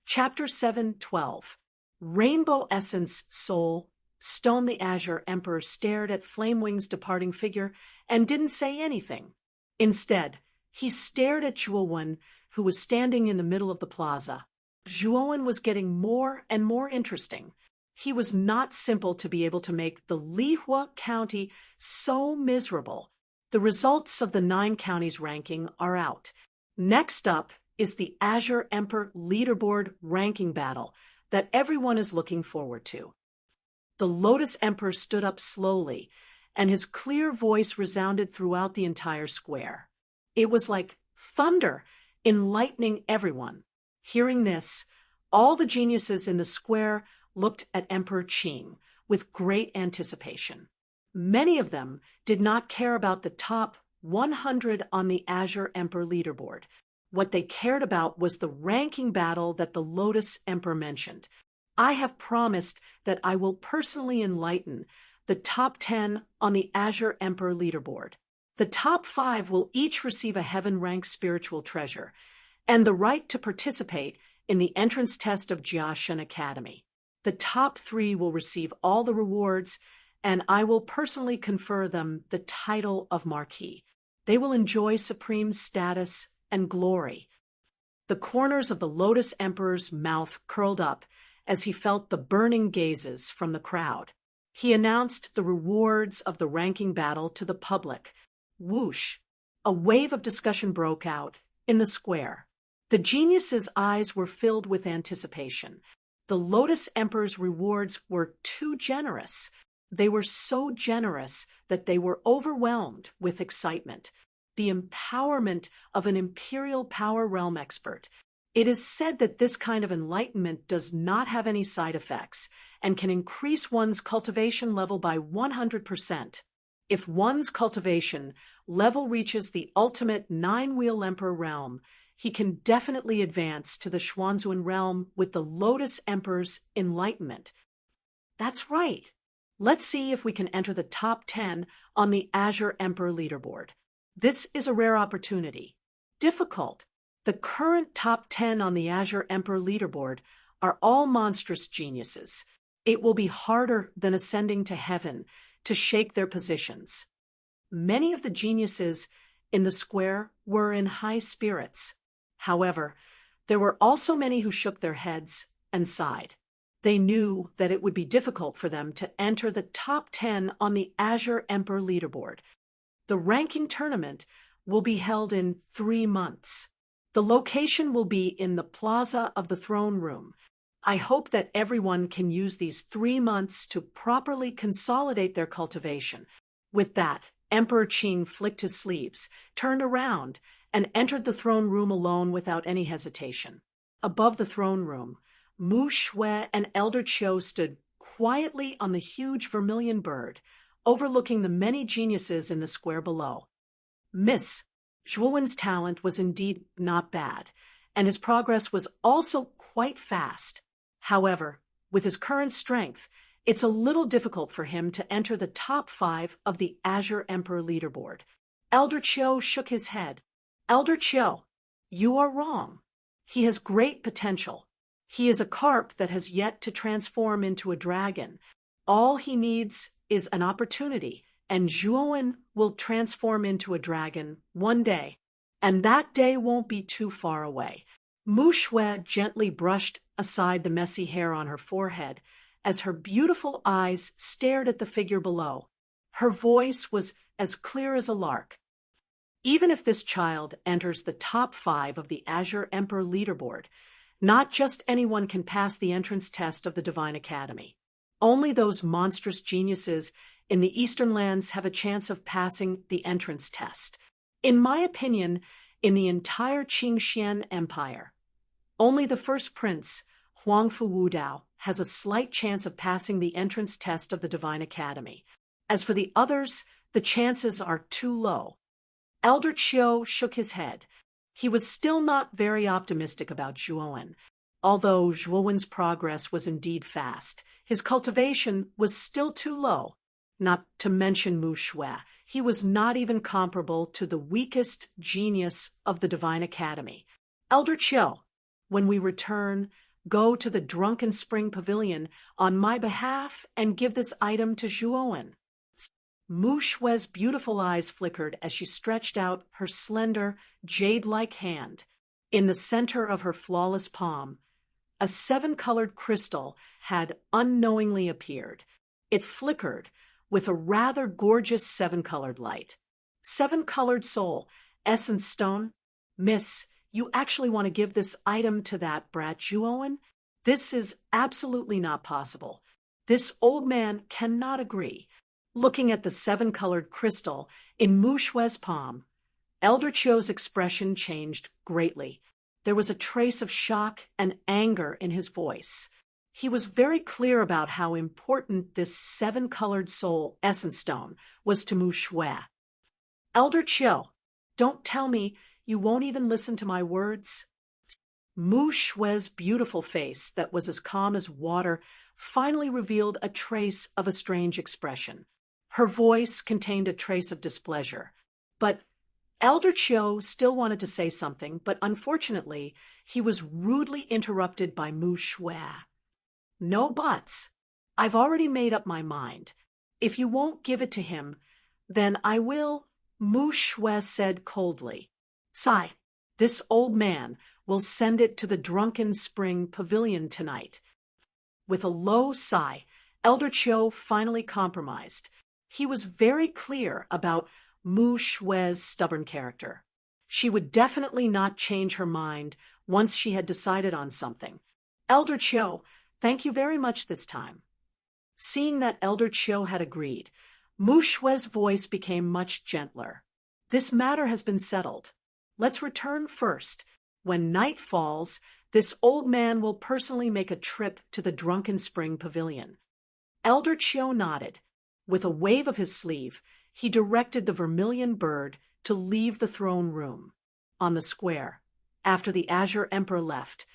Chapter 7:12. Rainbow Essence Soul. Stone the Azure Emperor stared at Flamewing's departing figure and didn't say anything. Instead, he stared at Zhuowen, who was standing in the middle of the plaza. Zhuowen was getting more and more interesting. He was not simple to be able to make the Lihua County so miserable. The results of the 9 counties ranking are out. Next up is the Azure Emperor leaderboard ranking battle that everyone is looking forward to. The Lotus Emperor stood up slowly, and his clear voice resounded throughout the entire square. It was like thunder, enlightening everyone. Hearing this, all the geniuses in the square looked at Emperor Qing with great anticipation. Many of them did not care about the top 100 on the Azure Emperor leaderboard. What they cared about was the ranking battle that the Lotus Emperor mentioned. I have promised that I will personally enlighten the top 10 on the Azure Emperor leaderboard. The top 5 will each receive a heaven-ranked spiritual treasure and the right to participate in the entrance test of Jiashan Academy. The top 3 will receive all the rewards, and I will personally confer them the title of Marquis. They will enjoy supreme status and glory. The corners of the Lotus Emperor's mouth curled up as he felt the burning gazes from the crowd. He announced the rewards of the ranking battle to the public. Whoosh! A wave of discussion broke out in the square. The geniuses' eyes were filled with anticipation. The Lotus Emperor's rewards were too generous. They were so generous that they were overwhelmed with excitement. The empowerment of an Imperial Power Realm expert. It is said that this kind of enlightenment does not have any side effects and can increase one's cultivation level by 100%. If one's cultivation level reaches the ultimate 9-wheel Emperor realm, he can definitely advance to the Xuanzuan realm with the Lotus Emperor's enlightenment. That's right. Let's see if we can enter the top 10 on the Azure Emperor leaderboard. This is a rare opportunity. Difficult. The current top 10 on the Azure Emperor leaderboard are all monstrous geniuses. It will be harder than ascending to heaven to shake their positions. Many of the geniuses in the square were in high spirits. However, there were also many who shook their heads and sighed. They knew that it would be difficult for them to enter the top 10 on the Azure Emperor leaderboard. The ranking tournament will be held in 3 months. The location will be in the Plaza of the Throne Room. I hope that everyone can use these 3 months to properly consolidate their cultivation. With that, Emperor Qing flicked his sleeves, turned around, and entered the throne room alone without any hesitation. Above the throne room, Mu Shui and Elder Qiu stood quietly on the huge vermilion bird, overlooking the many geniuses in the square below. Miss Zhuowen's talent was indeed not bad, and his progress was also quite fast. However, with his current strength, it's a little difficult for him to enter the top 5 of the Azure Emperor leaderboard. Elder Qiu shook his head. Elder Qiu, you are wrong. He has great potential. He is a carp that has yet to transform into a dragon. All he needs is an opportunity, and Zhuowen will transform into a dragon one day, and that day won't be too far away. Mu Shui gently brushed aside the messy hair on her forehead as her beautiful eyes stared at the figure below. Her voice was as clear as a lark. Even if this child enters the top 5 of the Azure Emperor leaderboard, not just anyone can pass the entrance test of the Divine Academy. Only those monstrous geniuses in the Eastern lands have a chance of passing the entrance test. In my opinion, in the entire Qingxian Empire, only the first prince, Huangfu Wudao, has a slight chance of passing the entrance test of the Divine Academy. As for the others, the chances are too low. Elder Qiu shook his head. He was still not very optimistic about Zhuowen. Although Zhuowen's progress was indeed fast, his cultivation was still too low. Not to mention Mu Shui, he was not even comparable to the weakest genius of the Divine Academy. Elder Qiu, when we return, go to the Drunken Spring Pavilion on my behalf and give this item to Zhuowen. Mu Shue's beautiful eyes flickered as she stretched out her slender, jade-like hand. In the center of her flawless palm, a 7-colored crystal had unknowingly appeared. It flickered with a rather gorgeous 7-colored light. 7-colored soul, essence stone. Miss, you actually want to give this item to that brat Zhuowen? This is absolutely not possible. This old man cannot agree. Looking at the 7-colored crystal in Mu Shue's palm, Elder Chio's expression changed greatly. There was a trace of shock and anger in his voice. He was very clear about how important this 7-colored soul essence stone was to Mu Shue. Elder Chio, don't tell me you won't even listen to my words. Mu Shue's beautiful face, that was as calm as water, finally revealed a trace of a strange expression. Her voice contained a trace of displeasure. But Elder Chio still wanted to say something, but unfortunately, he was rudely interrupted by Mu Shue. No buts. I've already made up my mind. If you won't give it to him, then I will, Mu Shue said coldly. Sigh, this old man will send it to the Drunken Spring Pavilion tonight. With a low sigh, Elder Chio finally compromised. He was very clear about Mu Shue's stubborn character. She would definitely not change her mind once she had decided on something. Elder Chio, thank you very much this time. Seeing that Elder Chio had agreed, Mu Shue's voice became much gentler. This matter has been settled. Let's return first. When night falls, this old man will personally make a trip to the Drunken Spring Pavilion. Elder Chio nodded. With a wave of his sleeve, he directed the vermilion bird to leave the throne room. On the square, after the Azure Emperor left,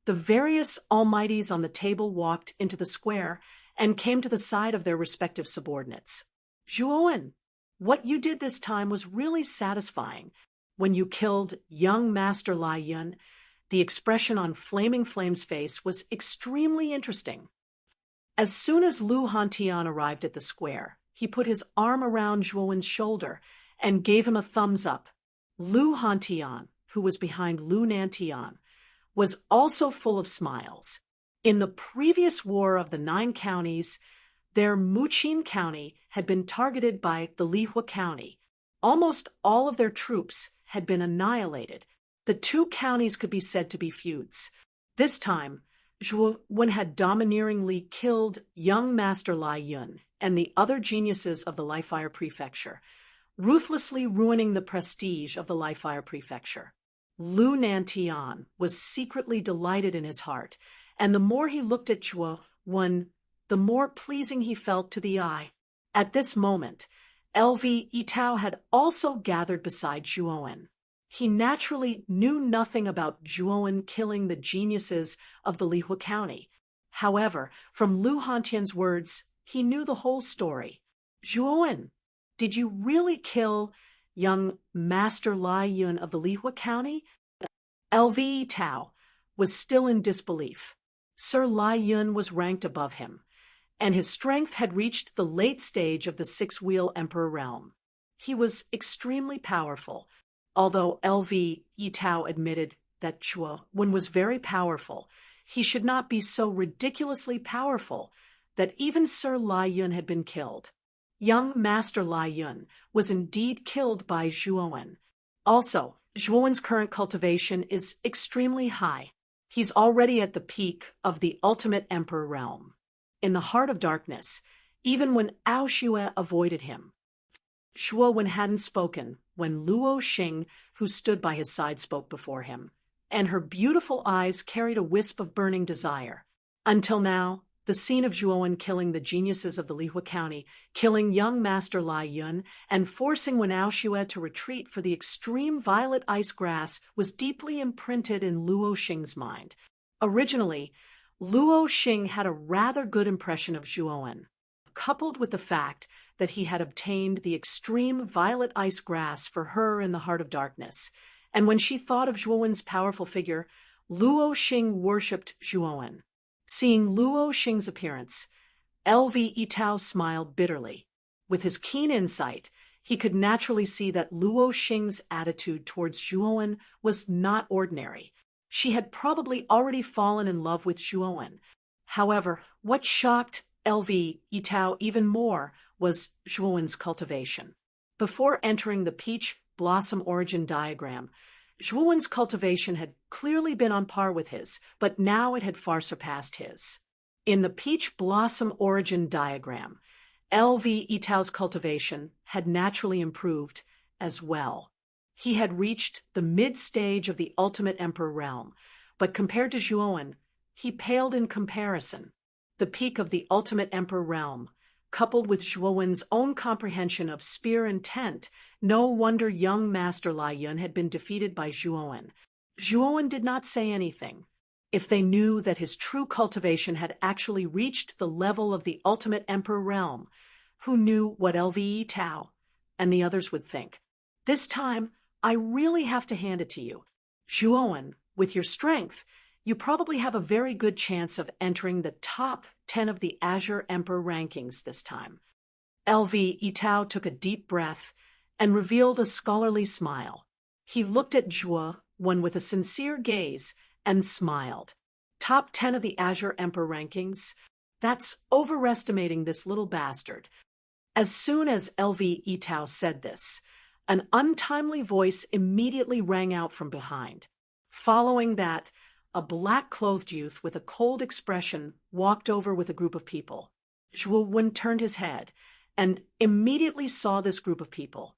the various almighties on the table walked into the square and came to the side of their respective subordinates. Zhuowen, what you did this time was really satisfying. When you killed young Master Lai Yun, the expression on Flaming Flame's face was extremely interesting. As soon as Lu Hantian arrived at the square, he put his arm around Zhuowen's shoulder and gave him a thumbs up. Lu Hantian, who was behind Lu Nantian, was also full of smiles. In the previous war of the 9 counties, their Muqin County had been targeted by the Lihua County. Almost all of their troops had been annihilated. The 2 counties could be said to be feuds. This time, Zhuowen had domineeringly killed young Master Lai Yun and the other geniuses of the Lifefire Prefecture, ruthlessly ruining the prestige of the Lifefire Prefecture. Lu Nantian was secretly delighted in his heart, and the more he looked at Zhuowen, the more pleasing he felt to the eye. At this moment, LV Yitao had also gathered beside Zhuowen. He naturally knew nothing about Zhuowen killing the geniuses of the Lihua County. However, from Lu Hantian's words, he knew the whole story. Zhuowen, did you really kill young Master Lai Yun of the Lihua County? LV Yitao was still in disbelief. Sir Lai Yun was ranked above him, and his strength had reached the late stage of the 6-wheel emperor realm. He was extremely powerful. Although LV Yitao admitted that Zhuowen was very powerful, he should not be so ridiculously powerful that even Sir Lai Yun had been killed. Young Master Lai Yun was indeed killed by Zhuowen. Also, Zhuowen's current cultivation is extremely high. He's already at the peak of the ultimate emperor realm. In the heart of darkness, even when Ao Xue avoided him, Zhuowen hadn't spoken when Luo Xing, who stood by his side, spoke before him, and her beautiful eyes carried a wisp of burning desire. Until now, the scene of Zhuowen killing the geniuses of the Lihua County, killing young Master Lai Yun, and forcing Wen Ao Xue to retreat for the extreme violet ice grass was deeply imprinted in Luo Xing's mind. Originally, Luo Xing had a rather good impression of Zhuowen, coupled with the fact that he had obtained the extreme violet ice grass for her in the heart of darkness, and when she thought of Zhuowen's powerful figure, Luo Xing worshipped Zhuowen. Seeing Luo Xing's appearance, LV Yitao smiled bitterly. With his keen insight, he could naturally see that Luo Xing's attitude towards Zhuowen was not ordinary. She had probably already fallen in love with Zhuowen. However, what shocked LV Yitao even more was Zhuowen's cultivation. Before entering the peach blossom origin diagram, Zhuowen's cultivation had clearly been on par with his, but now it had far surpassed his. In the peach blossom origin diagram, LV Yitao's cultivation had naturally improved as well. He had reached the mid-stage of the ultimate emperor realm, but compared to Zhuowen, he paled in comparison. The peak of the ultimate emperor realm, coupled with Zhuowen's own comprehension of spear intent, no wonder young Master Lai Yun had been defeated by Zhuowen. Zhuowen did not say anything. If they knew that his true cultivation had actually reached the level of the ultimate emperor realm, who knew what LV Yitao and the others would think? This time, I really have to hand it to you. Zhuowen, with your strength, you probably have a very good chance of entering the top 10 of the Azure Emperor rankings this time. LV Yitao took a deep breath and revealed a scholarly smile. He looked at Zhuowen with a sincere gaze and smiled. Top 10 of the Azure Emperor rankings? That's overestimating this little bastard. As soon as LV Yitao said this, an untimely voice immediately rang out from behind. Following that, a black-clothed youth with a cold expression walked over with a group of people. Zhuowen turned his head and immediately saw this group of people.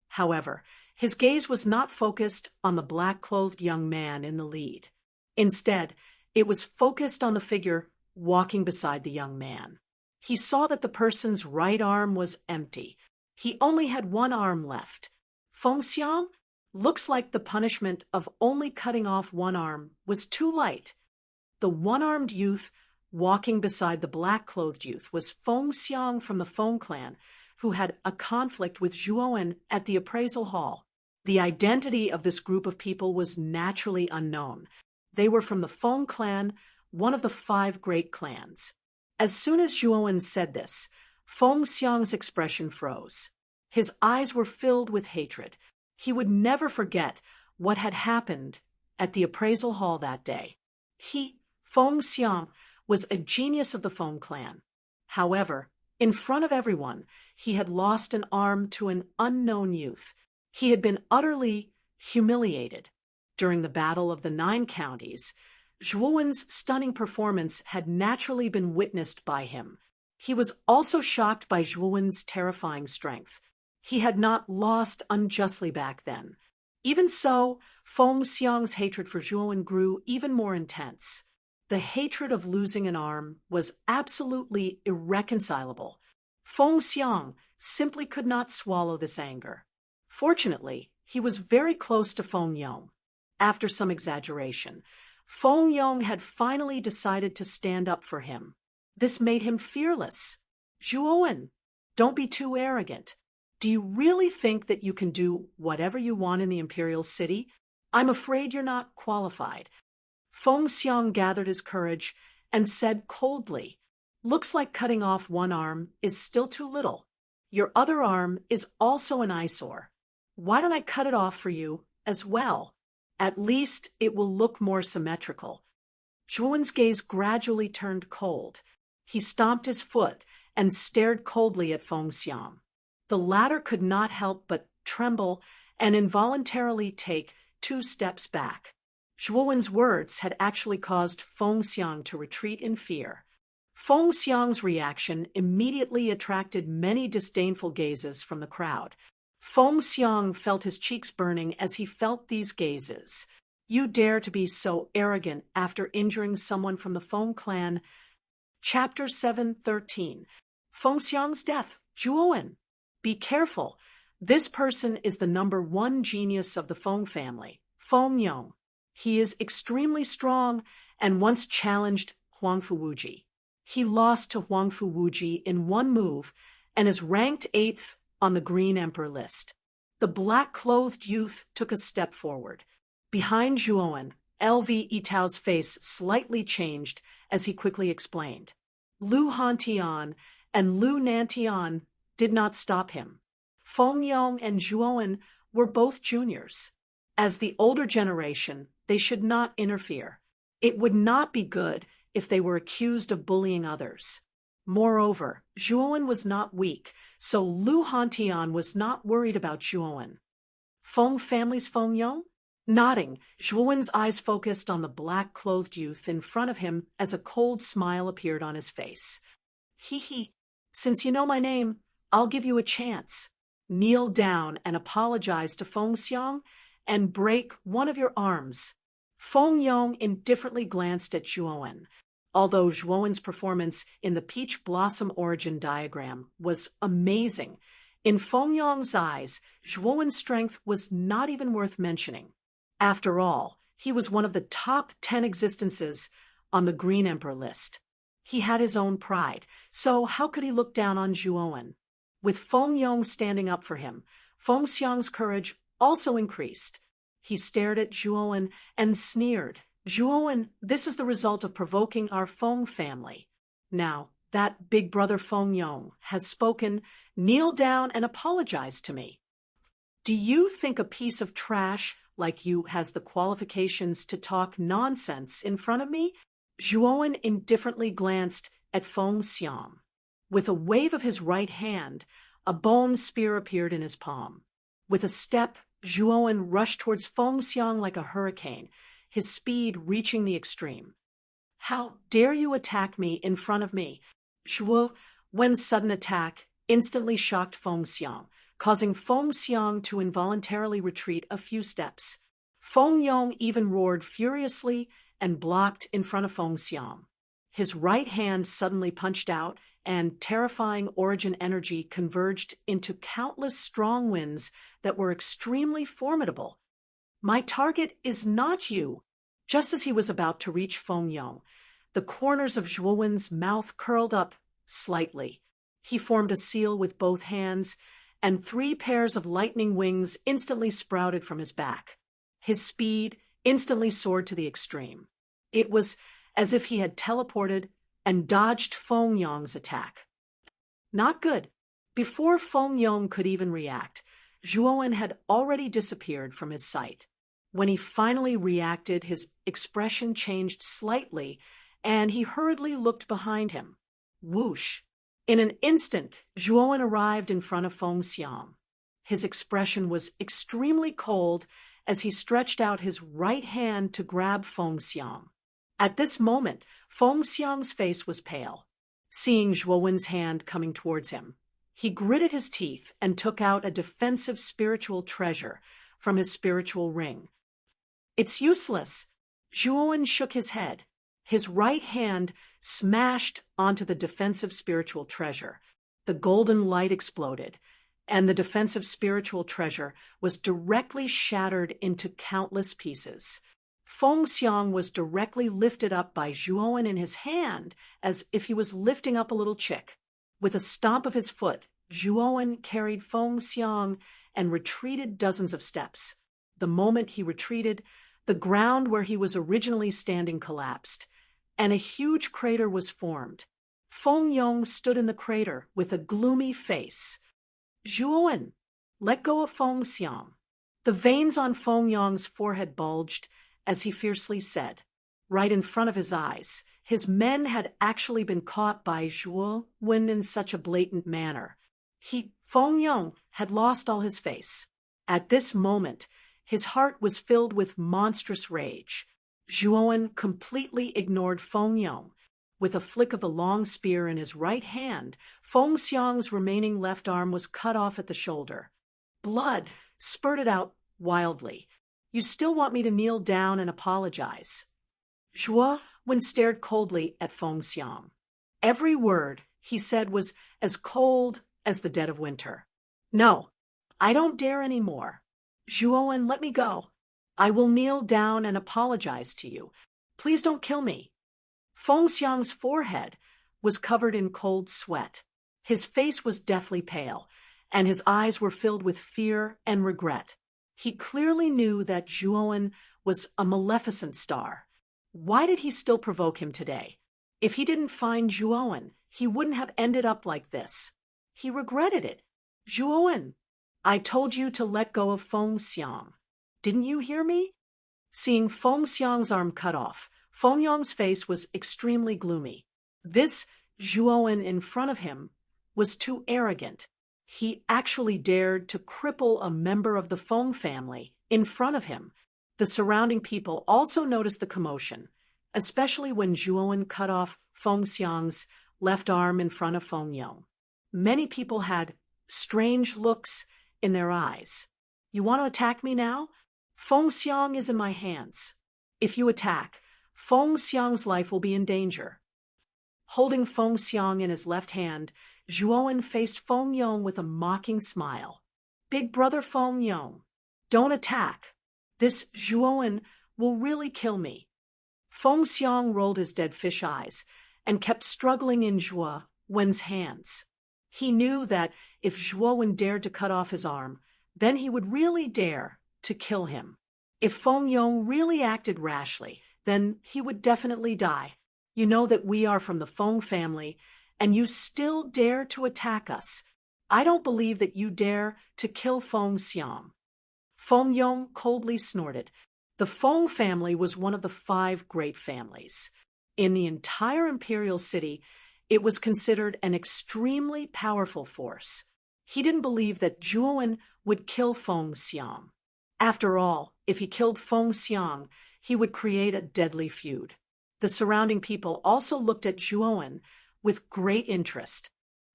However, his gaze was not focused on the black-clothed young man in the lead. Instead, it was focused on the figure walking beside the young man. He saw that the person's right arm was empty. He only had one arm left. Fengxiang? Looks like the punishment of only cutting off one arm was too light. The one-armed youth walking beside the black-clothed youth was Fengxiang from the Feng clan, who had a conflict with Zhuowen at the appraisal hall. The identity of this group of people was naturally unknown. They were from the Feng clan, one of the 5 great clans. As soon as Zhuowen said this, Fengxiang's expression froze. His eyes were filled with hatred. He would never forget what had happened at the appraisal hall that day. He, Fengxiang, was a genius of the Feng clan. However, in front of everyone, he had lost an arm to an unknown youth. He had been utterly humiliated. During the Battle of the 9 Counties, Zhuowen's stunning performance had naturally been witnessed by him. He was also shocked by Zhuowen's terrifying strength. He had not lost unjustly back then. Even so, Fengxiang's hatred for Zhuowen grew even more intense. The hatred of losing an arm was absolutely irreconcilable. Fengxiang simply could not swallow this anger. Fortunately, he was very close to Fengyong. After some exaggeration, Fengyong had finally decided to stand up for him. This made him fearless. Zhuowen, don't be too arrogant. Do you really think that you can do whatever you want in the Imperial City? I'm afraid you're not qualified. Fengxiang gathered his courage and said coldly, "Looks like cutting off one arm is still too little. Your other arm is also an eyesore. Why don't I cut it off for you as well? At least it will look more symmetrical." Zhuowen's gaze gradually turned cold. He stomped his foot and stared coldly at Fengxiang. The latter could not help but tremble and involuntarily take 2 steps back. Zhuowen's words had actually caused Fengxiang to retreat in fear. Fengxiang's reaction immediately attracted many disdainful gazes from the crowd. Fengxiang felt his cheeks burning as he felt these gazes. You dare to be so arrogant after injuring someone from the Feng clan? Chapter 7:13. Fengxiang's death. Zhuowen. Be careful. This person is the #1 genius of the Feng family, Fengyong. He is extremely strong and once challenged Huangfu Wuji. He lost to Huangfu Wuji in 1 move and is ranked 8th on the Green Emperor list. The black-clothed youth took a step forward. Behind Zhuowen, LV Itao's face slightly changed as he quickly explained. Lu Hantian and Lu Nantian did not stop him. Feng Yong and Zhuowen were both juniors. As the older generation, they should not interfere. It would not be good if they were accused of bullying others. Moreover, Zhuowen was not weak, so Lu Hantian was not worried about Zhuowen. Feng family's Feng Yong? Nodding, Zhuowen's eyes focused on the black-clothed youth in front of him as a cold smile appeared on his face. He, since you know my name, I'll give you a chance. Kneel down and apologize to Feng Xiang and break one of your arms. Feng Yong indifferently glanced at Zhuowen. Although Zhuowen's performance in the peach blossom origin diagram was amazing, in Feng Yong's eyes, Zhuowen's strength was not even worth mentioning. After all, he was one of the top 10 existences on the Green Emperor list. He had his own pride, so how could he look down on Zhuowen? With Feng Yong standing up for him, Feng Xiang's courage also increased. He stared at Zhuowen and sneered. Zhuowen, this is the result of provoking our Feng family. Now, that big brother Feng Yong has spoken. Kneel down and apologize to me. Do you think a piece of trash like you has the qualifications to talk nonsense in front of me? Zhuowen indifferently glanced at Feng Xiang. With a wave of his right hand, a bone spear appeared in his palm. With a step, Zhuowen rushed towards Feng Xiang like a hurricane, his speed reaching the extreme. How dare you attack me in front of me? Zhuowen's sudden attack instantly shocked Feng Xiang, causing Feng Xiang to involuntarily retreat a few steps. Feng Yong even roared furiously and blocked in front of Feng Xiang. His right hand suddenly punched out, and terrifying origin energy converged into countless strong winds that were extremely formidable. My target is not you. Just as he was about to reach Feng Yong, the corners of Zhuowen's mouth curled up slightly. He formed a seal with both hands, and 3 pairs of lightning wings instantly sprouted from his back. His speed instantly soared to the extreme. It was as if he had teleported and dodged Feng Yong's attack. Not good. Before Feng Yong could even react, Zhuowen had already disappeared from his sight. When he finally reacted, his expression changed slightly, and he hurriedly looked behind him. Whoosh! In an instant, Zhuowen arrived in front of Feng Xiang. His expression was extremely cold as he stretched out his right hand to grab Feng Xiang. At this moment, Feng Xiang's face was pale. Seeing Zhuowen's hand coming towards him, he gritted his teeth and took out a defensive spiritual treasure from his spiritual ring. It's useless. Zhuowen shook his head. His right hand smashed onto the defensive spiritual treasure. The golden light exploded, and the defensive spiritual treasure was directly shattered into countless pieces. Feng Xiang was directly lifted up by Zhuowen in his hand, as if he was lifting up a little chick. With a stomp of his foot, Zhuowen carried Feng Xiang and retreated dozens of steps. The moment he retreated, the ground where he was originally standing collapsed, and a huge crater was formed. Feng Yong stood in the crater with a gloomy face. Zhuowen, let go of Feng Xiang. The veins on Feng Yong's forehead bulged as he fiercely said. Right in front of his eyes, his men had actually been caught by Zhuowen in such a blatant manner. Feng Yong, had lost all his face. At this moment, his heart was filled with monstrous rage. Zhuowen completely ignored Feng Yong. With a flick of the long spear in his right hand, Feng Xiang's remaining left arm was cut off at the shoulder. Blood spurted out wildly. You still want me to kneel down and apologize? Zhuowen stared coldly at Feng Xiang. Every word he said was as cold as the dead of winter. No, I don't dare any more. Zhuowen, let me go. I will kneel down and apologize to you. Please don't kill me. Feng Xiang's forehead was covered in cold sweat. His face was deathly pale, and his eyes were filled with fear and regret. He clearly knew that Zhuowen was a maleficent star. Why did he still provoke him today? If he didn't find Zhuowen, he wouldn't have ended up like this. He regretted it. Zhuowen, I told you to let go of Feng Xiang. Didn't you hear me? Seeing Feng Xiang's arm cut off, Feng Yong's face was extremely gloomy. This Zhuowen in front of him was too arrogant. He actually dared to cripple a member of the Feng family in front of him. The surrounding people also noticed the commotion, especially when Zhuowen cut off Feng Xiang's left arm in front of Feng Yong. Many people had strange looks in their eyes. You want to attack me now? Feng Xiang is in my hands. If you attack, Feng Xiang's life will be in danger. Holding Feng Xiang in his left hand, Zhuowen faced Feng Yong with a mocking smile. Big brother Feng Yong, don't attack. This Zhuowen will really kill me. Feng Xiang rolled his dead fish eyes and kept struggling in Zhuowen's hands. He knew that if Zhuowen dared to cut off his arm, then he would really dare to kill him. If Feng Yong really acted rashly, then he would definitely die. You know that we are from the Feng family, and you still dare to attack us. I don't believe that you dare to kill Feng Xiang. Feng Yong coldly snorted. The Feng family was one of the 5 great families. In the entire imperial city, it was considered an extremely powerful force. He didn't believe that Zhuowen would kill Feng Xiang. After all, if he killed Feng Xiang, he would create a deadly feud. The surrounding people also looked at Zhuowen with great interest.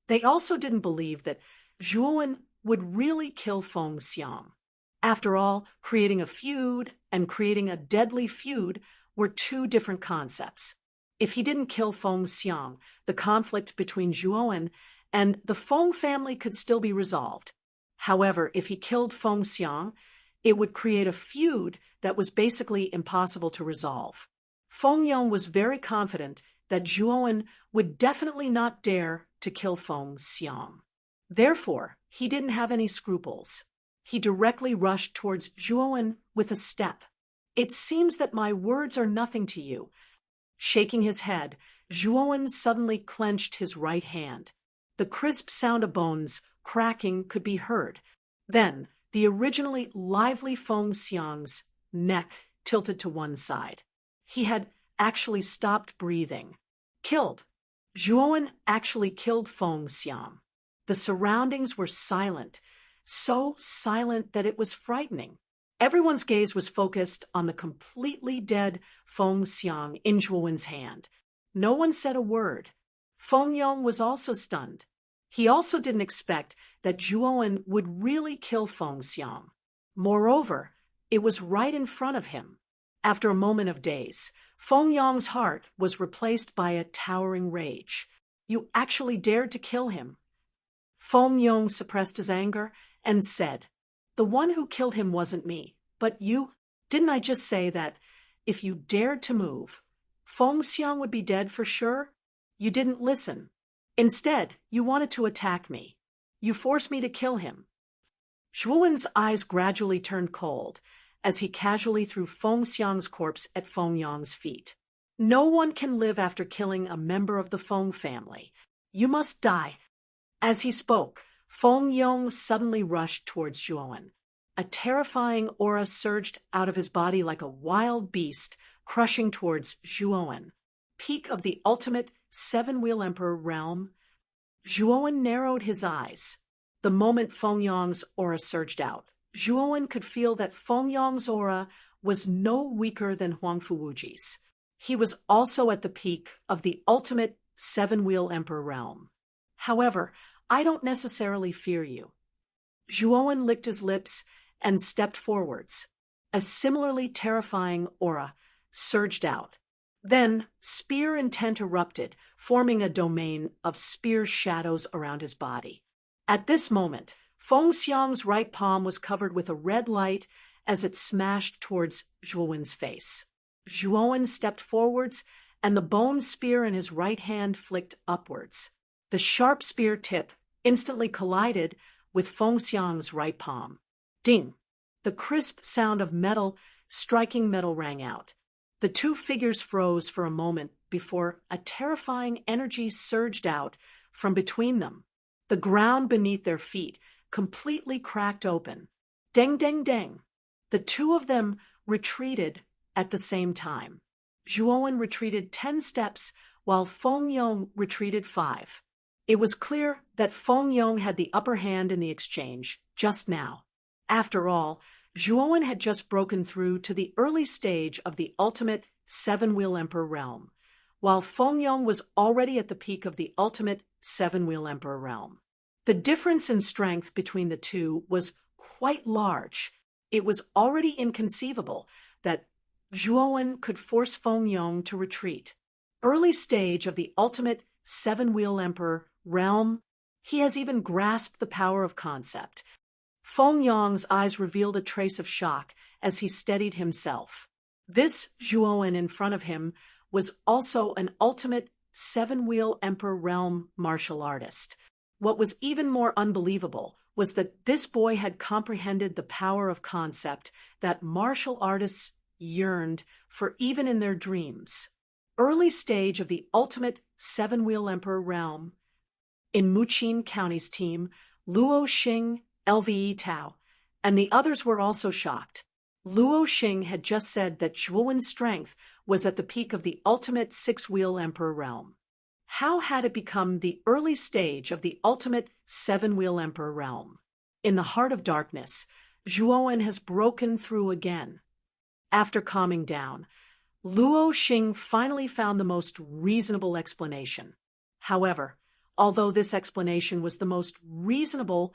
They also didn't believe that Zhuowen would really kill Feng Xiang. After all, creating a feud and creating a deadly feud were 2 different concepts. If he didn't kill Feng Xiang, the conflict between Zhuowen and the Feng family could still be resolved. However, if he killed Feng Xiang, it would create a feud that was basically impossible to resolve. Feng Yong was very confident that Zhuowen would definitely not dare to kill Feng Xiang. Therefore, he didn't have any scruples. He directly rushed towards Zhuowen with a step. It seems that my words are nothing to you. Shaking his head, Zhuowen suddenly clenched his right hand. The crisp sound of bones cracking could be heard. Then, the originally lively Feng Xiang's neck tilted to one side. He had actually stopped breathing. Killed. Zhuowen actually killed Feng Xiang. The surroundings were silent, so silent that it was frightening. Everyone's gaze was focused on the completely dead Feng Xiang in Zhuowen's hand. No one said a word. Feng Yong was also stunned. He also didn't expect that Zhuowen would really kill Feng Xiang. Moreover, it was right in front of him. After a moment of daze, Feng Yong's heart was replaced by a towering rage. You actually dared to kill him. Feng Yong suppressed his anger and said, "The one who killed him wasn't me, but you. Didn't I just say that if you dared to move, Feng Xiang would be dead for sure? You didn't listen. Instead, you wanted to attack me. You forced me to kill him." Zhuowen's eyes gradually turned cold as he casually threw Feng Xiang's corpse at Feng Yong's feet. No one can live after killing a member of the Feng family. You must die. As he spoke, Feng Yong suddenly rushed towards Zhuowen. A terrifying aura surged out of his body like a wild beast, crushing towards Zhuowen. Peak of the ultimate 7-wheel emperor realm. Zhuowen narrowed his eyes. The moment Feng Yong's aura surged out, Zhuowen could feel that Feng Yong's aura was no weaker than Huang Fuwuji's. He was also at the peak of the ultimate 7-wheel emperor realm. However, I don't necessarily fear you. Zhuowen licked his lips and stepped forwards. A similarly terrifying aura surged out. Then, spear intent erupted, forming a domain of spear shadows around his body. At this moment, Feng Xiang's right palm was covered with a red light as it smashed towards Zhuowen's face. Zhuowen stepped forwards, and the bone spear in his right hand flicked upwards. The sharp spear tip instantly collided with Feng Xiang's right palm. Ding! The crisp sound of metal striking metal rang out. The two figures froze for a moment before a terrifying energy surged out from between them. The ground beneath their feet completely cracked open. Deng, deng, deng. The two of them retreated at the same time. Zhuowen retreated 10 steps while Feng Yong retreated 5. It was clear that Feng Yong had the upper hand in the exchange just now. After all, Zhuowen had just broken through to the early stage of the ultimate seven-wheel emperor realm, while Feng Yong was already at the peak of the ultimate seven-wheel emperor realm. The difference in strength between the two was quite large. It was already inconceivable that Zhuowen could force Feng Yong to retreat. Early stage of the ultimate seven-wheel emperor realm, he has even grasped the power of concept. Feng Yong's eyes revealed a trace of shock as he steadied himself. This Zhuowen in front of him was also an ultimate seven-wheel emperor realm martial artist. What was even more unbelievable was that this boy had comprehended the power of concept that martial artists yearned for even in their dreams. Early stage of the ultimate seven-wheel emperor realm. In Muqin County's team, Luo Xing, LVE Tao, and the others were also shocked. Luo Xing had just said that Zhuowen's strength was at the peak of the ultimate six-wheel emperor realm. How had it become the early stage of the ultimate seven-wheel emperor realm? In the heart of darkness, Zhuowen has broken through again. After calming down, Luo Xing finally found the most reasonable explanation. However, although this explanation was the most reasonable,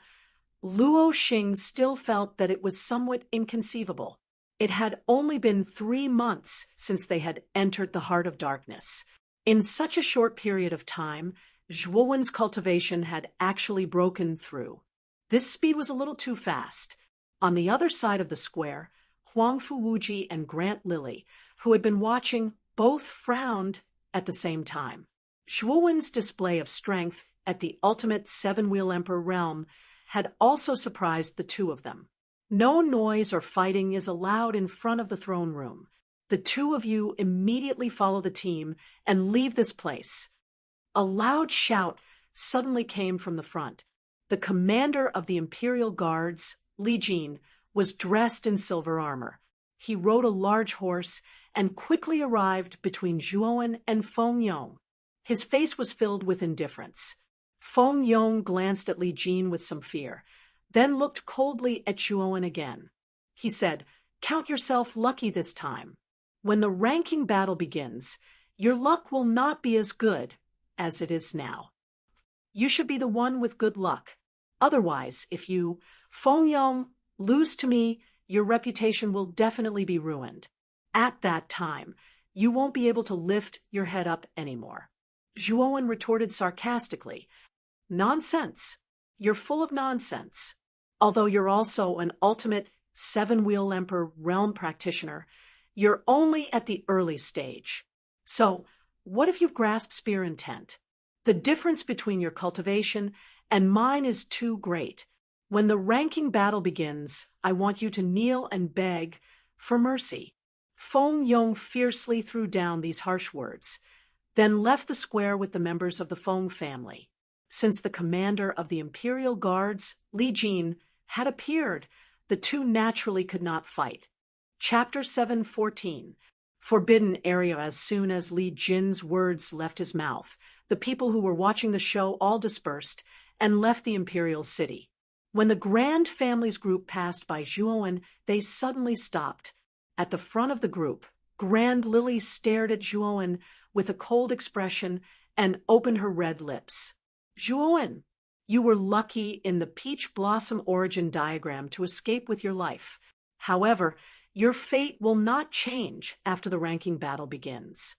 Luo Xing still felt that it was somewhat inconceivable. It had only been 3 months since they had entered the heart of darkness. In such a short period of time, Zhuowen's cultivation had actually broken through. This speed was a little too fast. On the other side of the square, Huang Fuwuji and Grant Lily, who had been watching, both frowned at the same time. Zhuowen's display of strength at the ultimate seven-wheel emperor realm had also surprised the two of them. No noise or fighting is allowed in front of the throne room. The two of you immediately follow the team and leave this place. A loud shout suddenly came from the front. The commander of the Imperial Guards, Li Jin, was dressed in silver armor. He rode a large horse and quickly arrived between Zhuowen and Feng Yong. His face was filled with indifference. Feng Yong glanced at Li Jin with some fear, then looked coldly at Zhuowen again. He said, "Count yourself lucky this time. When the ranking battle begins, your luck will not be as good as it is now. You should be the one with good luck. Otherwise, if you, Feng Yong, lose to me, your reputation will definitely be ruined. At that time, you won't be able to lift your head up anymore." Zhuowen retorted sarcastically, "Nonsense. You're full of nonsense. Although you're also an ultimate seven-wheel emperor realm practitioner, you're only at the early stage. So, what if you've grasped spear intent? The difference between your cultivation and mine is too great. When the ranking battle begins, I want you to kneel and beg for mercy." Feng Yong fiercely threw down these harsh words, then left the square with the members of the Feng family. Since the commander of the Imperial Guards, Li Jin, had appeared, the two naturally could not fight. Chapter 7:14. Forbidden area. As soon as Li Jin's words left his mouth, the people who were watching the show all dispersed and left the imperial city. When the Grand Family's group passed by Zhuowen, they suddenly stopped. At the front of the group, Grand Lily stared at Zhuowen with a cold expression and opened her red lips. "Zhuowen, you were lucky in the peach blossom origin diagram to escape with your life. However, your fate will not change after the ranking battle begins."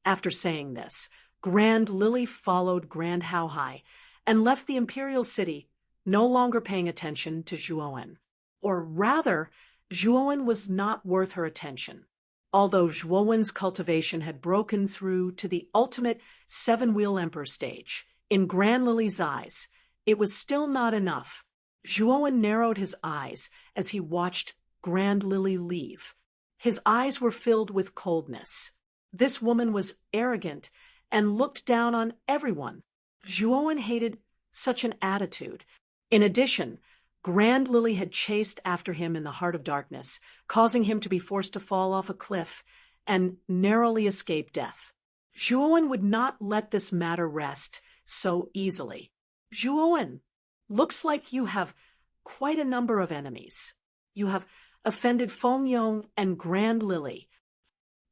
After saying this, Grand Lily followed Grand Haohai and left the imperial city, no longer paying attention to Zhuowen. Or rather, Zhuowen was not worth her attention. Although Zhuowen's cultivation had broken through to the ultimate seven-wheel emperor stage, in Grand Lily's eyes, it was still not enough. Zhuowen narrowed his eyes as he watched Grand Lily leave. His eyes were filled with coldness. This woman was arrogant and looked down on everyone. Zhuowen hated such an attitude. In addition, Grand Lily had chased after him in the heart of darkness, causing him to be forced to fall off a cliff and narrowly escape death. Zhuowen would not let this matter rest so easily. Zhuowen, looks like you have quite a number of enemies. You have offended Feng Yong and Grand Lily.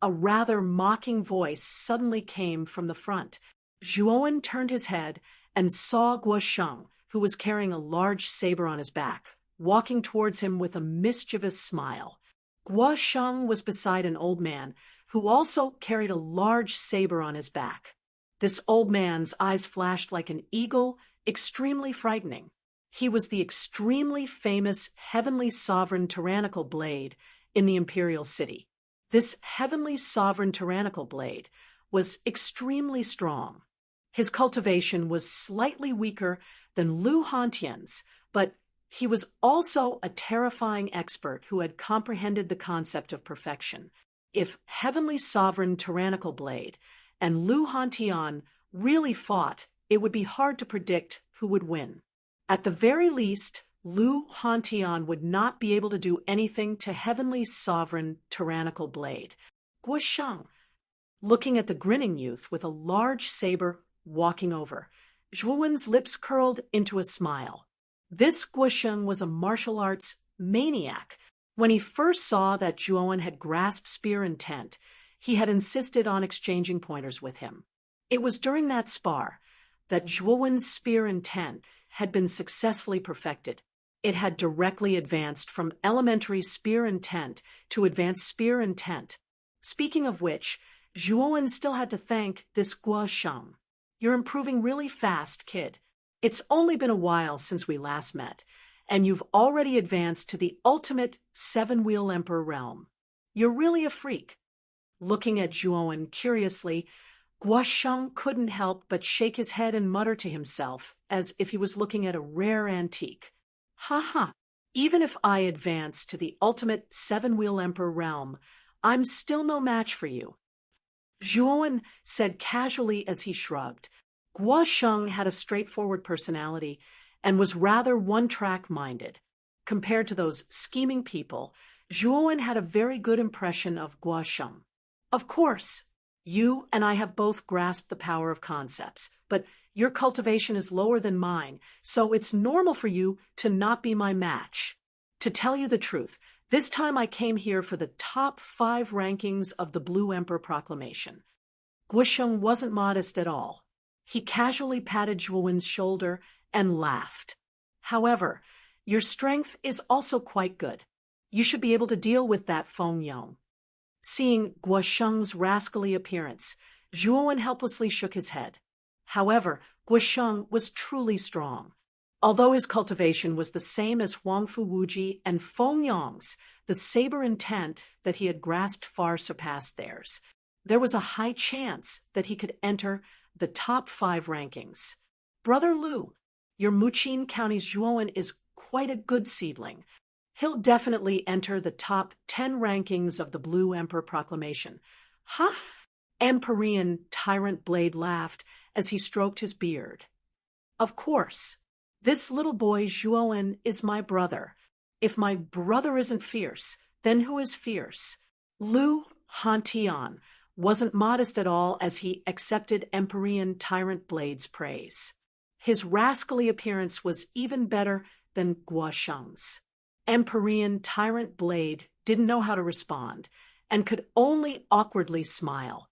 A rather mocking voice suddenly came from the front. Zhuowen turned his head and saw Guo Sheng, who was carrying a large saber on his back, walking towards him with a mischievous smile. Guo Sheng was beside an old man who also carried a large saber on his back. This old man's eyes flashed like an eagle, extremely frightening. He was the extremely famous Heavenly Sovereign Tyrannical Blade in the Imperial City. This Heavenly Sovereign Tyrannical Blade was extremely strong. His cultivation was slightly weaker than Lu Hantian's, but he was also a terrifying expert who had comprehended the concept of perfection. If Heavenly Sovereign Tyrannical Blade and Lu Hantian really fought, it would be hard to predict who would win. At the very least, Lu Hantian would not be able to do anything to Heavenly Sovereign Tyrannical Blade. Guo Sheng, looking at the grinning youth with a large saber walking over, Zhuowen's lips curled into a smile. This Guo Sheng was a martial arts maniac. When he first saw that Zhuowen had grasped spear intent, he had insisted on exchanging pointers with him. It was during that spar that Zhuowen's spear intent had been successfully perfected. It had directly advanced from elementary spear intent to advanced spear intent. Speaking of which, Zhuowen still had to thank this Guo Sheng. You're improving really fast, kid. It's only been a while since we last met, and you've already advanced to the ultimate seven-wheel emperor realm. You're really a freak. Looking at Zhuowen curiously, Guo Sheng couldn't help but shake his head and mutter to himself, as if he was looking at a rare antique. Ha ha! Even if I advance to the ultimate seven-wheel emperor realm, I'm still no match for you. Zhuowen said casually as he shrugged. Guo Sheng had a straightforward personality and was rather one-track minded. Compared to those scheming people, Zhuowen had a very good impression of Guo Sheng. Of course, you and I have both grasped the power of concepts, but your cultivation is lower than mine, so it's normal for you to not be my match. To tell you the truth, this time I came here for the top 5 rankings of the Blue Emperor Proclamation. Guo Sheng wasn't modest at all. He casually patted Zhuowen's shoulder and laughed. However, your strength is also quite good. You should be able to deal with that Feng Yong. Seeing Guo Sheng's rascally appearance, Zhuowen helplessly shook his head. However, Guo Sheng was truly strong. Although his cultivation was the same as Huangfu Wuji and Feng Yong's, the saber intent that he had grasped far surpassed theirs. There was a high chance that he could enter the top 5 rankings. Brother Lu, your Muqin County's Zhuowen is quite a good seedling. He'll definitely enter the top 10 rankings of the Blue Emperor Proclamation. Huh? Empyrean Tyrant Blade laughed as he stroked his beard. Of course. This little boy Zhuowen is my brother. If my brother isn't fierce, then who is fierce? Lu Hantian wasn't modest at all as he accepted Empyrean Tyrant Blade's praise. His rascally appearance was even better than Guo Sheng's. Empyrean Tyrant Blade didn't know how to respond and could only awkwardly smile.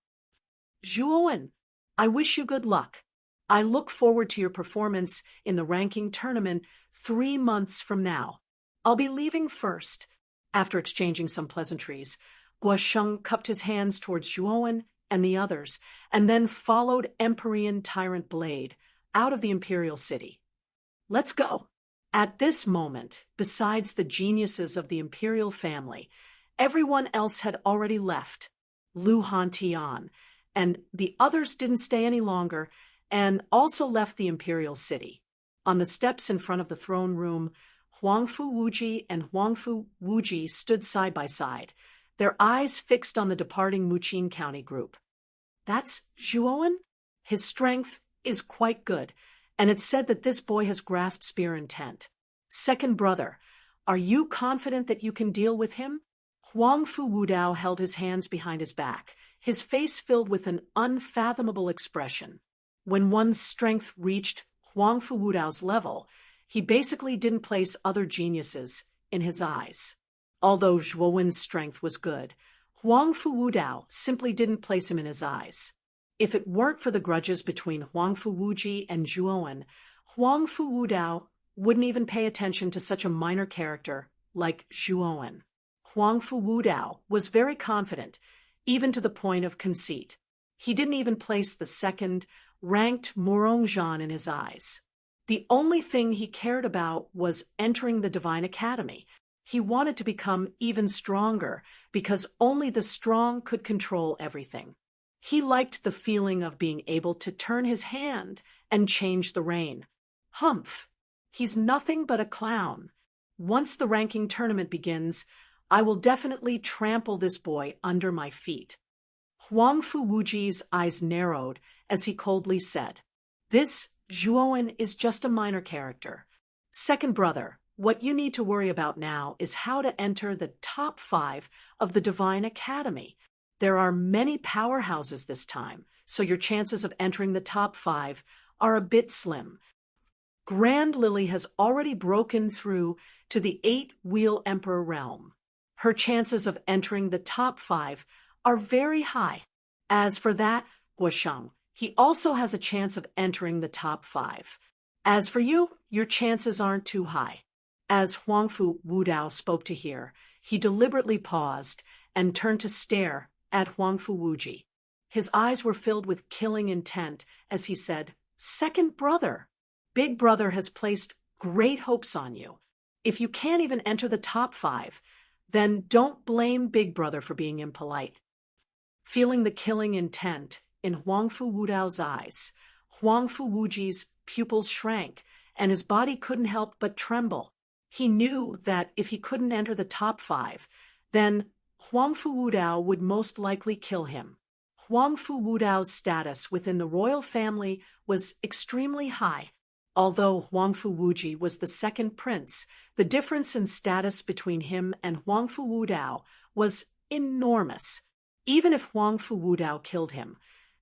Zhuowen, I wish you good luck. I look forward to your performance in the ranking tournament 3 months from now. I'll be leaving first. After exchanging some pleasantries, Guo Sheng cupped his hands towards Zhuowen and the others, and then followed Empyrean Tyrant Blade out of the Imperial City. Let's go. At this moment, besides the geniuses of the Imperial family, everyone else had already left. Lu Hantian and the others didn't stay any longer and also left the Imperial City. On the steps in front of the throne room, Huangfu Wuji and Huangfu Wuji stood side by side. their eyes fixed on the departing Muqing County group. That's Zhuowen? His strength is quite good, and it's said that this boy has grasped spear intent. Second brother, are you confident that you can deal with him? Huangfu Wudao held his hands behind his back, his face filled with an unfathomable expression. When one's strength reached Huangfu Wudao's level, he basically didn't place other geniuses in his eyes. Although Zhuowen's strength was good, Huangfu Wudao simply didn't place him in his eyes. If it weren't for the grudges between Huangfu Wuji and Zhuowen, Huangfu Wudao wouldn't even pay attention to such a minor character like Zhuowen. Huangfu Wudao was very confident, even to the point of conceit. He didn't even place the second-ranked Morongzhan in his eyes. The only thing he cared about was entering the Divine Academy. He wanted to become even stronger because only the strong could control everything. He liked the feeling of being able to turn his hand and change the rain. Humph! He's nothing but a clown. Once the ranking tournament begins, I will definitely trample this boy under my feet. Huangfu Wuji's eyes narrowed as he coldly said, "This Zhuowen is just a minor character. Second brother, what you need to worry about now is how to enter the top 5 of the Divine Academy. There are many powerhouses this time, so your chances of entering the top 5 are a bit slim. Grand Lily has already broken through to the 8-wheel Emperor realm. Her chances of entering the top 5 are very high. As for that, Guosheng, he also has a chance of entering the top 5. As for you, your chances aren't too high." As Huangfu Wudao spoke to hear, he deliberately paused and turned to stare at Huangfu Wuji. His eyes were filled with killing intent as he said, "Second brother, Big Brother has placed great hopes on you. If you can't even enter the top 5, then don't blame Big Brother for being impolite." Feeling the killing intent in Huangfu Wudao's eyes, Huangfu Wuji's pupils shrank, and his body couldn't help but tremble. He knew that if he couldn't enter the top 5, then Huangfu Wudao would most likely kill him. Huangfu Wudao's status within the royal family was extremely high. Although Huangfu Wuji was the second prince, the difference in status between him and Huangfu Wudao was enormous. Even if Huangfu Wudao killed him,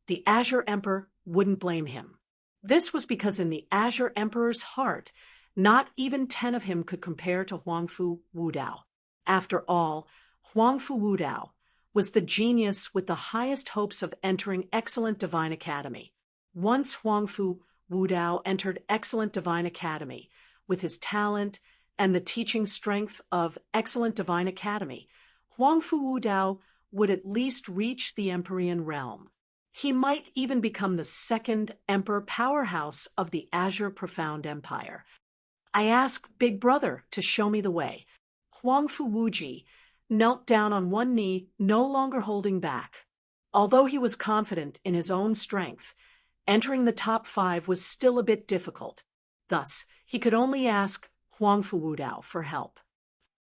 the Azure Emperor wouldn't blame him. This was because in the Azure Emperor's heart, not even 10 of him could compare to Huangfu Wudao. After all, Huangfu Wudao was the genius with the highest hopes of entering Excellent Divine Academy. Once Huangfu Wudao entered Excellent Divine Academy, with his talent and the teaching strength of Excellent Divine Academy, Huangfu Wudao would at least reach the Empyrean realm. He might even become the second emperor powerhouse of the Azure Profound Empire. I ask Big Brother to show me the way. Huangfu Wuji knelt down on one knee, no longer holding back. Although he was confident in his own strength, entering the top 5 was still a bit difficult. Thus, he could only ask Huangfu Wudao for help.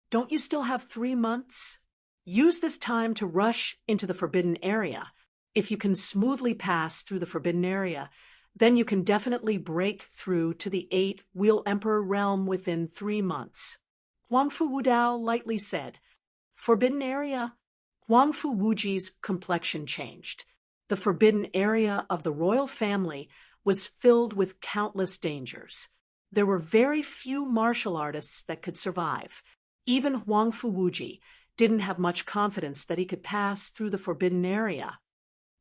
"Don't you still have 3 months? Use this time to rush into the Forbidden Area. If you can smoothly pass through the Forbidden Area, then you can definitely break through to the 8-wheel Emperor realm within 3 months." Huangfu Wudao lightly said. "Forbidden Area?" Huangfu Wuji's complexion changed. The Forbidden Area of the royal family was filled with countless dangers. There were very few martial artists that could survive. Even Huangfu Wuji didn't have much confidence that he could pass through the Forbidden Area.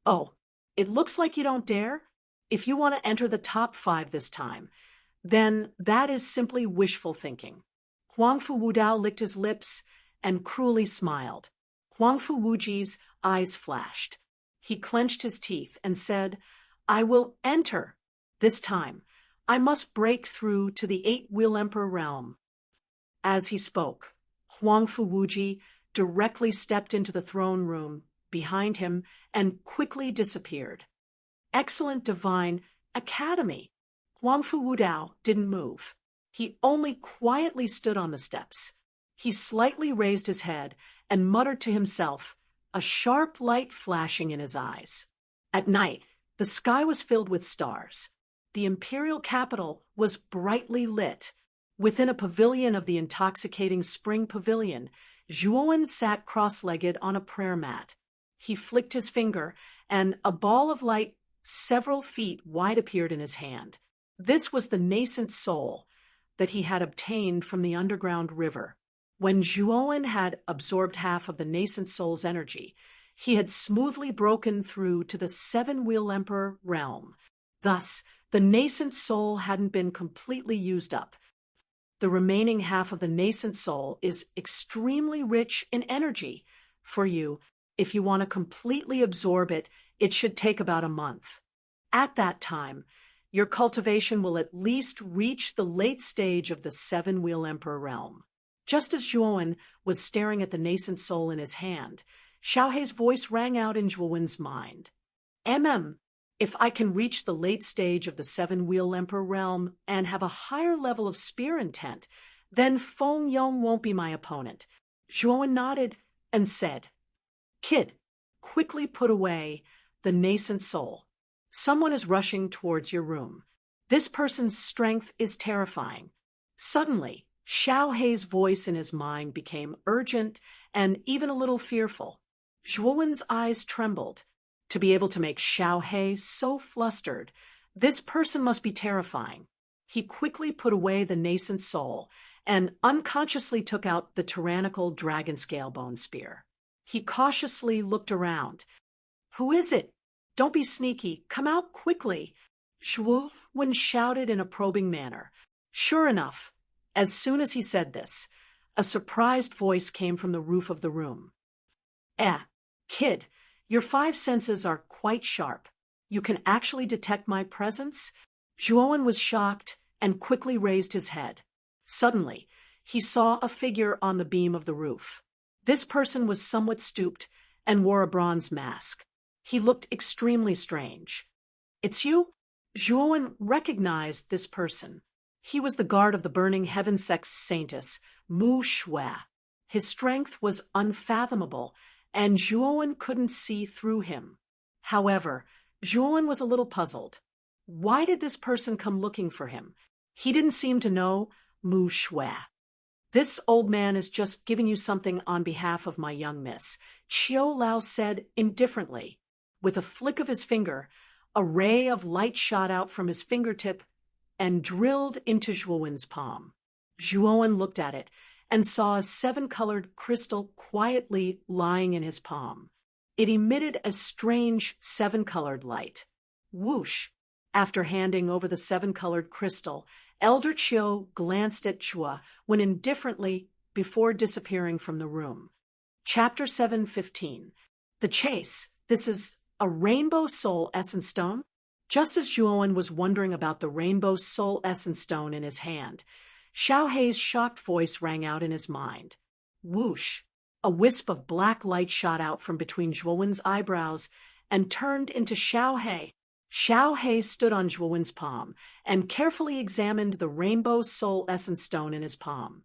"Oh, it looks like you don't dare? If you want to enter the top 5 this time, then that is simply wishful thinking." Huangfu Wudao licked his lips and cruelly smiled. Huangfu Wuji's eyes flashed. He clenched his teeth and said, "I will enter. This time, I must break through to the 8-wheel Emperor realm." As he spoke, Huangfu Wuji directly stepped into the throne room behind him and quickly disappeared. Excellent Divine Academy. Huangfu Wudao didn't move. He only quietly stood on the steps. He slightly raised his head and muttered to himself, a sharp light flashing in his eyes. At night, the sky was filled with stars. The imperial capital was brightly lit. Within a pavilion of the intoxicating spring pavilion, Zhuowen sat cross-legged on a prayer mat. He flicked his finger, and a ball of light several feet wide appeared in his hand. This was the nascent soul that he had obtained from the underground river. When Zhuowen had absorbed half of the nascent soul's energy, he had smoothly broken through to the seven-wheel emperor realm. Thus, the nascent soul hadn't been completely used up. The remaining half of the nascent soul is extremely rich in energy. For you, if you want to completely absorb it, it should take about a month. At that time, your cultivation will at least reach the late stage of the seven-wheel emperor realm. Just as Zhuowen was staring at the nascent soul in his hand, Xiaohei's voice rang out in Zhuowen's mind. If I can reach the late stage of the seven-wheel emperor realm and have a higher level of spear intent, then Feng Yong won't be my opponent. Zhuowen nodded and said, Kid, quickly put away the nascent soul. Someone is rushing towards your room. This person's strength is terrifying. Suddenly, Xiaohei's voice in his mind became urgent and even a little fearful. Zhuowen's eyes trembled. To be able to make Xiaohei so flustered, this person must be terrifying. He quickly put away the nascent soul and unconsciously took out the tyrannical dragon scale bone spear. He cautiously looked around. Who is it? Don't be sneaky. Come out quickly. Zhuowen shouted in a probing manner. Sure enough, as soon as he said this, a surprised voice came from the roof of the room. Kid, your five senses are quite sharp. You can actually detect my presence? Zhuowen was shocked and quickly raised his head. Suddenly, he saw a figure on the beam of the roof. This person was somewhat stooped and wore a bronze mask. He looked extremely strange. It's you? Zhuowen recognized this person. He was the guard of the burning heaven-sex saintess, Mu Shui. His strength was unfathomable, and Zhuowen couldn't see through him. However, Zhuowen was a little puzzled. Why did this person come looking for him? He didn't seem to know Mu Shui. This old man is just giving you something on behalf of my young miss, Qiu Lao said indifferently. With a flick of his finger, a ray of light shot out from his fingertip and drilled into Zhuowen's palm. Zhuowen looked at it and saw a seven-colored crystal quietly lying in his palm. It emitted a strange seven-colored light. Whoosh! After handing over the seven-colored crystal, Elder Qiu glanced at Chua when indifferently before disappearing from the room. Chapter 7:15. The Chase. This is a Rainbow Soul Essence Stone? Just as Zhuowen was wondering about the Rainbow Soul Essence Stone in his hand, Xiaohei's shocked voice rang out in his mind. Whoosh! A wisp of black light shot out from between Zhuowen's eyebrows and turned into Xiaohei. Xiaohei stood on Zhuowen's palm and carefully examined the Rainbow Soul Essence Stone in his palm.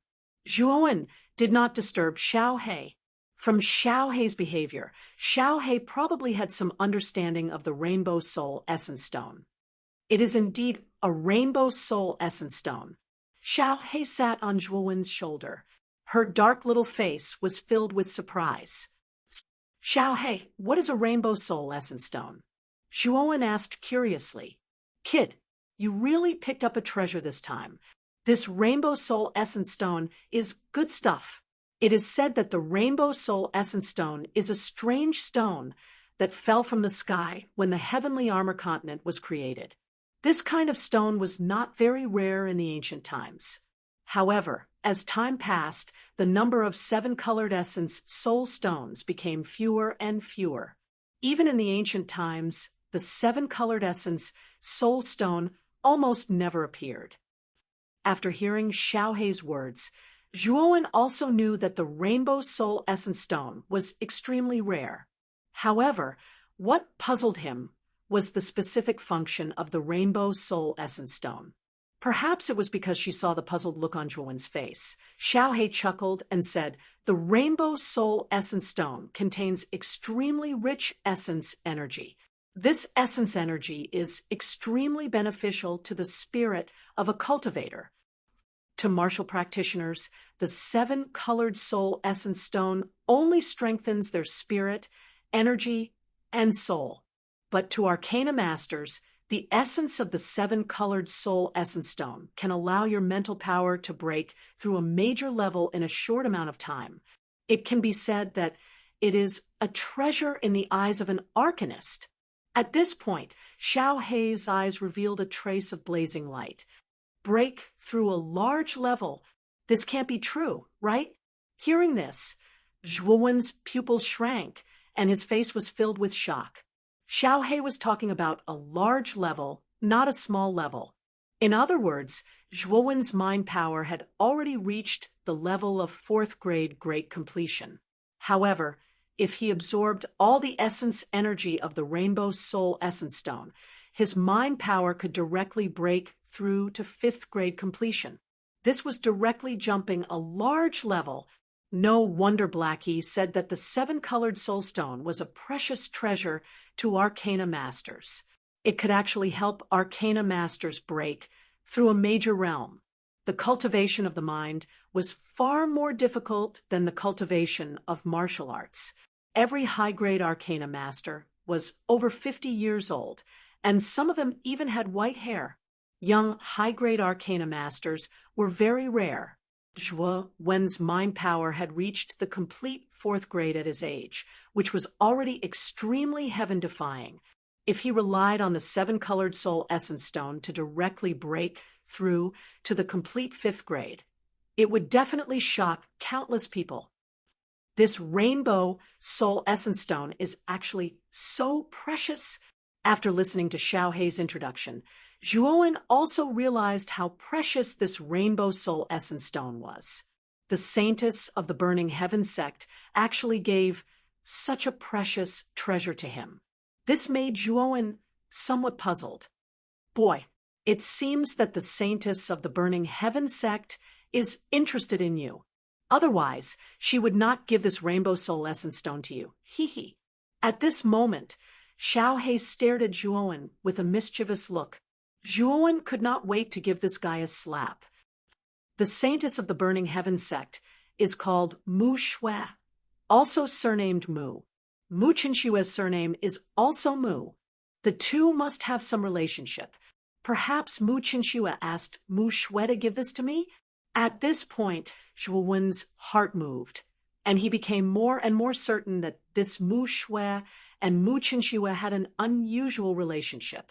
Zhuowen did not disturb Xiaohei. From Xiaohei's behavior, Xiaohei probably had some understanding of the Rainbow Soul Essence Stone. It is indeed a Rainbow Soul Essence Stone. Xiaohei sat on Zhuowen's shoulder. Her dark little face was filled with surprise. Xiaohei, what is a Rainbow Soul Essence Stone? Zhuowen asked curiously. Kid, you really picked up a treasure this time. This Rainbow Soul Essence Stone is good stuff. It is said that the Rainbow Soul Essence Stone is a strange stone that fell from the sky when the Heavenly Armor Continent was created. This kind of stone was not very rare in the ancient times. However, as time passed, the number of seven-colored essence soul stones became fewer and fewer. Even in the ancient times, the seven-colored essence soul stone almost never appeared. After hearing Xiaohei's words, Zhuowen also knew that the Rainbow Soul Essence Stone was extremely rare. However, what puzzled him was the specific function of the Rainbow Soul Essence Stone. Perhaps it was because she saw the puzzled look on Zhuowen's face. Xiaohe chuckled and said, "The Rainbow Soul Essence Stone contains extremely rich essence energy. This essence energy is extremely beneficial to the spirit of a cultivator. To martial practitioners, the 7-colored soul essence stone only strengthens their spirit, energy, and soul. But to arcana masters, the essence of the 7-colored soul essence stone can allow your mental power to break through a major level in a short amount of time. It can be said that it is a treasure in the eyes of an arcanist." At this point, Xiaohe's eyes revealed a trace of blazing light. "Break through a large level. This can't be true, right?" Hearing this, Zhuowen's pupils shrank, and his face was filled with shock. Xiaohe was talking about a large level, not a small level. In other words, Zhuowen's mind power had already reached the level of 4th grade great completion. However, if he absorbed all the essence energy of the Rainbow Soul Essence Stone, his mind power could directly break through to 5th grade completion. This was directly jumping a large level. No wonder Blackie said that the 7-colored soul stone was a precious treasure to arcana masters. It could actually help arcana masters break through a major realm. The cultivation of the mind was far more difficult than the cultivation of martial arts. Every high-grade arcana master was over 50 years old, and some of them even had white hair. Young high-grade arcana masters were very rare. Zhuowen's mind power had reached the complete 4th grade at his age, which was already extremely heaven-defying. If he relied on the 7-colored soul essence stone to directly break through to the complete 5th grade, it would definitely shock countless people. This Rainbow Soul Essence Stone is actually so precious. After listening to Xiaohe's introduction, Zhuowen also realized how precious this Rainbow Soul Essence Stone was. The Saintess of the Burning Heaven sect actually gave such a precious treasure to him. This made Zhuowen somewhat puzzled. "Boy, it seems that the Saintess of the Burning Heaven sect is interested in you. Otherwise, she would not give this Rainbow Soul Essence Stone to you. Hee." At this moment, Xiaohe stared at Zhuowen with a mischievous look. Zhuowen could not wait to give this guy a slap. The Saintess of the Burning Heaven sect is called Mu Shui, also surnamed Mu. Mu Qinshue's surname is also Mu. The two must have some relationship. Perhaps Mu Qinshue asked Mu Shui to give this to me? At this point, Zhuowen's heart moved, and he became more and more certain that this Mu Shui and Mu Qinshue had an unusual relationship.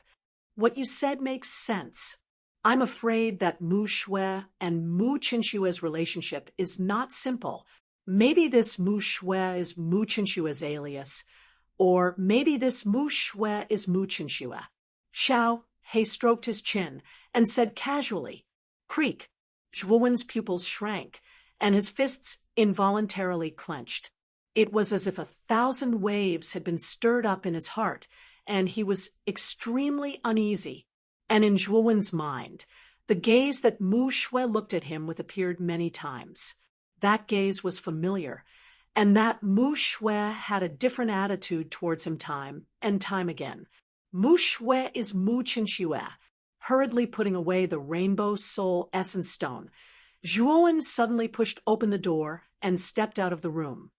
"What you said makes sense. I'm afraid that Mu Shui and Mu Qinshue's relationship is not simple. Maybe this Mu Shui is Mu Qinshue's alias, or maybe this Mu Shui is Mu Qinshue." Xiaohe stroked his chin and said casually, "Creak." Zhuowen's pupils shrank, and his fists involuntarily clenched. It was as if 1,000 waves had been stirred up in his heart, and he was extremely uneasy. And in Zhuowen's mind, the gaze that Mu Shui looked at him with appeared many times. That gaze was familiar, and that Mu Shui had a different attitude towards him time and time again. Mu Shui is Mu Qinshue. Hurriedly putting away the Rainbow Soul Essence Stone, Zhuowen suddenly pushed open the door and stepped out of the room.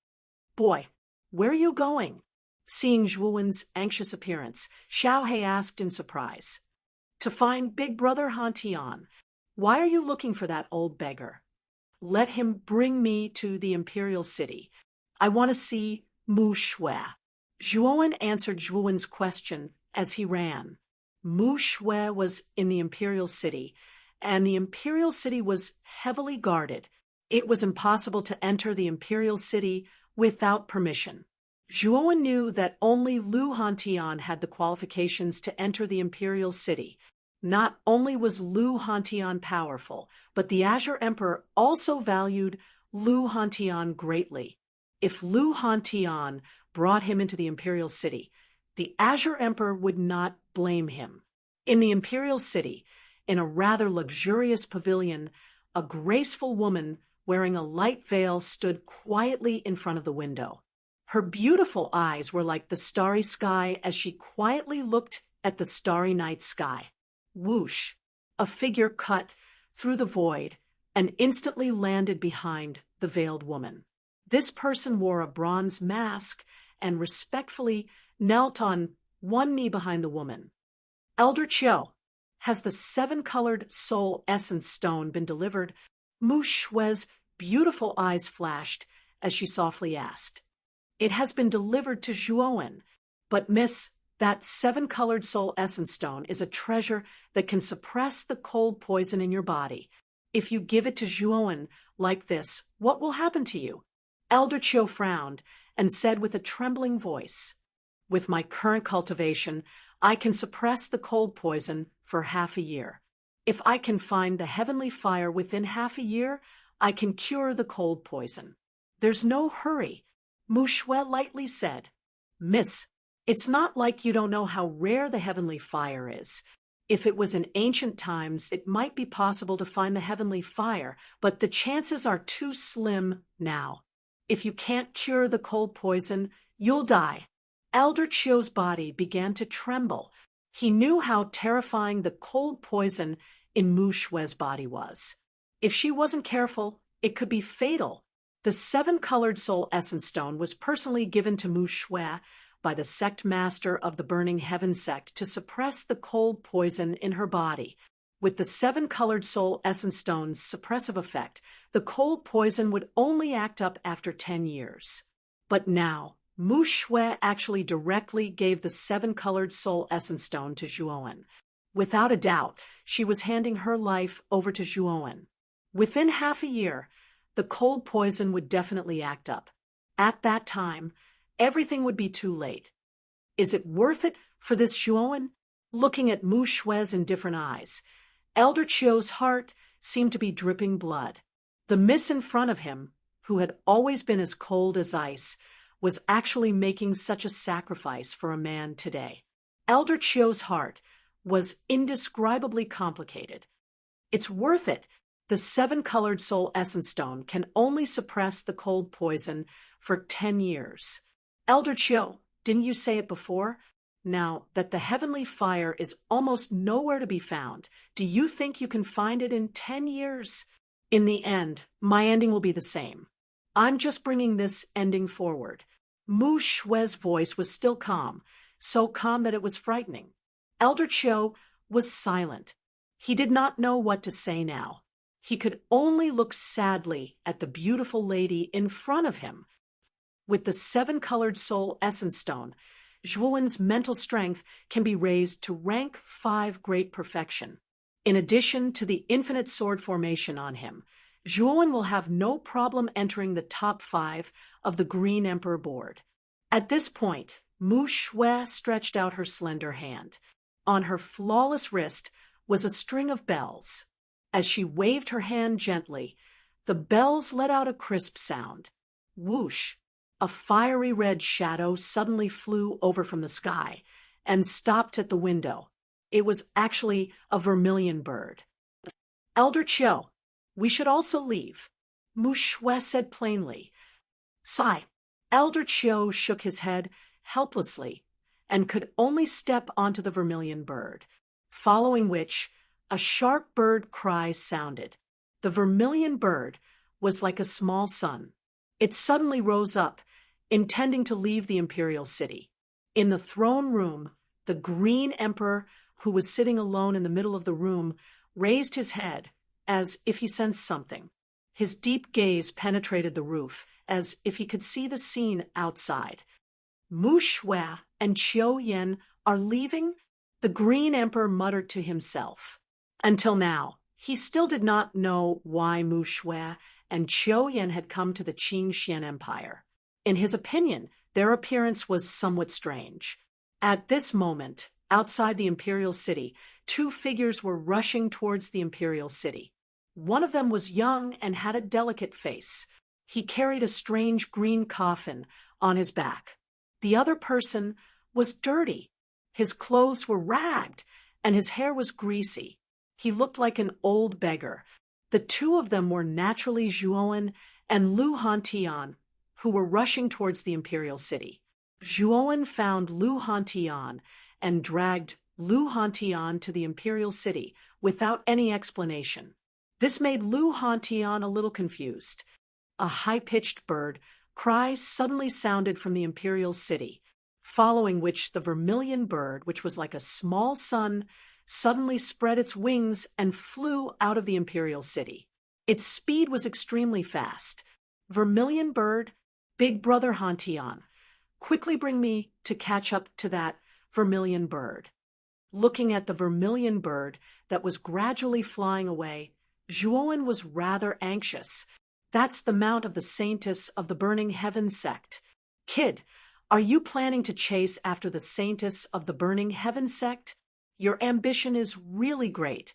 "Boy, where are you going?" Seeing Zhuowen's anxious appearance, Xiaohe asked in surprise. "To find Big Brother Han Tian. Why are you looking for that old beggar?" "Let him bring me to the Imperial City. I want to see Mu Shui." Zhuowen answered Zhuowen's question as he ran. Mu Shui was in the Imperial City, and the Imperial City was heavily guarded. It was impossible to enter the Imperial City without permission. Zhuowen knew that only Lu Hantian had the qualifications to enter the Imperial City. Not only was Lu Hantian powerful, but the Azure Emperor also valued Lu Hantian greatly. If Lu Hantian brought him into the Imperial City, the Azure Emperor would not blame him. In the Imperial City, in a rather luxurious pavilion, a graceful woman wearing a light veil stood quietly in front of the window. Her beautiful eyes were like the starry sky as she quietly looked at the starry night sky. Whoosh! A figure cut through the void and instantly landed behind the veiled woman. This person wore a bronze mask and respectfully knelt on one knee behind the woman. Elder Chiu, has the 7-colored soul essence stone been delivered? Mu Shue's beautiful eyes flashed as she softly asked. It has been delivered to Zhuowen, but miss, that 7-colored soul essence stone is a treasure that can suppress the cold poison in your body. If you give it to Zhuowen like this, what will happen to you? Elder Chiu frowned and said with a trembling voice, with my current cultivation, I can suppress the cold poison for half a year. If I can find the heavenly fire within half a year, I can cure the cold poison. There's no hurry, Mu Shue lightly said. Miss, it's not like you don't know how rare the heavenly fire is. If it was in ancient times, it might be possible to find the heavenly fire, but the chances are too slim now. If you can't cure the cold poison, you'll die. Elder Chiu's body began to tremble. He knew how terrifying the cold poison in Mu Shue's body was. If she wasn't careful, it could be fatal. The 7-colored soul essence stone was personally given to Mu Shue by the sect master of the Burning Heaven sect to suppress the cold poison in her body. With the 7-colored soul essence stone's suppressive effect, the cold poison would only act up after 10 years. But now, Mu Shue actually directly gave the 7-colored soul essence stone to Zhuowen. Without a doubt, she was handing her life over to Zhuowen. Within half a year, the cold poison would definitely act up. At that time, everything would be too late. Is it worth it for this Zhuowen? Looking at Mu Shue's indifferent eyes, Elder Chiu's heart seemed to be dripping blood. The miss in front of him, who had always been as cold as ice, was actually making such a sacrifice for a man today. Elder Chiu's heart was indescribably complicated. It's worth it. The 7-colored soul essence stone can only suppress the cold poison for 10 years. Elder Chiu, didn't you say it before? Now that the heavenly fire is almost nowhere to be found, do you think you can find it in 10 years? In the end, my ending will be the same. I'm just bringing this ending forward. Mu Shue's voice was still calm, so calm that it was frightening. Elder Chiu was silent. He did not know what to say now. He could only look sadly at the beautiful lady in front of him. With the 7-colored soul essence stone, Zhuowen's mental strength can be raised to rank 5 great perfection. In addition to the infinite sword formation on him, Zhuowen will have no problem entering the top 5 of the Green Emperor board. At this point, Mu Shue stretched out her slender hand. On her flawless wrist was a string of bells. As she waved her hand gently, the bells let out a crisp sound. Whoosh! A fiery red shadow suddenly flew over from the sky and stopped at the window. It was actually a vermilion bird. Elder Chiu, we should also leave, Mu Shue said plainly. Sigh. Elder Chiu shook his head helplessly and could only step onto the vermilion bird, following which a sharp bird cry sounded. The vermilion bird was like a small sun. It suddenly rose up, intending to leave the imperial city. In the throne room, the Green Emperor, who was sitting alone in the middle of the room, raised his head as if he sensed something. His deep gaze penetrated the roof, as if he could see the scene outside. Mu Shue and Chiu Yan are leaving? The Green Emperor muttered to himself. Until now, he still did not know why Mu Shue and Chiu Yan had come to the Qing Xian Empire. In his opinion, their appearance was somewhat strange. At this moment, outside the imperial city, 2 figures were rushing towards the imperial city. One of them was young and had a delicate face. He carried a strange green coffin on his back. The other person was dirty. His clothes were ragged, and his hair was greasy. He looked like an old beggar. The two of them were naturally Zhuowen and Lu Hantian, who were rushing towards the imperial city. Zhuowen found Lu Hantian and dragged Lu Hantian to the imperial city without any explanation. This made Lu Hantian a little confused. A high-pitched bird cry suddenly sounded from the imperial city, following which the vermilion bird, which was like a small sun, suddenly spread its wings and flew out of the imperial city. Its speed was extremely fast. Vermilion bird, big brother Hantian, quickly bring me to catch up to that vermilion bird. Looking at the vermilion bird that was gradually flying away, Zhuowen was rather anxious. That's the mount of the Saintess of the Burning Heaven sect. Kid, are you planning to chase after the Saintess of the Burning Heaven sect? Your ambition is really great.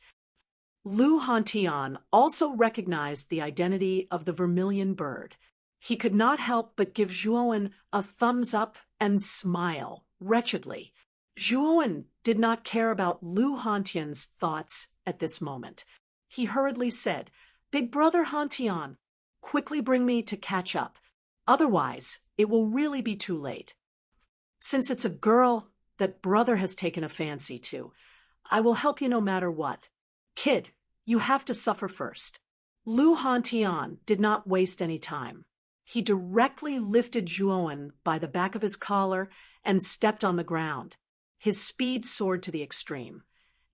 Lu Hantian also recognized the identity of the vermilion bird. He could not help but give Zhuowen a thumbs up and smile wretchedly. Zhuowen did not care about Lu Hantian's thoughts at this moment. He hurriedly said, "Big brother Hantian, quickly bring me to catch up. Otherwise, it will really be too late. Since it's a girl that brother has taken a fancy to, I will help you no matter what. Kid, you have to suffer first." Lu Hantian did not waste any time. He directly lifted Zhuowen by the back of his collar and stepped on the ground. His speed soared to the extreme,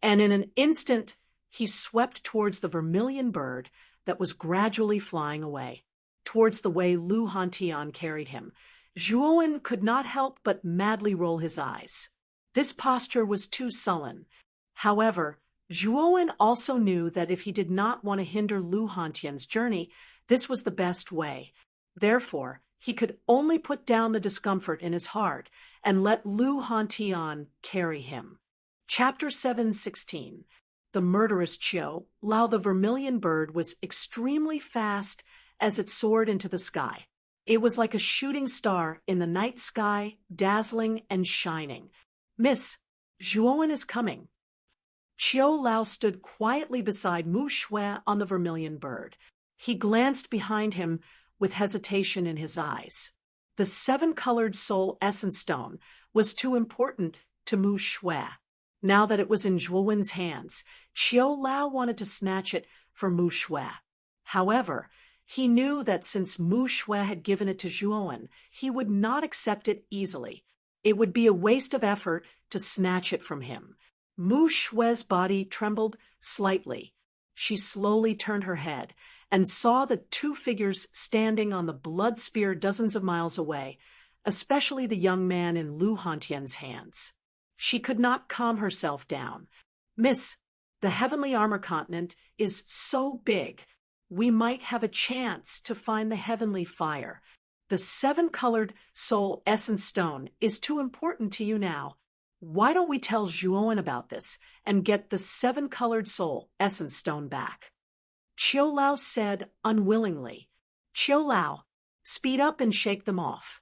and in an instant he swept towards the vermilion bird that was gradually flying away, towards the way Lu Hantian carried him. Zhuowen could not help but madly roll his eyes. This posture was too sullen. However, Zhuowen also knew that if he did not want to hinder Lu Hantian's journey, this was the best way. Therefore, he could only put down the discomfort in his heart and let Lu Hantian carry him. Chapter 7:16. The murderous Qiu Lao the vermilion bird was extremely fast as it soared into the sky. It was like a shooting star in the night sky, dazzling and shining. "Miss, Zhuowen is coming." Qiu Lao stood quietly beside Mu Shui on the vermilion bird. He glanced behind him with hesitation in his eyes. The seven-colored soul essence stone was too important to Mu Shui. Now that it was in Zhuowen's hands, Qiu Lao wanted to snatch it for Mu Shui. However, he knew that since Mu Shui had given it to Zhuowen, he would not accept it easily. It would be a waste of effort to snatch it from him. Mu Shui's body trembled slightly. She slowly turned her head and saw the two figures standing on the blood spear dozens of miles away, especially the young man in Lu Hantian's hands. She could not calm herself down. "Miss, the heavenly armor continent is so big. We might have a chance to find the heavenly fire. The seven-colored soul essence stone is too important to you now. Why don't we tell Zhuowen about this and get the seven-colored soul essence stone back?" Qiu Lao said unwillingly. "Qiu Lao, speed up and shake them off."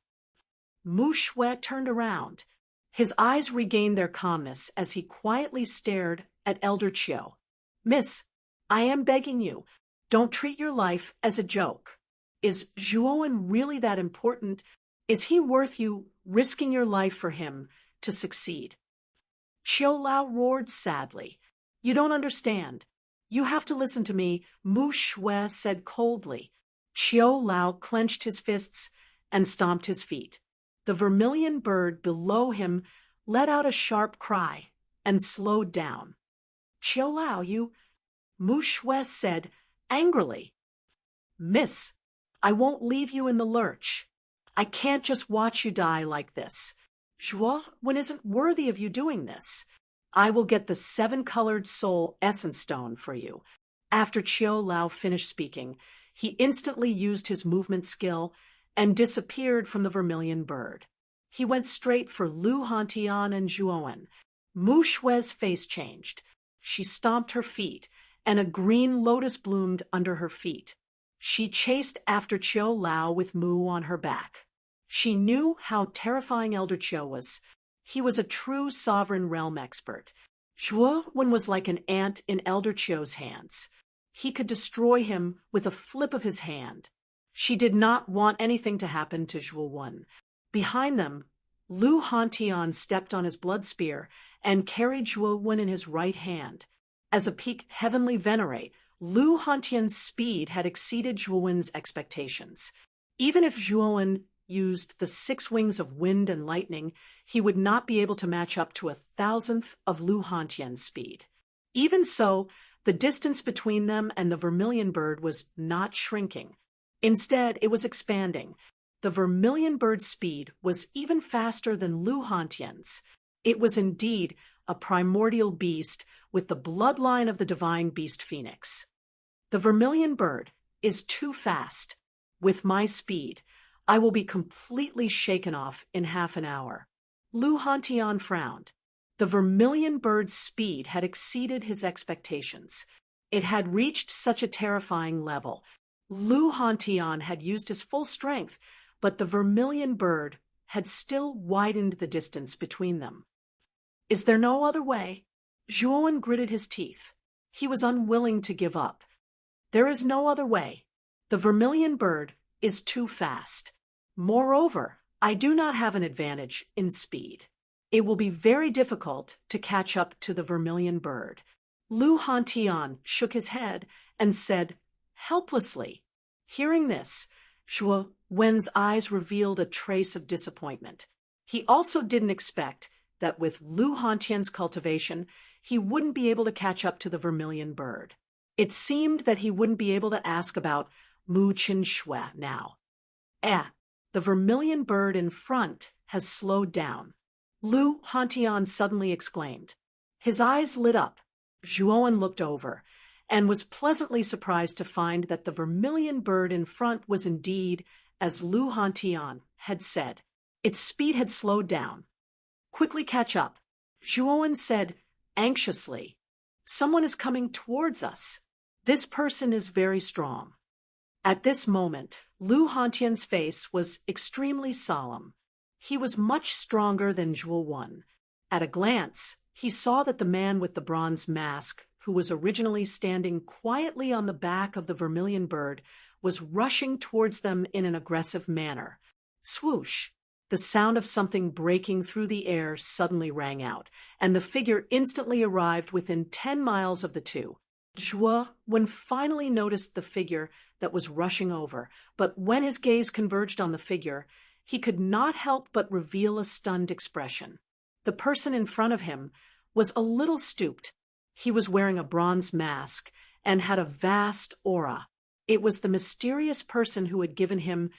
Mu Shui turned around. His eyes regained their calmness as he quietly stared at Elder Qiu. "Miss, I am begging you, don't treat your life as a joke. Is Zhuowen really that important? Is he worth you risking your life for him to succeed?" Qiu Lao roared sadly. "You don't understand. You have to listen to me," Mu Shui said coldly. Qiu Lao clenched his fists and stomped his feet. The vermilion bird below him let out a sharp cry and slowed down. "Qiu Lao, you—" Mu Shui said angrily. "Miss, I won't leave you in the lurch. I can't just watch you die like this. Zhuowen isn't worthy of you doing this. I will get the seven-colored soul essence stone for you." After Qiu Lao finished speaking, he instantly used his movement skill and disappeared from the vermilion bird. He went straight for Lu Hantian and Zhuowen. Mu Shui's face changed. She stomped her feet, and a green lotus bloomed under her feet. She chased after Qiu Lao with Mu on her back. She knew how terrifying Elder Qiu was. He was a true sovereign realm expert. Zhuo-Wen was like an ant in Elder Chio's hands. He could destroy him with a flip of his hand. She did not want anything to happen to Zhuo-Wen. Behind them, Lu Hantian stepped on his blood spear and carried Zhuo-Wen in his right hand. As a peak heavenly venerate, Lu Hantian's speed had exceeded Zhuo-Wen's expectations. Even if Zhuo-Wen used the 6 wings of wind and lightning, he would not be able to match up to 1,000th of Lu Hantian's speed. Even so, the distance between them and the vermilion bird was not shrinking. Instead, it was expanding. The vermilion bird's speed was even faster than Lu Hantian's. It was indeed a primordial beast with the bloodline of the divine beast phoenix. The vermilion bird is too fast. With my speed, I will be completely shaken off in half an hour. Lu Hantian frowned. The vermilion bird's speed had exceeded his expectations. It had reached such a terrifying level. Lu Hantian had used his full strength, but the vermilion bird had still widened the distance between them. Is there no other way? Zhuo-Wen gritted his teeth. He was unwilling to give up. There is no other way. The vermilion bird is too fast. Moreover, I do not have an advantage in speed. It will be very difficult to catch up to the vermilion bird. Lu Hantian shook his head and said helplessly. Hearing this, Zhuo-Wen's eyes revealed a trace of disappointment. He also didn't expect that with Lu Hantian's cultivation, he wouldn't be able to catch up to the vermilion bird. It seemed that he wouldn't be able to ask about Mu Qin Shui now. The vermilion bird in front has slowed down. Lu Hantian suddenly exclaimed. His eyes lit up. Zhuo-Wen looked over and was pleasantly surprised to find that the vermilion bird in front was indeed, as Lu Hantian had said. Its speed had slowed down. Quickly catch up, Zhuo-Wen said anxiously. Someone is coming towards us. This person is very strong. At this moment, Lu Hantian's face was extremely solemn. He was much stronger than Zhuo-Wen. At a glance, he saw that the man with the bronze mask, who was originally standing quietly on the back of the vermilion bird, was rushing towards them in an aggressive manner. Swoosh! The sound of something breaking through the air suddenly rang out, and the figure instantly arrived within 10 miles of the two. Zhuo-Wen finally noticed the figure that was rushing over, but when his gaze converged on the figure, he could not help but reveal a stunned expression. The person in front of him was a little stooped. He was wearing a bronze mask and had a vast aura. It was the mysterious person who had given him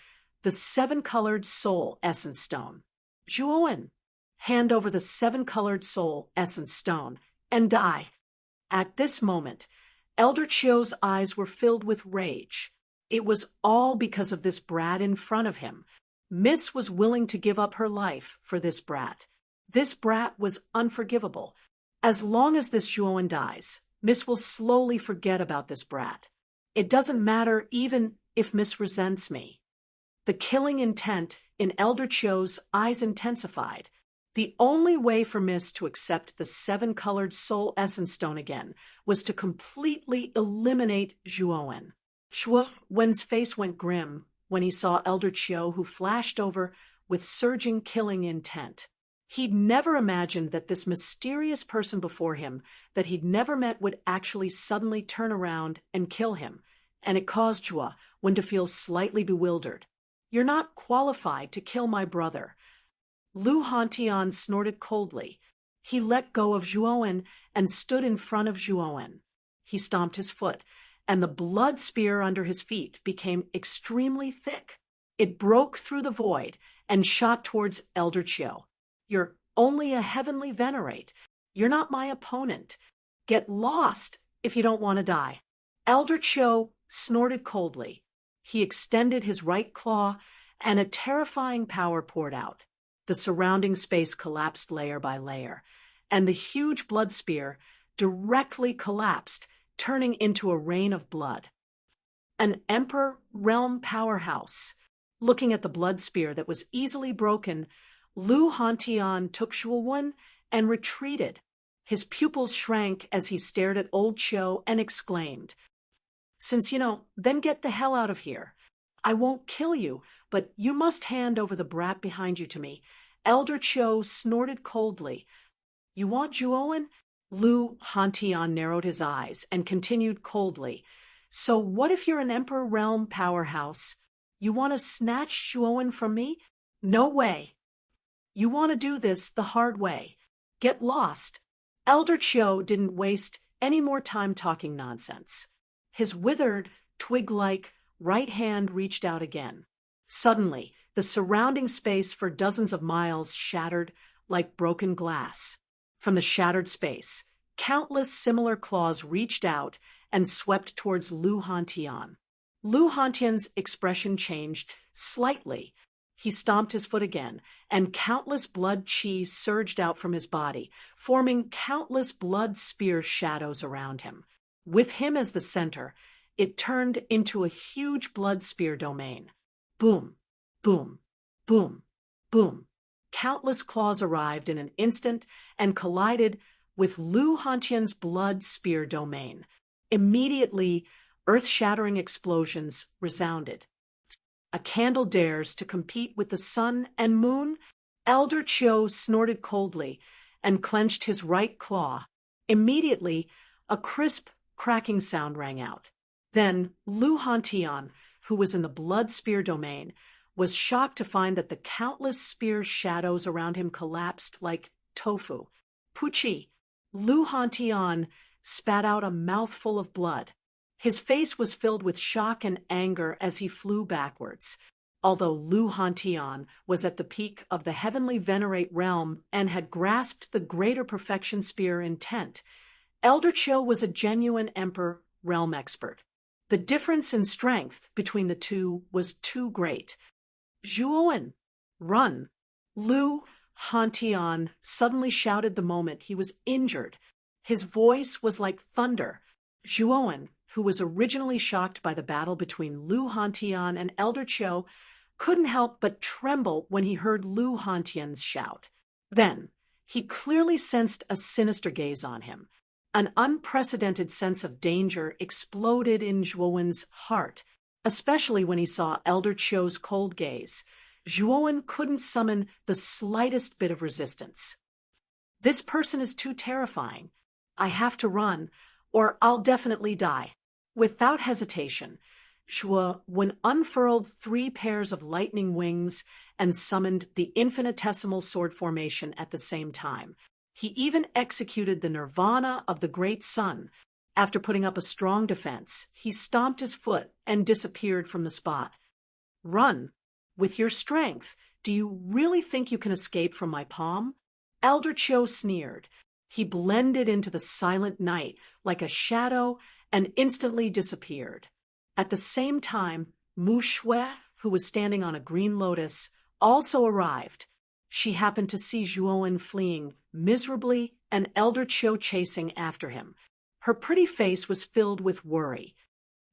the 7-colored soul essence stone. Zhuo-Wen, hand over the 7-colored soul essence stone and die. At this moment, Elder Chio's eyes were filled with rage. It was all because of this brat in front of him. Miss was willing to give up her life for this brat. This brat was unforgivable. As long as this Zhuo-Wen dies, Miss will slowly forget about this brat. It doesn't matter even if Miss resents me. The killing intent in Elder Chio's eyes intensified. The only way for Miss to accept the 7-colored soul essence stone again was to completely eliminate Zhuo-Wen. Zhuo-Wen's face went grim when he saw Elder Chio, who flashed over with surging killing intent. He'd never imagined that this mysterious person before him that he'd never met would actually suddenly turn around and kill him, and it caused Zhuo-Wen to feel slightly bewildered. You're not qualified to kill my brother. Lu Hantian snorted coldly. He let go of Zhuo-Wen and stood in front of Zhuo-Wen. He stomped his foot, and the blood spear under his feet became extremely thick. It broke through the void and shot towards Elder Chio. You're only a heavenly venerate. You're not my opponent. Get lost if you don't want to die. Elder Chio snorted coldly. He extended his right claw, and a terrifying power poured out. The surrounding space collapsed layer by layer, and the huge blood spear directly collapsed, turning into a rain of blood. An Emperor Realm powerhouse. Looking at the blood spear that was easily broken, Lu Hantian took Zhuo-Wen and retreated. His pupils shrank as he stared at old Cho and exclaimed, "Since then get the hell out of here. I won't kill you, but you must hand over the brat behind you to me." Elder Cho snorted coldly. "You want Juoen?" Lu Hantian narrowed his eyes and continued coldly. "So what if you're an Emperor Realm powerhouse? You want to snatch Juoen from me? No way. You want to do this the hard way. Get lost." Elder Cho didn't waste any more time talking nonsense. His withered, twig-like right hand reached out again. Suddenly, the surrounding space for dozens of miles shattered like broken glass. From the shattered space, countless similar claws reached out and swept towards Lu Hantian. Lu Hantian's expression changed slightly. He stomped his foot again, and countless blood chi surged out from his body, forming countless blood spear shadows around him. With him as the center, it turned into a huge blood spear domain. Boom, boom, boom, boom. Countless claws arrived in an instant and collided with Lu Hantian's blood spear domain. Immediately, earth-shattering explosions resounded. A candle dares to compete with the sun and moon? Elder Cho snorted coldly and clenched his right claw. Immediately, a crisp, cracking sound rang out. Then Lu Hantian, who was in the blood spear domain, was shocked to find that the countless spear shadows around him collapsed like tofu. Puchi! Lu Hantian spat out a mouthful of blood. His face was filled with shock and anger as he flew backwards. Although Lu Hantian was at the peak of the heavenly venerate realm and had grasped the greater perfection spear intent, Elder Cho was a genuine Emperor realm expert. The difference in strength between the two was too great. "Juoen, run!" Lu Hantian suddenly shouted the moment he was injured. His voice was like thunder. Juoen, who was originally shocked by the battle between Lu Hantian and Elder Cho, couldn't help but tremble when he heard Lu Hantian's shout. Then, he clearly sensed a sinister gaze on him. An unprecedented sense of danger exploded in Juoen's heart, especially when he saw Elder Cho's cold gaze. Juoen couldn't summon the slightest bit of resistance. "This person is too terrifying. I have to run, or I'll definitely die." Without hesitation, Juoen unfurled 3 pairs of lightning wings and summoned the infinitesimal sword formation at the same time. He even executed the nirvana of the great sun. After putting up a strong defense, he stomped his foot and disappeared from the spot. "Run. With your strength, do you really think you can escape from my palm?" Elder Cho sneered. He blended into the silent night like a shadow and instantly disappeared. At the same time, Mu Shui, who was standing on a green lotus, also arrived. She happened to see Juoen fleeing miserably and Elder Cho chasing after him. Her pretty face was filled with worry.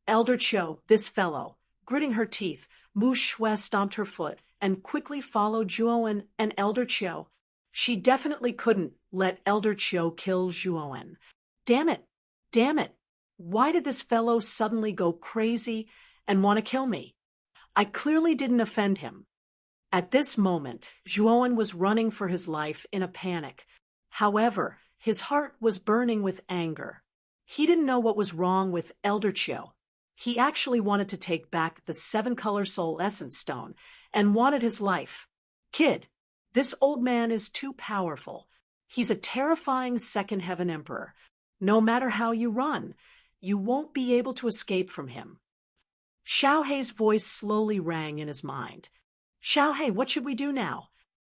"Elder Cho, this fellow." Gritting her teeth, Mu Shui stomped her foot and quickly followed Juoen and Elder Cho. She definitely couldn't let Elder Cho kill Juoen. Damn it! Damn it! Why did this fellow suddenly go crazy and want to kill me? I clearly didn't offend him. At this moment, Juoen was running for his life in a panic. However, his heart was burning with anger. He didn't know what was wrong with Elder Cho. He actually wanted to take back the 7-color soul essence stone and wanted his life. "Kid, this old man is too powerful. He's a terrifying second heaven emperor. No matter how you run, you won't be able to escape from him." Xiaohei's voice slowly rang in his mind. "Xiaohei, what should we do now?"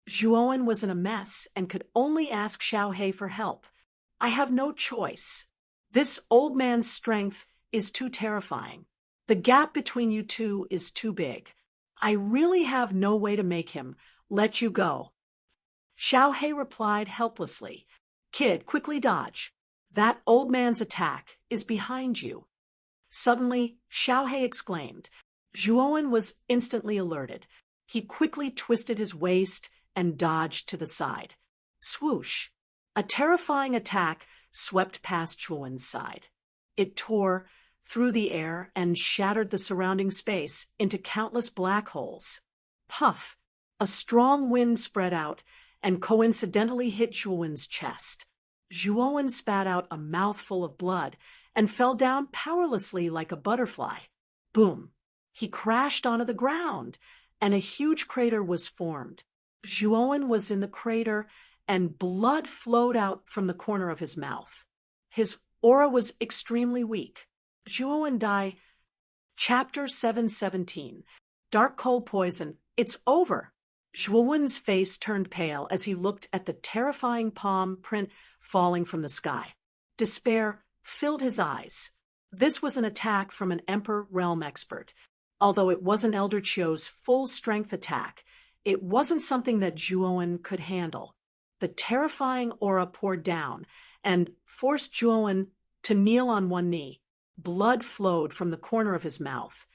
Juoen was in a mess and could only ask Xiaohei for help. "I have no choice. This old man's strength is too terrifying. The gap between you two is too big. I really have no way to make him let you go." Xiaohei replied helplessly. "Kid, quickly dodge. That old man's attack is behind you." Suddenly, Xiaohei exclaimed. Juoen was instantly alerted. He quickly twisted his waist and dodged to the side. Swoosh! A terrifying attack swept past Zhuowen's side. It tore through the air and shattered the surrounding space into countless black holes. Puff! A strong wind spread out and coincidentally hit Zhuowen's chest. Zhuowen spat out a mouthful of blood and fell down powerlessly like a butterfly. Boom! He crashed onto the ground, and a huge crater was formed. Zhuowen was in the crater, and blood flowed out from the corner of his mouth. His aura was extremely weak. Zhuowen died. Chapter 717. Dark Cold Poison. It's over. Zhuowen's face turned pale as he looked at the terrifying palm print falling from the sky. Despair filled his eyes. This was an attack from an Emperor realm expert. Although it wasn't Elder Chio's full-strength attack, it wasn't something that Zhuowen could handle. The terrifying aura poured down and forced Zhuowen to kneel on one knee. Blood flowed from the corner of his mouth,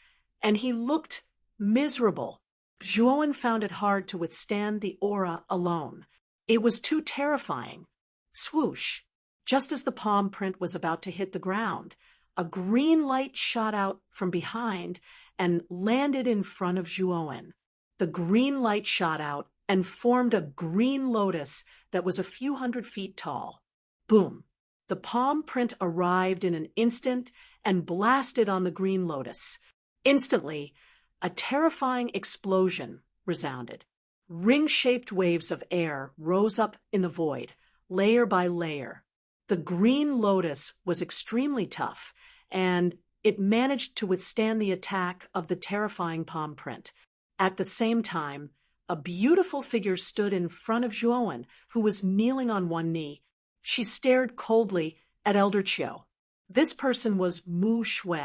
and he looked miserable. Zhuowen found it hard to withstand the aura alone. It was too terrifying. Swoosh! Just as the palm print was about to hit the ground, a green light shot out from behind and landed in front of Zhuowen. The green light shot out and formed a green lotus that was a few hundred feet tall. Boom! The palm print arrived in an instant and blasted on the green lotus. Instantly, a terrifying explosion resounded. Ring-shaped waves of air rose up in the void, layer by layer. The green lotus was extremely tough, and it managed to withstand the attack of the terrifying palm print. At the same time, a beautiful figure stood in front of Zhuowen, who was kneeling on one knee. She stared coldly at Elder Chio. This person was Mu Shui,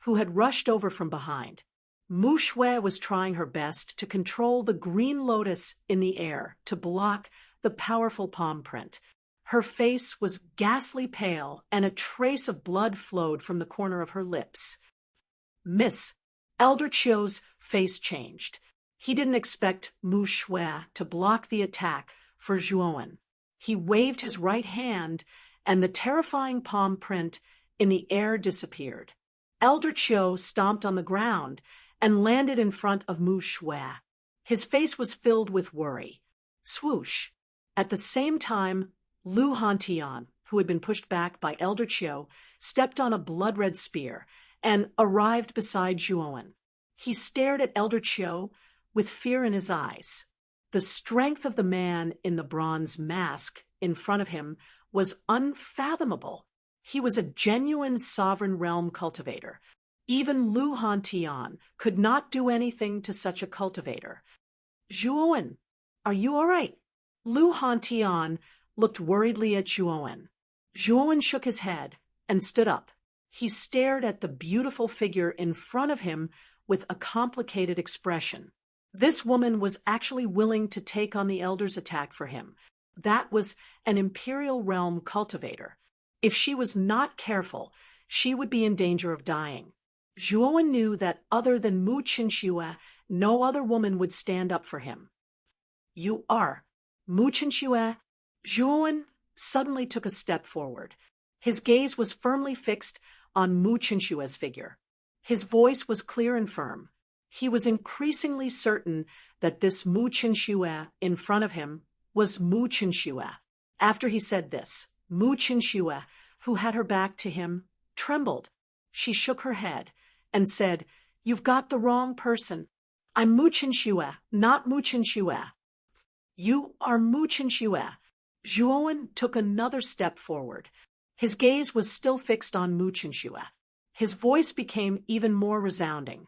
who had rushed over from behind. Mu Shui was trying her best to control the green lotus in the air to block the powerful palm print. Her face was ghastly pale, and a trace of blood flowed from the corner of her lips. Miss, Elder Chio's face changed. He didn't expect Mu Shui to block the attack for Zhuowen. He waved his right hand, and the terrifying palm print in the air disappeared. Elder Chio stomped on the ground and landed in front of Mu Shui. His face was filled with worry. Swoosh! At the same time, Lu Hantian, who had been pushed back by Elder Chio, stepped on a blood-red spear and arrived beside Zhuowen. He stared at Elder Chio with fear in his eyes. The strength of the man in the bronze mask in front of him was unfathomable. He was a genuine sovereign realm cultivator. Even Lu Hantian could not do anything to such a cultivator. Zhuowen, are you all right? Lu Hantian looked worriedly at Zhuowen. Zhuowen shook his head and stood up. He stared at the beautiful figure in front of him with a complicated expression. This woman was actually willing to take on the Elder's attack for him. That was an Imperial realm cultivator. If she was not careful, she would be in danger of dying. Zhuowen knew that other than Mu Qinxue, no other woman would stand up for him. You are Mu Qinxue. Zhuowen suddenly took a step forward. His gaze was firmly fixed on Mu Qinxue's figure. His voice was clear and firm. He was increasingly certain that this Mu Qinxue in front of him was Mu Qinxue. After he said this, Mu Qinxue, who had her back to him, trembled. She shook her head and said, "You've got the wrong person. I'm Mu Qinxue, not Mu Qinxue." You are Mu Qinxue. Zhuowen took another step forward. His gaze was still fixed on Mu Qinxue. His voice became even more resounding.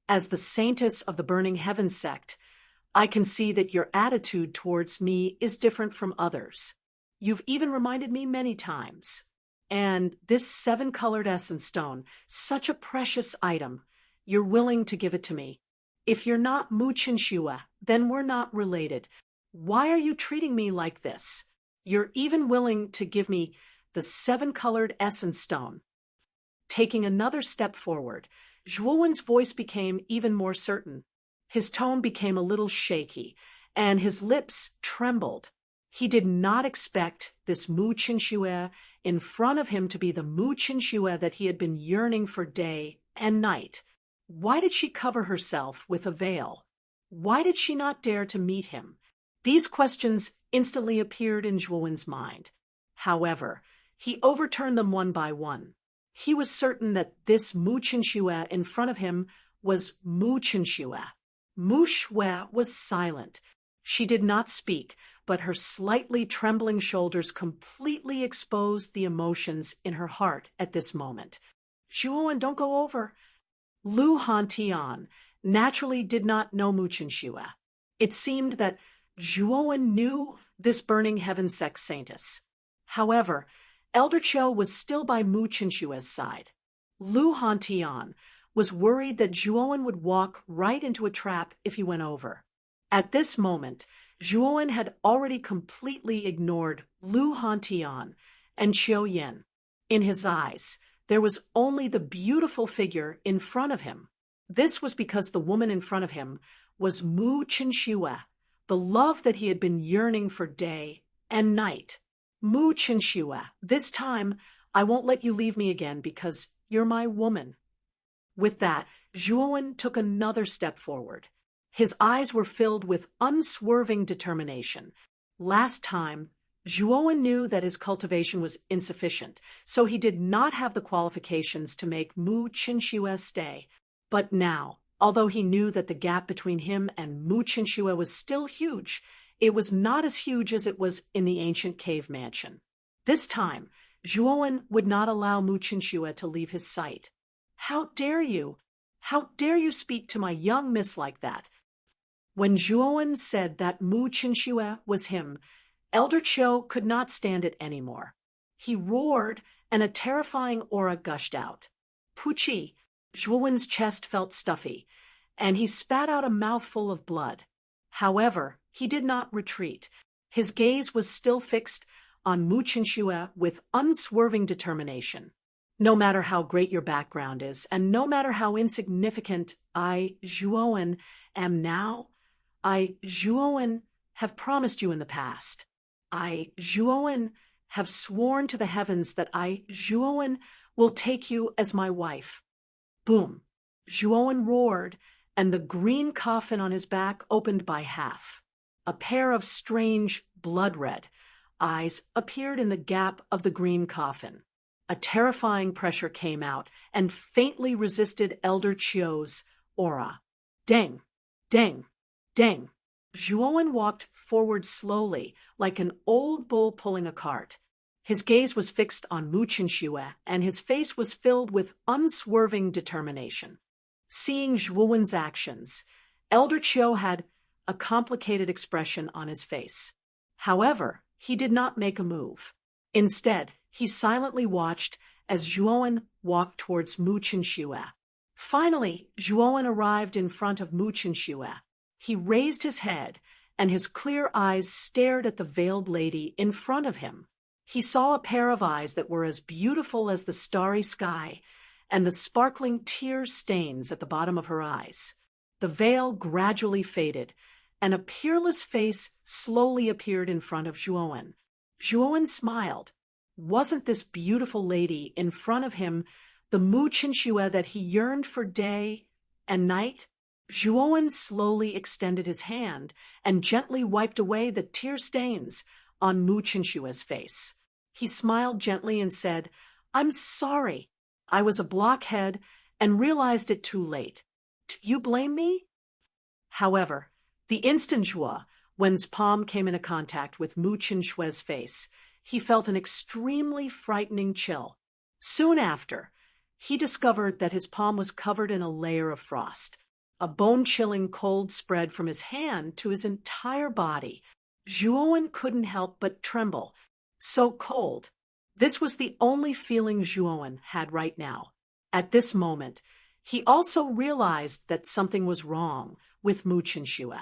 As the saintess of the Burning Heaven sect, I can see that your attitude towards me is different from others. You've even reminded me many times. And this 7-colored essence stone, such a precious item, you're willing to give it to me. If you're not Mu Qinxue, then we're not related. Why are you treating me like this? You're even willing to give me the 7-colored essence stone. Taking another step forward, Zhuowen's voice became even more certain. His tone became a little shaky, and his lips trembled. He did not expect this Mu Qinxue in front of him to be the Mu Qinxue that he had been yearning for day and night. Why did she cover herself with a veil? Why did she not dare to meet him? These questions instantly appeared in Zhuowen's mind. However, he overturned them one by one. He was certain that this Mu Qinxue in front of him was Mu Qinxue. Mu Shui was silent. She did not speak, but her slightly trembling shoulders completely exposed the emotions in her heart at this moment. Zhuowen, don't go over. Lu Hantian naturally did not know Mu Qinxue. It seemed that Zhuowen knew this burning heaven sex saintess. However, Elder Qiu was still by Mu Qinxue's side. Lu Hantian was worried that Zhuowen would walk right into a trap if he went over. At this moment, Zhuowen had already completely ignored Lu Hantian and Qiu Yin. In his eyes, there was only the beautiful figure in front of him. This was because the woman in front of him was Mu Qinxue, the love that he had been yearning for day and night. Mu Qinxue, this time I won't let you leave me again because you're my woman. With that, Zhuowen took another step forward. His eyes were filled with unswerving determination. Last time, Zhuowen knew that his cultivation was insufficient, so he did not have the qualifications to make Mu Qinxue stay. But now, although he knew that the gap between him and Mu Qinxue was still huge, it was not as huge as it was in the ancient cave mansion. This time, Zhuowen would not allow Mu Qinxue to leave his sight. How dare you? How dare you speak to my young miss like that? When Zhuowen said that Mu Qinxue was him, Elder Qiu could not stand it anymore. He roared, and a terrifying aura gushed out. Puchi, Zhuowen's chest felt stuffy, and he spat out a mouthful of blood. However, he did not retreat. His gaze was still fixed on Mu Qinxue with unswerving determination. No matter how great your background is, and no matter how insignificant I, Zhuowen, am now, I, Zhuowen, have promised you in the past. I, Zhuowen, have sworn to the heavens that I, Zhuowen, will take you as my wife. Boom! Zhuowen roared, and the green coffin on his back opened by half. A pair of strange, blood-red eyes appeared in the gap of the green coffin. A terrifying pressure came out and faintly resisted Elder Qiu's aura. Deng! Deng! Deng! Zhuowen walked forward slowly, like an old bull pulling a cart. His gaze was fixed on Mu Qinxue, and his face was filled with unswerving determination. Seeing Zhuowen's actions, Elder Qiu had a complicated expression on his face. However, he did not make a move. Instead, he silently watched as Zhuowen walked towards Mu Qinxue. Finally, Zhuowen arrived in front of Mu Qinxue. He raised his head, and his clear eyes stared at the veiled lady in front of him. He saw a pair of eyes that were as beautiful as the starry sky, and the sparkling tear stains at the bottom of her eyes. The veil gradually faded, and a peerless face slowly appeared in front of Zhuowen. Zhuowen smiled. Wasn't this beautiful lady in front of him the Mu Qinxue that he yearned for day and night? Zhuowen slowly extended his hand and gently wiped away the tear stains on Mu Qinxue's face. He smiled gently and said, "I'm sorry. I was a blockhead and realized it too late. Do you blame me?" However, the instant Zhuowen's palm came into contact with Mu Qinxue's face, he felt an extremely frightening chill. Soon after, he discovered that his palm was covered in a layer of frost. A bone-chilling cold spread from his hand to his entire body. Zhuowen couldn't help but tremble. So cold. This was the only feeling Zhuowen had right now. At this moment, he also realized that something was wrong with Mu Qinxue.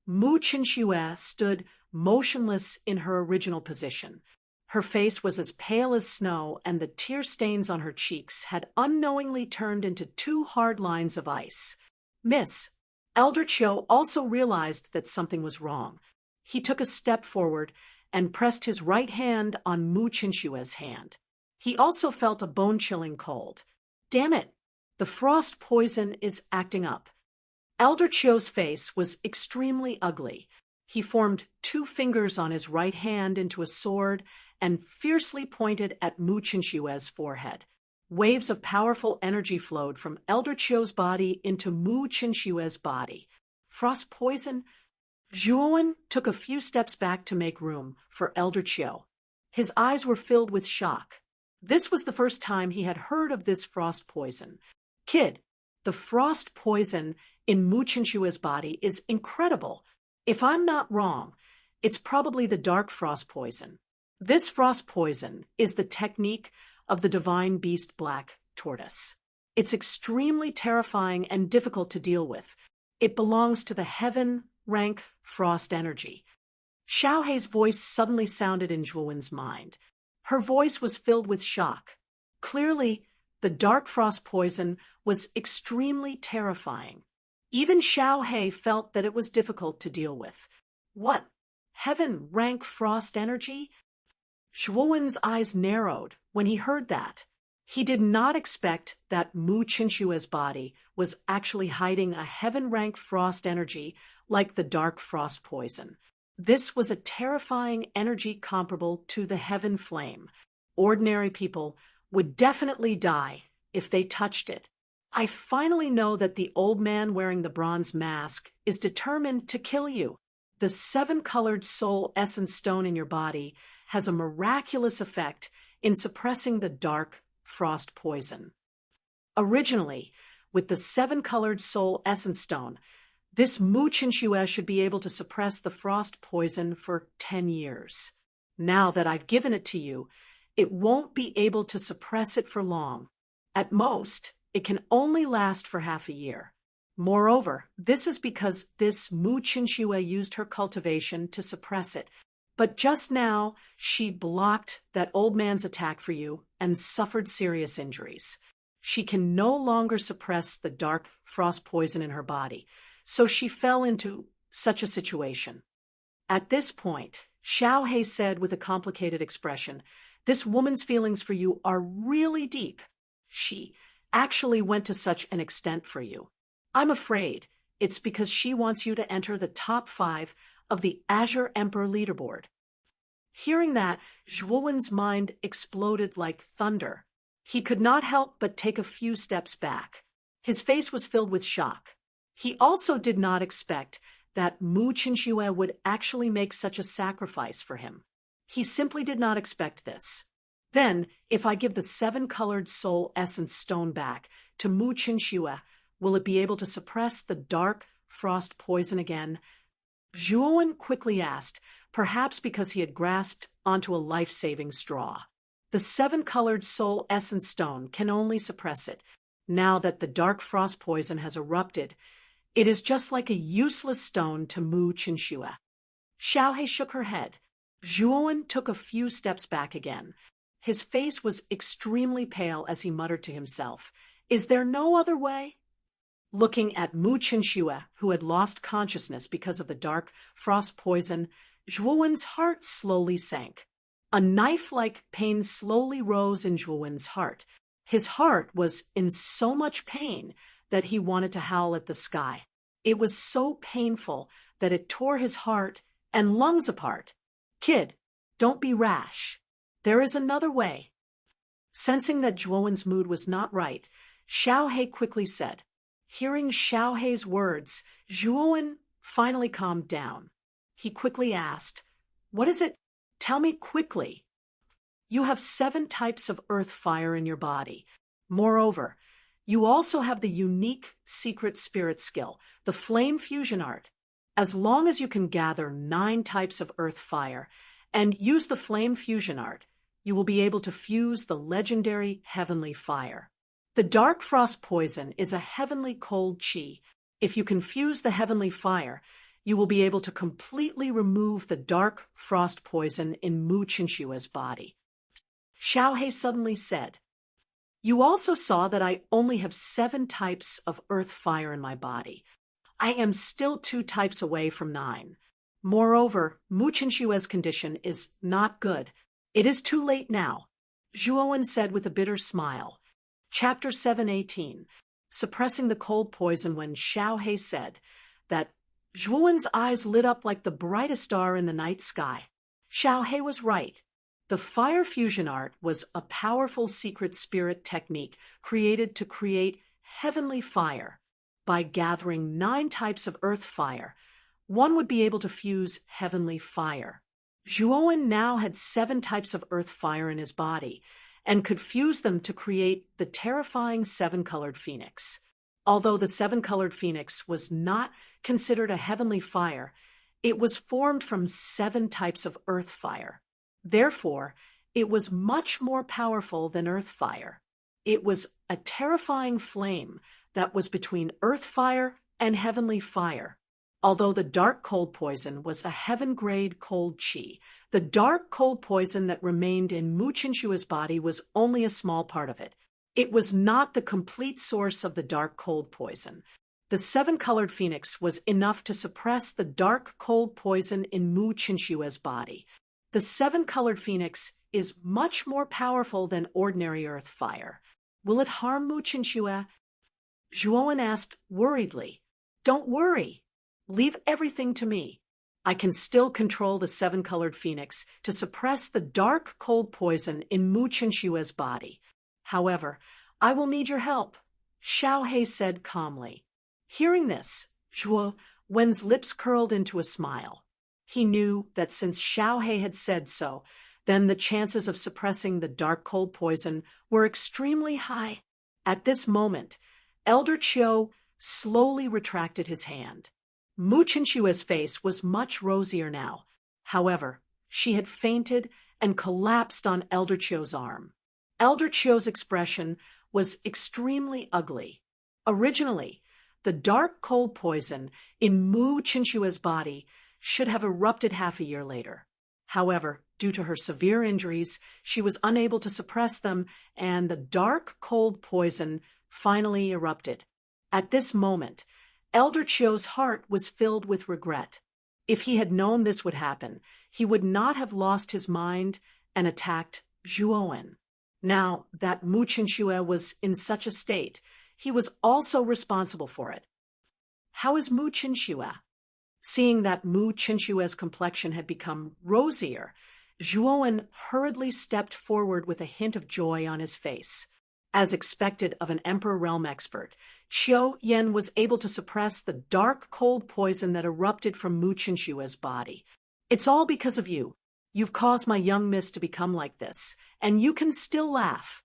Mu Qinxue stood motionless in her original position. Her face was as pale as snow, and the tear stains on her cheeks had unknowingly turned into 2 hard lines of ice. "Miss." Elder Qiu also realized that something was wrong. He took a step forward and pressed his right hand on Mu Qinshue's hand. He also felt a bone-chilling cold. Damn it! The frost poison is acting up. Elder Chio's face was extremely ugly. He formed 2 fingers on his right hand into a sword and fiercely pointed at Mu Qinshue's forehead. Waves of powerful energy flowed from Elder Chio's body into Mu Qinshue's body. Frost poison? Zhuowen took a few steps back to make room for Elder Chio. His eyes were filled with shock. This was the first time he had heard of this frost poison. Kid, the frost poison in Mu Qinshue's body is incredible. If I'm not wrong, it's probably the dark frost poison. This frost poison is the technique of the divine beast black tortoise. It's extremely terrifying and difficult to deal with. It belongs to the heaven rank frost energy. Xiaohei's voice suddenly sounded in Zhuowen's mind. Her voice was filled with shock. Clearly, the dark frost poison was extremely terrifying. Even Xiaohei felt that it was difficult to deal with. What? Heaven rank frost energy? Zhuowen's eyes narrowed when he heard that. He did not expect that Mu Qinshue's body was actually hiding a heaven rank frost energy like the dark frost poison. This was a terrifying energy comparable to the heaven flame. Ordinary people would definitely die if they touched it. I finally know that the old man wearing the bronze mask is determined to kill you. The 7-colored soul essence stone in your body has a miraculous effect in suppressing the dark frost poison. Originally, with the 7-colored soul essence stone, this Mu Qinshuo should be able to suppress the frost poison for 10 years. Now that I've given it to you, it won't be able to suppress it for long. At most, it can only last for half a year. Moreover, this is because this Mu Qinshuo used her cultivation to suppress it. But just now, she blocked that old man's attack for you and suffered serious injuries. She can no longer suppress the dark frost poison in her body, so she fell into such a situation. At this point, Xiaohei said with a complicated expression, "This woman's feelings for you are really deep. She actually went to such an extent for you. I'm afraid it's because she wants you to enter the top 5 of the Azure Emperor leaderboard." Hearing that, Zhuowen's mind exploded like thunder. He could not help but take a few steps back. His face was filled with shock. He also did not expect that Mu Qinshuo would actually make such a sacrifice for him. He simply did not expect this. Then, if I give the 7-colored soul essence stone back to Mu Qinshuo, will it be able to suppress the dark frost poison again? Zhuowen quickly asked, perhaps because he had grasped onto a life-saving straw. The 7-colored soul essence stone can only suppress it. Now that the dark frost poison has erupted, it is just like a useless stone to Mu Qinshuo. Xiaohei shook her head. Zhuowen took a few steps back again. His face was extremely pale as he muttered to himself, "Is there no other way?" Looking at Mu Qinshuo, who had lost consciousness because of the dark frost poison, Zhuowen's heart slowly sank. A knife-like pain slowly rose in Zhuowen's heart. His heart was in so much pain that he wanted to howl at the sky. It was so painful that it tore his heart and lungs apart. "Kid, don't be rash. There is another way." Sensing that Zhuowen's mood was not right, Xiaohei quickly said. Hearing Xiaohei's words, Zhuowen finally calmed down. He quickly asked, "What is it? Tell me quickly." "You have 7 types of earth fire in your body. Moreover, you also have the unique secret spirit skill, the flame fusion art. As long as you can gather 9 types of earth fire and use the flame fusion art, you will be able to fuse the legendary heavenly fire. The dark frost poison is a heavenly cold qi. If you can fuse the heavenly fire, you will be able to completely remove the dark frost poison in Mu Qinshuo's body." Xiaohei suddenly said, "You also saw that I only have 7 types of earth fire in my body. I am still 2 types away from 9. Moreover, Mu Qinshue's condition is not good. It is too late now, Zhuowen said with a bitter smile. Chapter 718. Suppressing the cold poison. When Xiao He said that, Zhuowen's eyes lit up like the brightest star in the night sky. Xiao He was right. The fire fusion art was a powerful secret spirit technique created to create heavenly fire. By gathering 9 types of earth fire, one would be able to fuse heavenly fire. Zhuowen now had 7 types of earth fire in his body, and could fuse them to create the terrifying 7-colored phoenix. Although the 7-colored phoenix was not considered a heavenly fire, it was formed from 7 types of earth fire. Therefore, it was much more powerful than earth fire. It was a terrifying flame that was between earth fire and heavenly fire. Although the dark cold poison was a heaven-grade cold qi, the dark cold poison that remained in Mu Qinshue's body was only a small part of it. It was not the complete source of the dark cold poison. The 7-colored phoenix was enough to suppress the dark cold poison in Mu Qinshue's body. The 7-colored phoenix is much more powerful than ordinary earth fire. Will it harm Mu Qinshu? Zhuowen asked worriedly. Don't worry. Leave everything to me. I can still control the 7-colored phoenix to suppress the dark cold poison in Mu Qinshue's body. However, I will need your help, Xiao He said calmly. Hearing this, Zhuowen's lips curled into a smile. He knew that since Xiao He had said so, then the chances of suppressing the dark cold poison were extremely high. At this moment, Elder Qiu slowly retracted his hand. Mu Qinshue's face was much rosier now. However, she had fainted and collapsed on Elder Qiu's arm. Elder Qiu's expression was extremely ugly. Originally, the dark cold poison in Mu Qinshue's body should have erupted half a year later. However, due to her severe injuries, she was unable to suppress them, and the dark cold poison finally erupted. At this moment, Elder Qiu's heart was filled with regret. If he had known this would happen, he would not have lost his mind and attacked Zhuowen. Now that Mu Qinshu was in such a state, he was also responsible for it. How is Mu Qinshu? Seeing that Mu Qinshue's complexion had become rosier, Zhuowen hurriedly stepped forward with a hint of joy on his face. As expected of an Emperor Realm expert, Qiu Yan was able to suppress the dark cold poison that erupted from Mu Qinshue's body. It's all because of you. You've caused my young miss to become like this, and you can still laugh.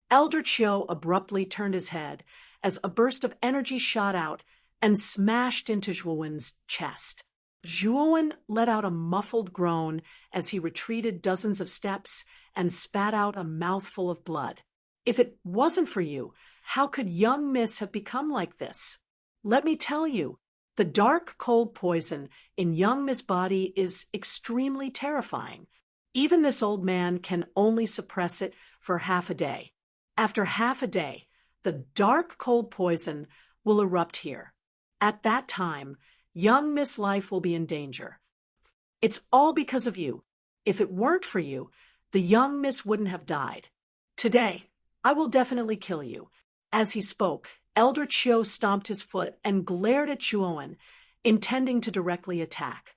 Elder Qiu abruptly turned his head as a burst of energy shot out and smashed into Zhuowen's chest. Zhuowen let out a muffled groan as he retreated dozens of steps and spat out a mouthful of blood. If it wasn't for you, how could young miss have become like this? Let me tell you, the dark cold poison in young miss' body is extremely terrifying. Even this old man can only suppress it for half a day. After half a day, the dark cold poison will erupt here. At that time, young miss' life will be in danger. It's all because of you. If it weren't for you, the young miss wouldn't have died. Today, I will definitely kill you. As he spoke, Elder Qiu stomped his foot and glared at Zhuowen, intending to directly attack.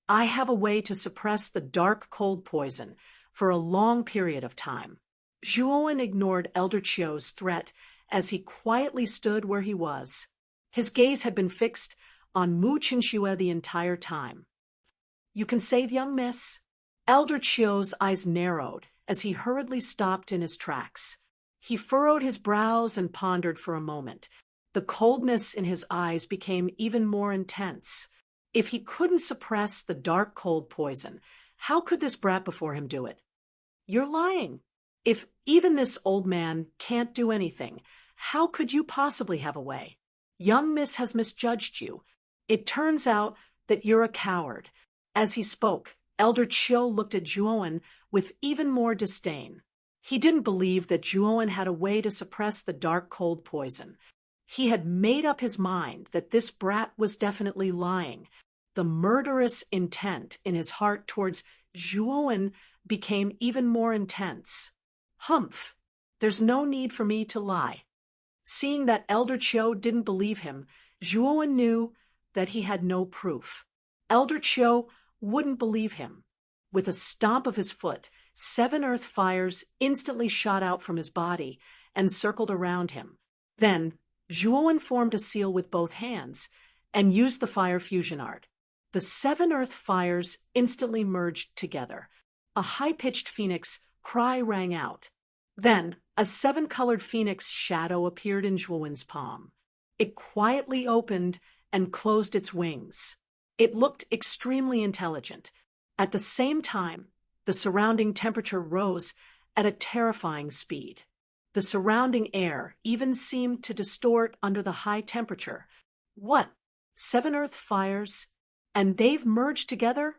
I have a way to suppress the dark cold poison for a long period of time. Zhuowen ignored Elder Qiu's threat as he quietly stood where he was. His gaze had been fixed on Mu Qinshu the entire time. You can save young miss? Elder Qiu's eyes narrowed as he hurriedly stopped in his tracks. He furrowed his brows and pondered for a moment. The coldness in his eyes became even more intense. If he couldn't suppress the dark cold poison, how could this brat before him do it? You're lying. If even this old man can't do anything, how could you possibly have a way? Young miss has misjudged you. It turns out that you're a coward. As he spoke, Elder Qiu looked at Zhuowen with even more disdain. He didn't believe that Zhuowen had a way to suppress the dark cold poison. He had made up his mind that this brat was definitely lying. The murderous intent in his heart towards Zhuowen became even more intense. Humph! There's no need for me to lie. Seeing that Elder Qiu didn't believe him, Zhuowen knew that he had no proof. Elder Qiu wouldn't believe him. With a stomp of his foot, 7 earth fires instantly shot out from his body and circled around him. Then, Zhuowen formed a seal with both hands and used the fire fusion art. The 7 earth fires instantly merged together. A high-pitched phoenix cry rang out. Then, a 7-colored phoenix shadow appeared in Zhuowen's palm. It quietly opened and closed its wings. It looked extremely intelligent. At the same time, the surrounding temperature rose at a terrifying speed. The surrounding air even seemed to distort under the high temperature. What? 7 earth fires? And they've merged together?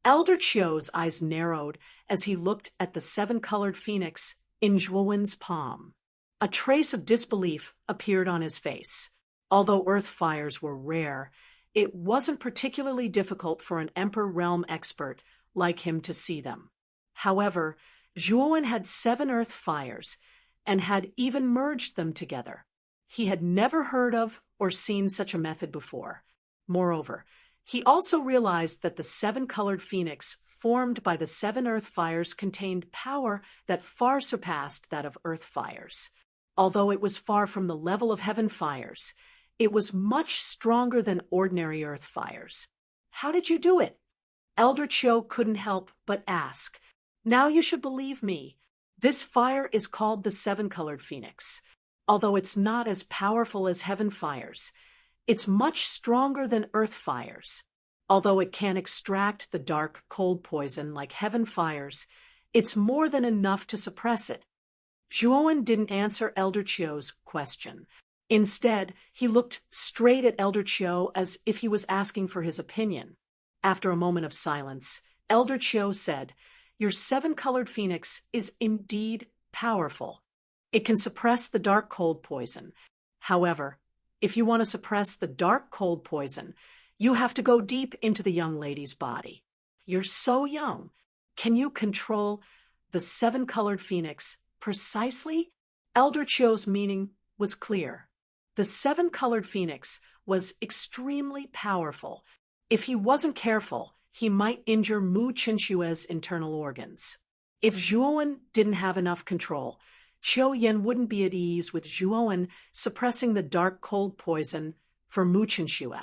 Elder Qiu's eyes narrowed as he looked at the 7-colored phoenix in Zhuowen's palm. A trace of disbelief appeared on his face. Although earth fires were rare, it wasn't particularly difficult for an Emperor Realm expert like him to see them. However, Zhuowen had 7 earth fires and had even merged them together. He had never heard of or seen such a method before. Moreover, he also realized that the 7-colored phoenix formed by the 7 earth fires contained power that far surpassed that of earth fires. Although it was far from the level of heaven fires, it was much stronger than ordinary earth fires. How did you do it? Elder Qiu couldn't help but ask. Now you should believe me. This fire is called the 7-colored phoenix. Although it's not as powerful as heaven fires, it's much stronger than earth fires. Although it can't extract the dark, cold poison like heaven fires, it's more than enough to suppress it. Zhuowen didn't answer Elder Qiu's question. Instead, he looked straight at Elder Qiu as if he was asking for his opinion. After a moment of silence, Elder Qiu said, "Your 7-colored phoenix is indeed powerful. It can suppress the dark cold poison. However, if you want to suppress the dark cold poison, you have to go deep into the young lady's body. You're so young. Can you control the 7-colored phoenix precisely?" Elder Qiu's meaning was clear. The 7-colored phoenix was extremely powerful. If he wasn't careful, he might injure Mu Qinshue's internal organs. If Zhuowen didn't have enough control, Qiu Yan wouldn't be at ease with Zhuowen suppressing the dark cold poison for Mu Qinshue.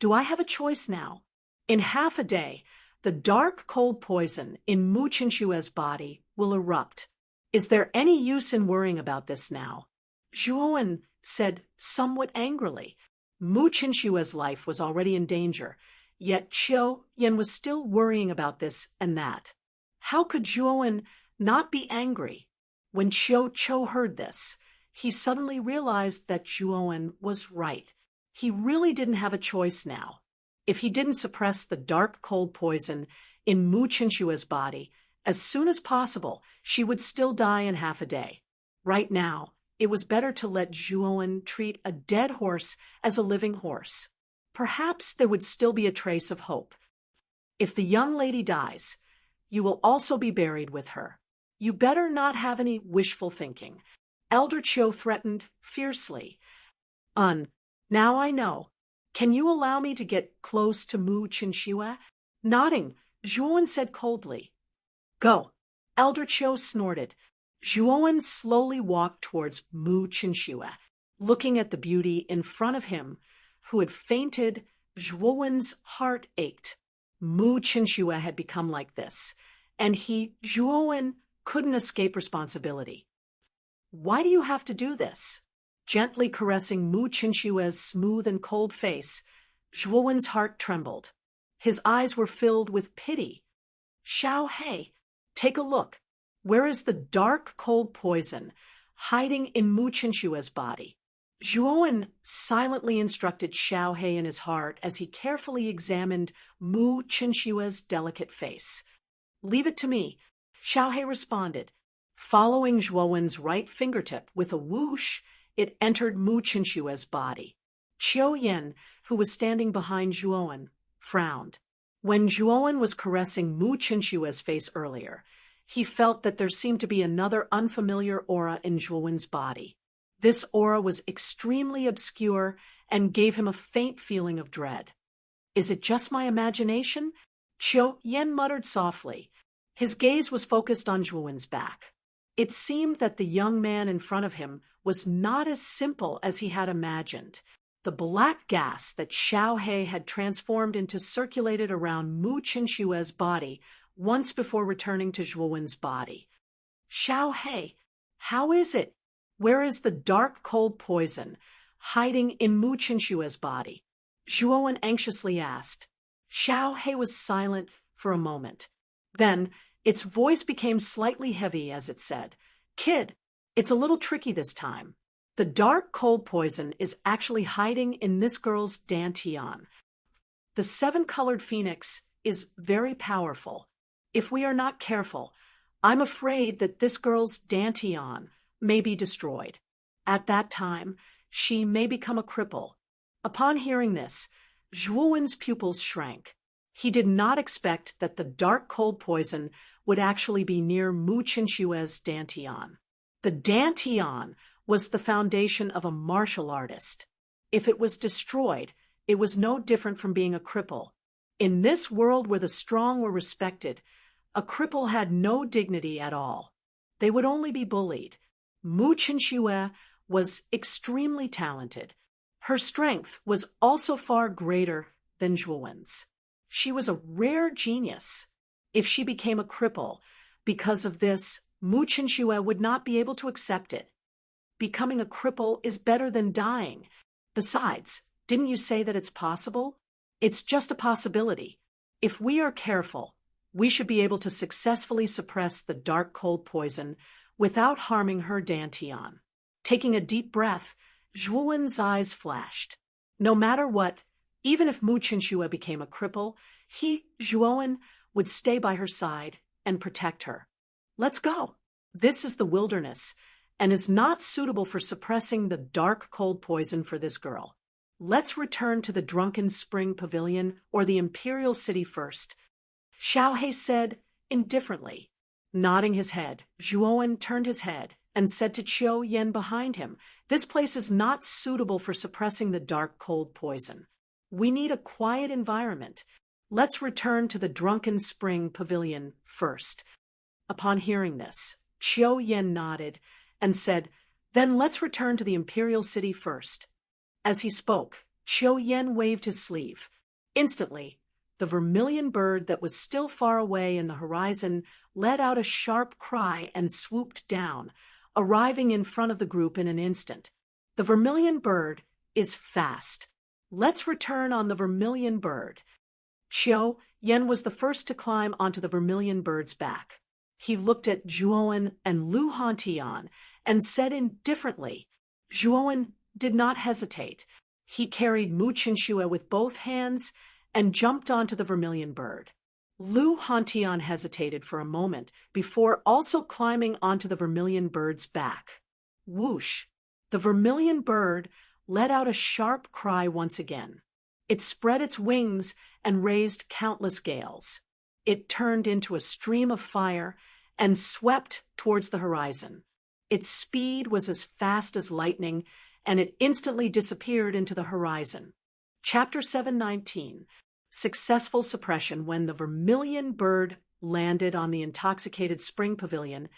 Do I have a choice now? In half a day, the dark cold poison in Mu Qinshue's body will erupt. Is there any use in worrying about this now? Zhuowen said somewhat angrily. Mu Qinshue's life was already in danger, yet Qiu Yan was still worrying about this and that. How could Zhuowen not be angry? When Qiu heard this, he suddenly realized that Zhuowen was right. He really didn't have a choice now. If he didn't suppress the dark cold poison in Mu Qinshue's body, as soon as possible, she would still die in half a day. Right now, it was better to let Zhuowen treat a dead horse as a living horse. Perhaps there would still be a trace of hope. If the young lady dies, you will also be buried with her. You better not have any wishful thinking. Elder Qiu threatened fiercely. Now I know. Can you allow me to get close to Mu Qinshue? Nodding, Zhuowen said coldly. Go. Elder Qiu snorted. Zhuowen slowly walked towards Mu Qinshue. Looking at the beauty in front of him, who had fainted, Zhuowen's heart ached. Mu Qinshue had become like this, and Zhuowen, couldn't escape responsibility. Why do you have to do this? Gently caressing Mu Qinshue's smooth and cold face, Zhuowen's heart trembled. His eyes were filled with pity. Xiao He, take a look. Where is the dark cold poison hiding in Mu Qinshue's body? Zhuowen silently instructed Xiao He in his heart as he carefully examined Mu Qinshue's delicate face. Leave it to me, Xiao He responded. Following Zhuowen's right fingertip with a whoosh, it entered Mu Qinshue's body. Qiu Yan, who was standing behind Zhuowen, frowned. When Zhuowen was caressing Mu Qinshue's face earlier, he felt that there seemed to be another unfamiliar aura in Zhuowen's body. This aura was extremely obscure and gave him a faint feeling of dread. Is it just my imagination? Qiu Yan muttered softly. His gaze was focused on Zhuowen's back. It seemed that the young man in front of him was not as simple as he had imagined. The black gas that Xiao He had transformed into circulated around Mu Qinshue's body once before returning to Zhuowen's body. Xiao He, how is it? Where is the dark cold poison hiding in Mu Qinshue's body? Zhuowen anxiously asked. Xiao He was silent for a moment. Then its voice became slightly heavy as it said, "Kid, it's a little tricky this time. The dark cold poison is actually hiding in this girl's dantian. The seven-colored phoenix is very powerful. If we are not careful, I'm afraid that this girl's dantian may be destroyed. At that time, she may become a cripple." Upon hearing this, Zhuowen's pupils shrank. He did not expect that the dark cold poison would actually be near Mu Qinshue's dantian. The dantian was the foundation of a martial artist. If it was destroyed, it was no different from being a cripple. In this world where the strong were respected, a cripple had no dignity at all. They would only be bullied. Mu Qinshu was extremely talented. Her strength was also far greater than Zhuowen's. She was a rare genius. If she became a cripple, because of this, Mu Qinshu would not be able to accept it. Becoming a cripple is better than dying. Besides, didn't you say that it's possible? It's just a possibility. If we are careful, we should be able to successfully suppress the dark cold poison without harming her dantian. Taking a deep breath, Zhuowen's eyes flashed. No matter what, even if Mu Qinshu became a cripple, Zhuowen, would stay by her side and protect her. Let's go. This is the wilderness, and is not suitable for suppressing the dark cold poison for this girl. Let's return to the Drunken Spring Pavilion or the Imperial City first, Xiao He said indifferently. Nodding his head, Zhuowen turned his head and said to Qiu Yan behind him, "This place is not suitable for suppressing the dark cold poison. We need a quiet environment. Let's return to the Drunken Spring Pavilion first." Upon hearing this, Qiu Yan nodded and said, "Then let's return to the Imperial City first." As he spoke, Qiu Yan waved his sleeve. Instantly, the vermilion bird that was still far away in the horizon let out a sharp cry and swooped down, arriving in front of the group in an instant. The vermilion bird is fast. Let's return on the vermilion bird. Qiu Yan was the first to climb onto the vermilion bird's back. He looked at Zhuowen and Lu Hantian and said indifferently. Zhuowen did not hesitate. He carried Mu Qinshu with both hands and jumped onto the vermilion bird. Lu Hantian hesitated for a moment before also climbing onto the vermilion bird's back. Whoosh! The vermilion bird let out a sharp cry once again. It spread its wings and raised countless gales. It turned into a stream of fire and swept towards the horizon. Its speed was as fast as lightning, and it instantly disappeared into the horizon. Chapter 719. Successful suppression. When the vermilion bird landed on the intoxicated spring pavilion,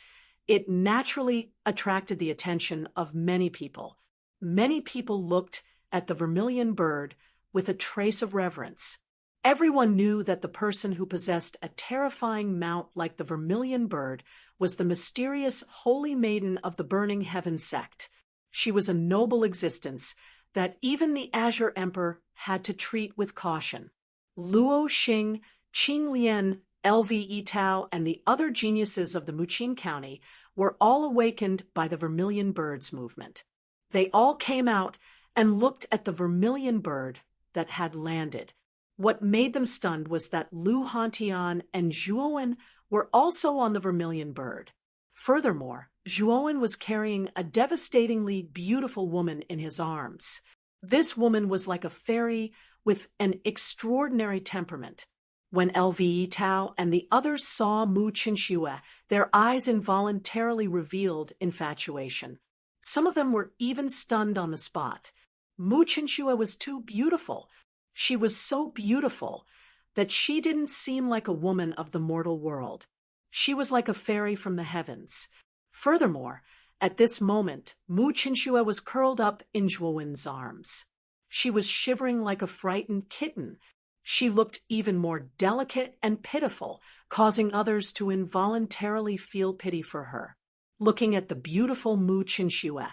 it naturally attracted the attention of many people. Many people looked at the vermilion bird with a trace of reverence. Everyone knew that the person who possessed a terrifying mount like the vermilion bird was the mysterious holy maiden of the Burning Heaven sect. She was a noble existence that even the Azure Emperor had to treat with caution. Luo Xing, Qing Lian, LV Yitao, and the other geniuses of the Muqin County were all awakened by the vermilion bird's movement. They all came out and looked at the vermilion bird that had landed. What made them stunned was that Lu Hantian and Zhuowen were also on the vermilion bird. Furthermore, Zhuowen was carrying a devastatingly beautiful woman in his arms. This woman was like a fairy with an extraordinary temperament. When LVE Tao and the others saw Mu Qinxue, their eyes involuntarily revealed infatuation. Some of them were even stunned on the spot. Mu Qinxue was too beautiful. She was so beautiful that she didn't seem like a woman of the mortal world. She was like a fairy from the heavens. Furthermore, at this moment, Mu Qinxue was curled up in Zhuowen's arms. She was shivering like a frightened kitten. She looked even more delicate and pitiful, causing others to involuntarily feel pity for her. Looking at the beautiful Mu Qinxue,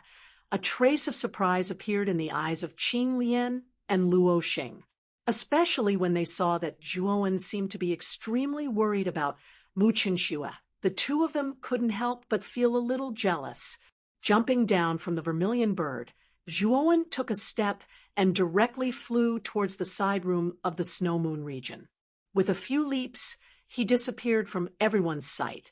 a trace of surprise appeared in the eyes of Qing Lian and Luo Xing, especially when they saw that Zhuowen seemed to be extremely worried about Mu Qinxue. The two of them couldn't help but feel a little jealous. Jumping down from the vermilion bird, Zhuowen took a step and directly flew towards the side room of the Snow Moon region. With a few leaps, he disappeared from everyone's sight.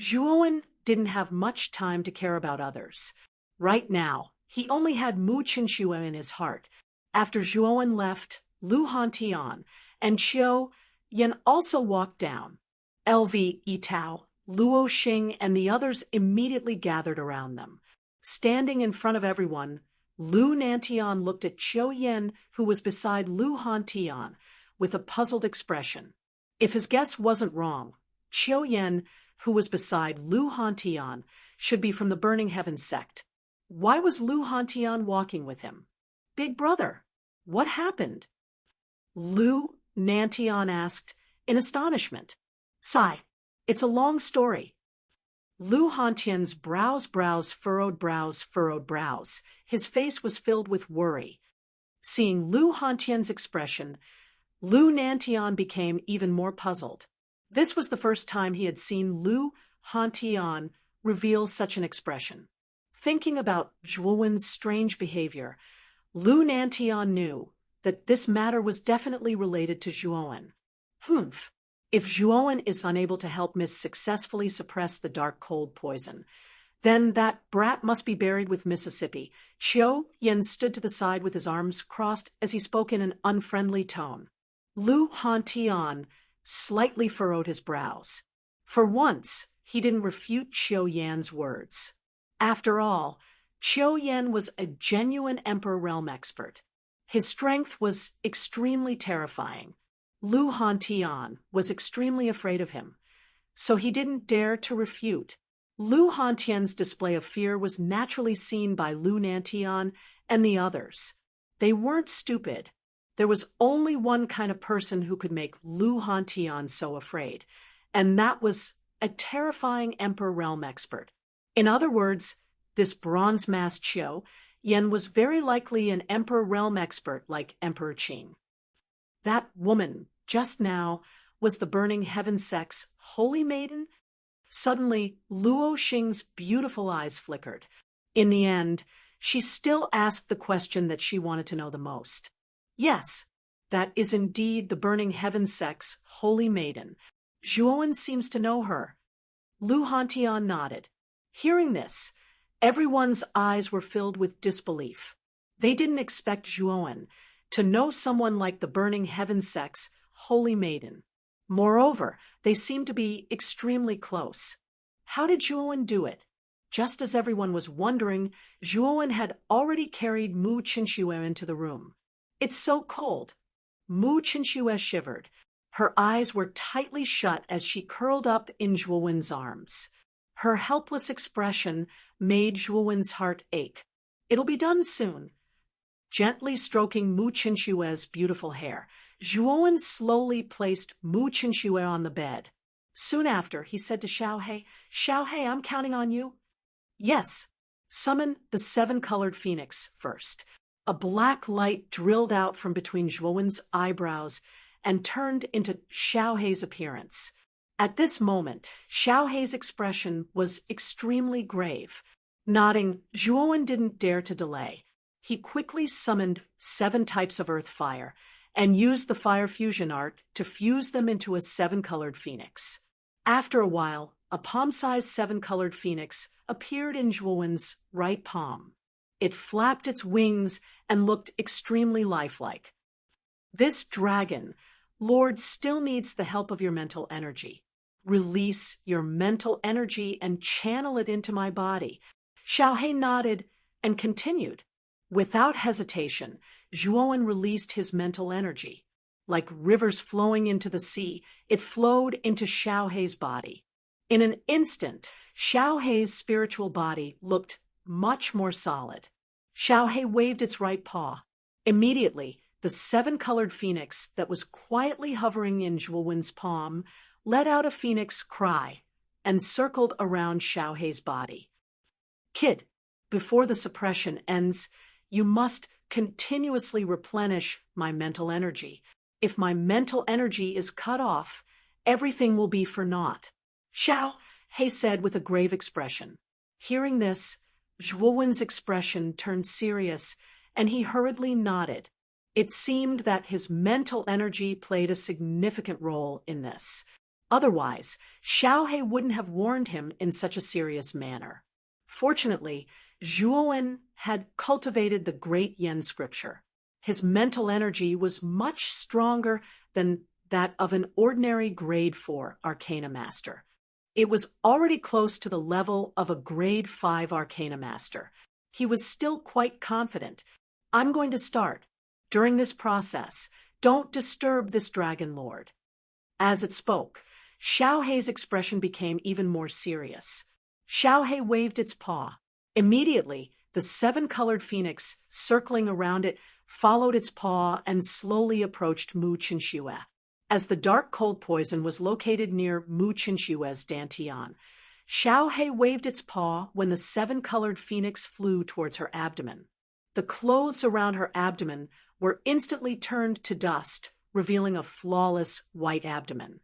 Zhuowen didn't have much time to care about others. Right now, he only had Mu Qinxue in his heart. After Zhuowen left, Lu Hantian and Qiu Yan also walked down. LV Yitao, Luo Xing, and the others immediately gathered around them. Standing in front of everyone, Lu Nantian looked at Qiu Yan, who was beside Lu Hantian, with a puzzled expression. If his guess wasn't wrong, Qiu Yan, who was beside Lu Hantian, should be from the Burning Heaven sect. Why was Lu Hantian walking with him? Big brother, what happened? Lu Nantian asked in astonishment. Sigh, it's a long story. Lu Hantian's brows furrowed brows. His face was filled with worry. Seeing Lu Hantian's expression, Lu Nantian became even more puzzled. This was the first time he had seen Lu Hantian reveal such an expression. Thinking about Zhuowen's strange behavior, Lu Nantian knew that this matter was definitely related to Zhuowen. Humph. If Zhuowen is unable to help Miss successfully suppress the dark cold poison, then that brat must be buried with Mississippi. Qiu Yan stood to the side with his arms crossed as he spoke in an unfriendly tone. Lu Hantian slightly furrowed his brows. For once, he didn't refute Qiu Yan's words. After all, Qiu Yan was a genuine Emperor realm expert. His strength was extremely terrifying. Lu Hantian was extremely afraid of him, so he didn't dare to refute. Lu Hantian's display of fear was naturally seen by Lu Nantian and the others. They weren't stupid. There was only one kind of person who could make Lu Hantian so afraid, and that was a terrifying Emperor realm expert. In other words, this bronze-masked Qiu Yan was very likely an Emperor realm expert like Emperor Qing. That woman, just now, was the Burning Heaven sect's holy maiden? Suddenly, Luo Xing's beautiful eyes flickered. In the end, she still asked the question that she wanted to know the most. Yes, that is indeed the Burning Heaven sect's holy maiden. Zhuowen seems to know her. Lu Hantian nodded. Hearing this, everyone's eyes were filled with disbelief. They didn't expect Zhuowen to know someone like the Burning Heaven sect's holy maiden. Moreover, they seemed to be extremely close. How did Zhuowen do it? Just as everyone was wondering, Zhuowen had already carried Mu Qinxue into the room. It's so cold. Mu Qinxue shivered. Her eyes were tightly shut as she curled up in Zhuowen's arms. Her helpless expression made Zhuowen's heart ache. It'll be done soon. Gently stroking Mu Qinxue's beautiful hair, Zhuowen slowly placed Mu Qinxue on the bed. Soon after, he said to Xiaohe, "Xiaohe, I'm counting on you." "Yes. Summon the seven-colored phoenix first." A black light drilled out from between Zhuowen's eyebrows and turned into Xiaohe's appearance. At this moment, Xiaohe's expression was extremely grave. Nodding, Zhuowen didn't dare to delay. He quickly summoned 7 types of earth fire and used the fire fusion art to fuse them into a 7-colored phoenix. After a while, a palm-sized 7-colored phoenix appeared in Zhuowen's right palm. It flapped its wings and looked extremely lifelike. This dragon, Lord, still needs the help of your mental energy. Release your mental energy and channel it into my body. Xiaohei nodded and continued. Without hesitation, Zhuowen released his mental energy. Like rivers flowing into the sea, it flowed into Xiaohei's body. In an instant, Xiaohei's spiritual body looked much more solid. Xiaohei waved its right paw. Immediately, the seven-colored phoenix that was quietly hovering in Zhuowen's palm let out a phoenix cry and circled around Xiaohei's body. Kid, before the suppression ends, you must continuously replenish my mental energy. If my mental energy is cut off, everything will be for naught. Xiaohei said with a grave expression. Hearing this, Zhuowen's expression turned serious, and he hurriedly nodded. It seemed that his mental energy played a significant role in this. Otherwise, Xiaohei wouldn't have warned him in such a serious manner. Fortunately, Zhuowen had cultivated the great Yen scripture. His mental energy was much stronger than that of an ordinary grade 4 Arcana Master. It was already close to the level of a grade 5 Arcana Master. He was still quite confident. I'm going to start. During this process, don't disturb this Dragon Lord. As it spoke, Xiaohei's expression became even more serious. Xiaohei waved its paw. Immediately, the seven-colored phoenix circling around it followed its paw and slowly approached Mu Qinxue. As the dark cold poison was located near Mu Qinshue's dantian, Xiaohei waved its paw when the seven-colored phoenix flew towards her abdomen. The clothes around her abdomen were instantly turned to dust, revealing a flawless white abdomen.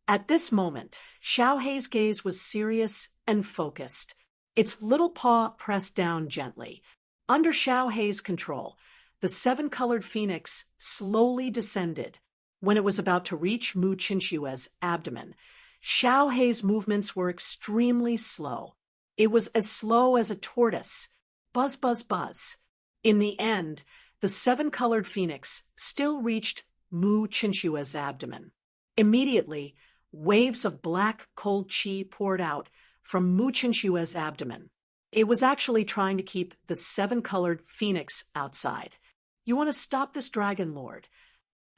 At this moment, Xiaohei's gaze was serious and focused. Its little paw pressed down gently. Under Xiaohei's control, the seven-colored phoenix slowly descended. When it was about to reach Mu Qinshue's abdomen, Xiaohei's movements were extremely slow. It was as slow as a tortoise. Buzz, buzz, buzz. In the end, the seven-colored phoenix still reached Mu Qinshue's abdomen. Immediately, waves of black cold qi poured out from Mu Qinshue's abdomen. It was actually trying to keep the seven-colored phoenix outside. You want to stop this Dragon Lord?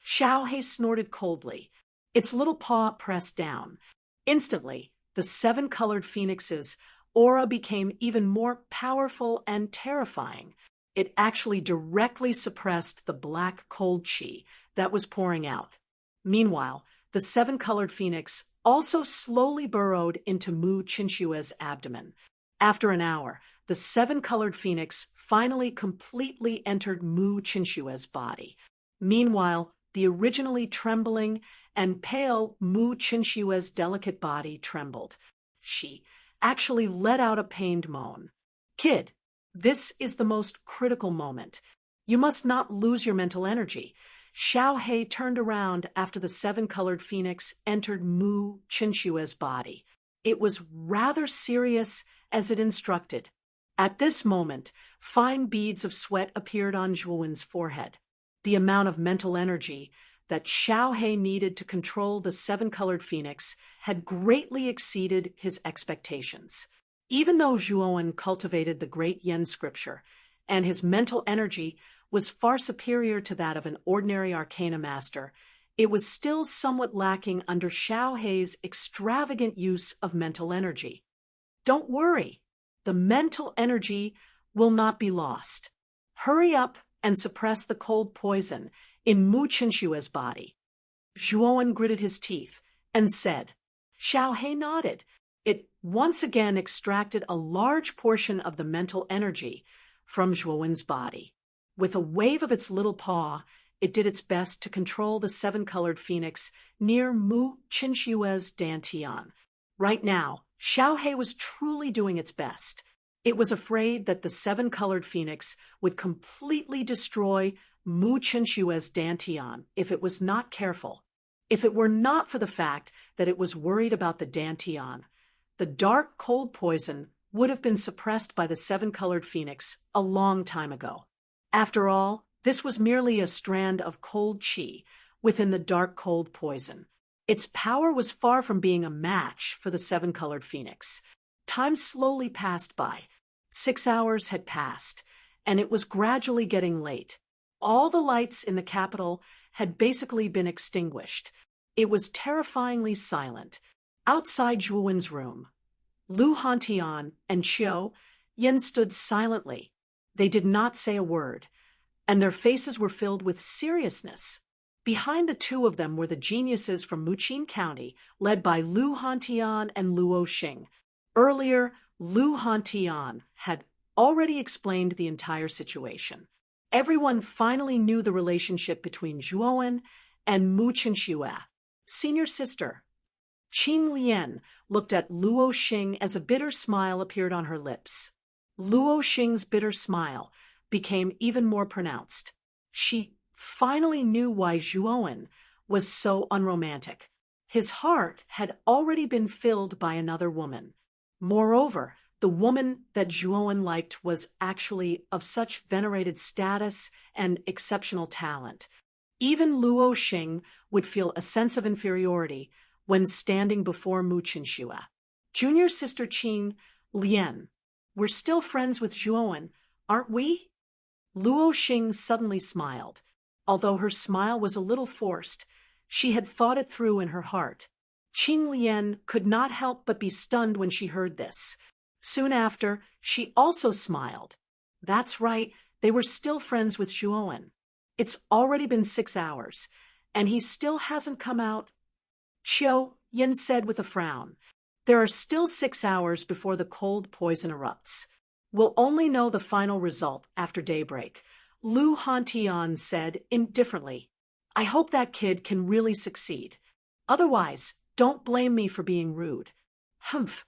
Xiaohei snorted coldly. Its little paw pressed down. Instantly, the seven-colored phoenix's aura became even more powerful and terrifying. It actually directly suppressed the black cold qi that was pouring out. Meanwhile, the seven-colored phoenix also slowly burrowed into Mu Qinshue's abdomen. After an hour, the seven-colored phoenix finally completely entered Mu Qinshue's body. Meanwhile, the originally trembling and pale Mu Qinshue's delicate body trembled. She actually let out a pained moan. Kid, this is the most critical moment. You must not lose your mental energy. Xiaohei turned around after the seven-colored phoenix entered Mu Qinshue's body. It was rather serious as it instructed. At this moment, fine beads of sweat appeared on Zhuowen's forehead. The amount of mental energy that Xiaohei needed to control the seven-colored phoenix had greatly exceeded his expectations. Even though Zhuowen cultivated the great Yen scripture, and his mental energy was far superior to that of an ordinary Arcana Master, it was still somewhat lacking under Xiaohei's extravagant use of mental energy. Don't worry, the mental energy will not be lost. Hurry up and suppress the cold poison in Mu Qinshue's body. Zhuowen gritted his teeth and said. Xiaohei nodded. It once again extracted a large portion of the mental energy from Zhuowen's body. With a wave of its little paw, it did its best to control the seven-colored phoenix near Mu Qinshue's dantian. Right now, Xiaohei was truly doing its best. It was afraid that the seven-colored phoenix would completely destroy Mu Qinshue's dantian if it was not careful. If it were not for the fact that it was worried about the dantian, the dark cold poison would have been suppressed by the seven-colored phoenix a long time ago. After all, This was merely a strand of cold qi within the dark cold poison. Its power was far from being a match for the seven-colored phoenix. Time slowly passed by. 6 hours had passed, and it was gradually getting late. All the lights in the capital had basically been extinguished. It was terrifyingly silent. Outside Zhuowen's room, Lu Hantian and Qiu Yin stood silently. They did not say a word, and their faces were filled with seriousness. Behind the two of them were the geniuses from Muqin County, led by Lu Hantian and Luo Xing. Earlier, Lu Hantian had already explained the entire situation. Everyone finally knew the relationship between Zhuowen and Mu Qinxue. Senior sister. Qing Lian looked at Luo Xing as a bitter smile appeared on her lips. Luo Xing's bitter smile became even more pronounced. She finally knew why Zhuowen was so unromantic. His heart had already been filled by another woman. Moreover, the woman that Zhuowen liked was actually of such venerated status and exceptional talent. Even Luo Xing would feel a sense of inferiority when standing before Mu Qinxue. Junior sister Qing Lian, we're still friends with Zhuowen, aren't we? Luo Xing suddenly smiled. Although her smile was a little forced, she had thought it through in her heart. Qing Lian could not help but be stunned when she heard this. Soon after, she also smiled. That's right, they were still friends with Zhuowen. It's already been 6 hours, and he still hasn't come out. Qiu Yin said with a frown. There are still 6 hours before the cold poison erupts. We'll only know the final result after daybreak. Lu Hantian said indifferently. I hope that kid can really succeed. Otherwise, don't blame me for being rude. Humph.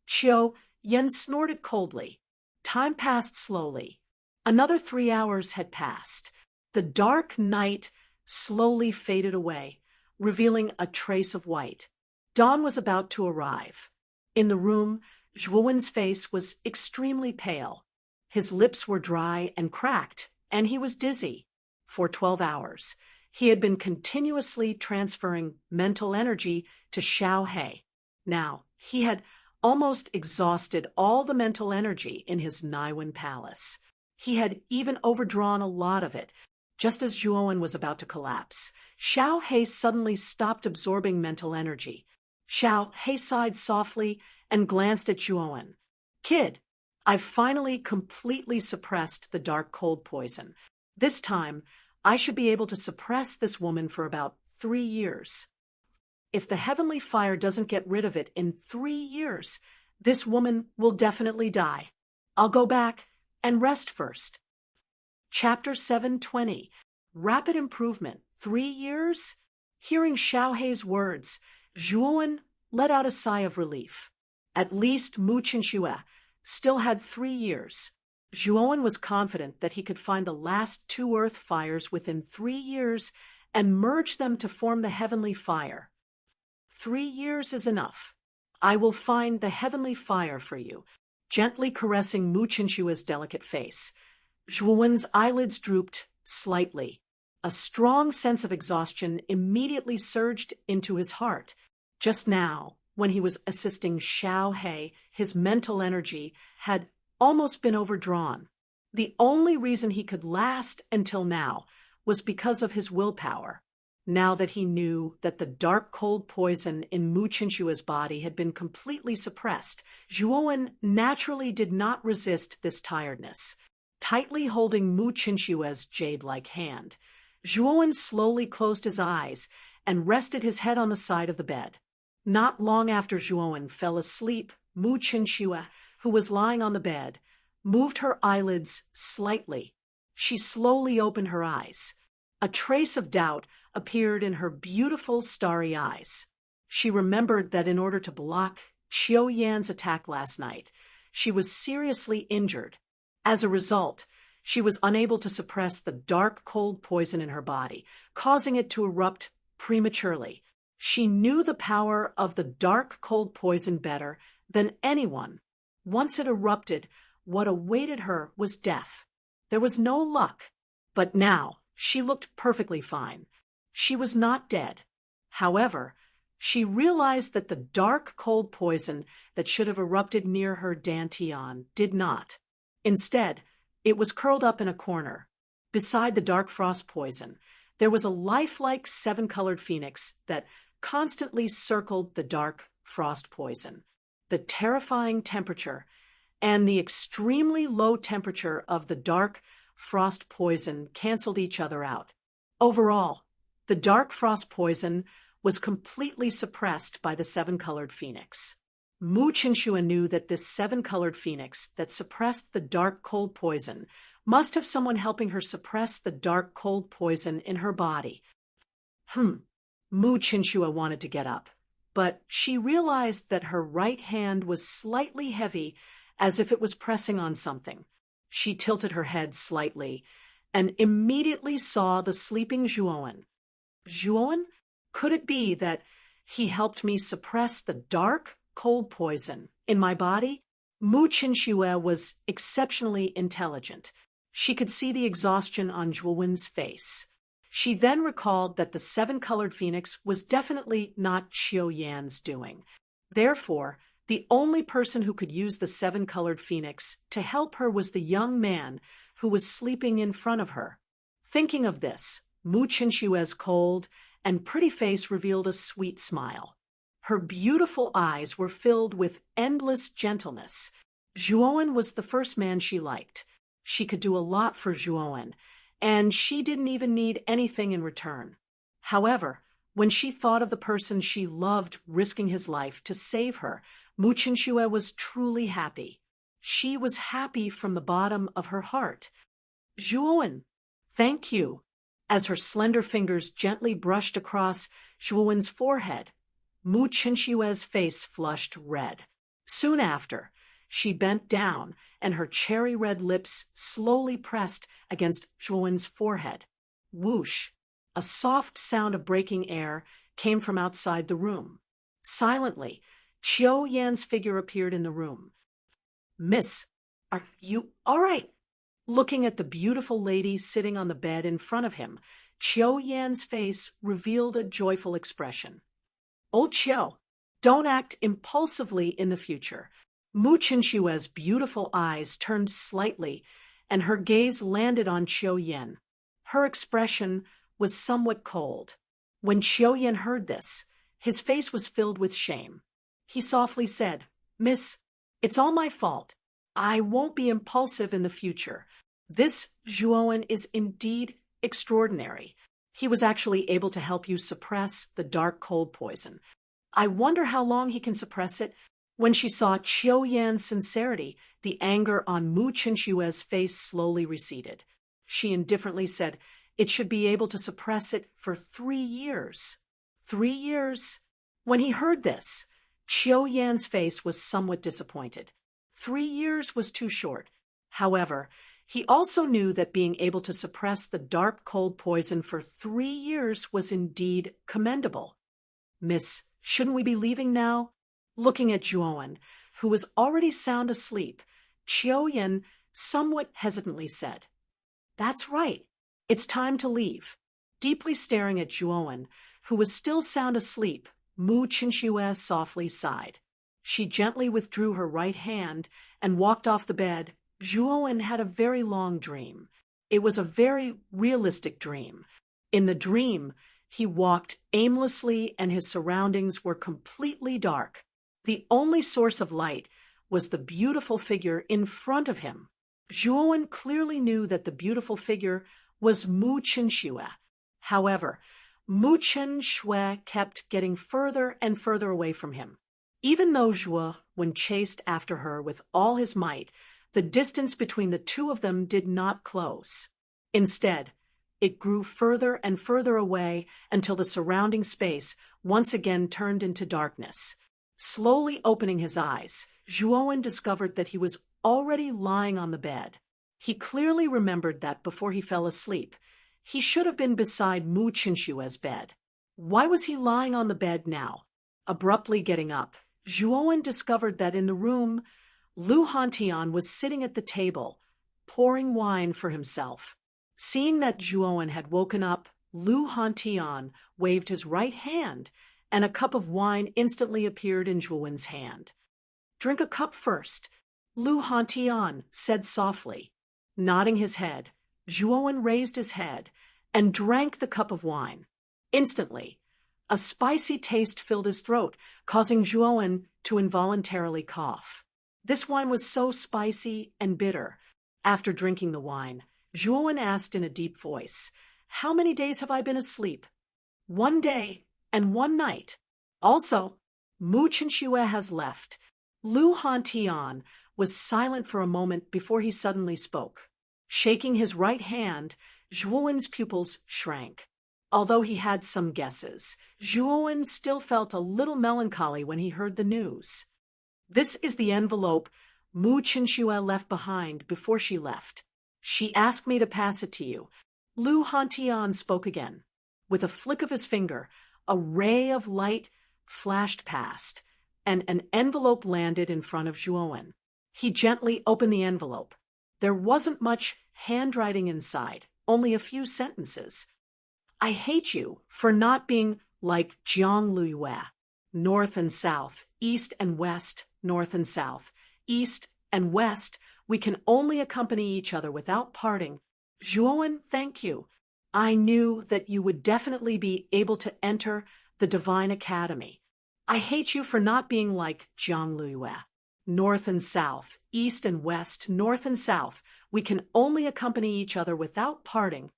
Qiu Yin snorted coldly. Time passed slowly. Another 3 hours had passed. The dark night slowly faded away, revealing a trace of white. Dawn was about to arrive. In the room, Zhuowen's face was extremely pale. His lips were dry and cracked, and he was dizzy. For 12 hours, he had been continuously transferring mental energy to Xiaohe. Now, he had almost exhausted all the mental energy in his Naiwen palace. He had even overdrawn a lot of it. Just as Zhuowen was about to collapse, Xiaohe suddenly stopped absorbing mental energy. Xiaohe sighed softly and glanced at Zhuowen. Kid, I've finally completely suppressed the dark cold poison. This time, I should be able to suppress this woman for about 3 years. If the heavenly fire doesn't get rid of it in 3 years, this woman will definitely die. I'll go back and rest first. Chapter 720. Rapid Improvement. 3 years? Hearing Xiaohe's words, Zhuowen let out a sigh of relief. At least Mu Qinxue still had 3 years. Zhuowen was confident that he could find the last 2 earth fires within 3 years and merge them to form the heavenly fire. 3 years is enough. I will find the heavenly fire for you, gently caressing Mu Qinxue's delicate face. Zhuowen's eyelids drooped slightly. A strong sense of exhaustion immediately surged into his heart. Just now, when he was assisting Xiaohe, his mental energy had almost been overdrawn. The only reason he could last until now was because of his willpower. Now that he knew that the dark cold poison in Mu Qinxue's body had been completely suppressed, Zhuowen naturally did not resist this tiredness. Tightly holding Mu Qinxue's jade-like hand, Zhuowen slowly closed his eyes and rested his head on the side of the bed. Not long after Zhuowen fell asleep, Mu Qinxue, who was lying on the bed, moved her eyelids slightly. She slowly opened her eyes. A trace of doubt appeared in her beautiful starry eyes. She remembered that in order to block Qiu Yan's attack last night, she was seriously injured. As a result, she was unable to suppress the dark cold poison in her body, causing it to erupt prematurely. She knew the power of the dark cold poison better than anyone. Once it erupted, what awaited her was death. There was no luck. But now, she looked perfectly fine. She was not dead. However, she realized that the dark, cold poison that should have erupted near her dantian did not. Instead, it was curled up in a corner. Beside the dark frost poison, there was a lifelike seven-colored phoenix that constantly circled the dark frost poison. The terrifying temperature and the extremely low temperature of the dark frost poison canceled each other out. Overall, the dark frost poison was completely suppressed by the seven-colored phoenix. Mu Chinshua knew that this seven-colored phoenix that suppressed the dark cold poison must have someone helping her suppress the dark cold poison in her body. Mu Chinshua wanted to get up, but she realized that her right hand was slightly heavy, as if it was pressing on something. She tilted her head slightly and immediately saw the sleeping Zhuowen. Zhuowen? Could it be that he helped me suppress the dark, cold poison in my body? Mu Chinshua was exceptionally intelligent. She could see the exhaustion on Zhuowen's face. She then recalled that the seven-colored phoenix was definitely not Qiu Yan's doing. Therefore, the only person who could use the seven-colored phoenix to help her was the young man who was sleeping in front of her. Thinking of this, Mu Chinshua's cold and pretty face revealed a sweet smile. Her beautiful eyes were filled with endless gentleness. Zhuowen was the first man she liked. She could do a lot for Zhuowen, and she didn't even need anything in return. However, when she thought of the person she loved risking his life to save her, Mu Chinshua was truly happy. She was happy from the bottom of her heart. Zhuowen, thank you. As her slender fingers gently brushed across Zhuowen's forehead, Mu Chinshua's face flushed red. Soon after, she bent down and her cherry-red lips slowly pressed against Zhuowen's forehead. Whoosh! A soft sound of breaking air came from outside the room. Silently, Qiu Yan's figure appeared in the room. Miss, are you all right? Looking at the beautiful lady sitting on the bed in front of him, Qiu Yan's face revealed a joyful expression. Old Qiu, don't act impulsively in the future. Mu Chinshua's beautiful eyes turned slightly, and her gaze landed on Qiu Yan. Her expression was somewhat cold. When Qiu Yan heard this, his face was filled with shame. He softly said, Miss, it's all my fault. I won't be impulsive in the future. This Zhuowen is indeed extraordinary. He was actually able to help you suppress the dark cold poison. I wonder how long he can suppress it. When she saw Qiu Yan's sincerity, the anger on Mu Chinshua's face slowly receded. She indifferently said, it should be able to suppress it for 3 years. 3 years? When he heard this, Qiu Yan's face was somewhat disappointed. 3 years was too short. However, he also knew that being able to suppress the dark cold poison for 3 years was indeed commendable. Miss, shouldn't we be leaving now? Looking at Zhuowen, who was already sound asleep, Qiu Yan somewhat hesitantly said, That's right. It's time to leave. Deeply staring at Zhuowen, who was still sound asleep, Mu Chinshua softly sighed. She gently withdrew her right hand and walked off the bed. Zhuowen had a very long dream. It was a very realistic dream. In the dream, he walked aimlessly and his surroundings were completely dark. The only source of light was the beautiful figure in front of him. Zhuowen clearly knew that the beautiful figure was Mu Chinshua. However, Mu Chinshua kept getting further and further away from him. Even though Zhuowen chased after her with all his might, the distance between the two of them did not close. Instead, it grew further and further away until the surrounding space once again turned into darkness. Slowly opening his eyes, Zhuowen discovered that he was already lying on the bed. He clearly remembered that before he fell asleep, he should have been beside Mu Chinshua's bed. Why was he lying on the bed now? Abruptly getting up, Zhuowen discovered that in the room, Lu Hantian was sitting at the table, pouring wine for himself. Seeing that Zhuowen had woken up, Lu Hantian waved his right hand, and a cup of wine instantly appeared in Zhuowen's hand. "Drink a cup first," Lu Hantian said softly. Nodding his head, Zhuowen raised his head and drank the cup of wine. Instantly, a spicy taste filled his throat, causing Zhuowen to involuntarily cough. This wine was so spicy and bitter. After drinking the wine, Zhuowen asked in a deep voice, "How many days have I been asleep?" "1 day and 1 night. Also, Mu Chinxue has left." Lu Hantian was silent for a moment before he suddenly spoke. Shaking his right hand, Zhuowen's pupils shrank. Although he had some guesses, Zhuowen still felt a little melancholy when he heard the news. "This is the envelope Mu Chinxue left behind before she left. She asked me to pass it to you." Lu Hantian spoke again. With a flick of his finger, a ray of light flashed past, and an envelope landed in front of Zhuowen. He gently opened the envelope. There wasn't much handwriting inside, only a few sentences. "I hate you for not being like Jiangluyue. North and south, east and west, north and south, east and west, we can only accompany each other without parting. Zhuowen, thank you. I knew that you would definitely be able to enter the Divine Academy. I hate you for not being like Jiangluyue. North and south, east and west, north and south, we can only accompany each other without parting."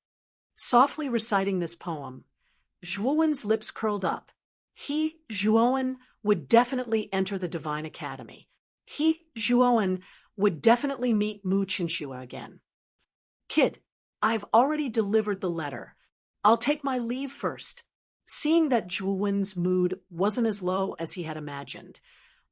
Softly reciting this poem, Zhuowen's lips curled up. He, Zhuowen, would definitely enter the Divine Academy. He, Zhuowen, would definitely meet Mu Chinxue again. "Kid, I've already delivered the letter. I'll take my leave first." Seeing that Zhuowen's mood wasn't as low as he had imagined,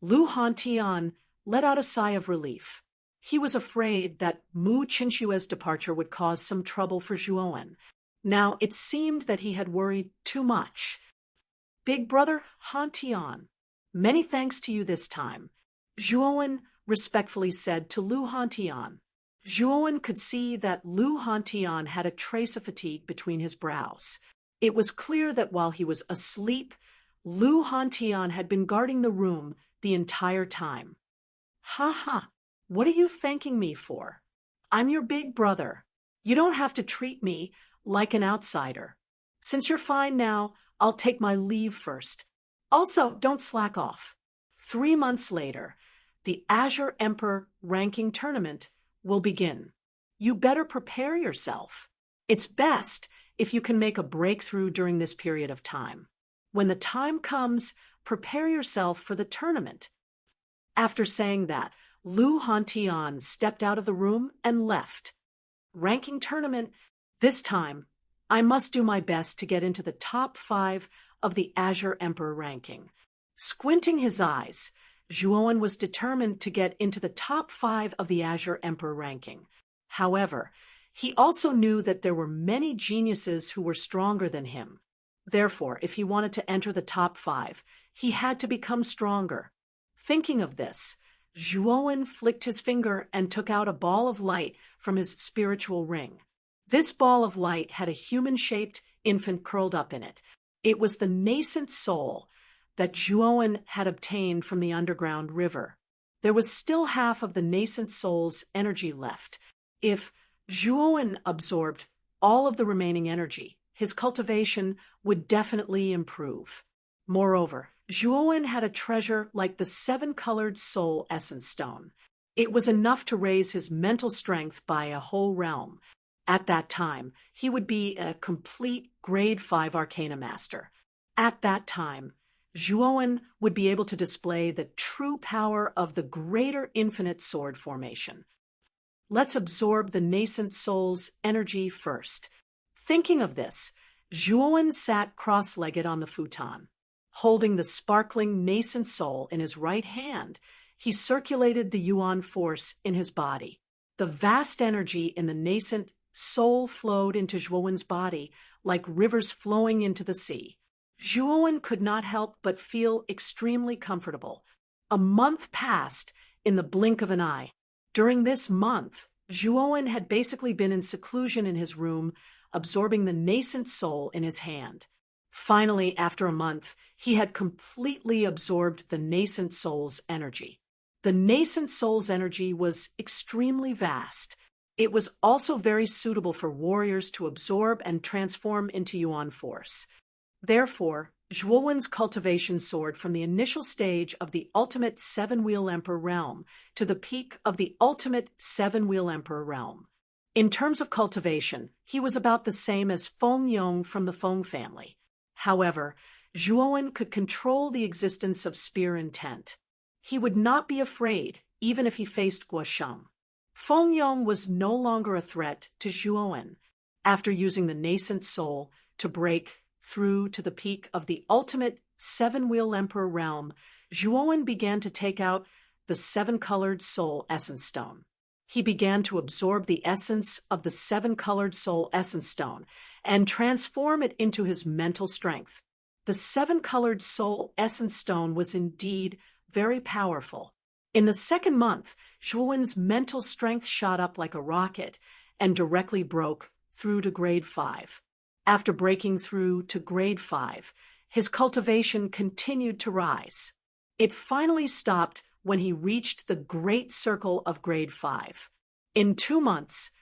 Lu Hantian let out a sigh of relief. He was afraid that Mu Chinxue's departure would cause some trouble for Zhuowen. Now it seemed that he had worried too much. "Big brother Hantian, many thanks to you this time," Zhuowen respectfully said to Lu Hantian. Zhuowen could see that Lu Hantian had a trace of fatigue between his brows. It was clear that while he was asleep, Lu Hantian had been guarding the room the entire time. "Ha ha, what are you thanking me for? I'm your big brother. You don't have to treat me like an outsider. Since you're fine now, I'll take my leave first. Also, don't slack off. 3 months later, the Azure Emperor ranking tournament will begin. You better prepare yourself. It's best if you can make a breakthrough during this period of time. When the time comes, prepare yourself for the tournament." After saying that, Lu Hantian stepped out of the room and left. Ranking tournament, this time, I must do my best to get into the top 5 of the Azure Emperor ranking. Squinting his eyes, Zhuowen was determined to get into the top 5 of the Azure Emperor ranking. However, he also knew that there were many geniuses who were stronger than him. Therefore, if he wanted to enter the top 5, he had to become stronger. Thinking of this, Zhuowen flicked his finger and took out a ball of light from his spiritual ring. This ball of light had a human-shaped infant curled up in it. It was the nascent soul that Zhuowen had obtained from the underground river. There was still half of the nascent soul's energy left. If Zhuowen absorbed all of the remaining energy, his cultivation would definitely improve. Moreover, Zhuowen had a treasure like the 7-colored soul essence stone. It was enough to raise his mental strength by a whole realm. At that time, he would be a complete grade 5 Arcana Master. At that time, Zhuowen would be able to display the true power of the greater infinite sword formation. Let's absorb the nascent soul's energy first. Thinking of this, Zhuowen sat cross-legged on the futon. Holding the sparkling nascent soul in his right hand, he circulated the Yuan force in his body. The vast energy in the nascent soul flowed into Zhuowen's body like rivers flowing into the sea. Zhuowen could not help but feel extremely comfortable. A month passed in the blink of an eye. During this month, Zhuowen had basically been in seclusion in his room, absorbing the nascent soul in his hand. Finally, after a month, he had completely absorbed the nascent soul's energy. The nascent soul's energy was extremely vast. It was also very suitable for warriors to absorb and transform into Yuan force. Therefore, Zhuowen's cultivation soared from the initial stage of the ultimate seven-wheel emperor realm to the peak of the ultimate seven-wheel emperor realm. In terms of cultivation, he was about the same as Feng Yong from the Feng family. However, Zhuowen could control the existence of spear intent. He would not be afraid, even if he faced Guosheng. Feng Yong was no longer a threat to Zhuowen. After using the nascent soul to break through to the peak of the ultimate seven-wheel emperor realm, Zhuowen began to take out the seven-colored soul essence stone. He began to absorb the essence of the seven-colored soul essence stone and transform it into his mental strength. The seven-colored soul essence stone was indeed very powerful. In the second month, Zhuowen's mental strength shot up like a rocket and directly broke through to grade 5. After breaking through to grade 5, his cultivation continued to rise. It finally stopped when he reached the great circle of grade 5. In 2 months,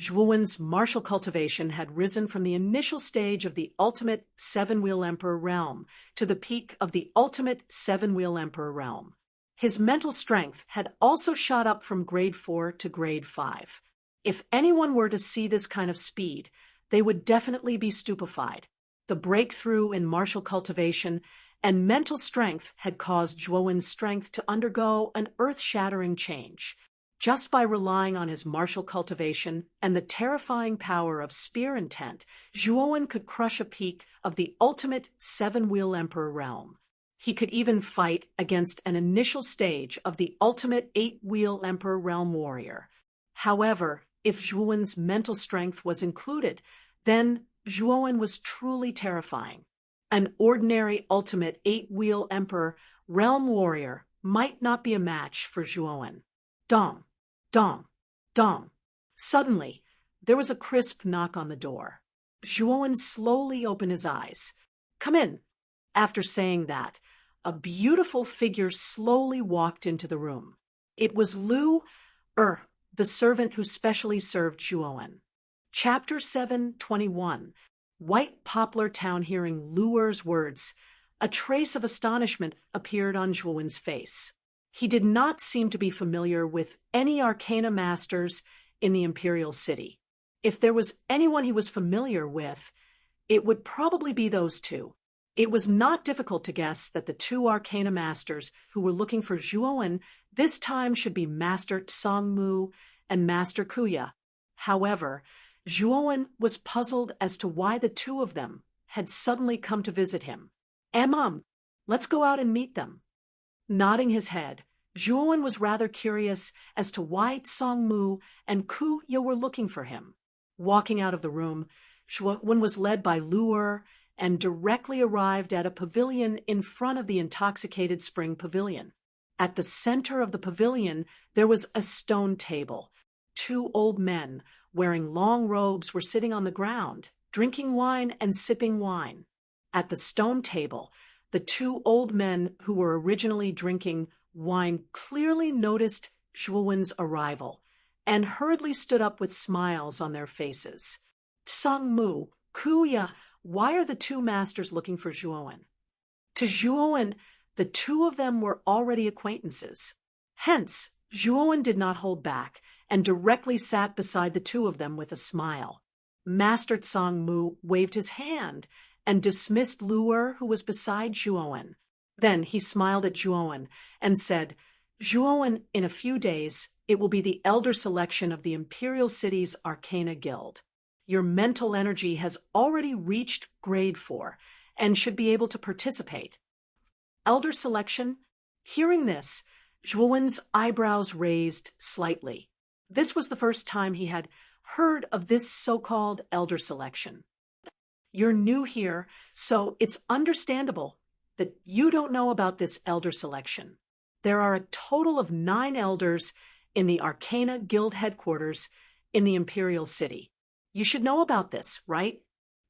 Zhuowen's martial cultivation had risen from the initial stage of the ultimate seven-wheel emperor realm to the peak of the ultimate seven-wheel emperor realm. His mental strength had also shot up from grade 4 to grade 5. If anyone were to see this kind of speed, they would definitely be stupefied. The breakthrough in martial cultivation and mental strength had caused Zhuowen's strength to undergo an earth-shattering change. Just by relying on his martial cultivation and the terrifying power of spear intent, Zhuowen could crush a peak of the ultimate seven-wheel emperor realm. He could even fight against an initial stage of the ultimate eight-wheel emperor realm warrior. However, if Zhuowen's mental strength was included, then Zhuowen was truly terrifying. An ordinary ultimate eight-wheel emperor realm warrior might not be a match for Zhuowen. Dong, dong, dong. Suddenly, there was a crisp knock on the door. Zhuowen slowly opened his eyes. "Come in." After saying that, a beautiful figure slowly walked into the room. It was Lu Er, the servant who specially served Zhuowen. Chapter 7:21. White Poplar Town. Hearing Lu Er's words, a trace of astonishment appeared on Zhuowen's face. He did not seem to be familiar with any arcana masters in the Imperial City. If there was anyone he was familiar with, it would probably be those two. It was not difficult to guess that the two arcana masters who were looking for Zhuowen this time should be Master Tsangmu and Master Kuya. However, Zhuowen was puzzled as to why the two of them had suddenly come to visit him. Let's go out and meet them." Nodding his head, Zhuowen was rather curious as to why Tsangmu and Kuya were looking for him. Walking out of the room, Zhuowen was led by Lu Er and directly arrived at a pavilion in front of the Intoxicated Spring Pavilion. At the center of the pavilion, there was a stone table. 2 old men wearing long robes were sitting on the ground, drinking wine and sipping wine. At the stone table, the 2 old men who were originally drinking wine clearly noticed Zhuowen's arrival and hurriedly stood up with smiles on their faces. "Tsangmu, Kuya, why are the 2 masters looking for Zhuowen?" To Zhuowen, the 2 of them were already acquaintances. Hence, Zhuowen did not hold back and directly sat beside the 2 of them with a smile. Master Tsangmu waved his hand and dismissed Lu Er, who was beside Zhuowen. Then he smiled at Zhuowen and said, "Zhuowen, in a few days, it will be the elder selection of the Imperial City's Arcana Guild. Your mental energy has already reached grade 4 and should be able to participate." Elder selection? Hearing this, Zhuowen's eyebrows raised slightly. This was the first time he had heard of this so-called elder selection. "You're new here, so it's understandable that you don't know about this elder selection. There are a total of 9 elders in the Arcana Guild headquarters in the Imperial City. You should know about this, right?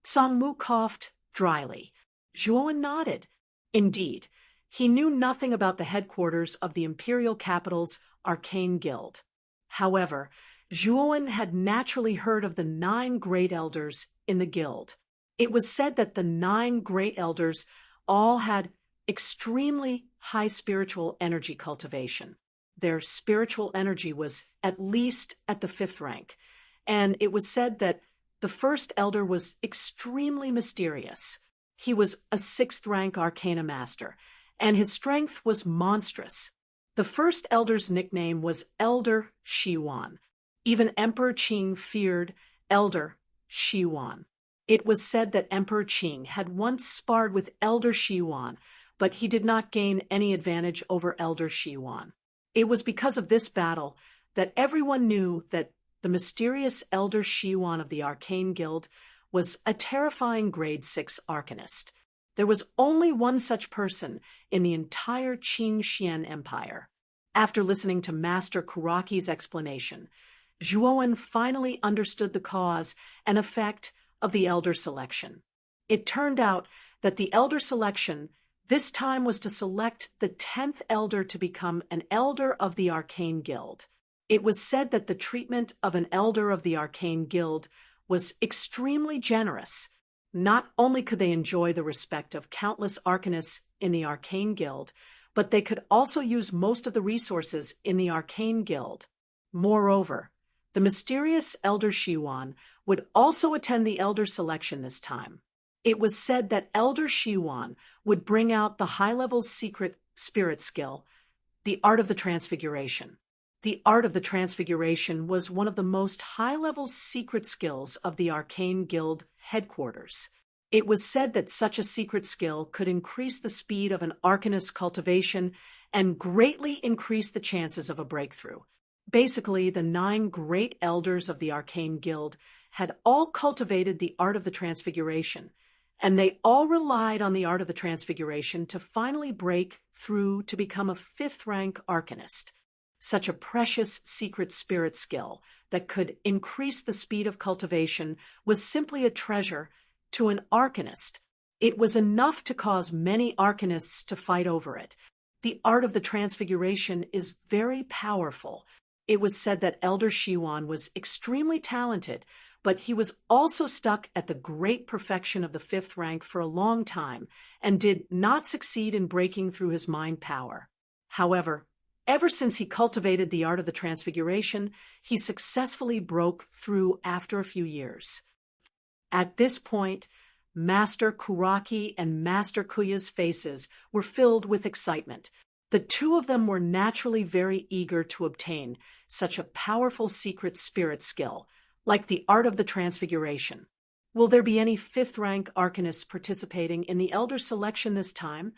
Sangmu coughed dryly. Zhuowen nodded. Indeed, he knew nothing about the headquarters of the Imperial capital's Arcane Guild. However, Zhuowen had naturally heard of the 9 Great Elders in the guild. It was said that the 9 Great Elders all had extremely high spiritual energy cultivation. Their spiritual energy was at least at the 5th rank, and it was said that the first elder was extremely mysterious. He was a 6th rank arcana master, and his strength was monstrous. The first elder's nickname was Elder Shiwan. Even Emperor Qing feared Elder Shiwan. It was said that Emperor Qing had once sparred with Elder Shiwan, but he did not gain any advantage over Elder Shiwan. It was because of this battle that everyone knew that the mysterious Elder Shiwan of the Arcane Guild was a terrifying grade 6 arcanist. There was only one such person in the entire Qing Xian Empire. After listening to Master Kuraki's explanation, Zhuowen finally understood the cause and effect of the elder selection. It turned out that the elder selection this time was to select the 10th elder to become an elder of the Arcane Guild. It was said that the treatment of an elder of the Arcane Guild was extremely generous. Not only could they enjoy the respect of countless arcanists in the Arcane Guild, but they could also use most of the resources in the Arcane Guild. Moreover, the mysterious Elder Shiwan would also attend the elder selection this time. It was said that Elder Shiwan would bring out the high-level secret spirit skill, the Art of the Transfiguration. The Art of the Transfiguration was one of the most high-level secret skills of the Arcane Guild headquarters. It was said that such a secret skill could increase the speed of an arcanist's cultivation and greatly increase the chances of a breakthrough. Basically, the 9 great elders of the Arcane Guild had all cultivated the Art of the Transfiguration, and they all relied on the Art of the Transfiguration to finally break through to become a 5th rank arcanist. Such a precious secret spirit skill that could increase the speed of cultivation was simply a treasure to an arcanist. It was enough to cause many arcanists to fight over it. The Art of the Transfiguration is very powerful. It was said that Elder Shiwan was extremely talented, but he was also stuck at the great perfection of the 5th rank for a long time and did not succeed in breaking through his mind power. However, ever since he cultivated the Art of the Transfiguration, he successfully broke through after a few years. At this point, Master Kuraki and Master Kuya's faces were filled with excitement. The two of them were naturally very eager to obtain such a powerful secret spirit skill, like the Art of the Transfiguration. Will there be any 5th rank arcanists participating in the elder selection this time?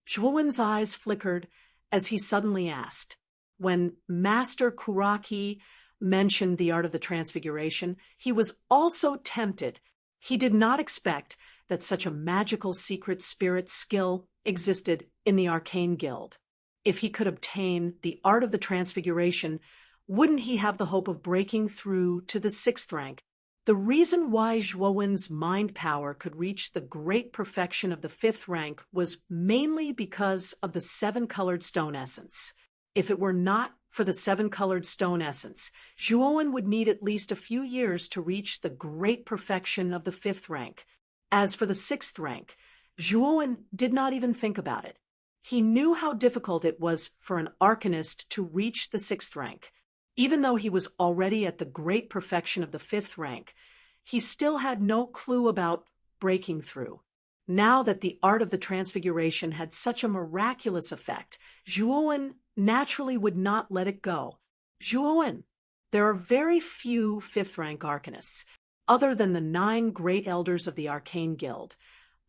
Zhuowen's eyes flickered as he suddenly asked. When Master Kuraki mentioned the Art of the Transfiguration, he was also tempted. He did not expect that such a magical secret spirit skill existed in the Arcane Guild. If he could obtain the Art of the Transfiguration, wouldn't he have the hope of breaking through to the 6th rank? The reason why Zhuowen's mind power could reach the great perfection of the 5th rank was mainly because of the 7-colored stone essence. If it were not for the 7-colored stone essence, Zhuowen would need at least a few years to reach the great perfection of the 5th rank. As for the 6th rank, Zhuowen did not even think about it. He knew how difficult it was for an arcanist to reach the 6th rank. Even though he was already at the great perfection of the 5th rank, he still had no clue about breaking through. Now that the Art of the Transfiguration had such a miraculous effect, Zhuowen naturally would not let it go. Zhuowen, there are very few 5th rank arcanists. Other than the 9 great elders of the Arcane Guild,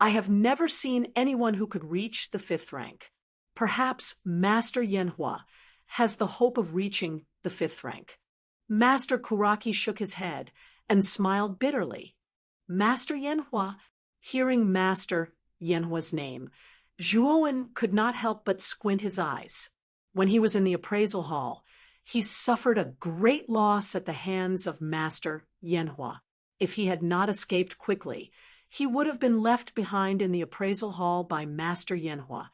I have never seen anyone who could reach the 5th rank. Perhaps Master Yanhua has the hope of reaching the 5th rank. Master Kuraki shook his head and smiled bitterly. Master Yanhua, hearing Master Yanhua's name, Zhuowen could not help but squint his eyes. When he was in the appraisal hall, he suffered a great loss at the hands of Master Yanhua. If he had not escaped quickly, he would have been left behind in the appraisal hall by Master Yanhua.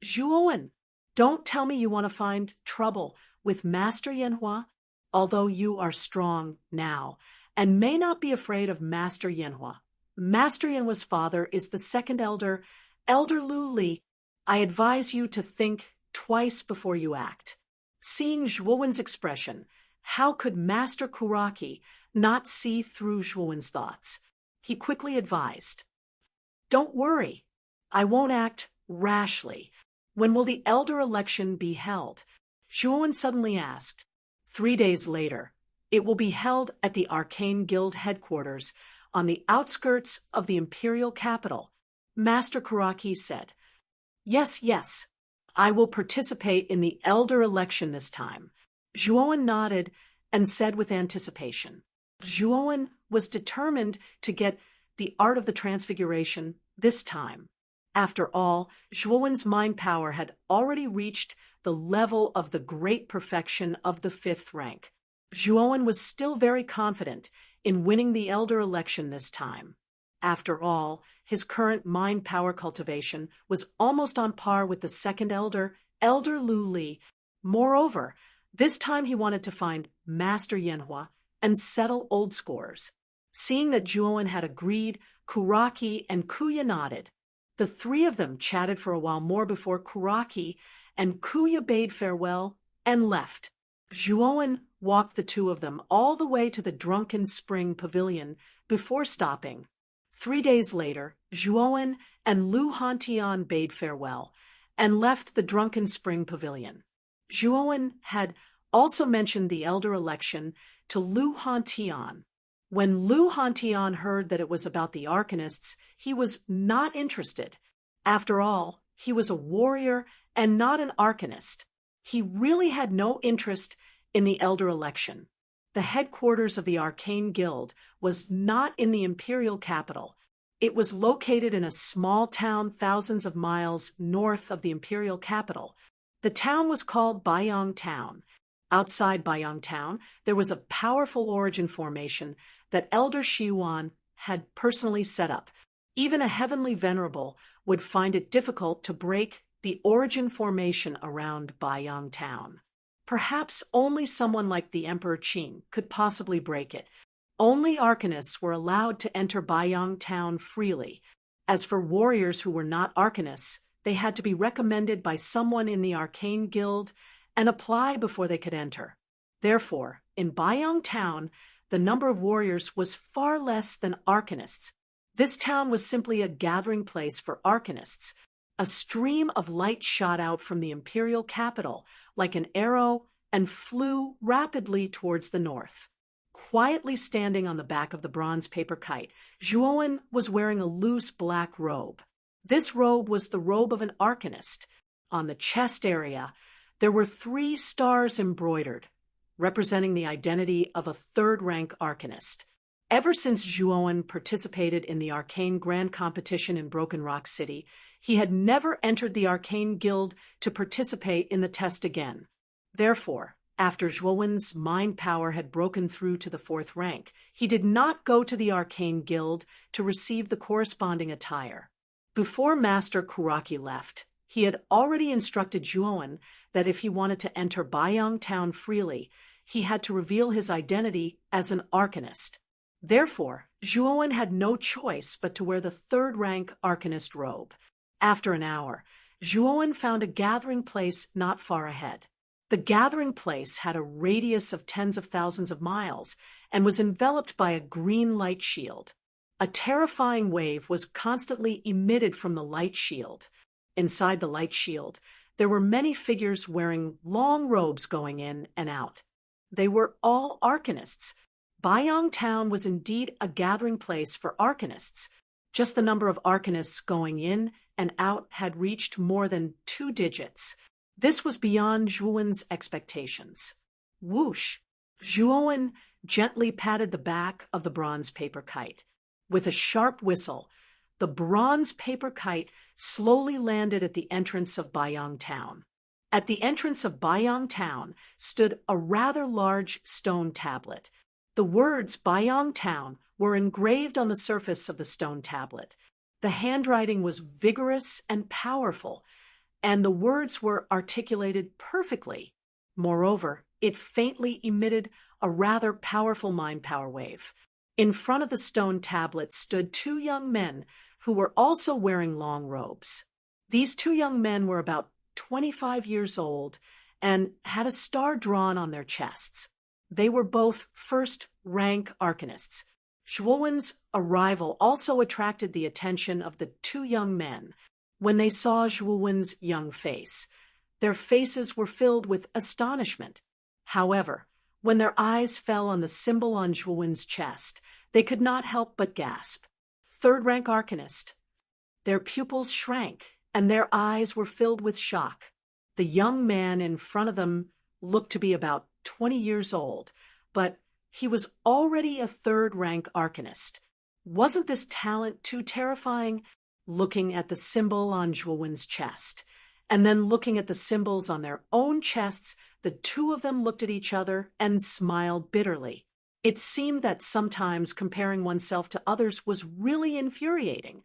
Zhuowen, don't tell me you want to find trouble with Master Yanhua, although you are strong now, and may not be afraid of Master Yanhua. Master Yanhua's father is the second elder, Elder Lu Li. I advise you to think twice before you act. Seeing Zhuowen's expression, how could Master Kuraki not see through Zhuowen's thoughts? He quickly advised, "Don't worry, I won't act rashly. When will the elder election be held?" Zhuowen suddenly asked. 3 days later. It will be held at the Arcane Guild headquarters on the outskirts of the imperial capital. Master Kuraki said, Yes, I will participate in the elder election this time." Zhuowen nodded and said with anticipation. Zhuowen was determined to get the art of the transfiguration this time. After all, Zhuowen's mind power had already reached the level of the great perfection of the 5th rank. Zhuowen was still very confident in winning the elder election this time. After all, his current mind power cultivation was almost on par with the second elder, Elder Lu Li. Moreover, this time he wanted to find Master Yanhua and settle old scores. Seeing that Zhuowen had agreed, Kuraki and Kuya nodded. The 3 of them chatted for a while more before Kuraki and Kuya bade farewell and left. Zhuowen walked the 2 of them all the way to the Drunken Spring Pavilion before stopping. 3 days later, Zhuowen and Lu Hantian bade farewell and left the Drunken Spring Pavilion. Zhuowen had also mentioned the elder election to Lu Hantian. When Lu Hantian heard that it was about the Arcanists, he was not interested. After all, he was a warrior and not an Arcanist. He really had no interest in the elder election. The headquarters of the Arcane Guild was not in the imperial capital. It was located in a small town thousands of miles north of the imperial capital. The town was called Baiyang Town. Outside Baiyang Town, there was a powerful origin formation that Elder Shiyuan had personally set up. Even a heavenly venerable would find it difficult to break the origin formation around Baiyang Town. Perhaps only someone like the Emperor Qing could possibly break it. Only Arcanists were allowed to enter Baiyang Town freely. As for warriors who were not Arcanists, they had to be recommended by someone in the Arcane Guild and apply before they could enter. Therefore, in Baiyang Town, the number of warriors was far less than Arcanists. This town was simply a gathering place for Arcanists. A stream of light shot out from the imperial capital like an arrow and flew rapidly towards the north. Quietly standing on the back of the bronze paper kite, Zhuowen was wearing a loose black robe. This robe was the robe of an Arcanist. On the chest area, there were 3 stars embroidered, representing the identity of a 3rd-rank Arcanist. Ever since Zhuowen participated in the Arcane Grand Competition in Broken Rock City, he had never entered the Arcane Guild to participate in the test again. Therefore, after Zhuowen's mind power had broken through to the 4th rank, he did not go to the Arcane Guild to receive the corresponding attire. Before Master Kuraki left, he had already instructed Zhuowen that if he wanted to enter Baiyang Town freely, he had to reveal his identity as an Arcanist. Therefore, Zhuowen had no choice but to wear the 3rd-rank Arcanist robe. After an hour, Zhuowen found a gathering place not far ahead. The gathering place had a radius of tens of thousands of miles and was enveloped by a green light shield. A terrifying wave was constantly emitted from the light shield. Inside the light shield, there were many figures wearing long robes going in and out. They were all Arcanists. Baiyang Town was indeed a gathering place for Arcanists. Just the number of Arcanists going in and out had reached more than 2 digits. This was beyond Zhuowen's expectations. Whoosh! Zhuowen gently patted the back of the bronze paper kite. With a sharp whistle, the bronze paper kite slowly landed at the entrance of Baiyang Town. At the entrance of Baiyang Town stood a rather large stone tablet. The words Baiyang Town were engraved on the surface of the stone tablet. The handwriting was vigorous and powerful, and the words were articulated perfectly. Moreover, it faintly emitted a rather powerful mind power wave. In front of the stone tablet stood two young men who were also wearing long robes. These two young men were about 25 years old and had a star drawn on their chests. They were both first-rank arcanists. Zhuowen's arrival also attracted the attention of the two young men. When they saw Zhuowen's young face, their faces were filled with astonishment. However, when their eyes fell on the symbol on Zhuowen's chest, they could not help but gasp. Third-rank arcanist. Their pupils shrank, and their eyes were filled with shock. The young man in front of them looked to be about 20 years old, but he was already a third-rank arcanist. Wasn't this talent too terrifying? Looking at the symbol on Zhuowen's chest, and then looking at the symbols on their own chests, the two of them looked at each other and smiled bitterly. It seemed that sometimes comparing oneself to others was really infuriating.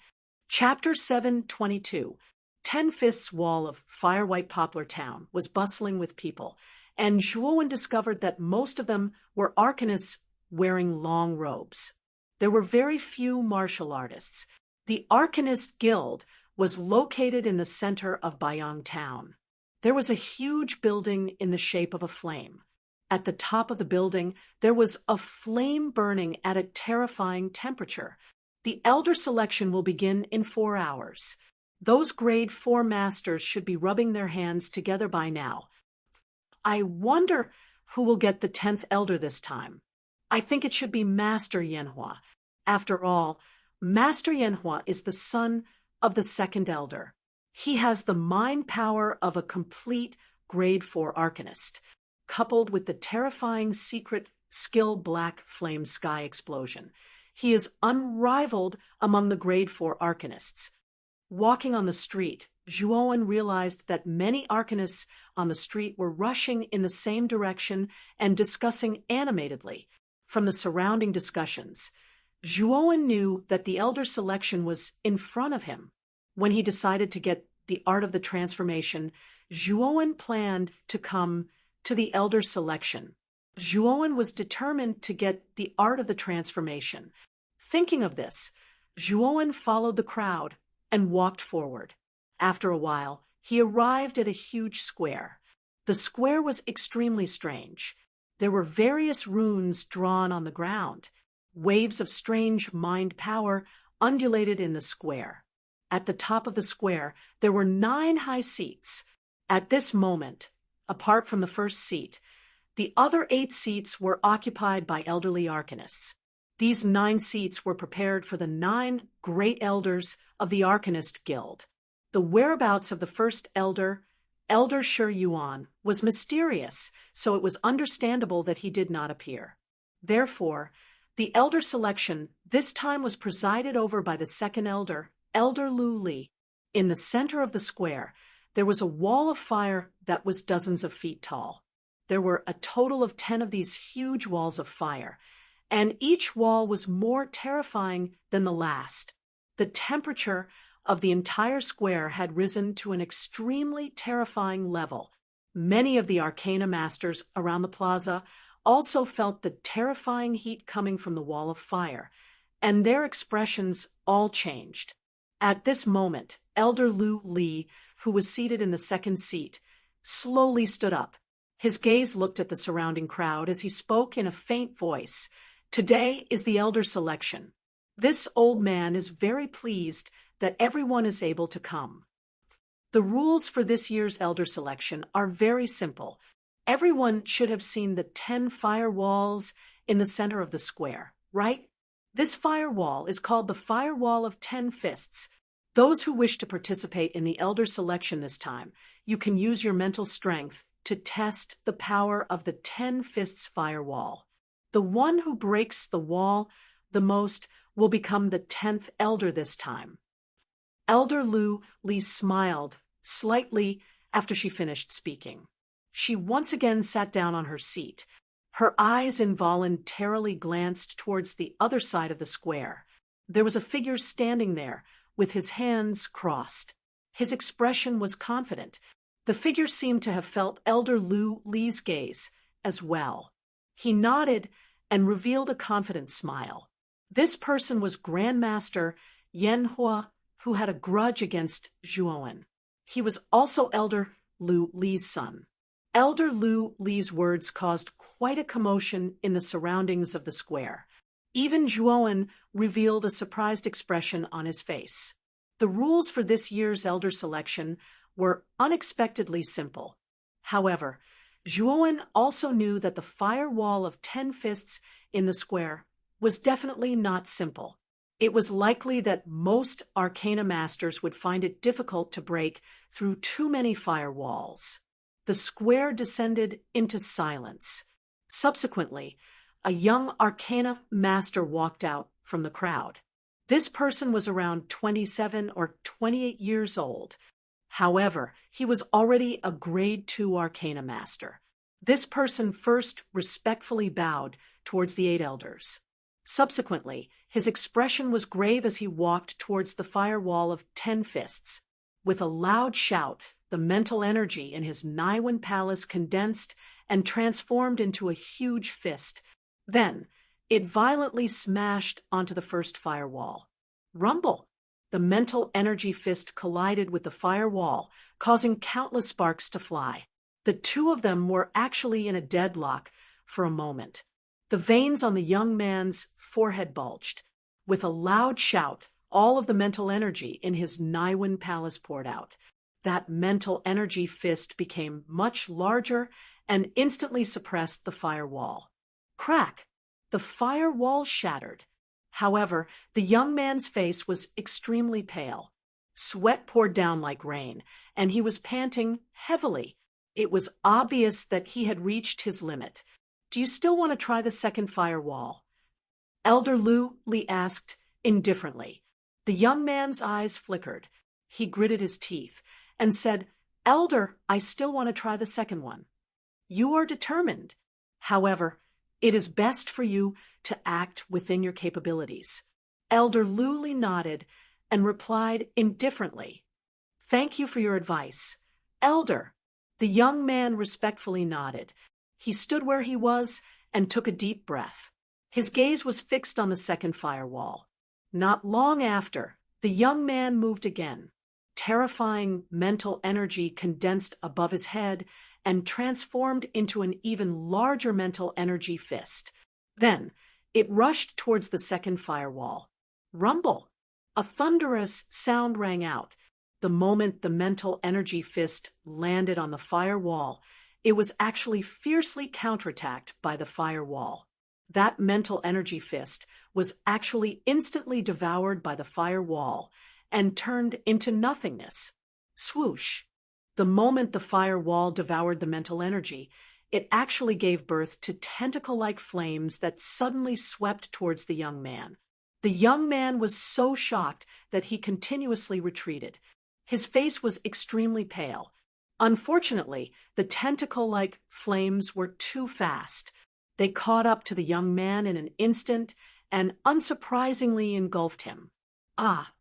Chapter 7:22. 10 Fists Wall of Fire-White Poplar Town was bustling with people, and Zhuowen discovered that most of them were arcanists wearing long robes. There were very few martial artists. The Arcanist Guild was located in the center of Baiyang Town. There was a huge building in the shape of a flame. At the top of the building, there was a flame burning at a terrifying temperature. The Elder Selection will begin in 4 hours. Those grade 4 masters should be rubbing their hands together by now. I wonder who will get the 10th Elder this time. I think it should be Master Yanhua. After all, Master Yanhua is the son of the second Elder. He has the mind power of a complete grade 4 arcanist, coupled with the terrifying secret skill black flame sky explosion. He is unrivaled among the grade 4 arcanists. Walking on the street, Zhuowen realized that many arcanists on the street were rushing in the same direction and discussing animatedly. From the surrounding discussions, Zhuowen knew that the Elder Selection was in front of him. When he decided to get the Art of the Transformation, Zhuowen planned to come to the Elder Selection. Zhuowen was determined to get the Art of the Transformation. Thinking of this, Zhuowen followed the crowd and walked forward. After a while, he arrived at a huge square. The square was extremely strange. There were various runes drawn on the ground. Waves of strange mind power undulated in the square. At the top of the square, there were 9 high seats. At this moment, apart from the first seat, the other 8 seats were occupied by elderly arcanists. These 9 seats were prepared for the 9 great elders of the Arcanist Guild. The whereabouts of the first elder, Elder Shi Yuan, was mysterious, so it was understandable that he did not appear. Therefore, the Elder Selection this time was presided over by the second elder, Elder Lu Li. In the center of the square, there was a wall of fire that was dozens of feet tall. There were a total of 10 of these huge walls of fire, and each wall was more terrifying than the last. The temperature of the entire square had risen to an extremely terrifying level. Many of the arcana masters around the plaza also felt the terrifying heat coming from the wall of fire, and their expressions all changed. At this moment, Elder Lu Li, who was seated in the second seat, slowly stood up. His gaze looked at the surrounding crowd as he spoke in a faint voice. Today is the Elder Selection. This old man is very pleased that everyone is able to come. The rules for this year's Elder Selection are very simple. Everyone should have seen the 10 fire walls in the center of the square, right? This fire wall is called the Fire Wall of 10 Fists. Those who wish to participate in the Elder Selection this time, you can use your mental strength to test the power of the 10 Fists Fire Wall. The one who breaks the wall the most will become the 10th Elder this time. Elder Lu Li smiled slightly after she finished speaking. She once again sat down on her seat. Her eyes involuntarily glanced towards the other side of the square. There was a figure standing there, with his hands crossed. His expression was confident. The figure seemed to have felt Elder Li's gaze as well. He nodded and revealed a confident smile. This person was Grandmaster Yanhua, who had a grudge against Zhuowen. He was also Elder Li's son. Elder Li's words caused quite a commotion in the surroundings of the square. Even Zhuowen revealed a surprised expression on his face. The rules for this year's elder selection were unexpectedly simple. However, Zhuowen also knew that the firewall of 10 fists in the square was definitely not simple. It was likely that most Arcana masters would find it difficult to break through too many firewalls. The square descended into silence. Subsequently, a young Arcana master walked out from the crowd. This person was around 27 or 28 years old. However, he was already a Grade 2 Arcana master. This person first respectfully bowed towards the 8 elders. Subsequently, his expression was grave as he walked towards the firewall of 10 fists. With a loud shout, the mental energy in his Naiwan palace condensed and transformed into a huge fist. Then, it violently smashed onto the first firewall. Rumble! The mental energy fist collided with the firewall, causing countless sparks to fly. The two of them were actually in a deadlock for a moment. The veins on the young man's forehead bulged. With a loud shout, all of the mental energy in his Naiwan palace poured out. That mental energy fist became much larger and instantly suppressed the firewall. Crack! The firewall shattered. However, the young man's face was extremely pale. Sweat poured down like rain, and he was panting heavily. It was obvious that he had reached his limit. Do you still want to try the second firewall? Elder Li asked indifferently. The young man's eyes flickered. He gritted his teeth and said, Elder, I still want to try the second one. You are determined. However, it is best for you to act within your capabilities. Elder Li nodded and replied indifferently. Thank you for your advice. Elder. The young man respectfully nodded. He stood where he was and took a deep breath. His gaze was fixed on the second firewall. Not long after, the young man moved again. Terrifying mental energy condensed above his head and transformed into an even larger mental energy fist. Then, it rushed towards the second firewall. Rumble! A thunderous sound rang out. The moment the mental energy fist landed on the firewall, it was actually fiercely counterattacked by the firewall. That mental energy fist was actually instantly devoured by the firewall and turned into nothingness. Swoosh! The moment the firewall devoured the mental energy, it actually gave birth to tentacle-like flames that suddenly swept towards the young man. The young man was so shocked that he continuously retreated. His face was extremely pale. Unfortunately, the tentacle-like flames were too fast. They caught up to the young man in an instant and unsurprisingly engulfed him. Ah!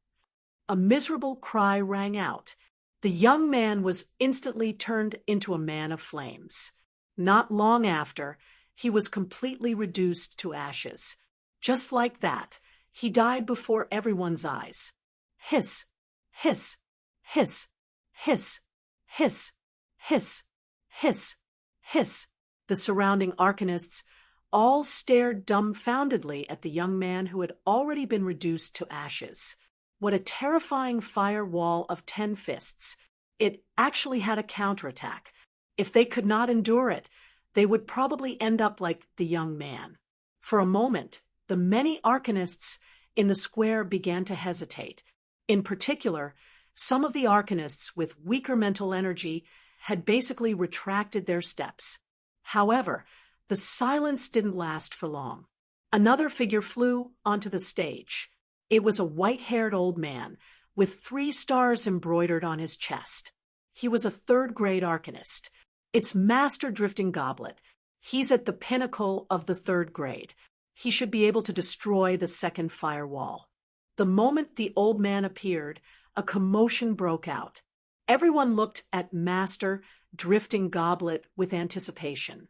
A miserable cry rang out. The young man was instantly turned into a man of flames. Not long after, he was completely reduced to ashes. Just like that, he died before everyone's eyes. Hiss! Hiss! Hiss! Hiss! Hiss! Hiss! Hiss! Hiss! The surrounding arcanists all stared dumbfoundedly at the young man who had already been reduced to ashes. What a terrifying firewall of 10 fists. It actually had a counterattack. If they could not endure it, they would probably end up like the young man. For a moment, the many arcanists in the square began to hesitate. In particular, some of the arcanists with weaker mental energy had basically retracted their steps. However, the silence didn't last for long. Another figure flew onto the stage. It was a white-haired old man with 3 stars embroidered on his chest. He was a third-grade arcanist. It's Master Drifting Goblet. He's at the pinnacle of the third grade. He should be able to destroy the second firewall. The moment the old man appeared, a commotion broke out. Everyone looked at Master Drifting Goblet with anticipation.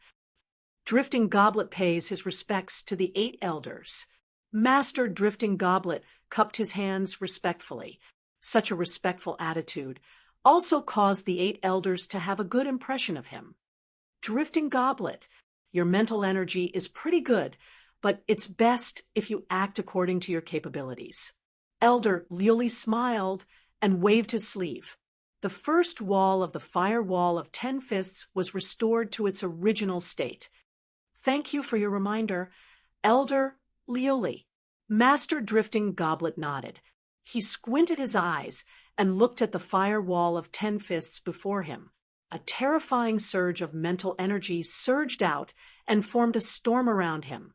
Drifting Goblet pays his respects to the 8 elders. Master Drifting Goblet cupped his hands respectfully. Such a respectful attitude also caused the 8 elders to have a good impression of him. Drifting Goblet, your mental energy is pretty good, but it's best if you act according to your capabilities. Elder Leoli smiled and waved his sleeve. The first wall of the firewall of 10 fists was restored to its original state. Thank you for your reminder, Elder Leoli. Master Drifting Goblet nodded. He squinted his eyes and looked at the firewall of 10 fists before him. A terrifying surge of mental energy surged out and formed a storm around him.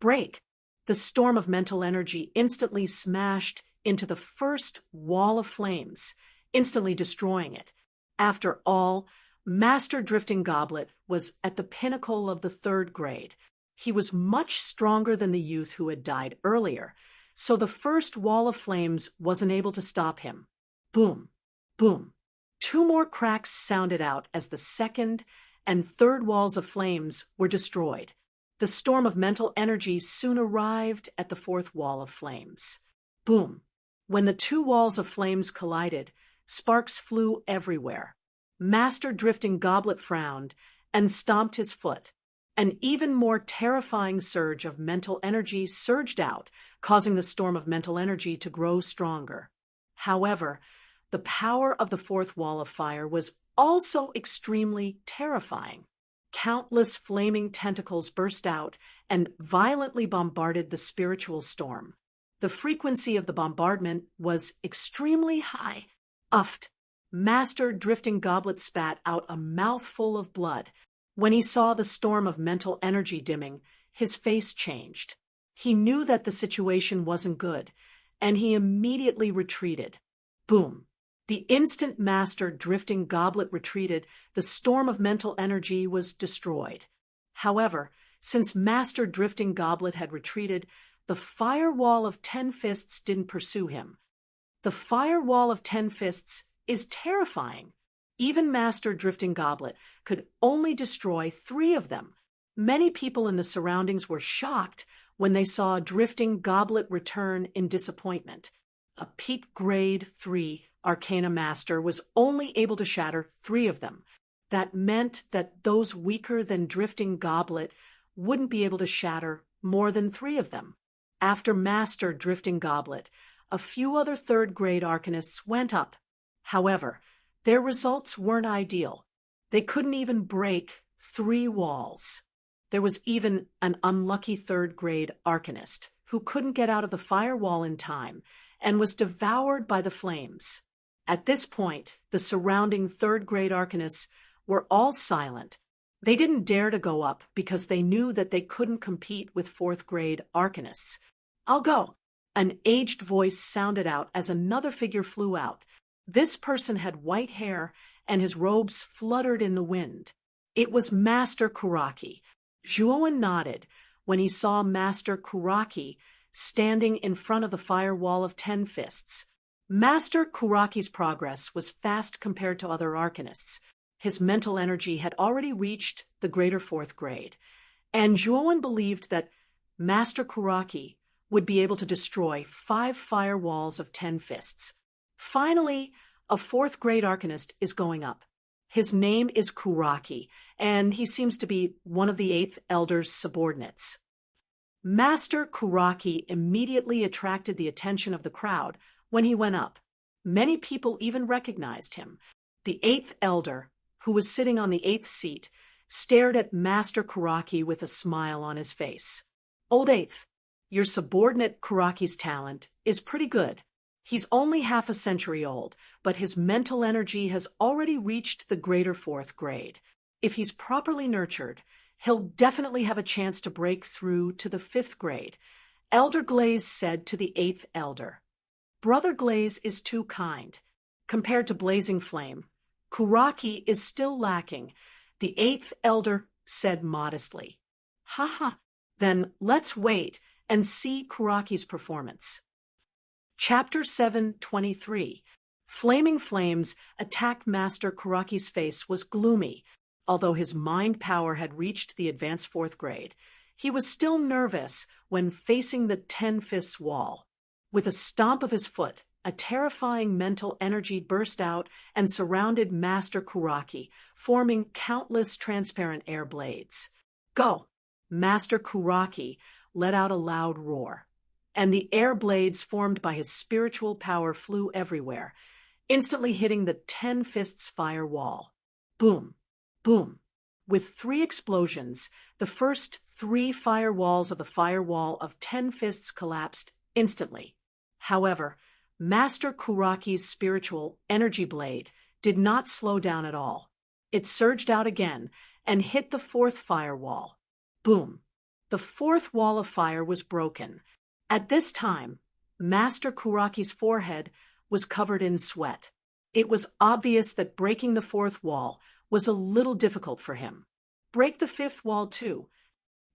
Break! The storm of mental energy instantly smashed into the first wall of flames, instantly destroying it. After all, Master Drifting Goblet was at the pinnacle of the third grade. He was much stronger than the youth who had died earlier, so the first wall of flames wasn't able to stop him. Boom! Boom! 2 more cracks sounded out as the second and third walls of flames were destroyed. The storm of mental energy soon arrived at the 4th wall of flames. Boom! When the 2 walls of flames collided, sparks flew everywhere. Master Drifting Goblet frowned and stomped his foot. An even more terrifying surge of mental energy surged out, causing the storm of mental energy to grow stronger. However, the power of the 4th wall of fire was also extremely terrifying. Countless flaming tentacles burst out and violently bombarded the spiritual storm. The frequency of the bombardment was extremely high. Uffed! Master Drifting Goblet spat out a mouthful of blood. When he saw the storm of mental energy dimming, his face changed. He knew that the situation wasn't good, and he immediately retreated. Boom! The instant Master Drifting Goblet retreated, the storm of mental energy was destroyed. However, since Master Drifting Goblet had retreated, the firewall of 10 fists didn't pursue him. The firewall of 10 fists is terrifying. Even Master Drifting Goblet could only destroy 3 of them. Many people in the surroundings were shocked when they saw Drifting Goblet return in disappointment. A Peak Grade 3 Arcana Master was only able to shatter 3 of them. That meant that those weaker than Drifting Goblet wouldn't be able to shatter more than 3 of them. After Master Drifting Goblet, a few other third-grade Arcanists went up. However, their results weren't ideal. They couldn't even break 3 walls. There was even an unlucky third-grade Arcanist who couldn't get out of the firewall in time and was devoured by the flames. At this point, the surrounding third-grade Arcanists were all silent. They didn't dare to go up because they knew that they couldn't compete with 4th-grade Arcanists. "I'll go." An aged voice sounded out as another figure flew out. This person had white hair, and his robes fluttered in the wind. It was Master Kuraki. Zhuowen nodded when he saw Master Kuraki standing in front of the firewall of 10 fists. Master Kuraki's progress was fast compared to other Arcanists. His mental energy had already reached the greater 4th grade, and Zhuowen believed that Master Kuraki would be able to destroy 5 firewalls of 10 fists. Finally, a 4th-grade Arcanist is going up. His name is Kuraki, and he seems to be one of the 8th Elder's subordinates. Master Kuraki immediately attracted the attention of the crowd when he went up. Many people even recognized him. The 8th Elder, who was sitting on the 8th seat, stared at Master Kuraki with a smile on his face. "Old 8th, your subordinate Kuraki's talent is pretty good. He's only half a century old, but his mental energy has already reached the greater 4th grade. If he's properly nurtured, he'll definitely have a chance to break through to the 5th grade," Elder Glaze said to the 8th Elder. Brother Glaze is too kind. Compared to Blazing Flame, Kuraki is still lacking, the eighth elder said modestly. Haha, then let's wait and see Kuraki's performance. Chapter 7:23. Flaming flames attack Master Kuraki's face was gloomy. Although his mind power had reached the advanced 4th grade, he was still nervous when facing the 10 fists wall. With a stomp of his foot, a terrifying mental energy burst out and surrounded Master Kuraki, forming countless transparent air blades. Go! Master Kuraki let out a loud roar, and the air blades formed by his spiritual power flew everywhere, instantly hitting the 10 fists fire wall. Boom! Boom! With 3 explosions, the first 3 fire walls of the firewall of 10 fists collapsed instantly. However, Master Kuraki's spiritual energy blade did not slow down at all. It surged out again and hit the 4th firewall. Boom! The 4th wall of fire was broken. At this time, Master Kuraki's forehead was covered in sweat. It was obvious that breaking the 4th wall was a little difficult for him. Break the 5th wall too,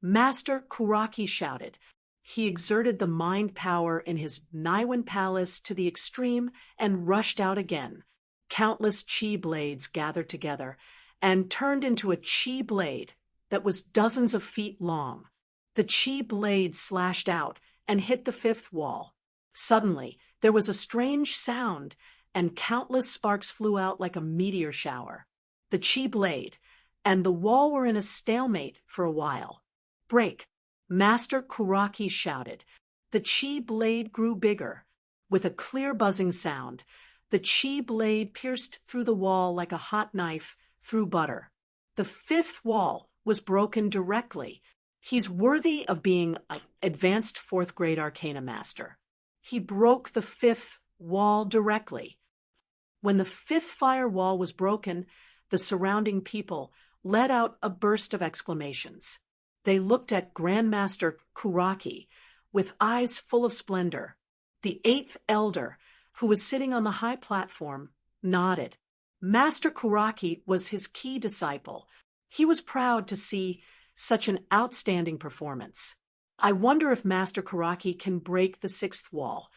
Master Kuraki shouted. He exerted the mind power in his Niwen palace to the extreme and rushed out again. Countless chi blades gathered together and turned into a chi blade that was dozens of feet long. The chi blade slashed out and hit the 5th wall. Suddenly, there was a strange sound, and countless sparks flew out like a meteor shower. The chi blade and the wall were in a stalemate for a while. Break! Master Kuraki shouted. The chi blade grew bigger. With a clear buzzing sound, the chi blade pierced through the wall like a hot knife through butter. The 5th wall was broken directly. He's worthy of being an advanced 4th grade Arcana Master. He broke the 5th wall directly. When the 5th firewall was broken, the surrounding people let out a burst of exclamations. They looked at Grandmaster Kuraki with eyes full of splendor. The 8th elder, who was sitting on the high platform, nodded. Master Kuraki was his key disciple. He was proud to see such an outstanding performance. I wonder if Master Kuraki can break the 6th wall.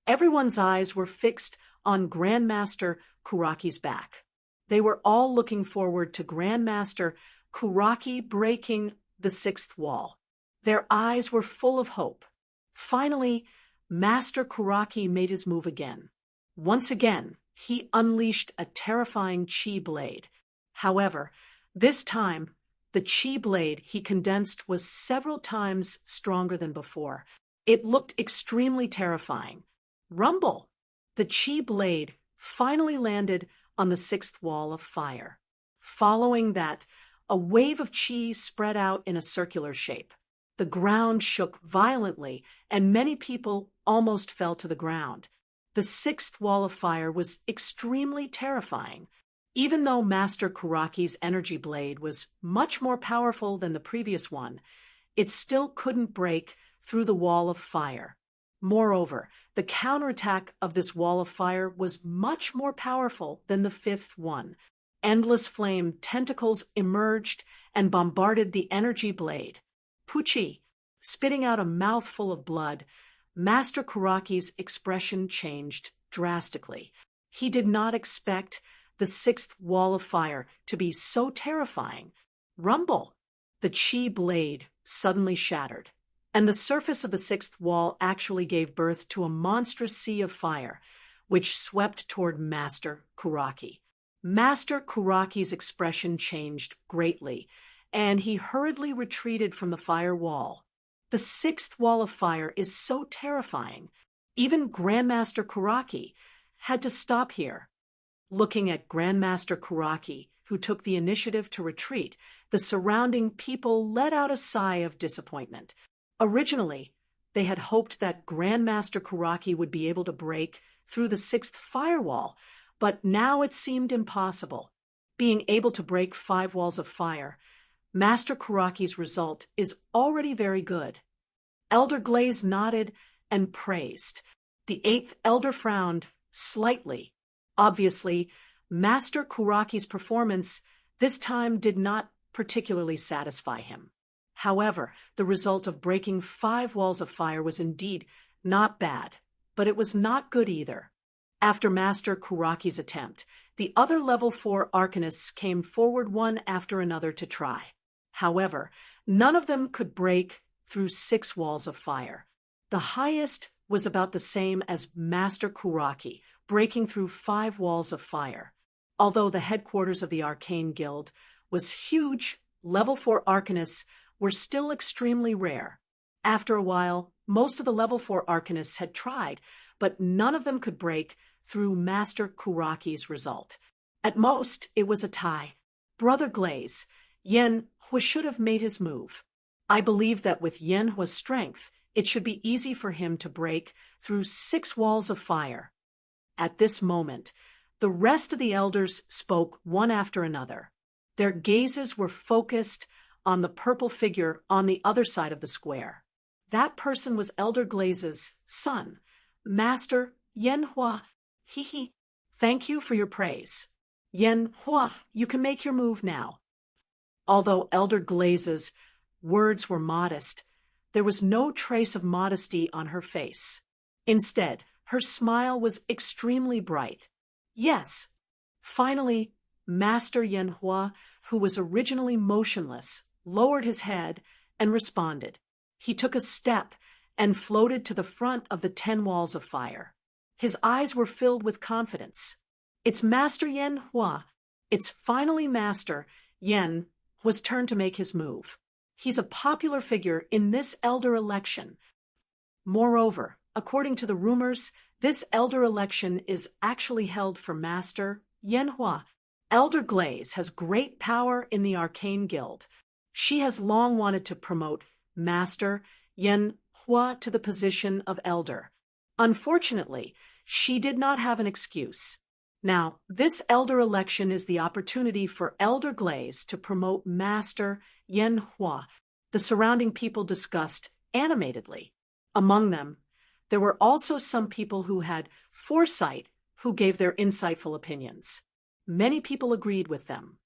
Everyone's eyes were fixed on Grandmaster Kuraki's back. They were all looking forward to Grandmaster Kuraki breaking the 6th wall. Their eyes were full of hope. Finally, Master Kuraki made his move again. Once again, he unleashed a terrifying chi blade. However, this time, the chi blade he condensed was several times stronger than before. It looked extremely terrifying. Rumble! The chi blade finally landed on the 6th wall of fire. Following that, a wave of chi spread out in a circular shape. The ground shook violently, and many people almost fell to the ground. The 6th wall of fire was extremely terrifying. Even though Master Kuraki's energy blade was much more powerful than the previous one, it still couldn't break through the wall of fire. Moreover, the counterattack of this wall of fire was much more powerful than the 5th one. Endless flame tentacles emerged and bombarded the energy blade. Pucci, spitting out a mouthful of blood, Master Kuraki's expression changed drastically. He did not expect the 6th wall of fire to be so terrifying. Rumble! The chi blade suddenly shattered, and the surface of the 6th wall actually gave birth to a monstrous sea of fire, which swept toward Master Kuraki. Master Kuraki's expression changed greatly, and he hurriedly retreated from the fire wall. The 6th wall of fire is so terrifying. Even Grandmaster Kuraki had to stop here. Looking at Grandmaster Kuraki, who took the initiative to retreat, the surrounding people let out a sigh of disappointment. Originally, they had hoped that Grandmaster Kuraki would be able to break through the 6th firewall, but now it seemed impossible. Being able to break 5 walls of fire, Master Kuraki's result is already very good. Elder Glaze nodded and praised. The 8th elder frowned slightly. Obviously, Master Kuraki's performance this time did not particularly satisfy him. However, the result of breaking 5 walls of fire was indeed not bad, but it was not good either. After Master Kuraki's attempt, the other level 4 arcanists came forward one after another to try. However, none of them could break through 6 walls of fire. The highest was about the same as Master Kuraki, breaking through 5 walls of fire. Although the headquarters of the Arcane Guild was huge, level 4 arcanists were still extremely rare. After a while, most of the level 4 arcanists had tried, but none of them could break through Master Kuraki's result. At most, it was a tie. Brother Glaze, Yen Hua should have made his move. I believe that with Yen Hua's strength, it should be easy for him to break through 6 walls of fire. At this moment, the rest of the elders spoke one after another. Their gazes were focused on the purple figure on the other side of the square. That person was Elder Glaze's son, Master Yen Hua. He. Thank you for your praise. Yen Hua, you can make your move now. Although Elder Glaze's words were modest, there was no trace of modesty on her face. Instead, her smile was extremely bright. Yes. Finally, Master Yen Hua, who was originally motionless, lowered his head and responded. He took a step and floated to the front of the 10 walls of fire. His eyes were filled with confidence. It's Master Yen Hua. It's finally Master Yen Hua's turn to make his move. He's a popular figure in this elder election. Moreover, according to the rumors, this elder election is actually held for Master Yen Hua. Elder Glaze has great power in the Arcane Guild. She has long wanted to promote Master Yen Hua to the position of elder. Unfortunately, she did not have an excuse. Now, this elder election is the opportunity for Elder Glaze to promote Master Yen Hua. The surrounding people discussed animatedly. Among them, there were also some people who had foresight who gave their insightful opinions. Many people agreed with them.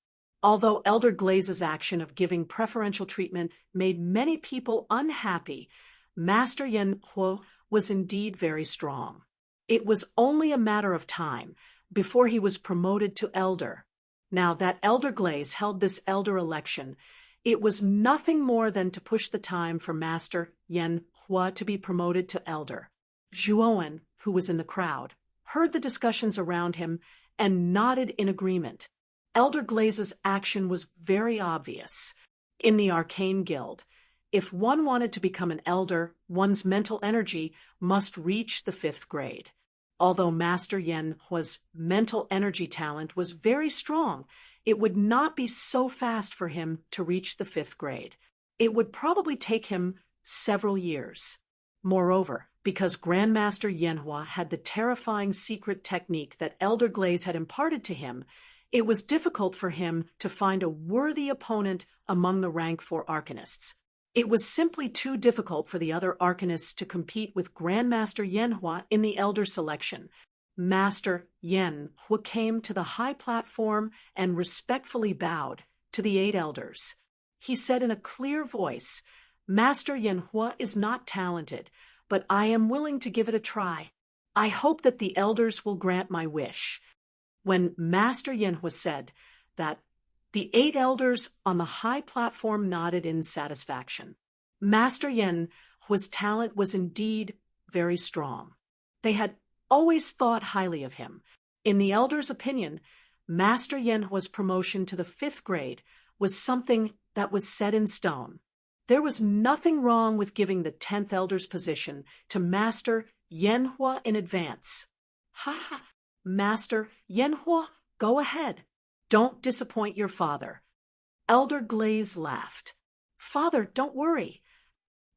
Although Elder Glaze's action of giving preferential treatment made many people unhappy, Master Yen Hua was indeed very strong. It was only a matter of time before he was promoted to elder. Now that Elder Glaze held this elder election, it was nothing more than to push the time for Master Yen Hua to be promoted to elder. Zhuowen, who was in the crowd, heard the discussions around him and nodded in agreement. Elder Glaze's action was very obvious. In the Arcane Guild, if one wanted to become an elder, one's mental energy must reach the 5th grade. Although Master Yen Hua's mental energy talent was very strong, it would not be so fast for him to reach the 5th grade. It would probably take him several years. Moreover, because Grandmaster Yen Hua had the terrifying secret technique that Elder Glaze had imparted to him, it was difficult for him to find a worthy opponent among the rank 4 arcanists. It was simply too difficult for the other arcanists to compete with Grandmaster Yen Hua in the elder selection. Master Yen Hua came to the high platform and respectfully bowed to the 8 elders. He said in a clear voice, "Master Yen Hua is not talented, but I am willing to give it a try. I hope that the elders will grant my wish." When Master Yen Hua said that, the 8 elders on the high platform nodded in satisfaction. Master Yen Hua's talent was indeed very strong. They had always thought highly of him. In the elders' opinion, Master Yen Hua's promotion to the 5th grade was something that was set in stone. There was nothing wrong with giving the 10th elder's position to Master Yen Hua in advance. Ha! Master Yen Hua, go ahead. Don't disappoint your father. Elder Glaze laughed. Father, don't worry.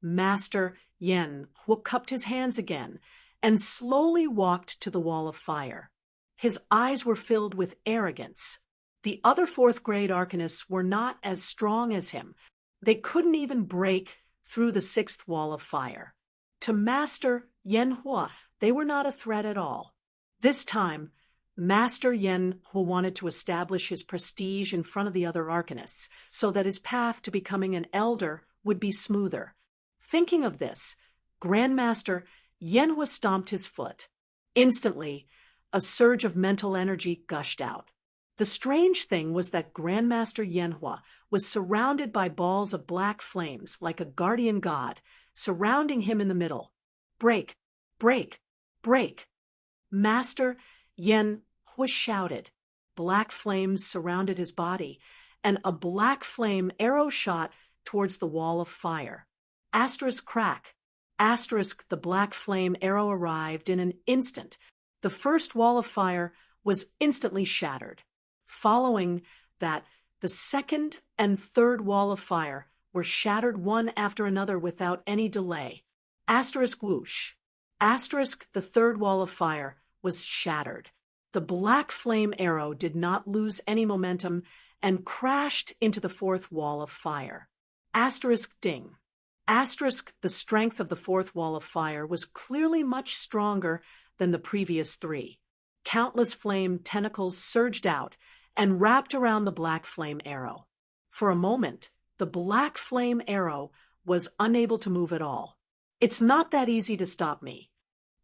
Master Yen Hua cupped his hands again and slowly walked to the wall of fire. His eyes were filled with arrogance. The other 4th grade arcanists were not as strong as him. They couldn't even break through the 6th wall of fire. To Master Yen Hua, they were not a threat at all. This time, Master Yen Hua wanted to establish his prestige in front of the other arcanists so that his path to becoming an elder would be smoother. Thinking of this, Grandmaster Yen Hua stomped his foot. Instantly, a surge of mental energy gushed out. The strange thing was that Grandmaster Yen Hua was surrounded by balls of black flames like a guardian god, surrounding him in the middle. Break! Break! Break! Master Yen Hua shouted. Black flames surrounded his body, and a black flame arrow shot towards the wall of fire. Asterisk crack. Asterisk the black flame arrow arrived in an instant. The first wall of fire was instantly shattered. Following that, the second and third wall of fire were shattered one after another without any delay. Asterisk whoosh. Asterisk the third wall of fire was shattered. The black flame arrow did not lose any momentum and crashed into the fourth wall of fire. Asterisk ding. Asterisk the strength of the fourth wall of fire was clearly much stronger than the previous three. Countless flame tentacles surged out and wrapped around the black flame arrow. For a moment, the black flame arrow was unable to move at all. It's not that easy to stop me.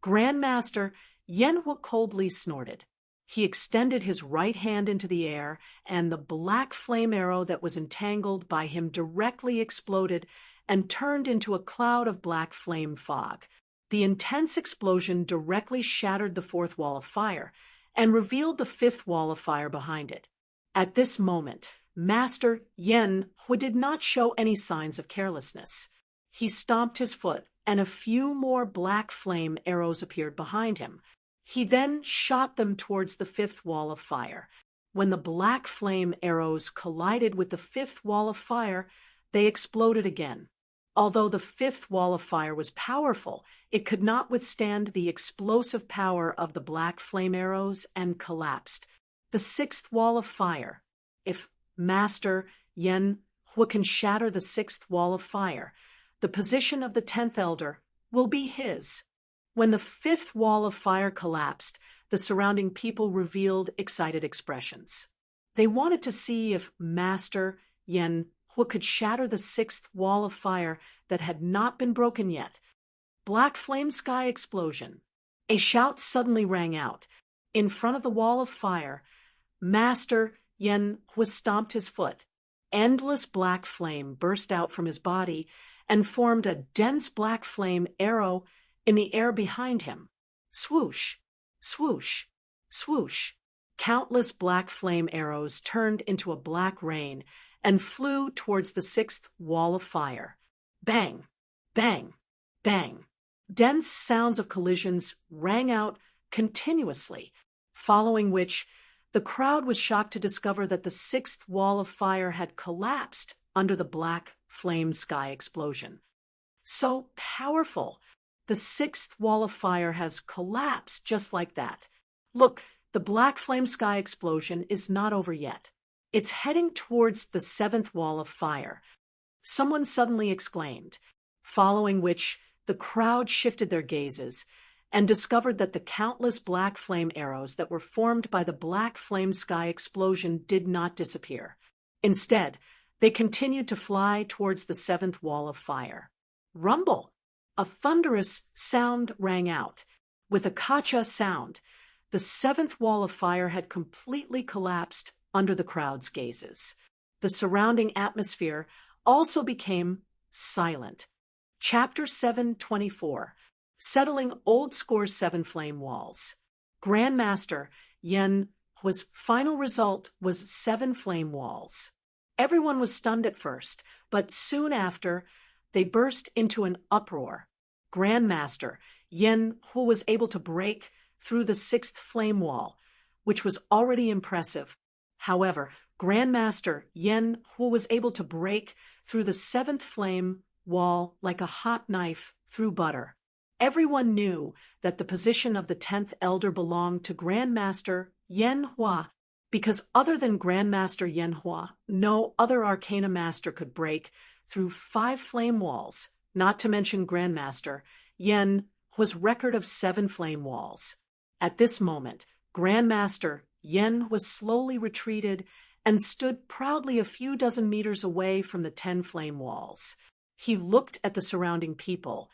Grandmaster Yen Hua coldly snorted. He extended his right hand into the air, and the black flame arrow that was entangled by him directly exploded and turned into a cloud of black flame fog. The intense explosion directly shattered the fourth wall of fire and revealed the fifth wall of fire behind it. At this moment, Master Yen Hua did not show any signs of carelessness. He stomped his foot, and a few more black flame arrows appeared behind him. He then shot them towards the fifth wall of fire. When the black flame arrows collided with the fifth wall of fire, they exploded again. Although the fifth wall of fire was powerful, it could not withstand the explosive power of the black flame arrows and collapsed. The sixth wall of fire. If Master Yen Hua can shatter the sixth wall of fire, the position of the 10th elder will be his. When the fifth wall of fire collapsed, the surrounding people revealed excited expressions. They wanted to see if Master Yen Hua could shatter the sixth wall of fire that had not been broken yet. Black flame sky explosion. A shout suddenly rang out. In front of the wall of fire, Master Yen Hua stomped his foot. Endless black flame burst out from his body and formed a dense black flame arrow in the air behind him. Swoosh, swoosh, swoosh. Countless black flame arrows turned into a black rain and flew towards the sixth wall of fire. Bang, bang, bang. Dense sounds of collisions rang out continuously, following which the crowd was shocked to discover that the sixth wall of fire had collapsed under the black flame sky explosion. So powerful. The sixth wall of fire has collapsed just like that. Look, the black flame sky explosion is not over yet. It's heading towards the seventh wall of fire. Someone suddenly exclaimed, following which the crowd shifted their gazes and discovered that the countless black flame arrows that were formed by the black flame sky explosion did not disappear. Instead, they continued to fly towards the seventh wall of fire. Rumble! A thunderous sound rang out. With a kacha sound, the seventh wall of fire had completely collapsed under the crowd's gazes. The surrounding atmosphere also became silent. Chapter 724. Settling Old Score 7 Flame Walls. Grandmaster Yen Hua's final result was 7 flame walls. Everyone was stunned at first, but soon after, they burst into an uproar. Grandmaster Yen Hua was able to break through the 6th flame wall, which was already impressive. However, Grandmaster Yen Hua was able to break through the 7th flame wall like a hot knife through butter. Everyone knew that the position of the 10th elder belonged to Grandmaster Yen Hua, because other than Grandmaster Yen Hua, no other Arcana Master could break through 5 flame walls, not to mention Grandmaster Yen Hua's record of 7 flame walls. At this moment, Grandmaster Yen was slowly retreated and stood proudly a few dozen meters away from the 10 flame walls. He looked at the surrounding people,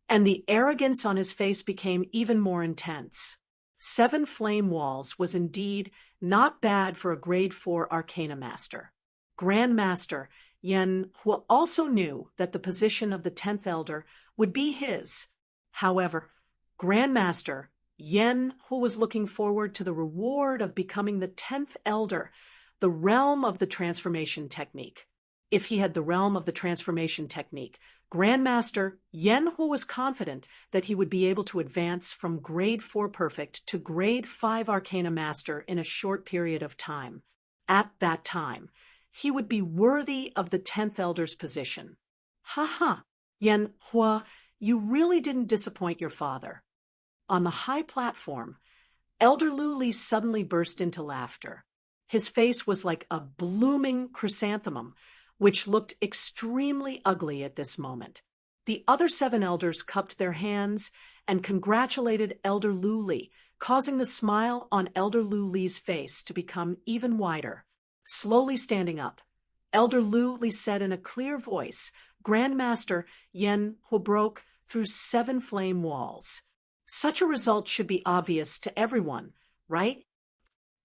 and the arrogance on his face became even more intense. 7 flame walls was indeed not bad for a grade 4 Arcana Master. Grandmaster Yen Hua also knew that the position of the 10th Elder would be his. However, Grandmaster Yen Hua was looking forward to the reward of becoming the 10th Elder, the realm of the transformation technique. If he had the realm of the transformation technique, Grandmaster Yen Hua was confident that he would be able to advance from grade 4 perfect to grade 5 Arcana Master in a short period of time. At that time, he would be worthy of the 10th Elder's position. Ha! Yen Hua, you really didn't disappoint your father. On the high platform, Elder Lu Li suddenly burst into laughter. His face was like a blooming chrysanthemum, which looked extremely ugly at this moment. The other 7 elders cupped their hands and congratulated Elder Lu Li, causing the smile on Elder Lu Li's face to become even wider. Slowly standing up, Elder Lu Li said in a clear voice, Grandmaster Yen Hua broke through 7 flame walls. Such a result should be obvious to everyone, right?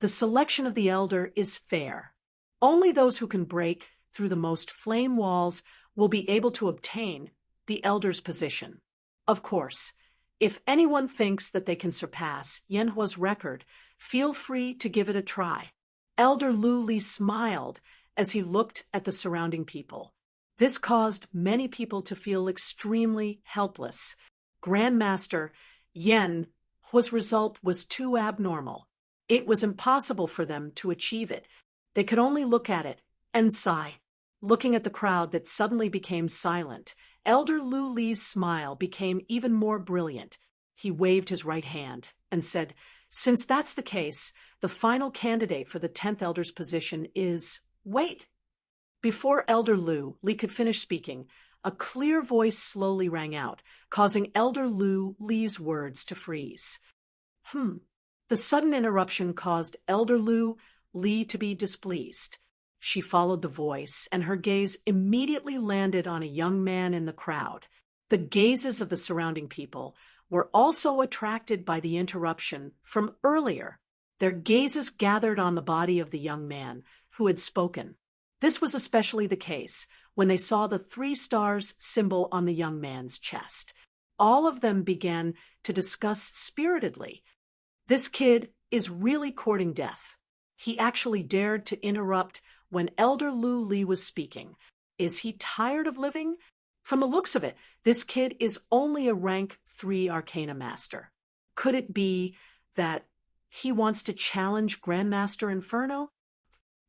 The selection of the elder is fair. Only those who can break through the most flame walls will be able to obtain the elder's position. Of course, if anyone thinks that they can surpass Yen Hua's record, feel free to give it a try. Elder Lu Li smiled as he looked at the surrounding people. This caused many people to feel extremely helpless. Grandmaster Yen Hua's result was too abnormal. It was impossible for them to achieve it. They could only look at it and sigh. Looking at the crowd that suddenly became silent, Elder Lu Li's smile became even more brilliant. He waved his right hand and said, Since that's the case, the final candidate for the 10th Elder's position is... Wait! Before Elder Lu Li could finish speaking, a clear voice slowly rang out, causing Elder Lu Li's words to freeze. The sudden interruption caused Elder Lu Li to be displeased. She followed the voice, and her gaze immediately landed on a young man in the crowd. The gazes of the surrounding people were also attracted by the interruption from earlier. Their gazes gathered on the body of the young man who had spoken. This was especially the case when they saw the 3 stars symbol on the young man's chest. All of them began to discuss spiritedly. This kid is really courting death. He actually dared to interrupt when Elder Lu Li was speaking. Is he tired of living? From the looks of it, this kid is only a rank 3 Arcana Master. Could it be that he wants to challenge Grandmaster Inferno?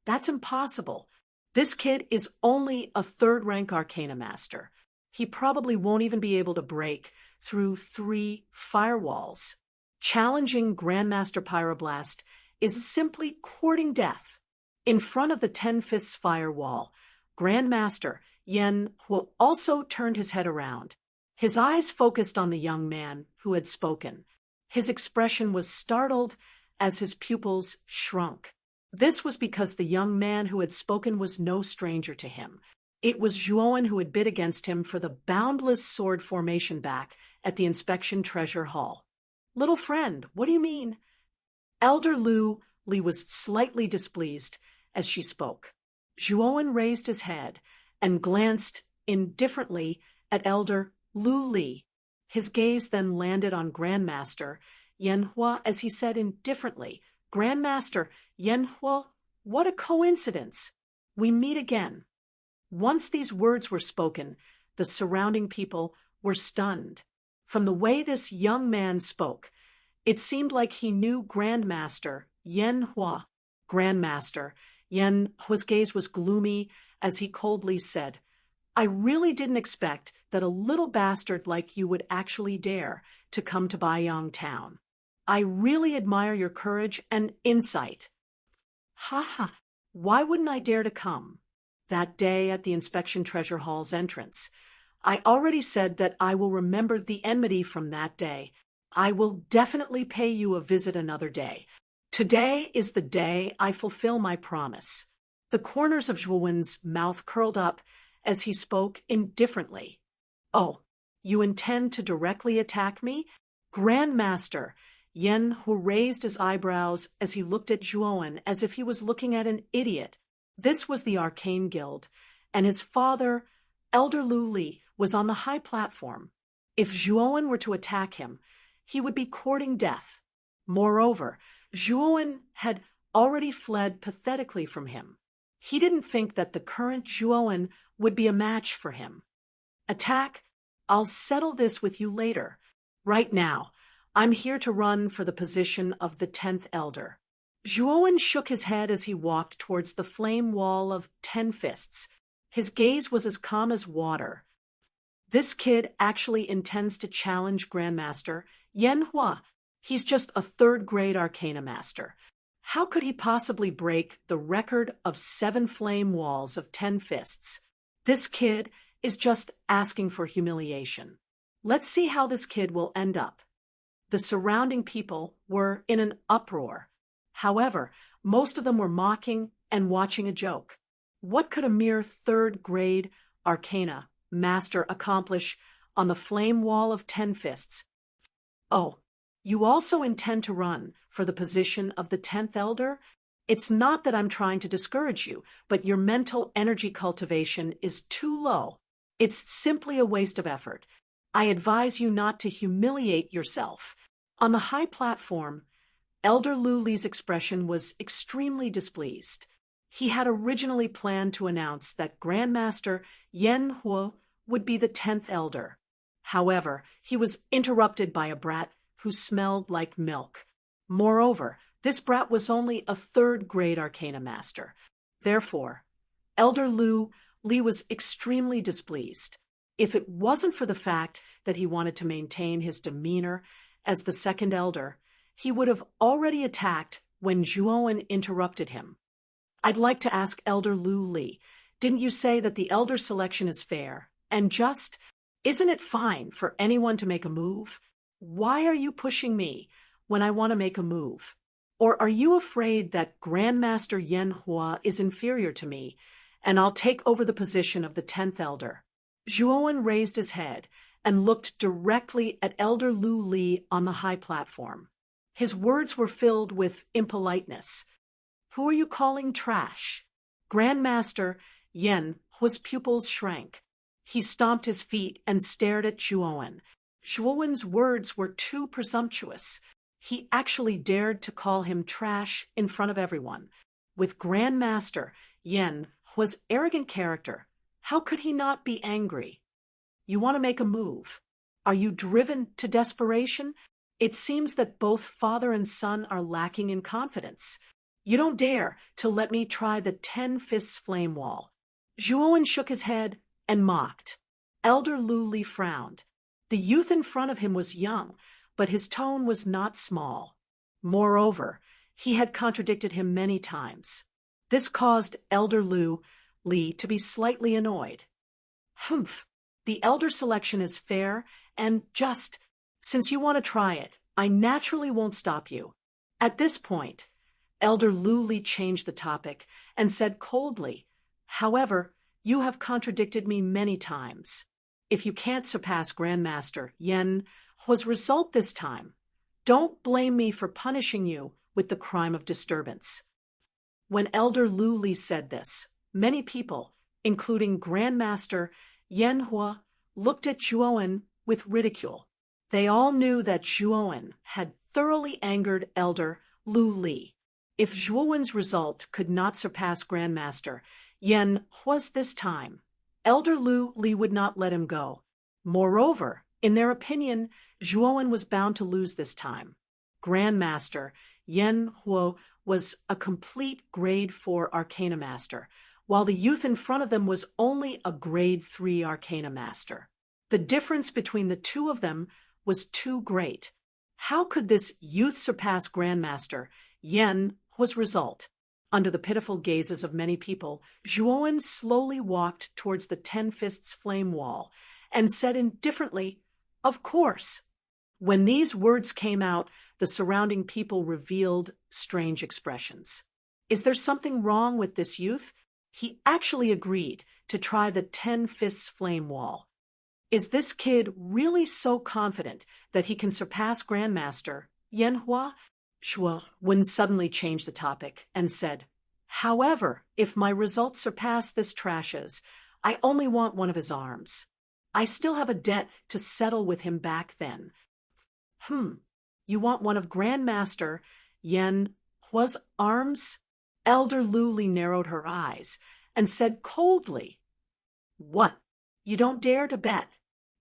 That's impossible. This kid is only a 3rd rank Arcana Master. He probably won't even be able to break through 3 firewalls. Challenging Grandmaster Pyroblast is simply courting death. In front of the 10 Fists firewall, Grandmaster Yen Hua also turned his head around. His eyes focused on the young man who had spoken. His expression was startled as his pupils shrunk. This was because the young man who had spoken was no stranger to him. It was Zhuowen who had bid against him for the boundless sword formation back at the inspection treasure hall. Little friend, what do you mean? Elder Lu Li was slightly displeased as she spoke. Zhuowen raised his head and glanced indifferently at Elder Lu Li. His gaze then landed on Grandmaster Yen Hua as he said indifferently, Grandmaster Yen Hua, what a coincidence! We meet again. Once these words were spoken, the surrounding people were stunned. From the way this young man spoke, it seemed like he knew Grandmaster Yen Hua. Grandmaster Yen Hua's gaze was gloomy as he coldly said, I really didn't expect that a little bastard like you would actually dare to come to Baiyang Town. I really admire your courage and insight. Why wouldn't I dare to come? That day at the inspection treasure hall's entrance, I already said that I will remember the enmity from that day. I will definitely pay you a visit another day. Today is the day I fulfill my promise. The corners of Zhuowen's mouth curled up as he spoke indifferently. Oh, you intend to directly attack me? Grand Master Yen Hu raised his eyebrows as he looked at Zhuowen as if he was looking at an idiot. This was the Arcane Guild, and his father, Elder Lu Li, was on the high platform. If Zhuowen were to attack him, he would be courting death. Moreover, Zhuowen had already fled pathetically from him. He didn't think that the current Zhuowen would be a match for him. Attack? I'll settle this with you later. Right now, I'm here to run for the position of the 10th Elder. Zhuowen shook his head as he walked towards the flame wall of 10 fists. His gaze was as calm as water. This kid actually intends to challenge Grandmaster Yen Hua. He's just a third-grade Arcana Master. How could he possibly break the record of 7 flame walls of 10 fists? This kid is just asking for humiliation. Let's see how this kid will end up. The surrounding people were in an uproar. However, most of them were mocking and watching a joke. What could a mere third-grade Arcana Master accomplish on the flame wall of 10 fists? Oh, you also intend to run for the position of the 10th Elder? It's not that I'm trying to discourage you, but your mental energy cultivation is too low. It's simply a waste of effort. I advise you not to humiliate yourself. On the high platform, Elder Lu Li's expression was extremely displeased. He had originally planned to announce that Grandmaster Yen Huo would be the 10th Elder. However, he was interrupted by a brat who smelled like milk. Moreover, this brat was only a third-grade Arcana Master. Therefore, Elder Lu Li was extremely displeased. If it wasn't for the fact that he wanted to maintain his demeanor as the second Elder, he would have already attacked when Zhuowen interrupted him. I'd like to ask Elder Lu Li, didn't you say that the Elder selection is fair and just? Isn't it fine for anyone to make a move? Why are you pushing me when I want to make a move? Or are you afraid that Grandmaster Yen Hua is inferior to me, and I'll take over the position of the 10th Elder? Zhuowen raised his head and looked directly at Elder Lu Li on the high platform. His words were filled with impoliteness. Who are you calling trash? Grandmaster Yen Hua's pupils shrank. He stomped his feet and stared at Zhuowen. Zhuowen's words were too presumptuous. He actually dared to call him trash in front of everyone. With Grandmaster Yen Hua's arrogant character, how could he not be angry? You want to make a move. Are you driven to desperation? It seems that both father and son are lacking in confidence. You don't dare to let me try the 10 fists flame wall. Zhuowen shook his head and mocked. Elder Lu Li frowned. The youth in front of him was young, but his tone was not small. Moreover, he had contradicted him many times. This caused Elder Lu Li to be slightly annoyed. Humph, the Elder selection is fair and just. Since you want to try it, I naturally won't stop you. At this point, Elder Lu Li changed the topic and said coldly, however, you have contradicted me many times. If you can't surpass Grandmaster Yen Hua's result this time, don't blame me for punishing you with the crime of disturbance. When Elder Lu Li said this, many people, including Grandmaster Yen Hua, looked at Zhuowen with ridicule. They all knew that Zhuowen had thoroughly angered Elder Lu Li. If Zhuowen's result could not surpass Grandmaster Yen Hua's this time, Elder Lu Li would not let him go. Moreover, in their opinion, Zhuowen was bound to lose this time. Grandmaster Yen Hua was a complete Grade 4 Arcana Master, while the youth in front of them was only a Grade 3 Arcana Master. The difference between the two of them was too great. How could this youth surpass Grandmaster Yen Hua's result? Under the pitiful gazes of many people, Zhuowen slowly walked towards the 10 fists flame wall and said indifferently, "Of course." When these words came out, the the surrounding people revealed strange expressions. Is there something wrong with this youth? He actually agreed to try the 10 fists flame wall. Is this kid really so confident that he can surpass Grandmaster Yanhua? Shuo Wen suddenly changed the topic and said, "However, if my results surpass this trash's, I only want one of his arms. I still have a debt to settle with him back then." You want one of Grandmaster Yanhua's arms? Elder Luli narrowed her eyes and said coldly, "What? You don't dare to bet?"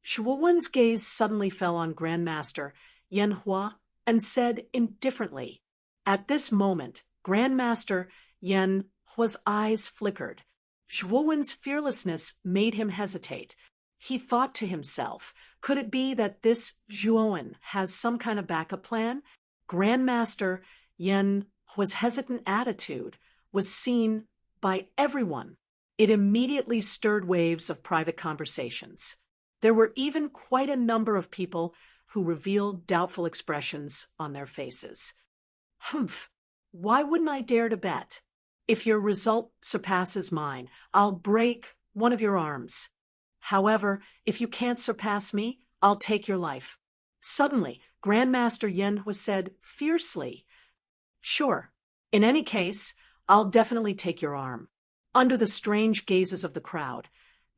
Shuowen's gaze suddenly fell on Grandmaster Yanhua and said indifferently. At this moment, Grandmaster Yanhua's eyes flickered. Shuowen's fearlessness made him hesitate. He thought to himself, could it be that this Zhuowen has some kind of backup plan? Grandmaster Yanhua's hesitant attitude was seen by everyone. It immediately stirred waves of private conversations. There were even quite a number of people who revealed doubtful expressions on their faces. Why wouldn't I dare to bet? If your result surpasses mine, I'll break one of your arms. However, if you can't surpass me, I'll take your life. Suddenly, Grandmaster Yanhua said fiercely, "Sure. In any case, I'll definitely take your arm." Under the strange gazes of the crowd,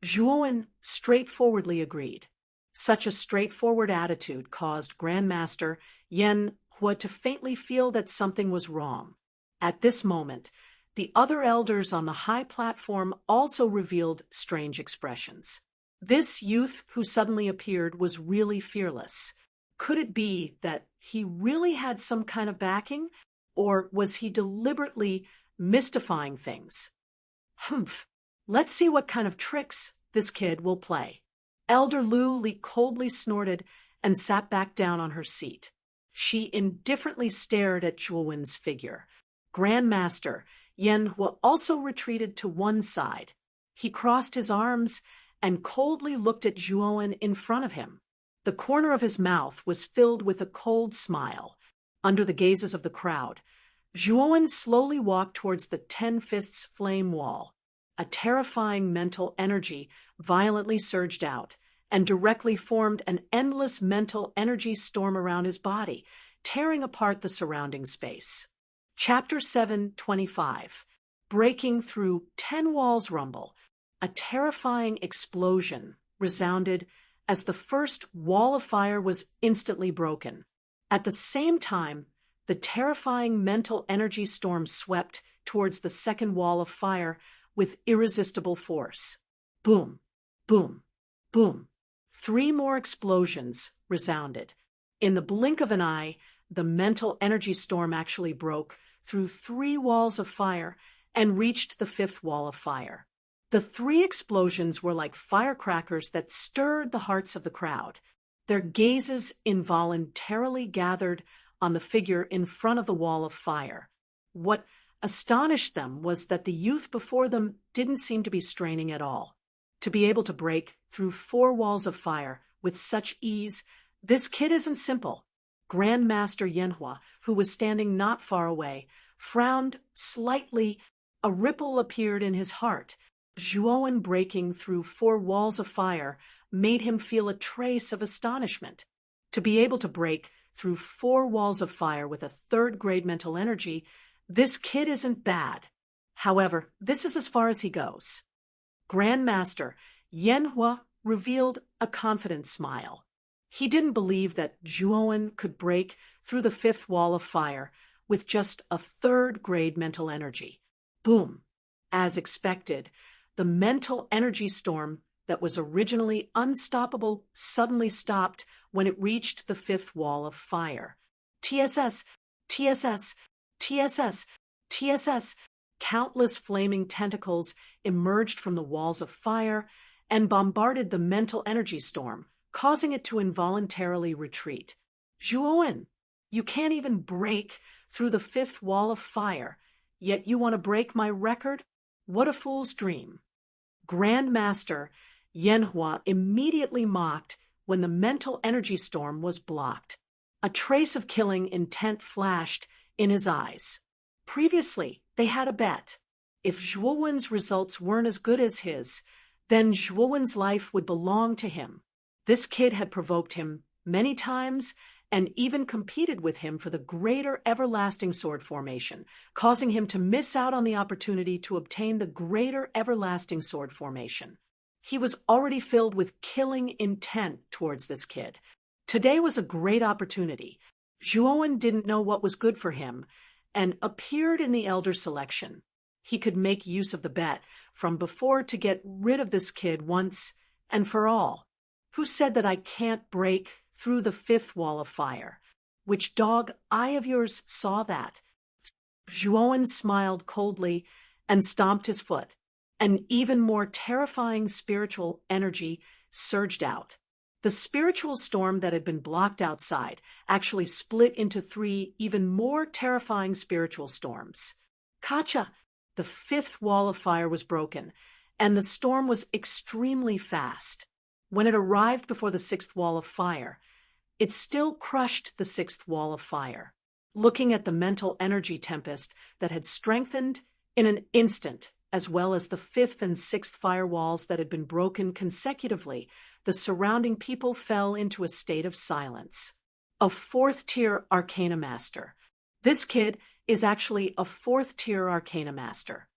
Zhuowen straightforwardly agreed. Such a straightforward attitude caused Grandmaster Yanhua to faintly feel that something was wrong. At this moment, the other elders on the high platform also revealed strange expressions. This youth who suddenly appeared was really fearless. Could it be that he really had some kind of backing, or was he deliberately mystifying things? Let's see what kind of tricks this kid will play. Elder Lu coldly snorted and sat back down on her seat. She indifferently stared at Zhuowen's figure. Grandmaster Yanhua also retreated to one side. He crossed his arms and coldly looked at Zhuowen in front of him. The corner of his mouth was filled with a cold smile. Under the gazes of the crowd, Zhuowen slowly walked towards the 10 fists flame wall. A terrifying mental energy violently surged out and directly formed an endless mental energy storm around his body, tearing apart the surrounding space. Chapter 7:25. Breaking through 10 walls rumble. A terrifying explosion resounded as the first wall of fire was instantly broken. At the same time, the terrifying mental energy storm swept towards the second wall of fire with irresistible force. Boom, boom, boom. 3 more explosions resounded. In the blink of an eye, the mental energy storm actually broke through 3 walls of fire and reached the 5th wall of fire. The 3 explosions were like firecrackers that stirred the hearts of the crowd. Their gazes involuntarily gathered on the figure in front of the wall of fire. What astonished them was that the youth before them didn't seem to be straining at all. To be able to break through 4 walls of fire with such ease, this kid isn't simple. Grandmaster Yanhua, who was standing not far away, frowned slightly. A ripple appeared in his heart. Zhuowen breaking through 4 walls of fire made him feel a trace of astonishment. To be able to break through 4 walls of fire with a 3rd-grade mental energy, this kid isn't bad. However, this is as far as he goes. Grandmaster Yanhua revealed a confident smile. He didn't believe that Zhuowen could break through the 5th wall of fire with just a 3rd-grade mental energy. Boom! As expected, the mental energy storm that was originally unstoppable suddenly stopped when it reached the 5th wall of fire. TSS, TSS, TSS, TSS. Countless flaming tentacles emerged from the walls of fire and bombarded the mental energy storm, causing it to involuntarily retreat. Zhuowen, you can't even break through the 5th wall of fire, yet you want to break my record? What a fool's dream. Grandmaster Yanhua immediately mocked when the mental energy storm was blocked. A trace of killing intent flashed in his eyes. Previously, they had a bet. If Zhuowen's results weren't as good as his, then Zhuowen's life would belong to him. This kid had provoked him many times and even competed with him for the greater everlasting sword formation, causing him to miss out on the opportunity to obtain the greater everlasting sword formation. He was already filled with killing intent towards this kid. Today was a great opportunity. Zhuowen didn't know what was good for him and appeared in the elder selection. He could make use of the bet from before to get rid of this kid once and for all. Who said that I can't break through the fifth wall of fire? Which dog eye of yours saw that? Zhuowen smiled coldly and stomped his foot. An even more terrifying spiritual energy surged out. The spiritual storm that had been blocked outside actually split into 3 even more terrifying spiritual storms. Kacha! The fifth wall of fire was broken, and the storm was extremely fast. When it arrived before the sixth wall of fire, it still crushed the sixth wall of fire. Looking at the mental energy tempest that had strengthened in an instant, as well as the fifth and sixth firewalls that had been broken consecutively, the surrounding people fell into a state of silence. A fourth-tier Arcana Master. This kid is actually a fourth-tier Arcana Master.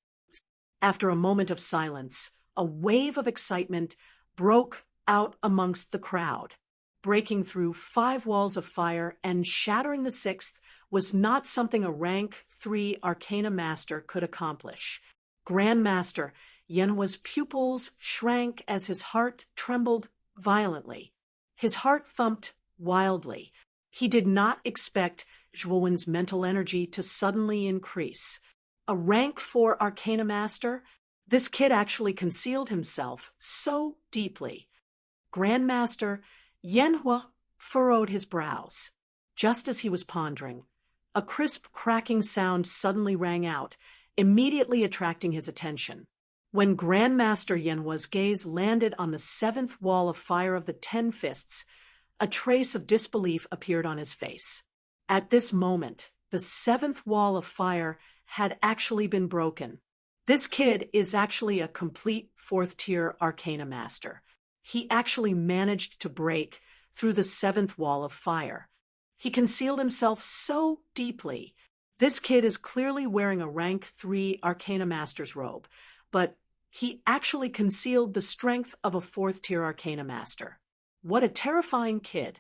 After a moment of silence, a wave of excitement broke out amongst the crowd. Breaking through 5 walls of fire and shattering the sixth was not something a rank 3 Arcana Master could accomplish. Grandmaster Yenhua's pupils shrank as his heart trembled violently. His heart thumped wildly. He did not expect Zhuowen's mental energy to suddenly increase. A rank 4 Arcana Master? This kid actually concealed himself so deeply. Grandmaster Yenhua furrowed his brows. Just as he was pondering, a crisp cracking sound suddenly rang out, immediately attracting his attention. When Grandmaster Yenhua's gaze landed on the 7th wall of fire of the 10 fists, a trace of disbelief appeared on his face. At this moment, the 7th wall of fire had actually been broken. This kid is actually a complete 4th-tier Arcana Master. He actually managed to break through the 7th wall of fire. He concealed himself so deeply. This kid is clearly wearing a rank 3 Arcana Master's robe, but he actually concealed the strength of a 4th-tier Arcana Master. What a terrifying kid.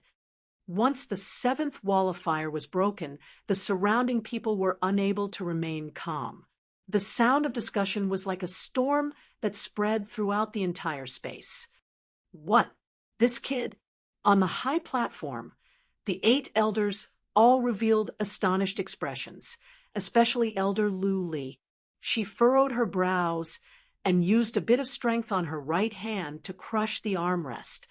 Once the 7th wall of fire was broken, the surrounding people were unable to remain calm. The sound of discussion was like a storm that spread throughout the entire space. What? This kid? On the high platform, the 8 elders all revealed astonished expressions, especially Elder Lu Li. She furrowed her brows and used a bit of strength on her right hand to crush the armrest.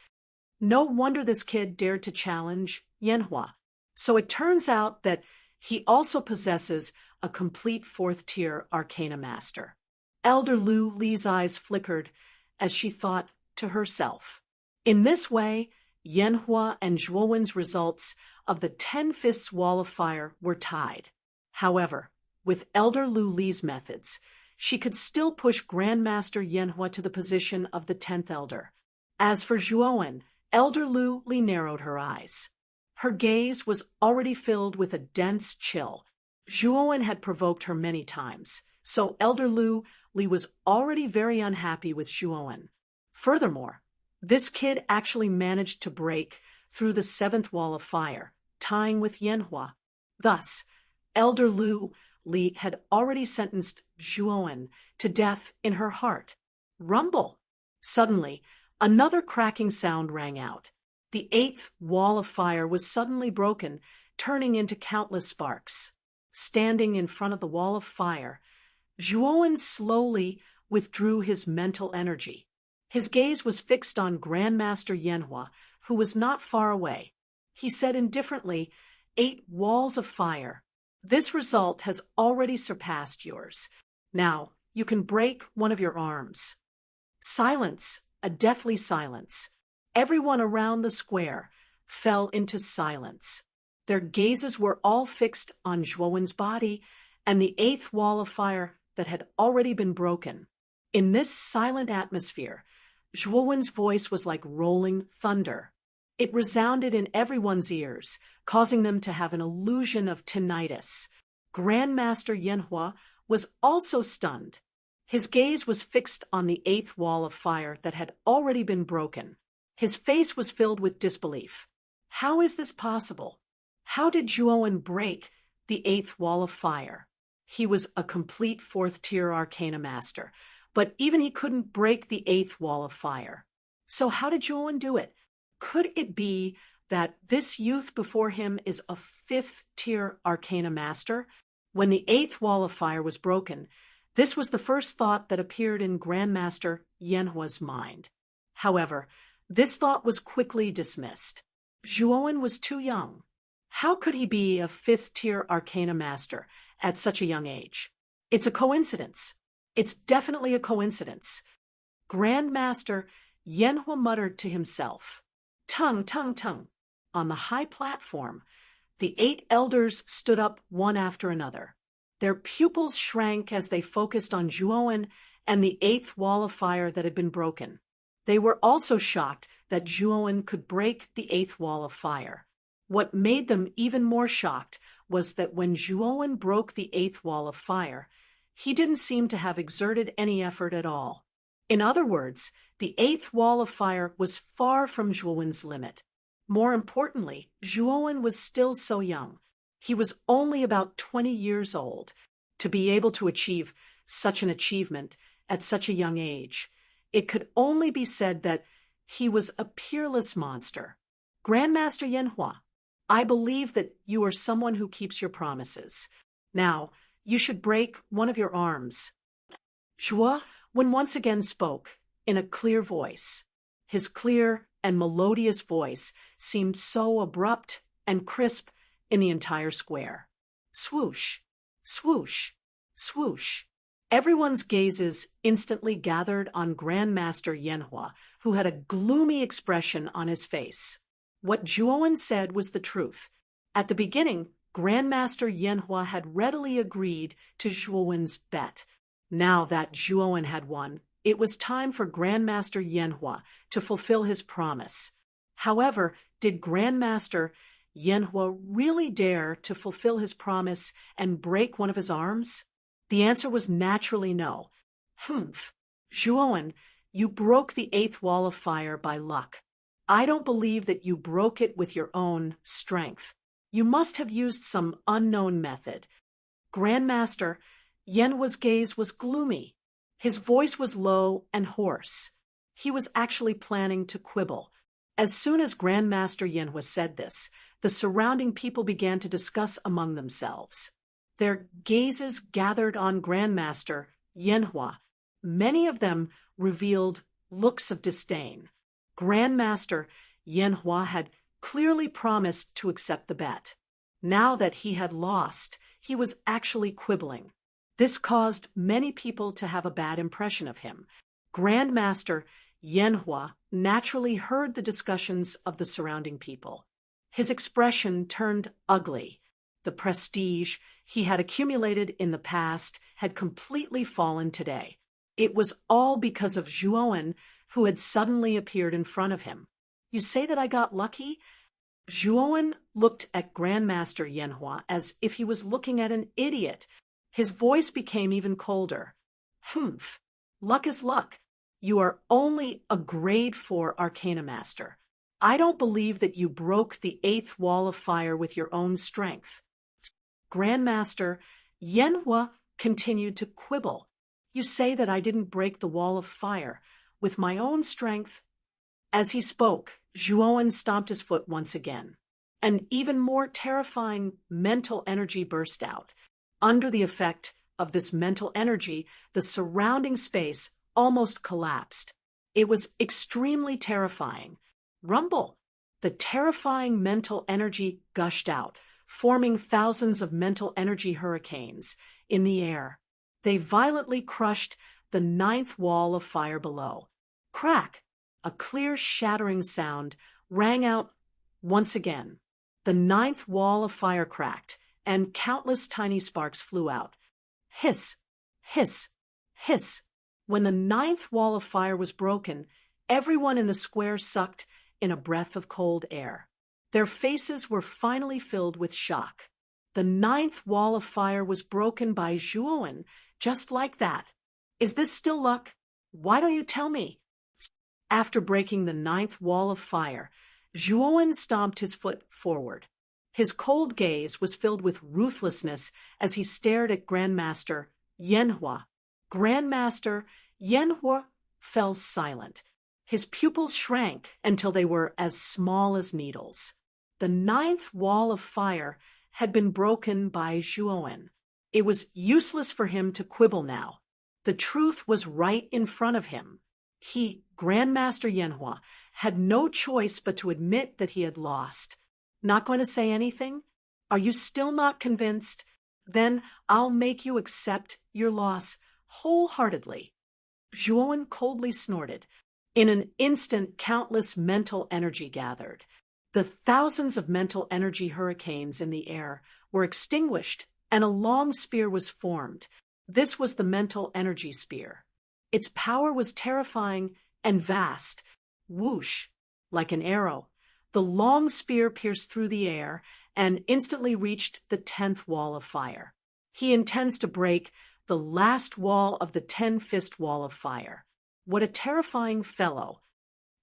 No wonder this kid dared to challenge Yenhua. So it turns out that he also possesses a complete 4th-tier Arcana Master. Elder Lu Li's eyes flickered as she thought to herself. In this way, Yenhua and Zhuowen's results of the 10 Fists Wall of Fire were tied. However, with Elder Lu Li's methods, she could still push Grandmaster Yenhua to the position of the 10th Elder. As for Zhuowen, Elder Lu Li narrowed her eyes. Her gaze was already filled with a dense chill. Zhuowen had provoked her many times, so Elder Lu Li was already very unhappy with Zhuowen. Furthermore, this kid actually managed to break through the 7th wall of fire, tying with Yenhua. Thus, Elder Lu Li had already sentenced Zhuowen to death in her heart. Rumble! Suddenly, another cracking sound rang out. The 8th wall of fire was suddenly broken, turning into countless sparks. Standing in front of the wall of fire, Zhuowen slowly withdrew his mental energy. His gaze was fixed on Grandmaster Yenhua, who was not far away. He said indifferently, 8 walls of fire. This result has already surpassed yours. Now, you can break one of your arms. Silence, a deathly silence. Everyone around the square fell into silence. Their gazes were all fixed on Zhuowen's body and the eighth wall of fire that had already been broken. In this silent atmosphere, Zhuowen's voice was like rolling thunder. It resounded in everyone's ears, causing them to have an illusion of tinnitus. Grandmaster Yanhua was also stunned. His gaze was fixed on the eighth wall of fire that had already been broken. His face was filled with disbelief. How is this possible? How did Zhuowen break the eighth wall of fire? He was a complete fourth-tier arcana master, but even he couldn't break the eighth wall of fire. So how did Zhuowen do it? Could it be that this youth before him is a fifth-tier arcana master? When the eighth wall of fire was broken, this was the first thought that appeared in Grandmaster Yanhua's mind. However, this thought was quickly dismissed. Zhuowen was too young. How could he be a fifth-tier arcana master at such a young age? It's a coincidence. It's definitely a coincidence. Grandmaster Yanhua muttered to himself. Tung, tung, tung. On the high platform, the 8 elders stood up one after another. Their pupils shrank as they focused on Zhuowen and the eighth wall of fire that had been broken. They were also shocked that Zhuowen could break the eighth wall of fire. What made them even more shocked was that when Zhuowen broke the eighth wall of fire, he didn't seem to have exerted any effort at all. In other words, the eighth wall of fire was far from Zhuowen's limit. More importantly, Zhuowen was still so young. He was only about 20 years old. To be able to achieve such an achievement at such a young age, it could only be said that he was a peerless monster. Grandmaster Yanhua, I believe that you are someone who keeps your promises. Now, you should break one of your arms. Zhuowen once again spoke in a clear voice. His clear and melodious voice seemed so abrupt and crisp in the entire square. Swoosh, swoosh, swoosh. Everyone's gazes instantly gathered on Grandmaster Yanhua, who had a gloomy expression on his face. What Zhuowen said was the truth. At the beginning, Grandmaster Yanhua had readily agreed to Zhuowen's bet. Now that Zhuowen had won, it was time for Grandmaster Yanhua to fulfill his promise. However, did Grandmaster Yanhua really dare to fulfill his promise and break one of his arms? The answer was naturally no. Humph. Zhuowen, you broke the eighth wall of fire by luck. I don't believe that you broke it with your own strength. You must have used some unknown method. Grandmaster Yanhua's gaze was gloomy. His voice was low and hoarse. He was actually planning to quibble. As soon as Grandmaster Yanhua said this, the surrounding people began to discuss among themselves. Their gazes gathered on Grandmaster Yanhua. Many of them revealed looks of disdain. Grandmaster Yanhua had clearly promised to accept the bet. Now that he had lost, he was actually quibbling. This caused many people to have a bad impression of him. Grandmaster Yanhua naturally heard the discussions of the surrounding people. His expression turned ugly. The prestige he had accumulated in the past had completely fallen today. It was all because of Zhuowen, who had suddenly appeared in front of him. You say that I got lucky? Zhuowen looked at Grandmaster Yanhua as if he was looking at an idiot. His voice became even colder. Humph. Luck is luck. You are only a grade 4 Arcana Master. I don't believe that you broke the eighth wall of fire with your own strength. Grandmaster Yanhua continued to quibble. You say that I didn't break the wall of fire with my own strength. As he spoke, Zhuowen stomped his foot once again. An even more terrifying mental energy burst out. Under the effect of this mental energy, the surrounding space almost collapsed. It was extremely terrifying. Rumble! The terrifying mental energy gushed out, forming thousands of mental energy hurricanes in the air. They violently crushed the 9th wall of fire below. Crack! A clear shattering sound rang out once again. The ninth wall of fire cracked, and countless tiny sparks flew out. Hiss, hiss, hiss. When the ninth wall of fire was broken, everyone in the square sucked in a breath of cold air. Their faces were finally filled with shock. The ninth wall of fire was broken by Zhuowen, just like that. Is this still luck? Why don't you tell me? After breaking the ninth wall of fire, Zhuowen stomped his foot forward. His cold gaze was filled with ruthlessness as he stared at Grandmaster Yanhua. Grandmaster Yanhua fell silent. His pupils shrank until they were as small as needles. The ninth wall of fire had been broken by Zhuowen. It was useless for him to quibble now. The truth was right in front of him. He, Grandmaster Yanhua, had no choice but to admit that he had lost. Not going to say anything? Are you still not convinced? Then I'll make you accept your loss wholeheartedly. Zhuowen coldly snorted. In an instant, countless mental energy gathered. The thousands of mental energy hurricanes in the air were extinguished, and a long spear was formed. This was the mental energy spear. Its power was terrifying and vast. Whoosh! Like an arrow, the long spear pierced through the air and instantly reached the 10th wall of fire. He intends to break the last wall of the 10-fist wall of fire. What a terrifying fellow!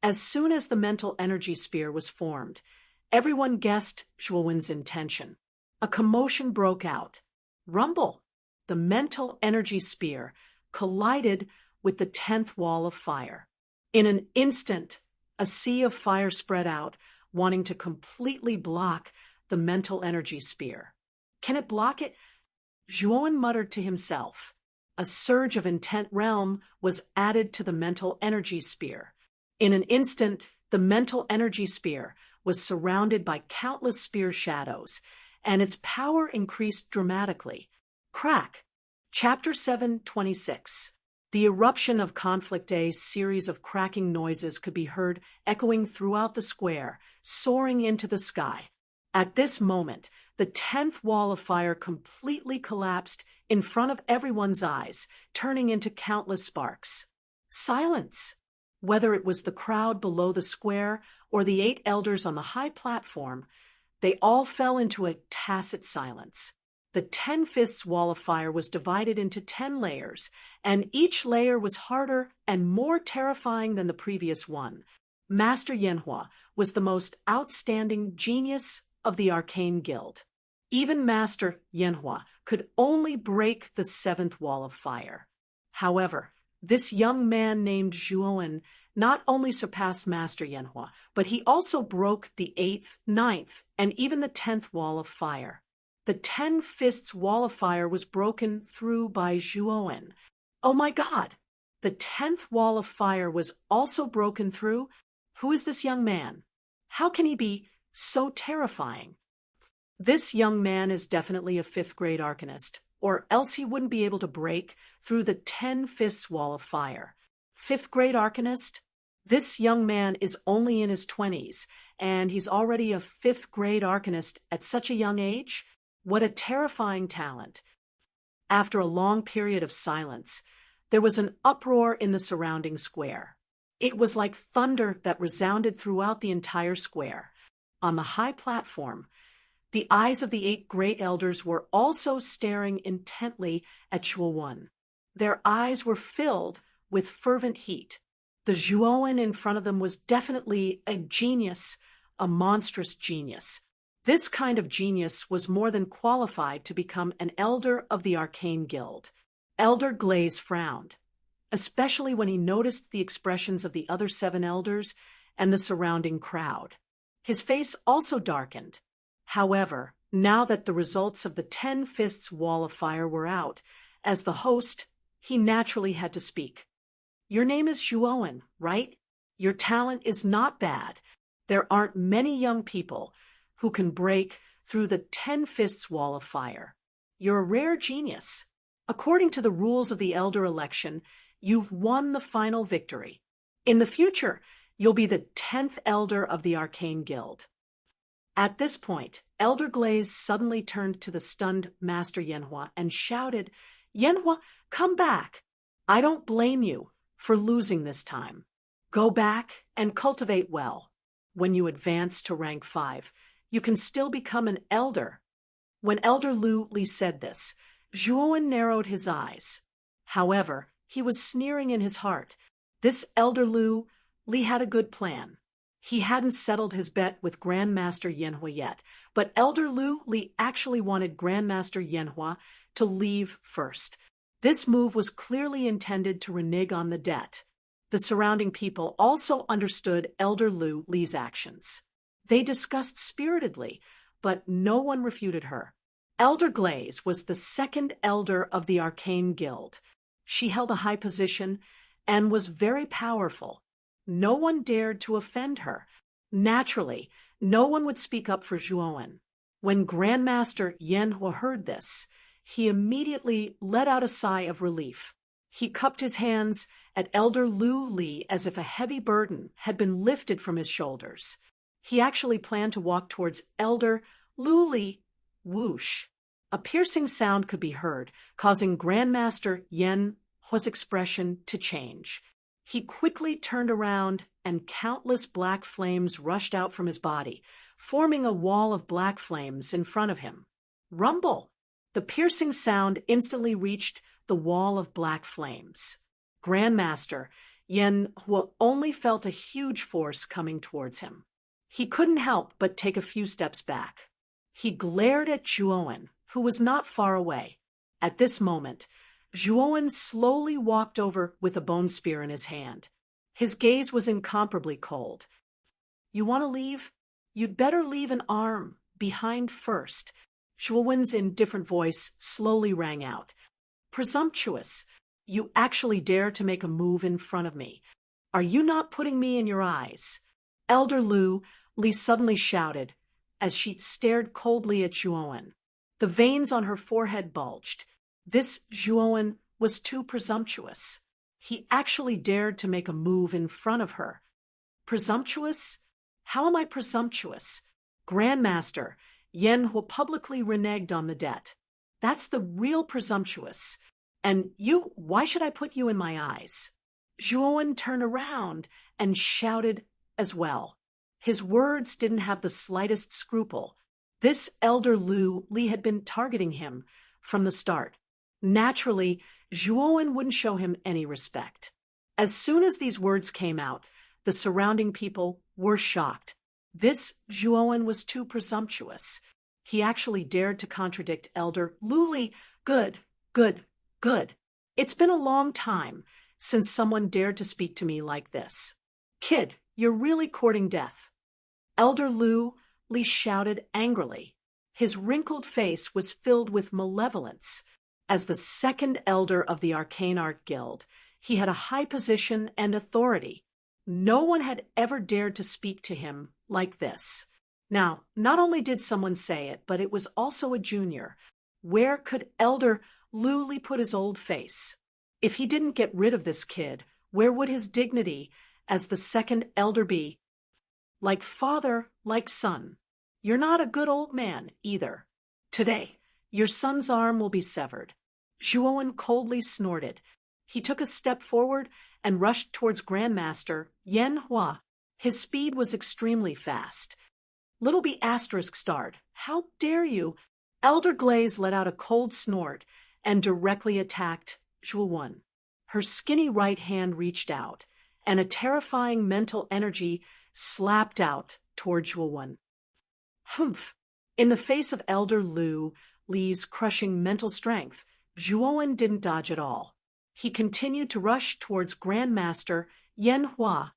As soon as the mental energy spear was formed, everyone guessed Zhuowen's intention. A commotion broke out. Rumble! The mental energy spear collided with the 10th wall of fire. In an instant, a sea of fire spread out, wanting to completely block the mental energy spear. Can it block it? Zhuowen muttered to himself. A surge of intent realm was added to the mental energy spear. In an instant, the mental energy spear was surrounded by countless spear shadows, and its power increased dramatically. Crack! Chapter 7:26. The eruption of Conflict A series of cracking noises could be heard echoing throughout the square, soaring into the sky. At this moment, the 10th wall of fire completely collapsed in front of everyone's eyes, turning into countless sparks. Silence! Whether it was the crowd below the square or the 8 elders on the high platform, they all fell into a tacit silence. The 10-fists wall of fire was divided into 10 layers, and each layer was harder and more terrifying than the previous one. Master Yanhua was the most outstanding genius of the Arcane Guild. Even Master Yanhua could only break the 7th wall of fire. However, this young man named Zhuowen not only surpassed Master Yanhua, but he also broke the 8th, 9th, and even the 10th wall of fire. The 10-fists wall of fire was broken through by Zhuowen. Oh my God! The 10th wall of fire was also broken through? Who is this young man? How can he be so terrifying? This young man is definitely a 5th-grade arcanist, or else he wouldn't be able to break through the 10-fists wall of fire. 5th-grade arcanist? This young man is only in his 20s, and he's already a 5th-grade arcanist at such a young age? What a terrifying talent. After a long period of silence, there was an uproar in the surrounding square. It was like thunder that resounded throughout the entire square. On the high platform, the eyes of the 8 great elders were also staring intently at Zhuowen. Their eyes were filled with fervent heat. The Zhuowen in front of them was definitely a genius, a monstrous genius. This kind of genius was more than qualified to become an elder of the Arcane Guild. Elder Glaze frowned, especially when he noticed the expressions of the other 7 elders and the surrounding crowd. His face also darkened. However, now that the results of the 10-fists wall of fire were out, as the host, he naturally had to speak. Your name is Zhuowen, right? Your talent is not bad. There aren't many young people who can break through the 10-fists wall of fire. You're a rare genius. According to the rules of the elder election, you've won the final victory. In the future, you'll be the 10th elder of the Arcane Guild. At this point, Elder Glaze suddenly turned to the stunned Master Yanhua and shouted, "Yanhua, come back! I don't blame you for losing this time. Go back and cultivate well. When you advance to rank 5, you can still become an elder." When Elder Lu Li said this, Zhuowen narrowed his eyes. However, he was sneering in his heart. This Elder Lu Li had a good plan. He hadn't settled his bet with Grandmaster Yanhua yet, but Elder Lu Li actually wanted Grandmaster Yanhua to leave first. This move was clearly intended to renege on the debt. The surrounding people also understood Elder Lu Li's actions. They discussed spiritedly, but no one refuted her. Elder Glaze was the second elder of the Arcane Guild. She held a high position and was very powerful. No one dared to offend her. Naturally, no one would speak up for Zhuowen. When Grandmaster Yanhua heard this, he immediately let out a sigh of relief. He cupped his hands at Elder Lu Li as if a heavy burden had been lifted from his shoulders. He actually planned to walk towards Elder Lu Li. Whoosh! A piercing sound could be heard, causing Grandmaster Yanhua's expression to change. He quickly turned around, and countless black flames rushed out from his body, forming a wall of black flames in front of him. Rumble! The piercing sound instantly reached the wall of black flames. Grandmaster Yanhua only felt a huge force coming towards him. He couldn't help but take a few steps back. He glared at Zhuowen, who was not far away. At this moment, Zhuowen slowly walked over with a bone spear in his hand. His gaze was incomparably cold. "You want to leave? You'd better leave an arm behind first." Zhuowen's indifferent voice slowly rang out. "Presumptuous! You actually dare to make a move in front of me. Are you not putting me in your eyes?" Elder Lu Li suddenly shouted as she stared coldly at Zhuowen. The veins on her forehead bulged. This Zhuowen was too presumptuous. He actually dared to make a move in front of her. Presumptuous? How am I presumptuous? Grandmaster Yanhua publicly reneged on the debt. That's the real presumptuous. And you, why should I put you in my eyes? Zhuowen turned around and shouted as well. His words didn't have the slightest scruple. This Elder Lu Li had been targeting him from the start. Naturally, Zhuowen wouldn't show him any respect. As soon as these words came out, the surrounding people were shocked. This Zhuowen was too presumptuous. He actually dared to contradict Elder Lu Li. Good. It's been a long time since someone dared to speak to me like this. Kid, you're really courting death. Elder Lu Li shouted angrily. His wrinkled face was filled with malevolence. As the second elder of the Arcane Art Guild, he had a high position and authority. No one had ever dared to speak to him like this. Now, not only did someone say it, but it was also a junior. Where could Elder Lu Li put his old face? If he didn't get rid of this kid, where would his dignity as the second elder be? Like father, like son. You're not a good old man, either. Today, your son's arm will be severed. Zhuowen coldly snorted. He took a step forward and rushed towards Grandmaster Yanhua. His speed was extremely fast. Little B*** starred. How dare you? Elder Glaze let out a cold snort and directly attacked Zhuowen. Her skinny right hand reached out, and a terrifying mental energy slapped out toward Zhuowen. Humph! In the face of Elder Lu Li's crushing mental strength, Zhuowen didn't dodge at all. He continued to rush towards Grandmaster Yanhua.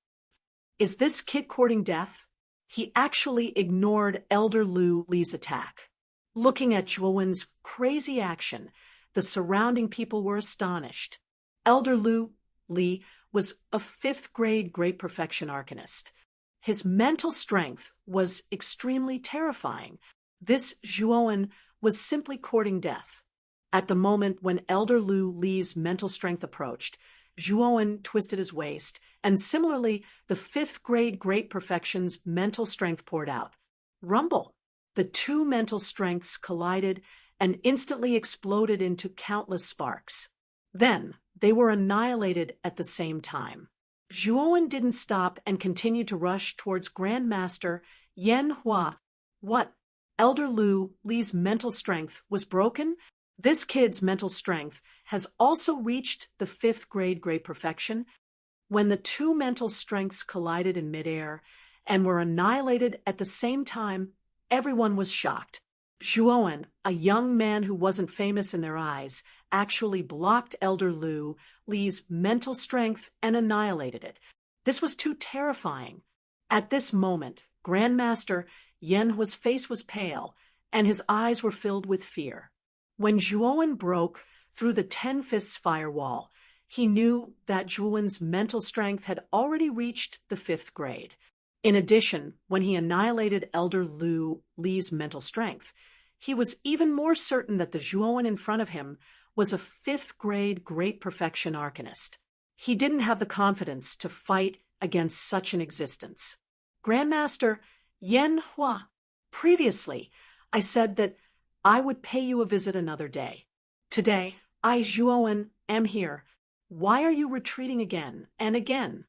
Is this kid courting death? He actually ignored Elder Lu Li's attack. Looking at Zhuowen's crazy action, the surrounding people were astonished. Elder Lu Li was a 5th grade Great Perfection Arcanist. His mental strength was extremely terrifying. This Zhuowen was simply courting death. At the moment when Elder Lu Li's mental strength approached, Zhuowen twisted his waist, and similarly, the 5th grade Great Perfection's mental strength poured out. rumble. The two mental strengths collided and instantly exploded into countless sparks. Then, they were annihilated at the same time. Zhuowen didn't stop and continued to rush towards Grandmaster Yan Hua. What? Elder Li's mental strength was broken? This kid's mental strength has also reached the 5th grade great perfection. When the two mental strengths collided in midair and were annihilated at the same time, everyone was shocked. Zhuowen, a young man who wasn't famous in their eyes, actually blocked Elder Li's mental strength and annihilated it. This was too terrifying. At this moment, Grandmaster Yan Hua's face was pale, and his eyes were filled with fear. When Zhuowen broke through the 10 Fists firewall, he knew that Zhuowen's mental strength had already reached the 5th grade. In addition, when he annihilated Elder Li's mental strength, he was even more certain that the Zhuowen in front of him was a 5th grade great perfection arcanist. He didn't have the confidence to fight against such an existence. Grandmaster Yan Hua, previously, I said that I would pay you a visit another day. Today, I, Zhuowen, am here. Why are you retreating again and again?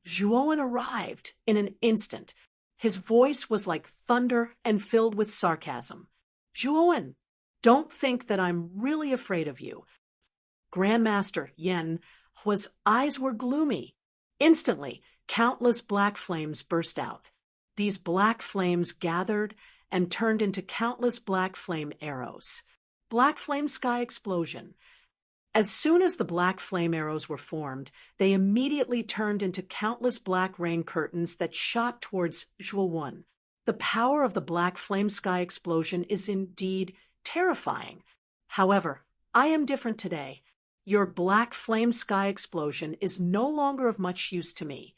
Zhuowen arrived in an instant. His voice was like thunder and filled with sarcasm. Zhuowen, don't think that I'm really afraid of you. Grandmaster Yan Hua's eyes were gloomy. Instantly, countless black flames burst out. These black flames gathered and turned into countless black flame arrows. Black flame sky explosion. As soon as the black flame arrows were formed, they immediately turned into countless black rain curtains that shot towards Zhuowen. The power of the black flame sky explosion is indeed terrifying. However, I am different today. Your black flame sky explosion is no longer of much use to me.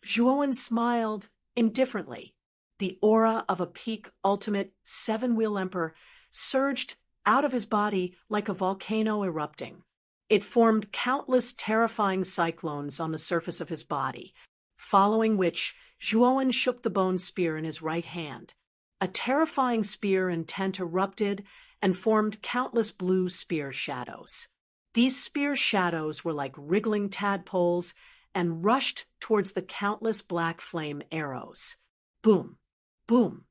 Zhuowen smiled indifferently. The aura of a peak ultimate 7-wheel emperor surged out of his body like a volcano erupting. It formed countless terrifying cyclones on the surface of his body, following which Zhuowen shook the bone spear in his right hand. A terrifying spear intent erupted and formed countless blue spear shadows. These spear shadows were like wriggling tadpoles and rushed towards the countless black flame arrows. Boom, boom,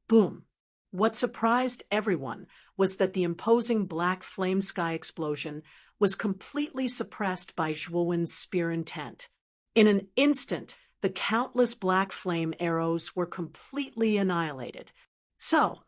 boom. What surprised everyone was that the imposing black flame sky explosion was completely suppressed by Zhuowen's spear intent. In an instant, the countless black flame arrows were completely annihilated. So,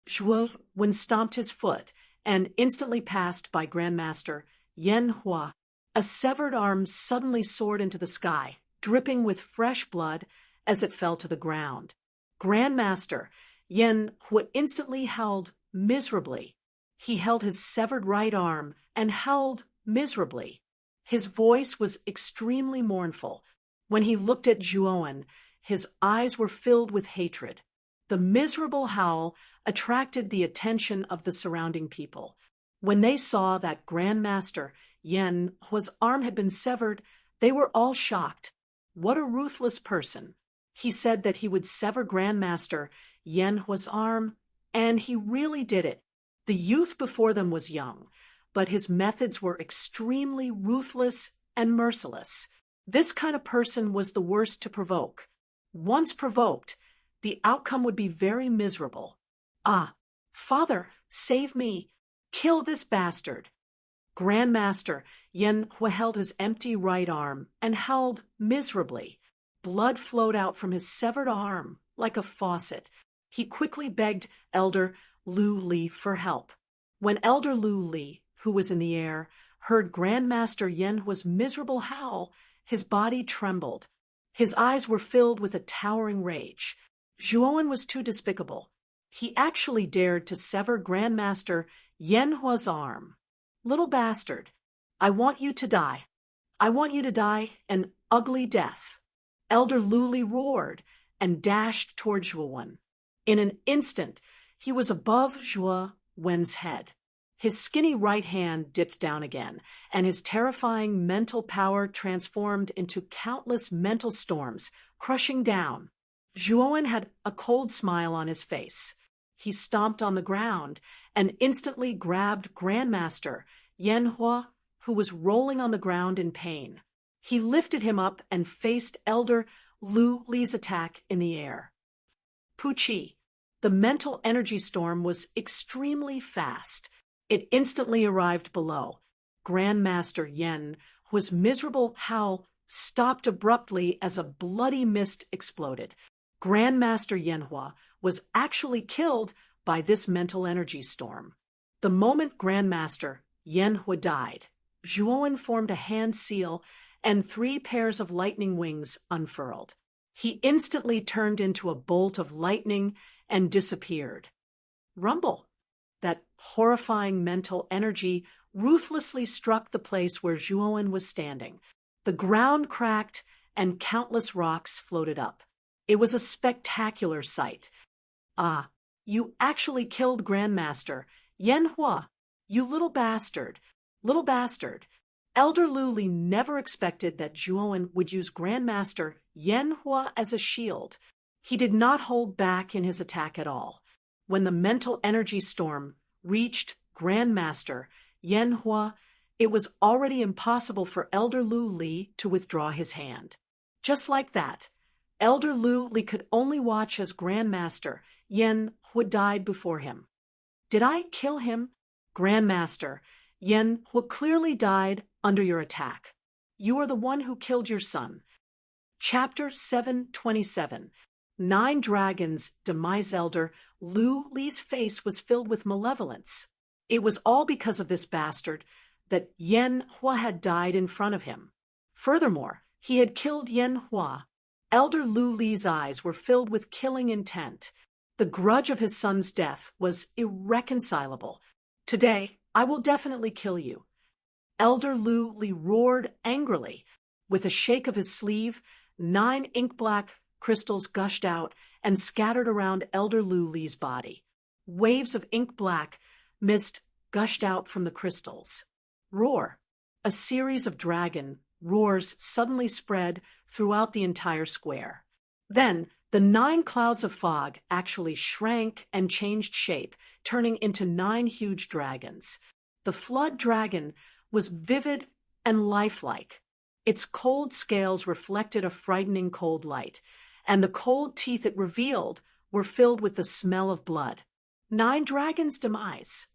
Zhuowen stomped his foot and instantly passed by Grandmaster Yan Hua. A severed arm suddenly soared into the sky, dripping with fresh blood as it fell to the ground. Grandmaster Yan Hua instantly howled miserably. He held his severed right arm and howled miserably. His voice was extremely mournful. When he looked at Zhuowen, his eyes were filled with hatred. The miserable howl attracted the attention of the surrounding people. When they saw that Grandmaster Yan Hua's arm had been severed, they were all shocked. What a ruthless person. He said that he would sever Grandmaster Yan Hua's arm, and he really did it. The youth before them was young, but his methods were extremely ruthless and merciless. This kind of person was the worst to provoke. Once provoked, the outcome would be very miserable. Ah, Father, save me. Kill this bastard. Grandmaster Yan Hua held his empty right arm and howled miserably. Blood flowed out from his severed arm like a faucet. He quickly begged Elder Li for help. When Elder Li, who was in the air, heard Grandmaster Yan Hua's miserable howl, his body trembled. His eyes were filled with a towering rage. Zhuowen was too despicable. He actually dared to sever Grandmaster Yan Hua's arm. Little bastard, I want you to die. I want you to die an ugly death. Elder Li roared and dashed toward Zhuowen. In an instant, he was above Zhuowen's head. His skinny right hand dipped down again, and his terrifying mental power transformed into countless mental storms, crushing down. Zhuowen had a cold smile on his face. He stomped on the ground and instantly grabbed Grandmaster Yanhua, who was rolling on the ground in pain. He lifted him up and faced Elder Lu Li's attack in the air. Puchi. The mental energy storm was extremely fast. It instantly arrived below. Grandmaster Yen's miserable howl stopped abruptly as a bloody mist exploded. Grandmaster Yanhua was actually killed by this mental energy storm. The moment Grandmaster Yanhua died, Zhuowen formed a hand seal and 3 pairs of lightning wings unfurled. He instantly turned into a bolt of lightning and disappeared. Rumble. That horrifying mental energy ruthlessly struck the place where Zhuowen was standing. The ground cracked and countless rocks floated up. It was a spectacular sight. Ah, you actually killed Grandmaster Yanhua, you little bastard. Little bastard. Elder Lu Li never expected that Zhuowen would use Grandmaster Yanhua as a shield. He did not hold back in his attack at all. When the mental energy storm reached Grandmaster Yanhua, it was already impossible for Elder Lu Li to withdraw his hand. Just like that, Elder Lu Li could only watch as Grandmaster Yanhua died before him. Did I kill him? Grandmaster Yanhua clearly died under your attack. You are the one who killed your son. Chapter 727. 9 Dragons' Demise. Elder Lu Li's face was filled with malevolence. It was all because of this bastard that Yanhua had died in front of him. Furthermore, he had killed Yanhua. Elder Lu Li's eyes were filled with killing intent. The grudge of his son's death was irreconcilable. Today, I will definitely kill you. Elder Lu Li roared angrily. With a shake of his sleeve, 9 ink-black crystals gushed out and scattered around Elder Lu Li's body. Waves of ink-black mist gushed out from the crystals. Roar. A series of dragon roars suddenly spread throughout the entire square. Then, the 9 clouds of fog actually shrank and changed shape, turning into 9 huge dragons. The flood dragon was vivid and lifelike. Its cold scales reflected a frightening cold light, and the cold teeth it revealed were filled with the smell of blood. 9 Dragons' Demise.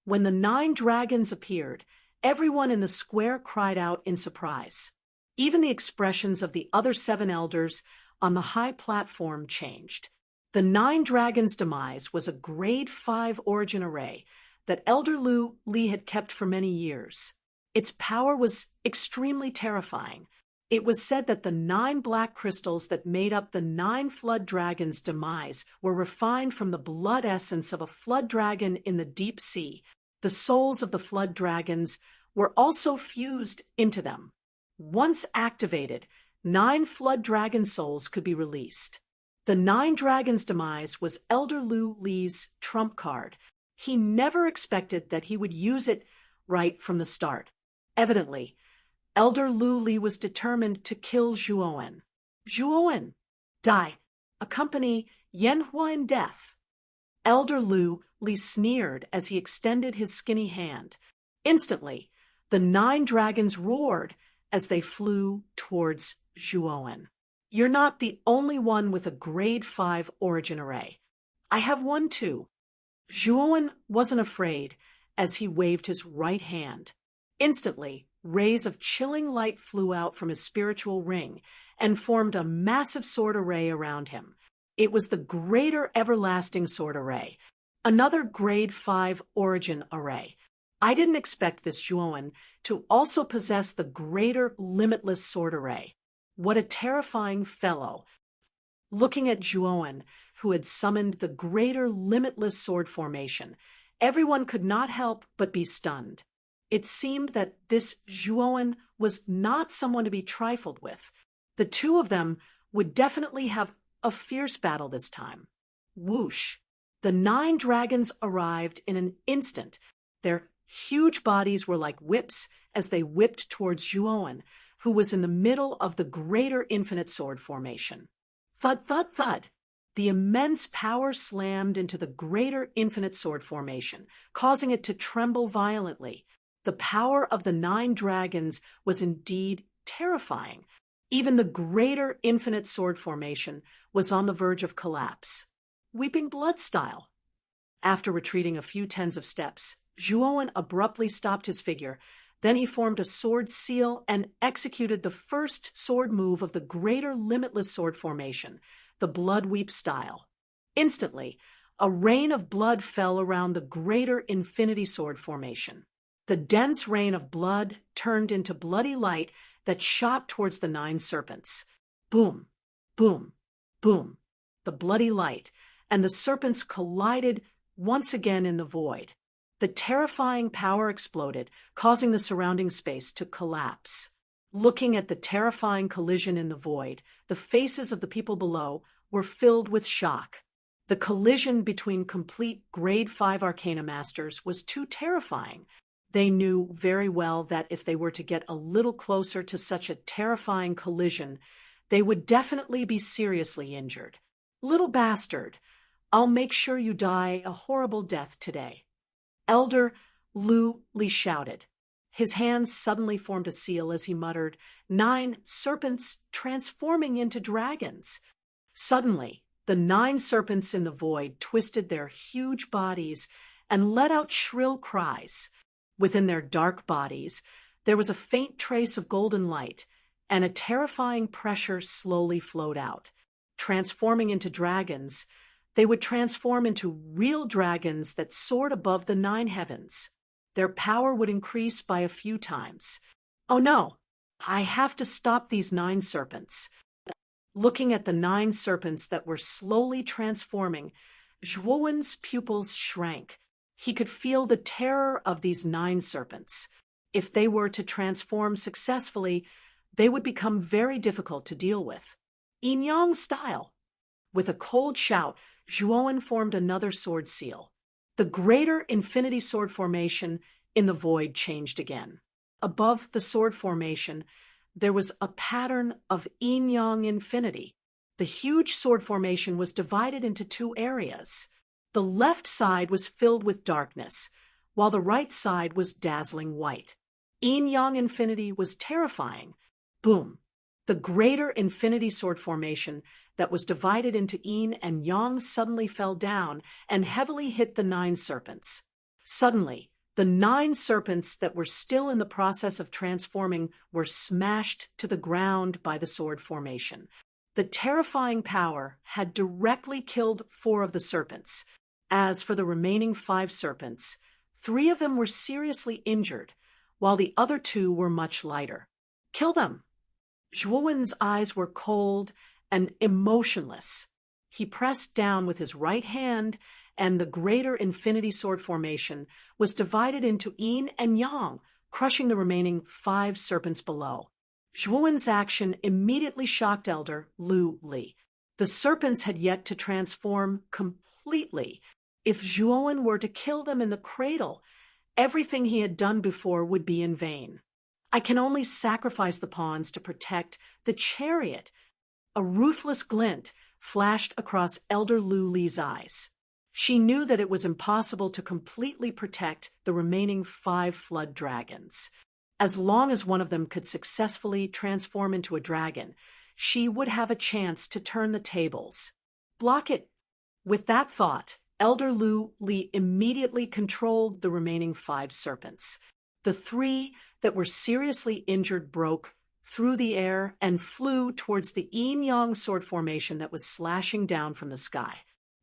When the 9 dragons appeared, everyone in the square cried out in surprise. Even the expressions of the other 7 elders on the high platform changed. The 9 Dragons' Demise was a grade 5 origin array that Elder Lu Li had kept for many years. Its power was extremely terrifying. It was said that the 9 black crystals that made up the 9 flood dragons' demise were refined from the blood essence of a flood dragon in the deep sea. The souls of the flood dragons were also fused into them. Once activated, 9 flood dragon souls could be released. The 9 Dragons' Demise was Elder Lu Li's trump card. He never expected that he would use it right from the start. Evidently, Elder Lu Li was determined to kill Zhuowen. Zhuowen, die. Accompany Yanhua in death. Elder Lu Li sneered as he extended his skinny hand. Instantly, the 9 dragons roared as they flew towards Zhuowen. You're not the only one with a grade 5 origin array. I have one too. Zhuowen wasn't afraid as he waved his right hand. Instantly, rays of chilling light flew out from his spiritual ring and formed a massive sword array around him. It was the Greater Everlasting Sword Array, another grade 5 origin array. I didn't expect this Zhuowen to also possess the Greater Limitless Sword Array. What a terrifying fellow. Looking at Zhuowen, who had summoned the Greater Limitless Sword Formation, everyone could not help but be stunned. It seemed that this Zhuowen was not someone to be trifled with. The two of them would definitely have a fierce battle this time. Whoosh! The 9 dragons arrived in an instant. Their huge bodies were like whips as they whipped towards Zhuowen, who was in the middle of the Greater Infinite Sword Formation. Thud, thud, thud. The immense power slammed into the greater infinite sword formation, causing it to tremble violently. The power of the 9 dragons was indeed terrifying. Even the greater infinite sword formation was on the verge of collapse. Weeping blood style. After retreating a few tens of steps, Zhuowen abruptly stopped his figure. Then he formed a sword seal and executed the first sword move of the greater limitless sword formation, the blood weep style. Instantly, a rain of blood fell around the greater infinity sword formation. The dense rain of blood turned into bloody light that shot towards the 9 serpents. Boom, boom, boom. The bloody light and the serpents collided once again in the void. The terrifying power exploded, causing the surrounding space to collapse. Looking at the terrifying collision in the void, the faces of the people below were filled with shock. The collision between complete Grade 5 Arcana Masters was too terrifying. They knew very well that if they were to get a little closer to such a terrifying collision, they would definitely be seriously injured. Little bastard, I'll make sure you die a horrible death today. Elder Lu Li shouted. His hands suddenly formed a seal as he muttered, 9 serpents transforming into dragons. Suddenly, the 9 serpents in the void twisted their huge bodies and let out shrill cries. Within their dark bodies, there was a faint trace of golden light, and a terrifying pressure slowly flowed out. Transforming into dragons, they would transform into real dragons that soared above the 9 heavens. Their power would increase by a few times. Oh no, I have to stop these 9 serpents. Looking at the 9 serpents that were slowly transforming, Zhuowen's pupils shrank. He could feel the terror of these 9 serpents. If they were to transform successfully, they would become very difficult to deal with. Yin-yang style. With a cold shout, Zhuowen formed another sword seal. The greater infinity sword formation in the void changed again. Above the sword formation, there was a pattern of yin-yang infinity. The huge sword formation was divided into 2 areas. The left side was filled with darkness, while the right side was dazzling white. Yin-yang infinity was terrifying. Boom. The greater infinity sword formation that was divided into yin and yang suddenly fell down and heavily hit the 9 serpents. Suddenly, the 9 serpents that were still in the process of transforming were smashed to the ground by the sword formation. The terrifying power had directly killed 4 of the serpents. As for the remaining 5 serpents, 3 of them were seriously injured, while the other 2 were much lighter. Kill them! Zhuowen's eyes were cold and emotionless. He pressed down with his right hand, and the greater infinity sword formation was divided into yin and yang, crushing the remaining 5 serpents below. Zhuowen's action immediately shocked Elder Lu Li. The serpents had yet to transform completely. If Zhuowen were to kill them in the cradle, everything he had done before would be in vain. I can only sacrifice the pawns to protect the chariot. A ruthless glint flashed across Elder Lu Li's eyes. She knew that it was impossible to completely protect the remaining 5 flood dragons. As long as one of them could successfully transform into a dragon, she would have a chance to turn the tables. Block it. With that thought, Elder Lu Li immediately controlled the remaining 5 serpents. The 3 that were seriously injured broke through the air and flew towards the yin-yang sword formation that was slashing down from the sky.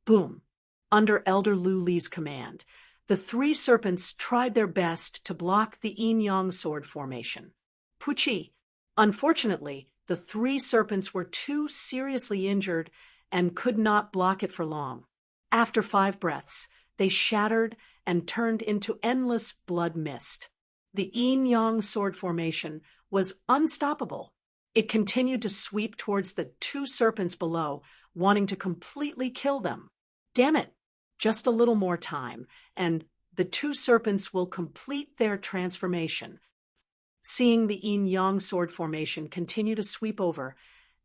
Boom! Under Elder Lu Li's command, the 3 serpents tried their best to block the yin-yang sword formation. Puchi! Unfortunately, the 3 serpents were too seriously injured and could not block it for long. After 5 breaths, they shattered and turned into endless blood mist. The yin-yang sword formation was unstoppable. It continued to sweep towards the 2 serpents below, wanting to completely kill them. Damn it! Just a little more time, and the 2 serpents will complete their transformation. Seeing the yin-yang sword formation continue to sweep over,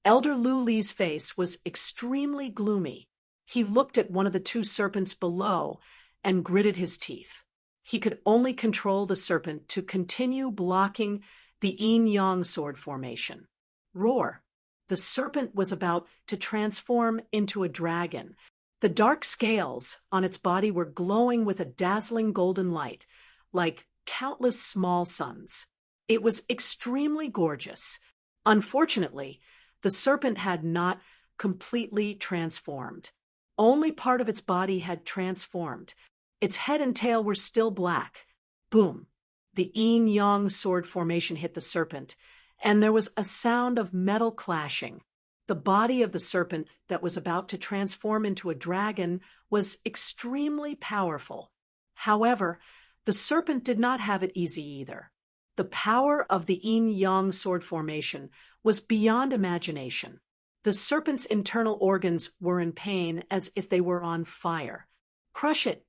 Elder Lu Li's face was extremely gloomy. He looked at one of the two serpents below and gritted his teeth. He could only control the serpent to continue blocking the yin-yang sword formation. Roar! The serpent was about to transform into a dragon. The dark scales on its body were glowing with a dazzling golden light, like countless small suns. It was extremely gorgeous. Unfortunately, the serpent had not completely transformed. Only part of its body had transformed. Its head and tail were still black. Boom! The yin-yang sword formation hit the serpent, and there was a sound of metal clashing. The body of the serpent that was about to transform into a dragon was extremely powerful. However, the serpent did not have it easy either. The power of the yin-yang sword formation was beyond imagination. The serpent's internal organs were in pain as if they were on fire. Crush it!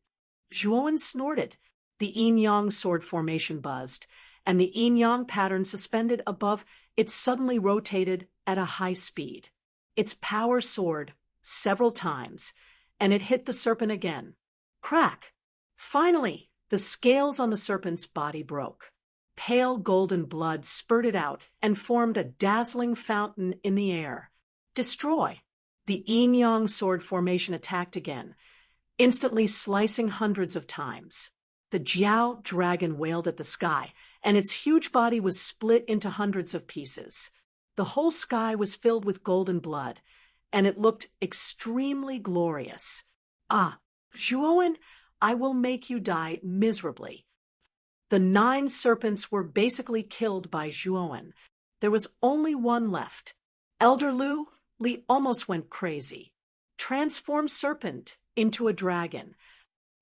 Zhuowen snorted. The yin-yang sword formation buzzed, and the yin-yang pattern suspended above it suddenly rotated at a high speed. Its power soared several times, and it hit the serpent again. Crack! Finally, the scales on the serpent's body broke. Pale golden blood spurted out and formed a dazzling fountain in the air. Destroy! The yin-yang sword formation attacked again, instantly slicing hundreds of times. The Jiao dragon wailed at the sky, and its huge body was split into hundreds of pieces. The whole sky was filled with golden blood, and it looked extremely glorious. Ah, Zhuowen, I will make you die miserably. The 9 serpents were basically killed by Zhuowen. There was only one left. Elder Lu Li almost went crazy. Transform serpent into a dragon.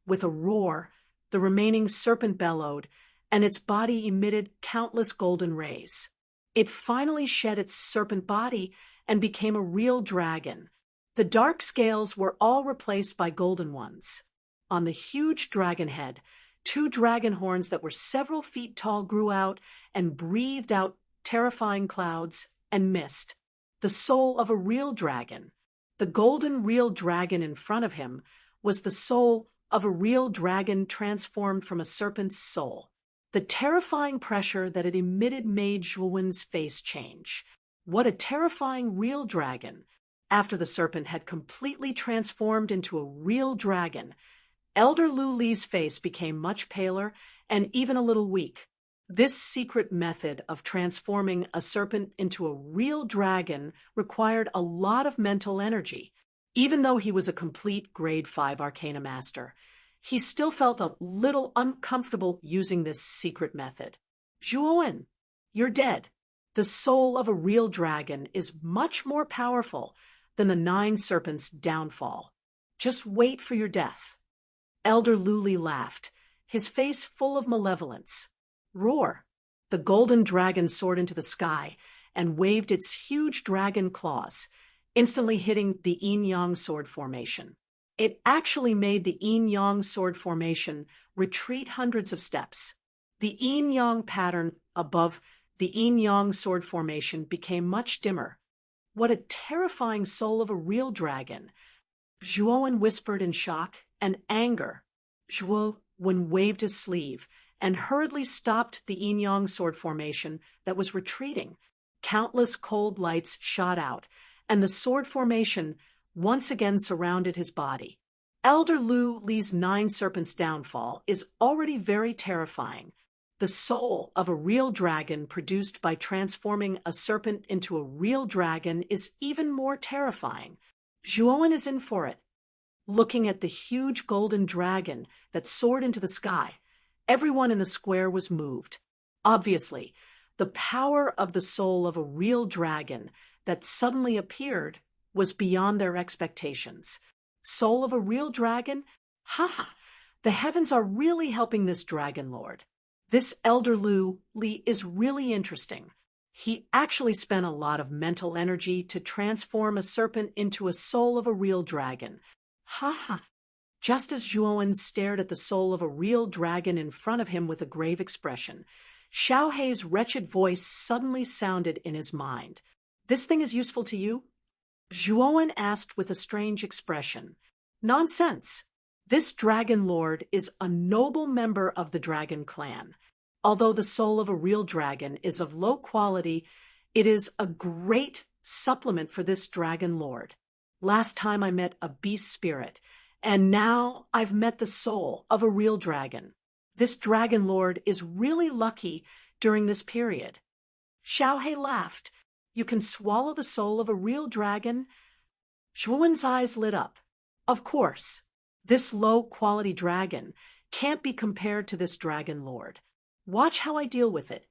With a roar, the remaining serpent bellowed, and its body emitted countless golden rays. It finally shed its serpent body and became a real dragon. The dark scales were all replaced by golden ones. On the huge dragon head, 2 dragon horns that were several feet tall grew out and breathed out terrifying clouds and mist. The soul of a real dragon. The golden real dragon in front of him was the soul of a real dragon transformed from a serpent's soul. The terrifying pressure that it emitted made Zhuowen's face change. What a terrifying real dragon! After the serpent had completely transformed into a real dragon, Elder Lu Li's face became much paler and even a little weak. This secret method of transforming a serpent into a real dragon required a lot of mental energy. Even though he was a complete grade 5 Arcana Master, he still felt a little uncomfortable using this secret method. Zhuowen, you're dead. The soul of a real dragon is much more powerful than the 9 serpents' downfall. Just wait for your death. Elder Lu Li laughed, his face full of malevolence. Roar! The golden dragon soared into the sky and waved its huge dragon claws, instantly hitting the yin-yang sword formation. It actually made the yin-yang sword formation retreat hundreds of steps. The yin-yang pattern above the yin-yang sword formation became much dimmer. What a terrifying soul of a real dragon! Zhuowen whispered in shock and anger. Zhuowen waved his sleeve and hurriedly stopped the yin-yang sword formation that was retreating. Countless cold lights shot out, and the sword formation once again surrounded his body. Elder Lu Li's 9 serpents' downfall is already very terrifying. The soul of a real dragon produced by transforming a serpent into a real dragon is even more terrifying. Zhuowen is in for it. Looking at the huge golden dragon that soared into the sky, everyone in the square was moved. Obviously, the power of the soul of a real dragon that suddenly appeared was beyond their expectations. Soul of a real dragon? Ha ha! The heavens are really helping this dragon lord. This Elder Lu Li is really interesting. He actually spent a lot of mental energy to transform a serpent into a soul of a real dragon. Ha ha! Just as Zhuowen stared at the soul of a real dragon in front of him with a grave expression, Xiao Hei's wretched voice suddenly sounded in his mind. This thing is useful to you? Zhuowen asked with a strange expression. Nonsense. This dragon lord is a noble member of the dragon clan. Although the soul of a real dragon is of low quality, it is a great supplement for this dragon lord. Last time I met a beast spirit, and now I've met the soul of a real dragon. This dragon lord is really lucky during this period. Xiaohe laughed. You can swallow the soul of a real dragon? Zhuowen's eyes lit up. Of course. This low-quality dragon can't be compared to this dragon lord. Watch how I deal with it.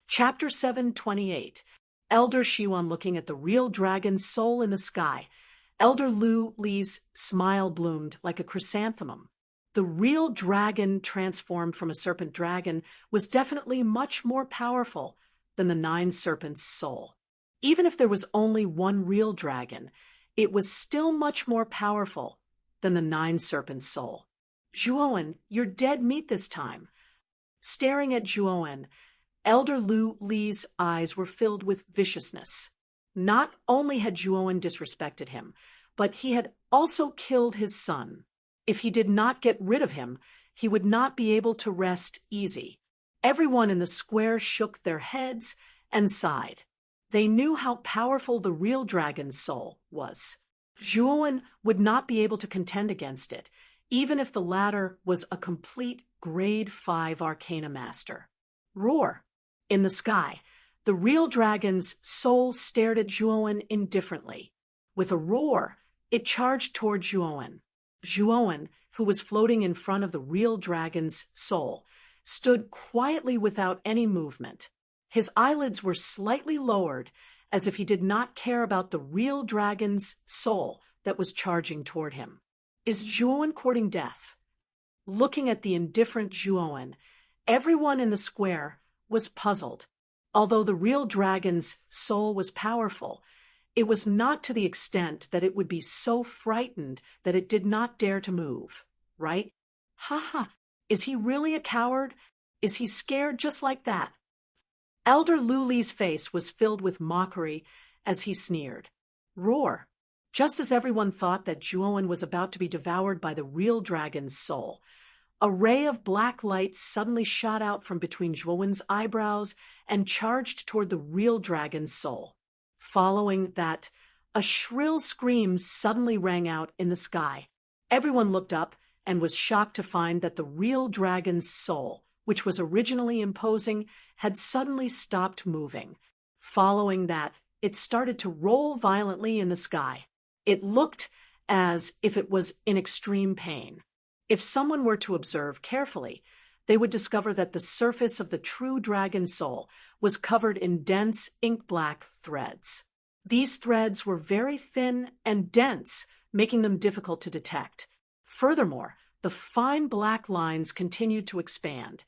Chapter 7:28. Elder Xiwan looking at the real dragon's soul in the sky. Elder Lu Li's smile bloomed like a chrysanthemum. The real dragon transformed from a serpent dragon was definitely much more powerful than the 9 serpents' soul. Even if there was only one real dragon, it was still much more powerful than the 9 serpents' soul. Zhuowen, you're dead meat this time. Staring at Zhuowen, Elder Lu Li's eyes were filled with viciousness. Not only had Zhuowen disrespected him, but he had also killed his son. If he did not get rid of him, he would not be able to rest easy. Everyone in the square shook their heads and sighed. They knew how powerful the real dragon's soul was. Zhuowen would not be able to contend against it, even if the latter was a complete Grade 5 Arcana Master. Roar! In the sky, the real dragon's soul stared at Zhuowen indifferently. With a roar, it charged toward Zhuowen. Zhuowen, who was floating in front of the real dragon's soul, stood quietly without any movement. His eyelids were slightly lowered, as if he did not care about the real dragon's soul that was charging toward him. Is Zhuowen courting death? Looking at the indifferent Zhuowen, everyone in the square was puzzled. Although the real dragon's soul was powerful, it was not to the extent that it would be so frightened that it did not dare to move, right? Ha! Is he really a coward? Is he scared just like that? Elder Lu Li's face was filled with mockery as he sneered. Roar! Just as everyone thought that Zhuowen was about to be devoured by the real dragon's soul, a ray of black light suddenly shot out from between Zhuowen's eyebrows and charged toward the real dragon's soul. Following that, a shrill scream suddenly rang out in the sky. Everyone looked up and was shocked to find that the real dragon's soul, which was originally imposing, had suddenly stopped moving. Following that, it started to roll violently in the sky. It looked as if it was in extreme pain. If someone were to observe carefully, they would discover that the surface of the true dragon soul was covered in dense ink-black threads. These threads were very thin and dense, making them difficult to detect. Furthermore, the fine black lines continued to expand,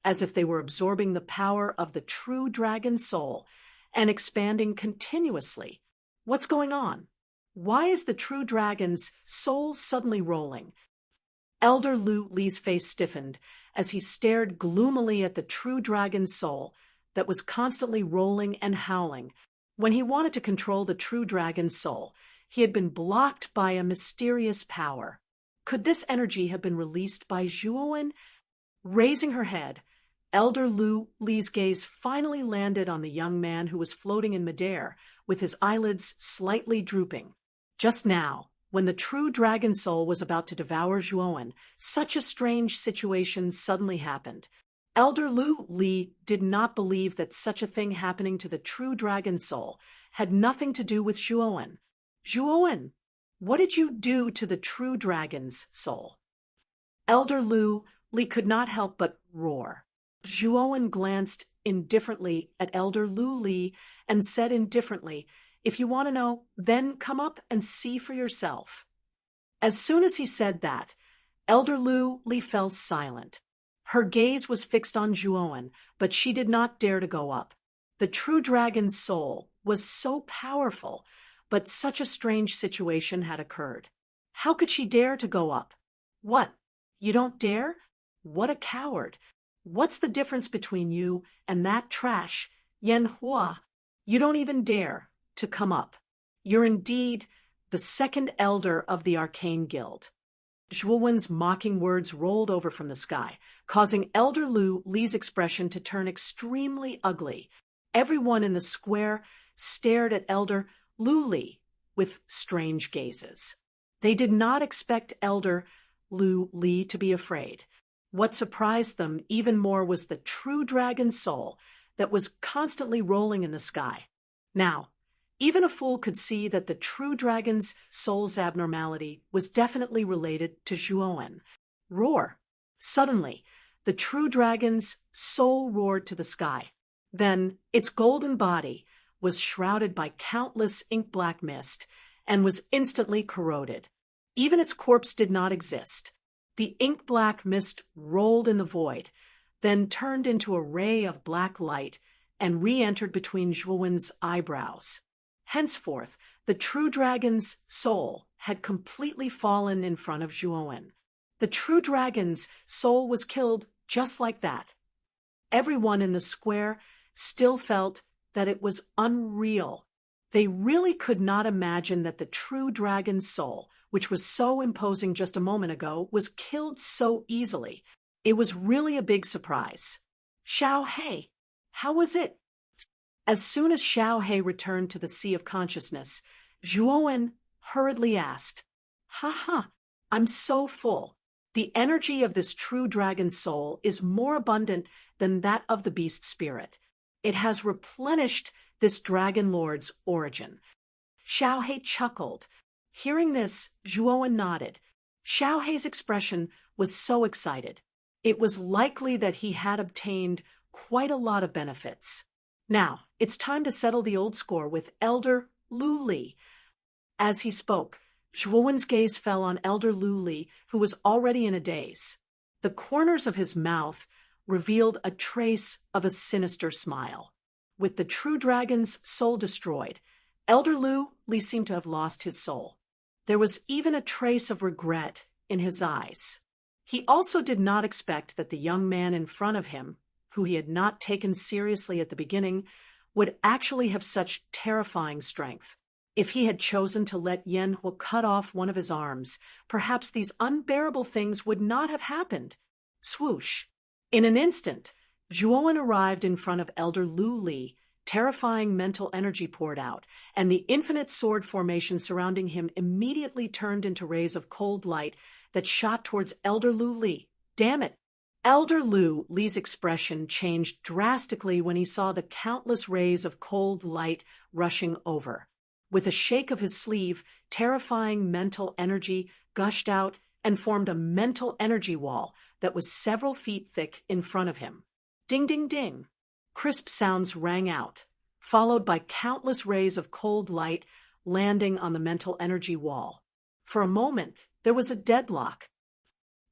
as if they were absorbing the power of the true dragon soul and expanding continuously. What's going on? Why is the true dragon's soul suddenly rolling? Elder Lu Li's face stiffened as he stared gloomily at the true dragon's soul that was constantly rolling and howling. When he wanted to control the true dragon's soul, he had been blocked by a mysterious power. Could this energy have been released by Zhuowen? Raising her head, Elder Lu Li's gaze finally landed on the young man who was floating in midair, with his eyelids slightly drooping. Just now, when the true dragon soul was about to devour Zhuowen, such a strange situation suddenly happened. Elder Lu Li did not believe that such a thing happening to the true dragon soul had nothing to do with Zhuowen. Zhuowen, what did you do to the true dragon's soul? Elder Lu Li could not help but roar. Zhuowen glanced indifferently at Elder Lu Li and said indifferently, "If you want to know, then come up and see for yourself." As soon as he said that, Elder Lu Li fell silent. Her gaze was fixed on Zhuowen, but she did not dare to go up. The true dragon's soul was so powerful, but such a strange situation had occurred. How could she dare to go up? What? You don't dare? What a coward! What's the difference between you and that trash, Yan Hua? You don't even dare. to come up. You're indeed the second elder of the Arcane Guild. Zhuowen's mocking words rolled over from the sky, causing Elder Li's expression to turn extremely ugly. Everyone in the square stared at Elder Li with strange gazes. They did not expect Elder Li to be afraid. What surprised them even more was the true dragon soul that was constantly rolling in the sky. Now, even a fool could see that the true dragon's soul's abnormality was definitely related to Zhuowen. Roar! Suddenly, the true dragon's soul roared to the sky. Then, its golden body was shrouded by countless ink-black mist and was instantly corroded. Even its corpse did not exist. The ink-black mist rolled in the void, then turned into a ray of black light and re-entered between Zhuowen's eyebrows. Henceforth, the true dragon's soul had completely fallen in front of Zhuowen. The true dragon's soul was killed just like that. Everyone in the square still felt that it was unreal. They really could not imagine that the true dragon's soul, which was so imposing just a moment ago, was killed so easily. It was really a big surprise. Xiao He, how was it? As soon as Xiao He returned to the sea of consciousness, Zhuowen hurriedly asked, "Ha, I'm so full. The energy of this true dragon soul is more abundant than that of the beast spirit. It has replenished this dragon lord's origin." Xiao He chuckled. Hearing this, Zhuowen nodded. Xiao He's expression was so excited. It was likely that he had obtained quite a lot of benefits. Now, it's time to settle the old score with Elder Li. As he spoke, Zhuowen's gaze fell on Elder Li, who was already in a daze. The corners of his mouth revealed a trace of a sinister smile. With the true dragon's soul destroyed, Elder Li seemed to have lost his soul. There was even a trace of regret in his eyes. He also did not expect that the young man in front of him, who he had not taken seriously at the beginning, would actually have such terrifying strength. If he had chosen to let Yanhuo cut off one of his arms, perhaps these unbearable things would not have happened. Swoosh! In an instant, Zhuowen arrived in front of Elder Li. Terrifying mental energy poured out, and the infinite sword formation surrounding him immediately turned into rays of cold light that shot towards Elder Li. Damn it! Elder Li's expression changed drastically when he saw the countless rays of cold light rushing over. With a shake of his sleeve, terrifying mental energy gushed out and formed a mental energy wall that was several feet thick in front of him. Ding, ding, ding. Crisp sounds rang out, followed by countless rays of cold light landing on the mental energy wall. For a moment, there was a deadlock.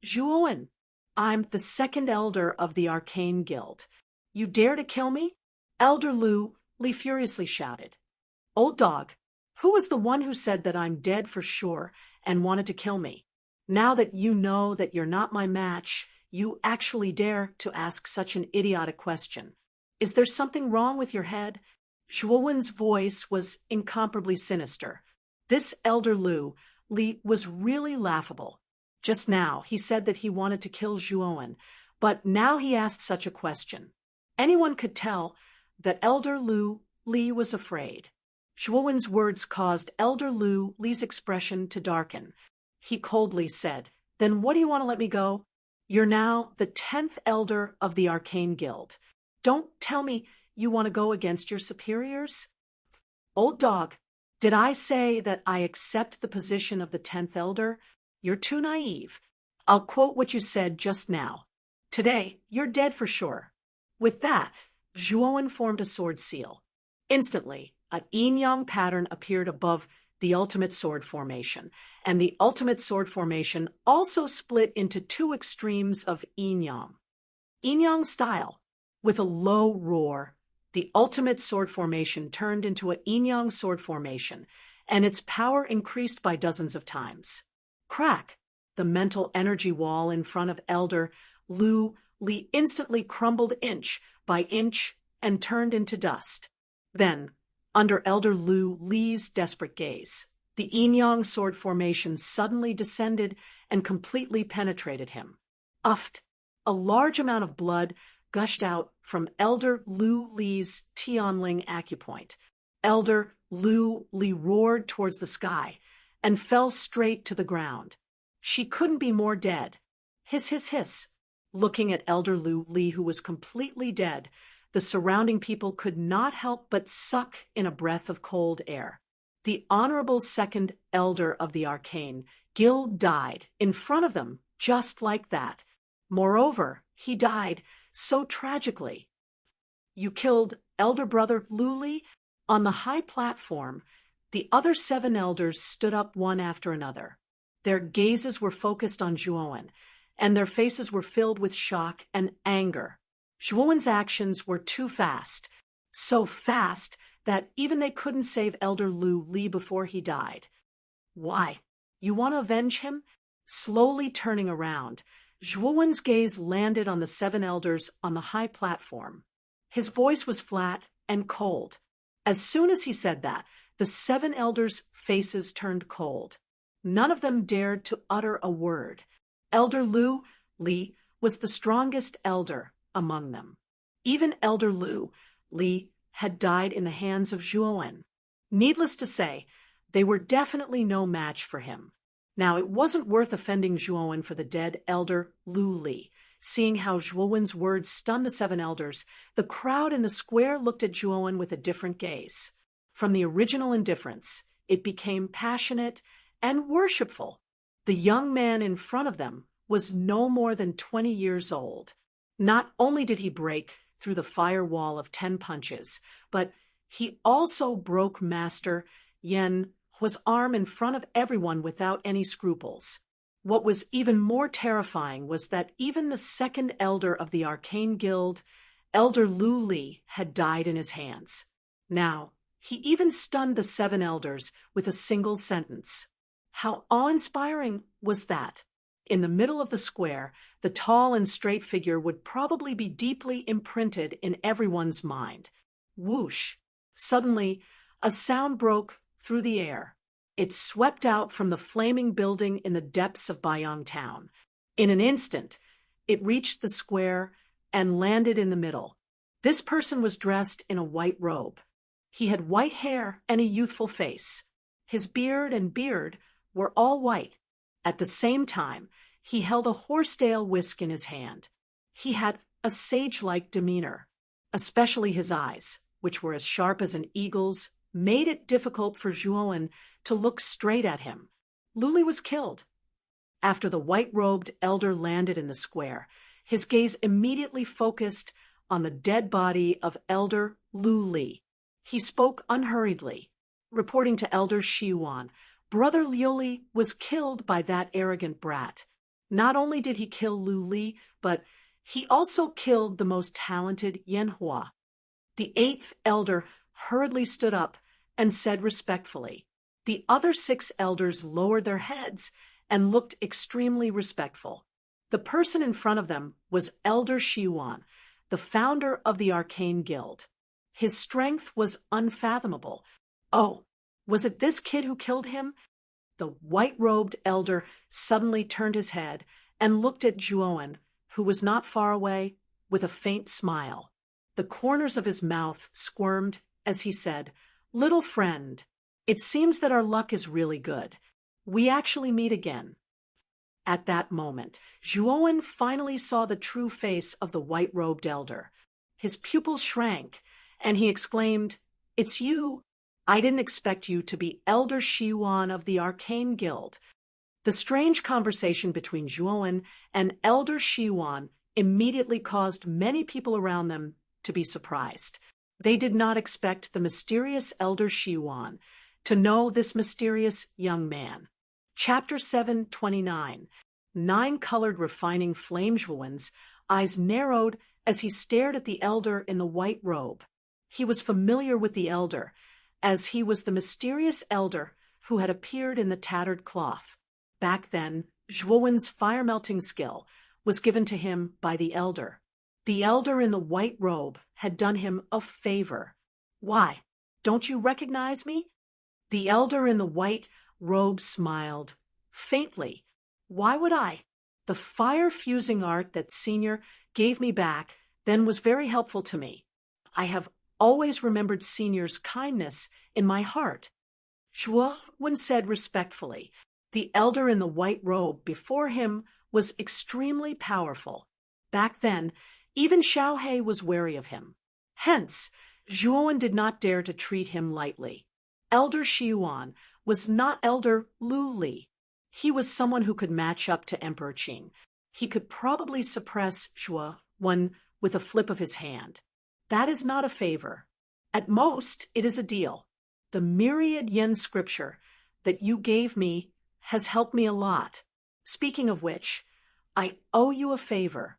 "Zhuowen, I'm the second elder of the Arcane Guild. You dare to kill me?" Elder Li furiously shouted. "Old dog, who was the one who said that I'm dead for sure and wanted to kill me? Now that you know that you're not my match, you actually dare to ask such an idiotic question. Is there something wrong with your head?" Zhuowen's voice was incomparably sinister. This Elder Li was really laughable. Just now, he said that he wanted to kill Zhuowen, but now he asked such a question. Anyone could tell that Elder Li was afraid. Zhuowen's words caused Elder Li's expression to darken. He coldly said, "Then what do you want to let me go? You're now the 10th elder of the Arcane Guild. Don't tell me you want to go against your superiors?" "Old dog, did I say that I accept the position of the 10th elder? You're too naive. I'll quote what you said just now. Today, you're dead for sure." With that, Zhuowen formed a sword seal. Instantly, an yin-yang pattern appeared above the ultimate sword formation, and the ultimate sword formation also split into two extremes of yin-yang. Yin-yang style. With a low roar, the ultimate sword formation turned into a yin-yang sword formation, and its power increased by dozens of times. Crack! The mental energy wall in front of Elder Li instantly crumbled inch by inch and turned into dust. Then, under Elder Lu Li's desperate gaze. The yin-yang sword formation suddenly descended and completely penetrated him. Uffed! A large amount of blood gushed out from Elder Lu Li's Tianling acupoint. Elder Lu Li roared towards the sky and fell straight to the ground. She couldn't be more dead. Hiss, hiss, hiss. Looking at Elder Lu Li, who was completely dead, the surrounding people could not help but suck in a breath of cold air. The Honorable Second Elder of the Arcane Guild died in front of them, just like that. Moreover, he died so tragically. You killed Elder Brother Lu Li? On the high platform, the other 7 elders stood up one after another. Their gazes were focused on Zhuowen, and their faces were filled with shock and anger. Zhuowen's actions were too fast, so fast that even they couldn't save Elder Lu Li before he died. Why? You want to avenge him? Slowly turning around, Zhuowen's gaze landed on the 7 elders on the high platform. His voice was flat and cold. As soon as he said that, the 7 elders' faces turned cold. None of them dared to utter a word. Elder Lu Li was the strongest elder among them. Even Elder Lu Li had died in the hands of Zhuowen. Needless to say, they were definitely no match for him. Now, it wasn't worth offending Zhuowen for the dead Elder Lu Li. Seeing how Zhuowen's words stunned the 7 elders, the crowd in the square looked at Zhuowen with a different gaze. From the original indifference, it became passionate and worshipful. The young man in front of them was no more than 20 years old. Not only did he break through the firewall of 10 punches, but he also broke Master Yan Hua's arm in front of everyone without any scruples. What was even more terrifying was that even the 2nd elder of the Arcane Guild, Elder Lu Li, had died in his hands. Now, he even stunned the 7 elders with a single sentence. How awe-inspiring was that? In the middle of the square, the tall and straight figure would probably be deeply imprinted in everyone's mind. Whoosh! Suddenly, a sound broke through the air. It swept out from the flaming building in the depths of Baiyang Town. In an instant, it reached the square and landed in the middle. This person was dressed in a white robe. He had white hair and a youthful face. His beard were all white. At the same time, he held a horsetail whisk in his hand. He had a sage-like demeanor. Especially his eyes, which were as sharp as an eagle's, made it difficult for Zhuowen to look straight at him. Lu Li was killed. After the white-robed elder landed in the square, his gaze immediately focused on the dead body of Elder Lu Li. He spoke unhurriedly, reporting to Elder Shiyuan, Brother Liu Li was killed by that arrogant brat. Not only did he kill Lu Li, but he also killed the most talented Yan Hua. The 8th elder hurriedly stood up and said respectfully. The other 6 elders lowered their heads and looked extremely respectful. The person in front of them was Elder Shiyuan, the founder of the Arcane Guild. His strength was unfathomable. Oh, was it this kid who killed him? The white-robed elder suddenly turned his head and looked at Zhuowen, who was not far away, with a faint smile. The corners of his mouth squirmed as he said, "Little friend, it seems that our luck is really good. We actually meet again." At that moment, Zhuowen finally saw the true face of the white-robed elder. His pupils shrank, and he exclaimed, "It's you. I didn't expect you to be Elder Shiyuan of the Arcane Guild." The strange conversation between Zhuowen and Elder Shiyuan immediately caused many people around them to be surprised. They did not expect the mysterious Elder Shiyuan to know this mysterious young man. Chapter 729. 9-colored refining flame. Zhuowen's eyes narrowed as he stared at the elder in the white robe. He was familiar with the elder, as he was the mysterious elder who had appeared in the tattered cloth. Back then, Zhuowen's fire-melting skill was given to him by the elder. The elder in the white robe had done him a favor. Why? Don't you recognize me?" The elder in the white robe smiled, faintly. "Why would I? The fire-fusing art that Senior gave me back then was very helpful to me. I have always remembered Senior's kindness in my heart." Zhuo said respectfully. The elder in the white robe before him was extremely powerful. Back then, even Xiaohe was wary of him. Hence, Zhuo did not dare to treat him lightly. Elder Xiyuan was not Elder Lu Li. He was someone who could match up to Emperor Qing. He could probably suppress Zhuo with a flip of his hand. That is not a favor. At most, it is a deal. The myriad yen scripture that you gave me has helped me a lot. Speaking of which, I owe you a favor."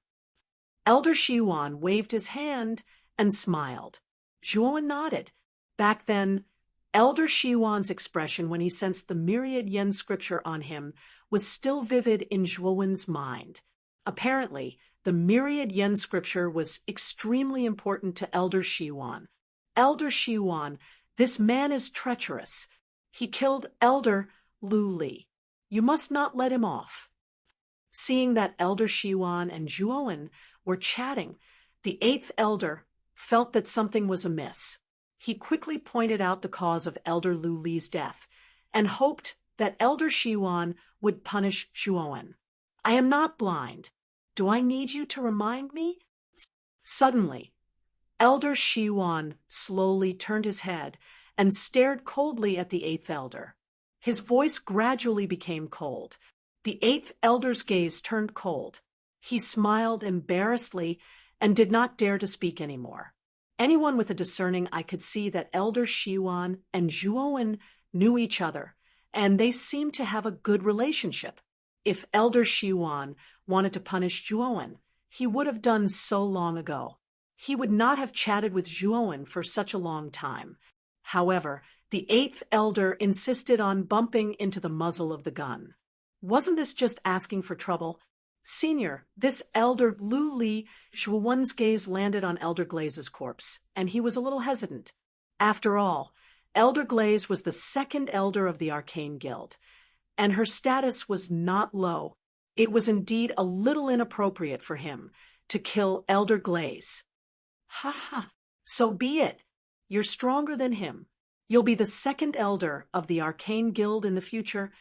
Elder Xiyuan waved his hand and smiled. Zhuo nodded. Back then, Elder Xiyuan's expression when he sensed the myriad yen scripture on him was still vivid in Zhuowen's mind. Apparently, the myriad yen scripture was extremely important to Elder Xiyuan. "Elder Xiyuan, this man is treacherous. He killed Elder Lu Li. You must not let him off." Seeing that Elder Xiyuan and Zhuo were chatting, the eighth elder felt that something was amiss. He quickly pointed out the cause of Elder Lu Li's death and hoped that Elder Xiyuan would punish Zhuo. "I am not blind. Do I need you to remind me?" Suddenly, Elder Xiyuan slowly turned his head and stared coldly at the eighth elder. His voice gradually became cold. The eighth elder's gaze turned cold. He smiled embarrassedly and did not dare to speak anymore. Anyone with a discerning eye could see that Elder Xiyuan and Zhuo knew each other, and they seemed to have a good relationship. If Elder Xiyuan wanted to punish Zhuo, he would have done so long ago. He would not have chatted with Zhuo for such a long time. However, the eighth elder insisted on bumping into the muzzle of the gun. Wasn't this just asking for trouble? "Senior, this Elder Lu Li," Zhuowen's gaze landed on Elder Glaze's corpse, and he was a little hesitant. After all, Elder Glaze was the second elder of the Arcane Guild, and her status was not low. It was indeed a little inappropriate for him to kill Elder Glaze. "Ha ha, so be it. You're stronger than him. You'll be the second elder of the Arcane Guild in the future,"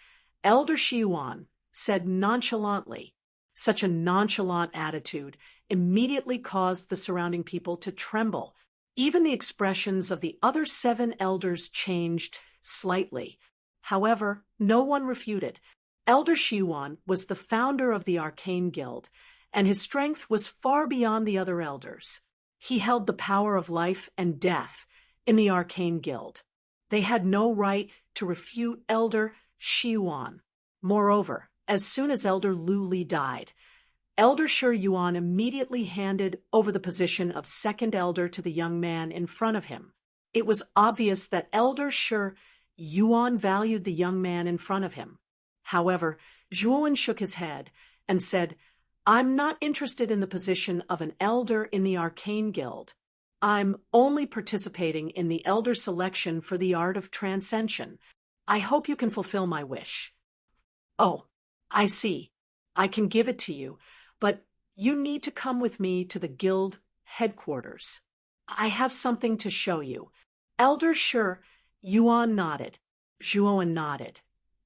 Elder Xiyuan said nonchalantly. Such a nonchalant attitude immediately caused the surrounding people to tremble. Even the expressions of the other 7 elders changed slightly. However, no one refuted. Elder Xiyuan was the founder of the Arcane Guild, and his strength was far beyond the other elders. He held the power of life and death in the Arcane Guild. They had no right to refute Elder Xiyuan. Moreover, as soon as Elder Lu Li died, Elder Shi Yuan immediately handed over the position of second elder to the young man in front of him. It was obvious that Elder Shi Yuan valued the young man in front of him. However, Zhuo shook his head and said, "I'm not interested in the position of an elder in the Arcane Guild. I'm only participating in the elder selection for the art of transcension. I hope you can fulfill my wish." "Oh, I see. I can give it to you, but you need to come with me to the guild headquarters. I have something to show you." Elder Shi Yuan nodded. Zhuo nodded,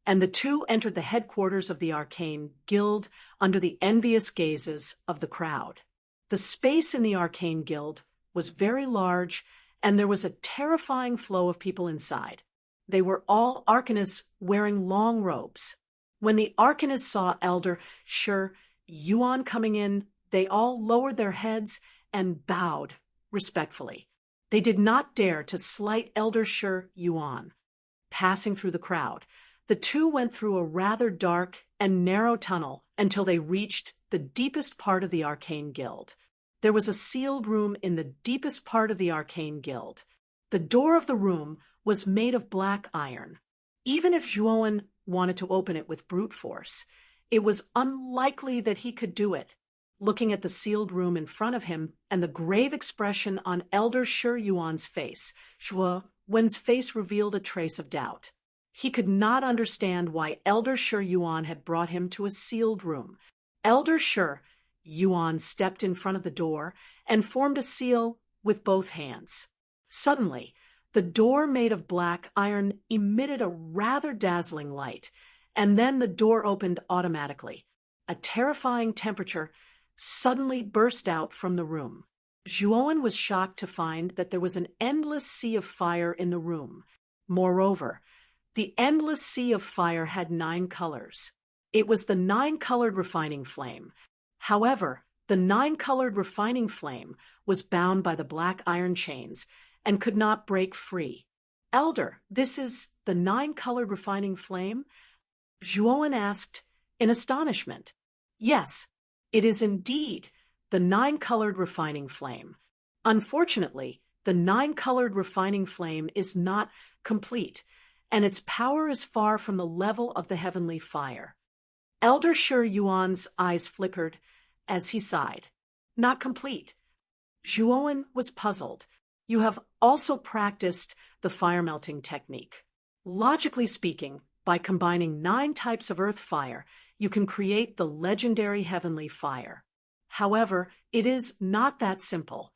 and the two entered the headquarters of the Arcane Guild under the envious gazes of the crowd. The space in the Arcane Guild was very large, and there was a terrifying flow of people inside. They were all arcanists wearing long robes. When the arcanists saw Elder Shi Yuan coming in, they all lowered their heads and bowed respectfully. They did not dare to slight Elder Shi Yuan. Passing through the crowd, the two went through a rather dark and narrow tunnel until they reached the deepest part of the Arcane Guild. There was a sealed room in the deepest part of the Arcane Guild. The door of the room was made of black iron. Even if Zhuo wanted to open it with brute force, it was unlikely that he could do it. Looking at the sealed room in front of him and the grave expression on Elder Shi Yuan's face, Zhuo Wen's face revealed a trace of doubt. He could not understand why Elder Shi Yuan had brought him to a sealed room. Elder Shi Yuan stepped in front of the door and formed a seal with both hands. Suddenly, the door made of black iron emitted a rather dazzling light, and then the door opened automatically. A terrifying temperature suddenly burst out from the room. Zhuowen was shocked to find that there was an endless sea of fire in the room. Moreover, the endless sea of fire had 9 colors. It was the 9-colored refining flame. However, the 9-colored refining flame was bound by the black iron chains and could not break free. Elder, this is the 9-colored refining flame? Zhuowen asked in astonishment. Yes, it is indeed the 9-colored refining flame. Unfortunately, the 9-colored refining flame is not complete, and its power is far from the level of the heavenly fire. Elder Shi Yuan's eyes flickered as he sighed. Not complete. Zhuowen was puzzled. You have also practiced the fire melting technique. Logically speaking, by combining 9 types of earth fire, you can create the legendary heavenly fire. However, it is not that simple.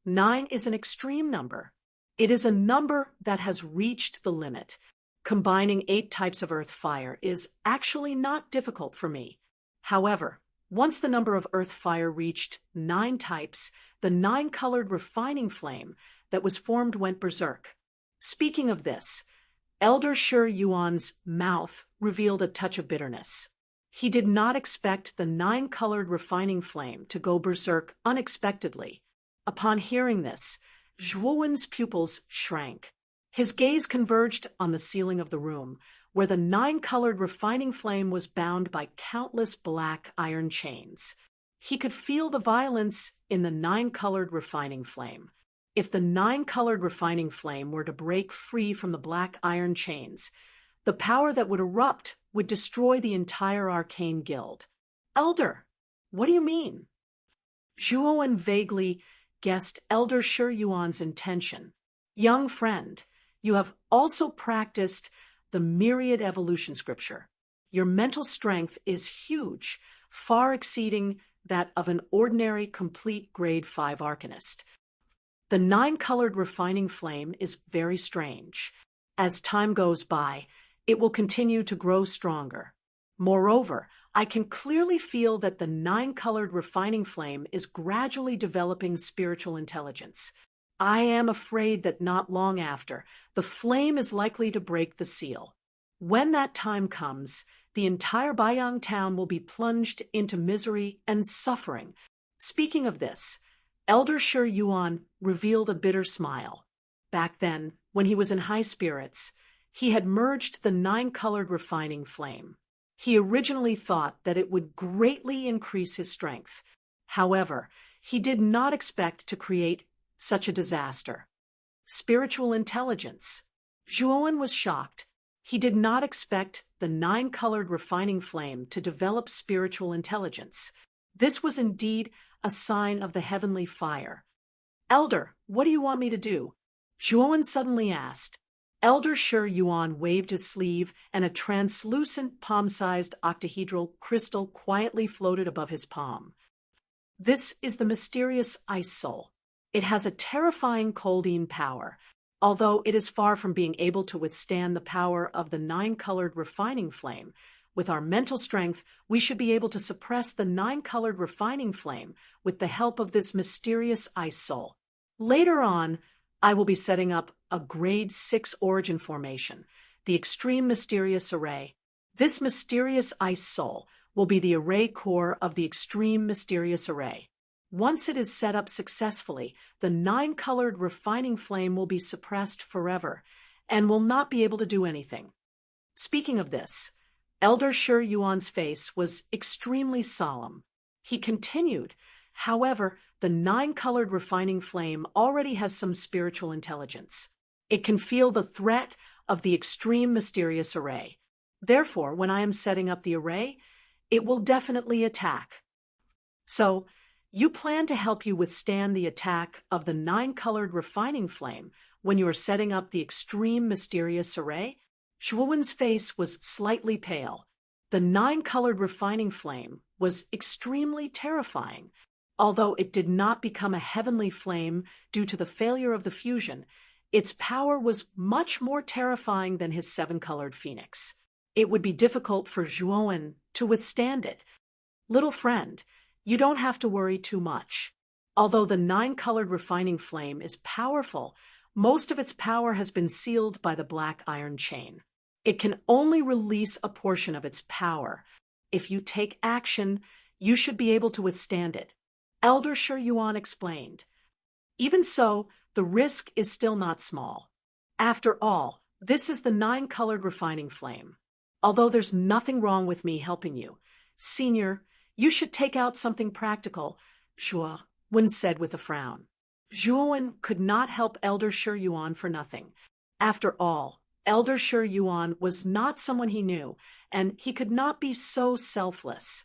9 is an extreme number. It is a number that has reached the limit. Combining 8 types of earth fire is actually not difficult for me. However, once the number of earth fire reached 9 types, the 9-colored refining flame that was formed went berserk. Speaking of this, Elder Shi Yuan's mouth revealed a touch of bitterness. He did not expect the 9-colored refining flame to go berserk unexpectedly. Upon hearing this, Zhuowen's pupils shrank. His gaze converged on the ceiling of the room, where the 9-colored refining flame was bound by countless black iron chains. He could feel the violence in the 9-colored refining flame. If the 9-colored refining flame were to break free from the black iron chains, the power that would erupt would destroy the entire arcane guild. Elder, what do you mean? Zhuowen vaguely guessed Elder Shi Yuan's intention. Young friend, you have also practiced the myriad evolution scripture. Your mental strength is huge, far exceeding that of an ordinary complete grade 5 arcanist. The 9-colored refining flame is very strange. As time goes by, it will continue to grow stronger. Moreover, I can clearly feel that the 9-colored refining flame is gradually developing spiritual intelligence. I am afraid that not long after, the flame is likely to break the seal. When that time comes, the entire Baiyang town will be plunged into misery and suffering. Speaking of this, Elder Shi Yuan revealed a bitter smile. Back then, when he was in high spirits, he had merged the 9-colored refining flame. He originally thought that it would greatly increase his strength. However, he did not expect to create such a disaster. Spiritual intelligence. Zhuowen was shocked. He did not expect the 9-colored refining flame to develop spiritual intelligence. This was indeed a sign of the heavenly fire. Elder, what do you want me to do? Zhuowen suddenly asked. Elder Shi Yuan waved his sleeve, and a translucent palm-sized octahedral crystal quietly floated above his palm. This is the mysterious Ice Soul. It has a terrifying coldine power. Although it is far from being able to withstand the power of the 9-colored refining flame, with our mental strength, we should be able to suppress the 9-colored refining flame with the help of this mysterious Ice Soul. Later on, I will be setting up a grade 6 origin formation, the Extreme Mysterious Array. This mysterious Ice Soul will be the array core of the Extreme Mysterious Array. Once it is set up successfully, the 9-colored refining flame will be suppressed forever and will not be able to do anything. Speaking of this, Elder Shi Yuan's face was extremely solemn. He continued, however, the 9-colored refining flame already has some spiritual intelligence. It can feel the threat of the Extreme Mysterious Array. Therefore, when I am setting up the array, it will definitely attack. So, You plan to help you withstand the attack of the nine-colored refining flame when you are setting up the extreme mysterious array? Zhuowen's face was slightly pale. The nine-colored refining flame was extremely terrifying. Although it did not become a heavenly flame due to the failure of the fusion, its power was much more terrifying than his seven-colored phoenix. It would be difficult for Zhuowen to withstand it. Little friend, you don't have to worry too much. Although the nine-colored refining flame is powerful, most of its power has been sealed by the black iron chain. It can only release a portion of its power. If you take action, you should be able to withstand it. Elder Shi Yuan explained. Even so, the risk is still not small. After all, this is the nine-colored refining flame. Although there's nothing wrong with me helping you, Senior, you should take out something practical, Zhuowen said with a frown. Zhuowen could not help Elder Shi Yuan for nothing. After all, Elder Shi Yuan was not someone he knew, and he could not be so selfless.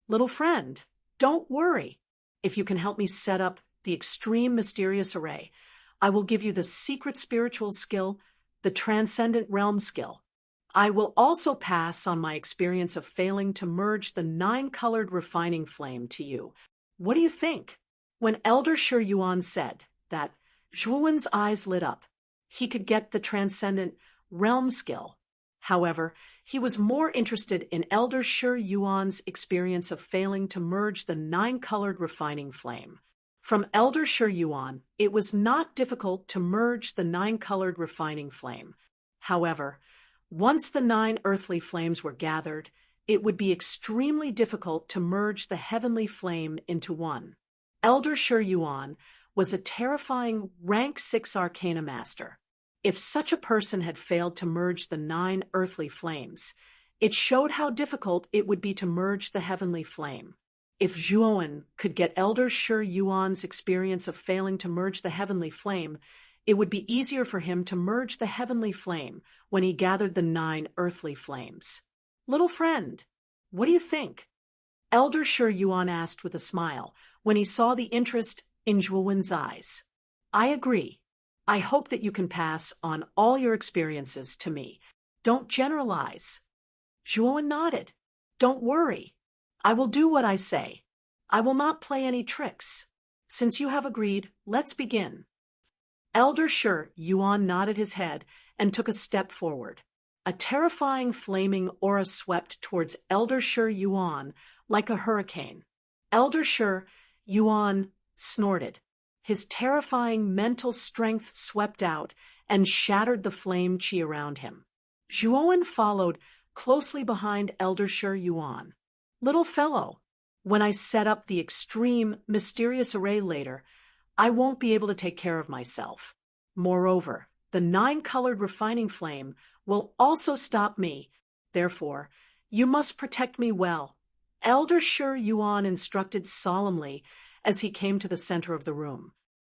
Little friend, don't worry. If you can help me set up the extreme mysterious array, I will give you the secret spiritual skill, the transcendent realm skill. I will also pass on my experience of failing to merge the nine-colored refining flame to you. What do you think? When Elder Shi Yuan said that, Zhuowen's eyes lit up. He could get the transcendent realm skill. However, he was more interested in Elder Shi Yuan's experience of failing to merge the nine-colored refining flame. From Elder Shi Yuan, it was not difficult to merge the nine-colored refining flame. However, once the nine earthly flames were gathered, it would be extremely difficult to merge the heavenly flame into one. Elder Shi Yuan was a terrifying rank 6 arcana master. If such a person had failed to merge the nine earthly flames, it showed how difficult it would be to merge the heavenly flame. If Zhuowen could get Elder Shi Yuan's experience of failing to merge the heavenly flame, it would be easier for him to merge the heavenly flame when he gathered the nine earthly flames. Little friend, what do you think? Elder Shi Yuan asked with a smile when he saw the interest in Zhuowen's eyes. I agree. I hope that you can pass on all your experiences to me. Don't generalize. Zhuowen nodded. Don't worry. I will do what I say. I will not play any tricks. Since you have agreed, let's begin. Elder Shi Yuan nodded his head and took a step forward. A terrifying flaming aura swept towards Elder Shi Yuan like a hurricane. Elder Shi Yuan snorted. His terrifying mental strength swept out and shattered the flame qi around him. Zhuowen followed closely behind Elder Shi Yuan. Little fellow, when I set up the extreme mysterious array later, I won't be able to take care of myself. Moreover, the nine-colored refining flame will also stop me. Therefore, you must protect me well. Elder Shi Yuan instructed solemnly as he came to the center of the room.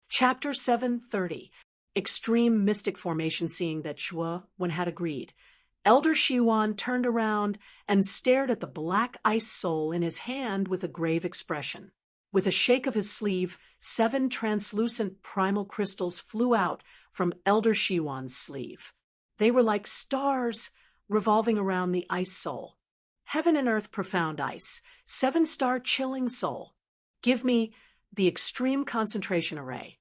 Chapter 730. Extreme Mystic Formation. Seeing that Zhuowen had agreed, Elder Shi Yuan turned around and stared at the black ice soul in his hand with a grave expression. With a shake of his sleeve, 7 translucent primal crystals flew out from Elder Shi Yuan's sleeve. They were like stars revolving around the ice soul. Heaven and earth profound ice, 7-star chilling soul. Give me the extreme concentration array.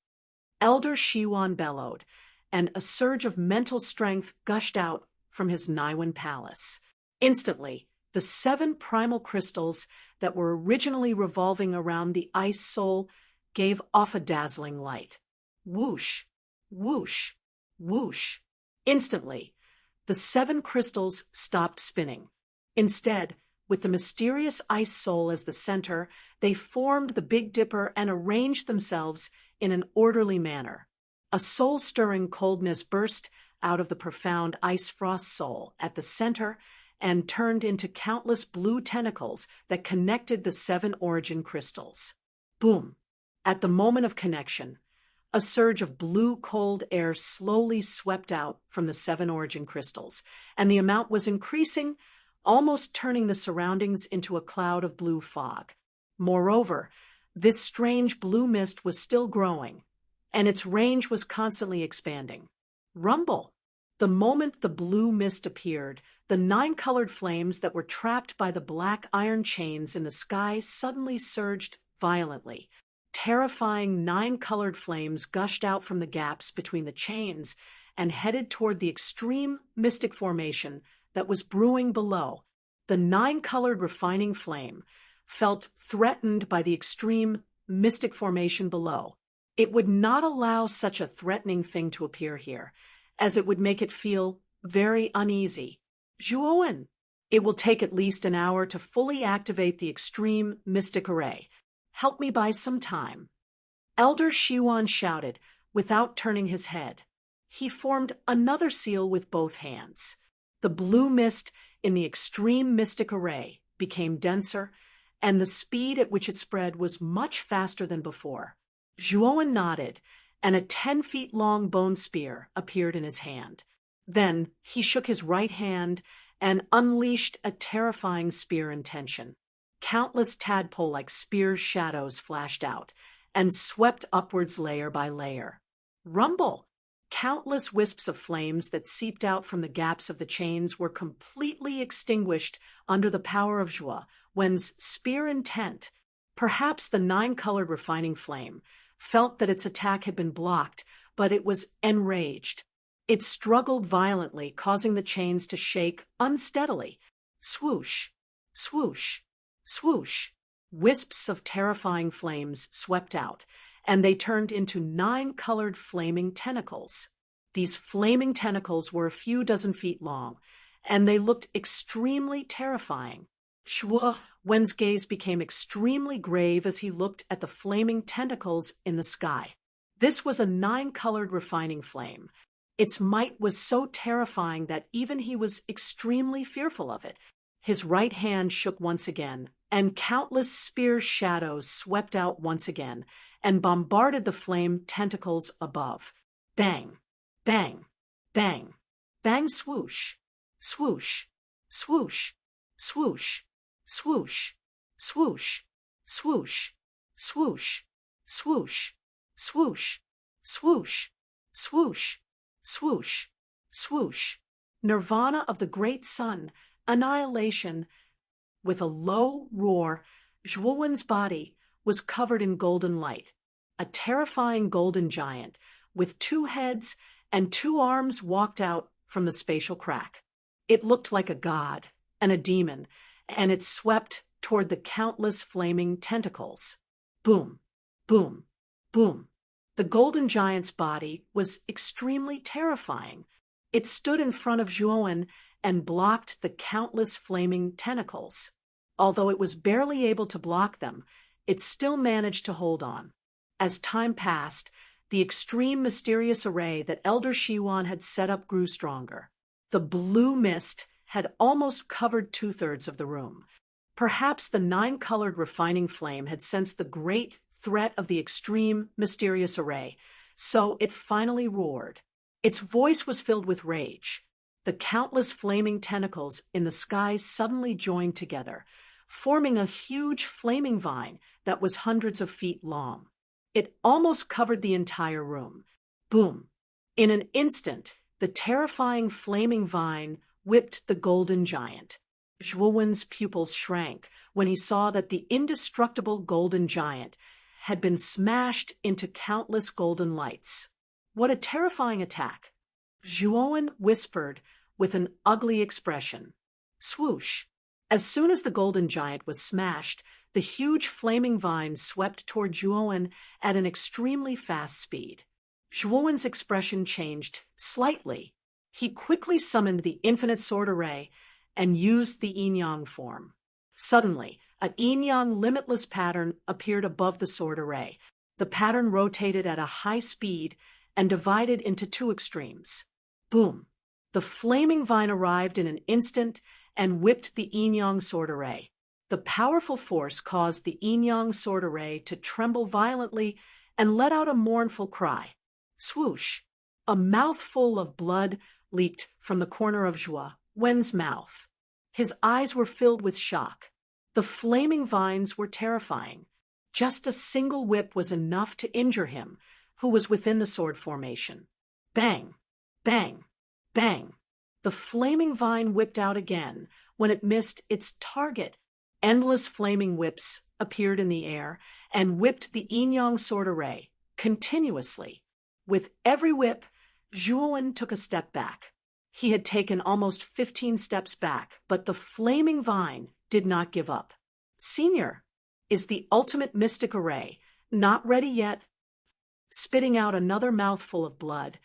Elder Shi Yuan bellowed, and a surge of mental strength gushed out from his Naiwen palace. Instantly, the 7 primal crystals that were originally revolving around the ice soul gave off a dazzling light. Whoosh, whoosh, whoosh. Instantly, the 7 crystals stopped spinning. Instead, with the mysterious ice soul as the center, they formed the Big Dipper and arranged themselves in an orderly manner. A soul-stirring coldness burst out of the profound ice frost soul at the center and turned into countless blue tentacles that connected the 7 origin crystals. Boom! At the moment of connection, a surge of blue cold air slowly swept out from the 7 origin crystals, and the amount was increasing, almost turning the surroundings into a cloud of blue fog. Moreover, This strange blue mist was still growing, and its range was constantly expanding. Rumble! The moment the blue mist appeared, the 9 colored flames that were trapped by the black iron chains in the sky suddenly surged violently. Terrifying 9 colored flames gushed out from the gaps between the chains and headed toward the extreme mystic formation that was brewing below. The 9 colored refining flame felt threatened by the extreme mystic formation below. It would not allow such a threatening thing to appear here, as it would make it feel very uneasy. Zhuowen, it will take at least an hour to fully activate the extreme mystic array. Help me buy some time. Elder Shiwan shouted, without turning his head. He formed another seal with both hands. The blue mist in the extreme mystic array became denser, and the speed at which it spread was much faster than before. Zhuowen nodded, and a 10-feet-long bone spear appeared in his hand. Then he shook his right hand and unleashed a terrifying spear intention. Countless tadpole-like spear shadows flashed out and swept upwards layer by layer. Rumble! Countless wisps of flames that seeped out from the gaps of the chains were completely extinguished under the power of Zhua Wen's spear intent. Perhaps the 9-colored refining flame felt that its attack had been blocked, but it was enraged. It struggled violently, causing the chains to shake unsteadily. Swoosh! Swoosh! Swoosh! Wisps of terrifying flames swept out, and they turned into 9-colored flaming tentacles. These flaming tentacles were a few dozen feet long, and they looked extremely terrifying. Zhuo Wen's gaze became extremely grave as he looked at the flaming tentacles in the sky. This was a 9-colored refining flame. Its might was so terrifying that even he was extremely fearful of it. His right hand shook once again, and countless spear shadows swept out once again and bombarded the flame tentacles above. Bang! Bang! Bang! Bang! Swoosh! Swoosh! Swoosh! Swoosh! Swoosh! Swoosh! Swoosh! Swoosh! Swoosh! Swoosh! Swoosh! Swoosh! Swoosh! Swoosh! Nirvana of the great sun, annihilation. With a low roar, Zhuowen's body was covered in golden light. A terrifying golden giant with 2 heads and 2 arms walked out from the spatial crack. It looked like a god and a demon, and it swept toward the countless flaming tentacles. Boom! Boom! Boom! The golden giant's body was extremely terrifying. It stood in front of Zhuowen and blocked the countless flaming tentacles. Although it was barely able to block them, it still managed to hold on. As time passed, the extreme mysterious array that Elder Shiwan had set up grew stronger. The blue mist had almost covered 2/3 of the room. Perhaps the 9-colored refining flame had sensed the great threat of the extreme mysterious array, so it finally roared. Its voice was filled with rage. The countless flaming tentacles in the sky suddenly joined together, forming a huge flaming vine that was hundreds of feet long. It almost covered the entire room. Boom! In an instant, the terrifying flaming vine whipped the golden giant. Zhuowen's pupils shrank when he saw that the indestructible golden giant had been smashed into countless golden lights. What a terrifying attack! Zhuowen whispered with an ugly expression. Swoosh! As soon as the golden giant was smashed, the huge flaming vine swept toward Zhuowen at an extremely fast speed. Zhuowen's expression changed slightly. He quickly summoned the infinite sword array and used the yin-yang form. Suddenly, a yin-yang limitless pattern appeared above the sword array. The pattern rotated at a high speed and divided into 2 extremes. Boom! The flaming vine arrived in an instant and whipped the yin-yang sword array. The powerful force caused the yin-yang sword array to tremble violently and let out a mournful cry. Swoosh! A mouthful of blood leaked from the corner of Zhuo Wen's mouth. His eyes were filled with shock. The flaming vines were terrifying. Just a single whip was enough to injure him, who was within the sword formation. Bang! Bang! Bang! The flaming vine whipped out again when it missed its target. Endless flaming whips appeared in the air and whipped the yin-yang sword array continuously. With every whip, Zhuowen took a step back. He had taken almost 15 steps back, but the flaming vine did not give up. Senior, is the ultimate mystic array not ready yet? Spitting out another mouthful of blood,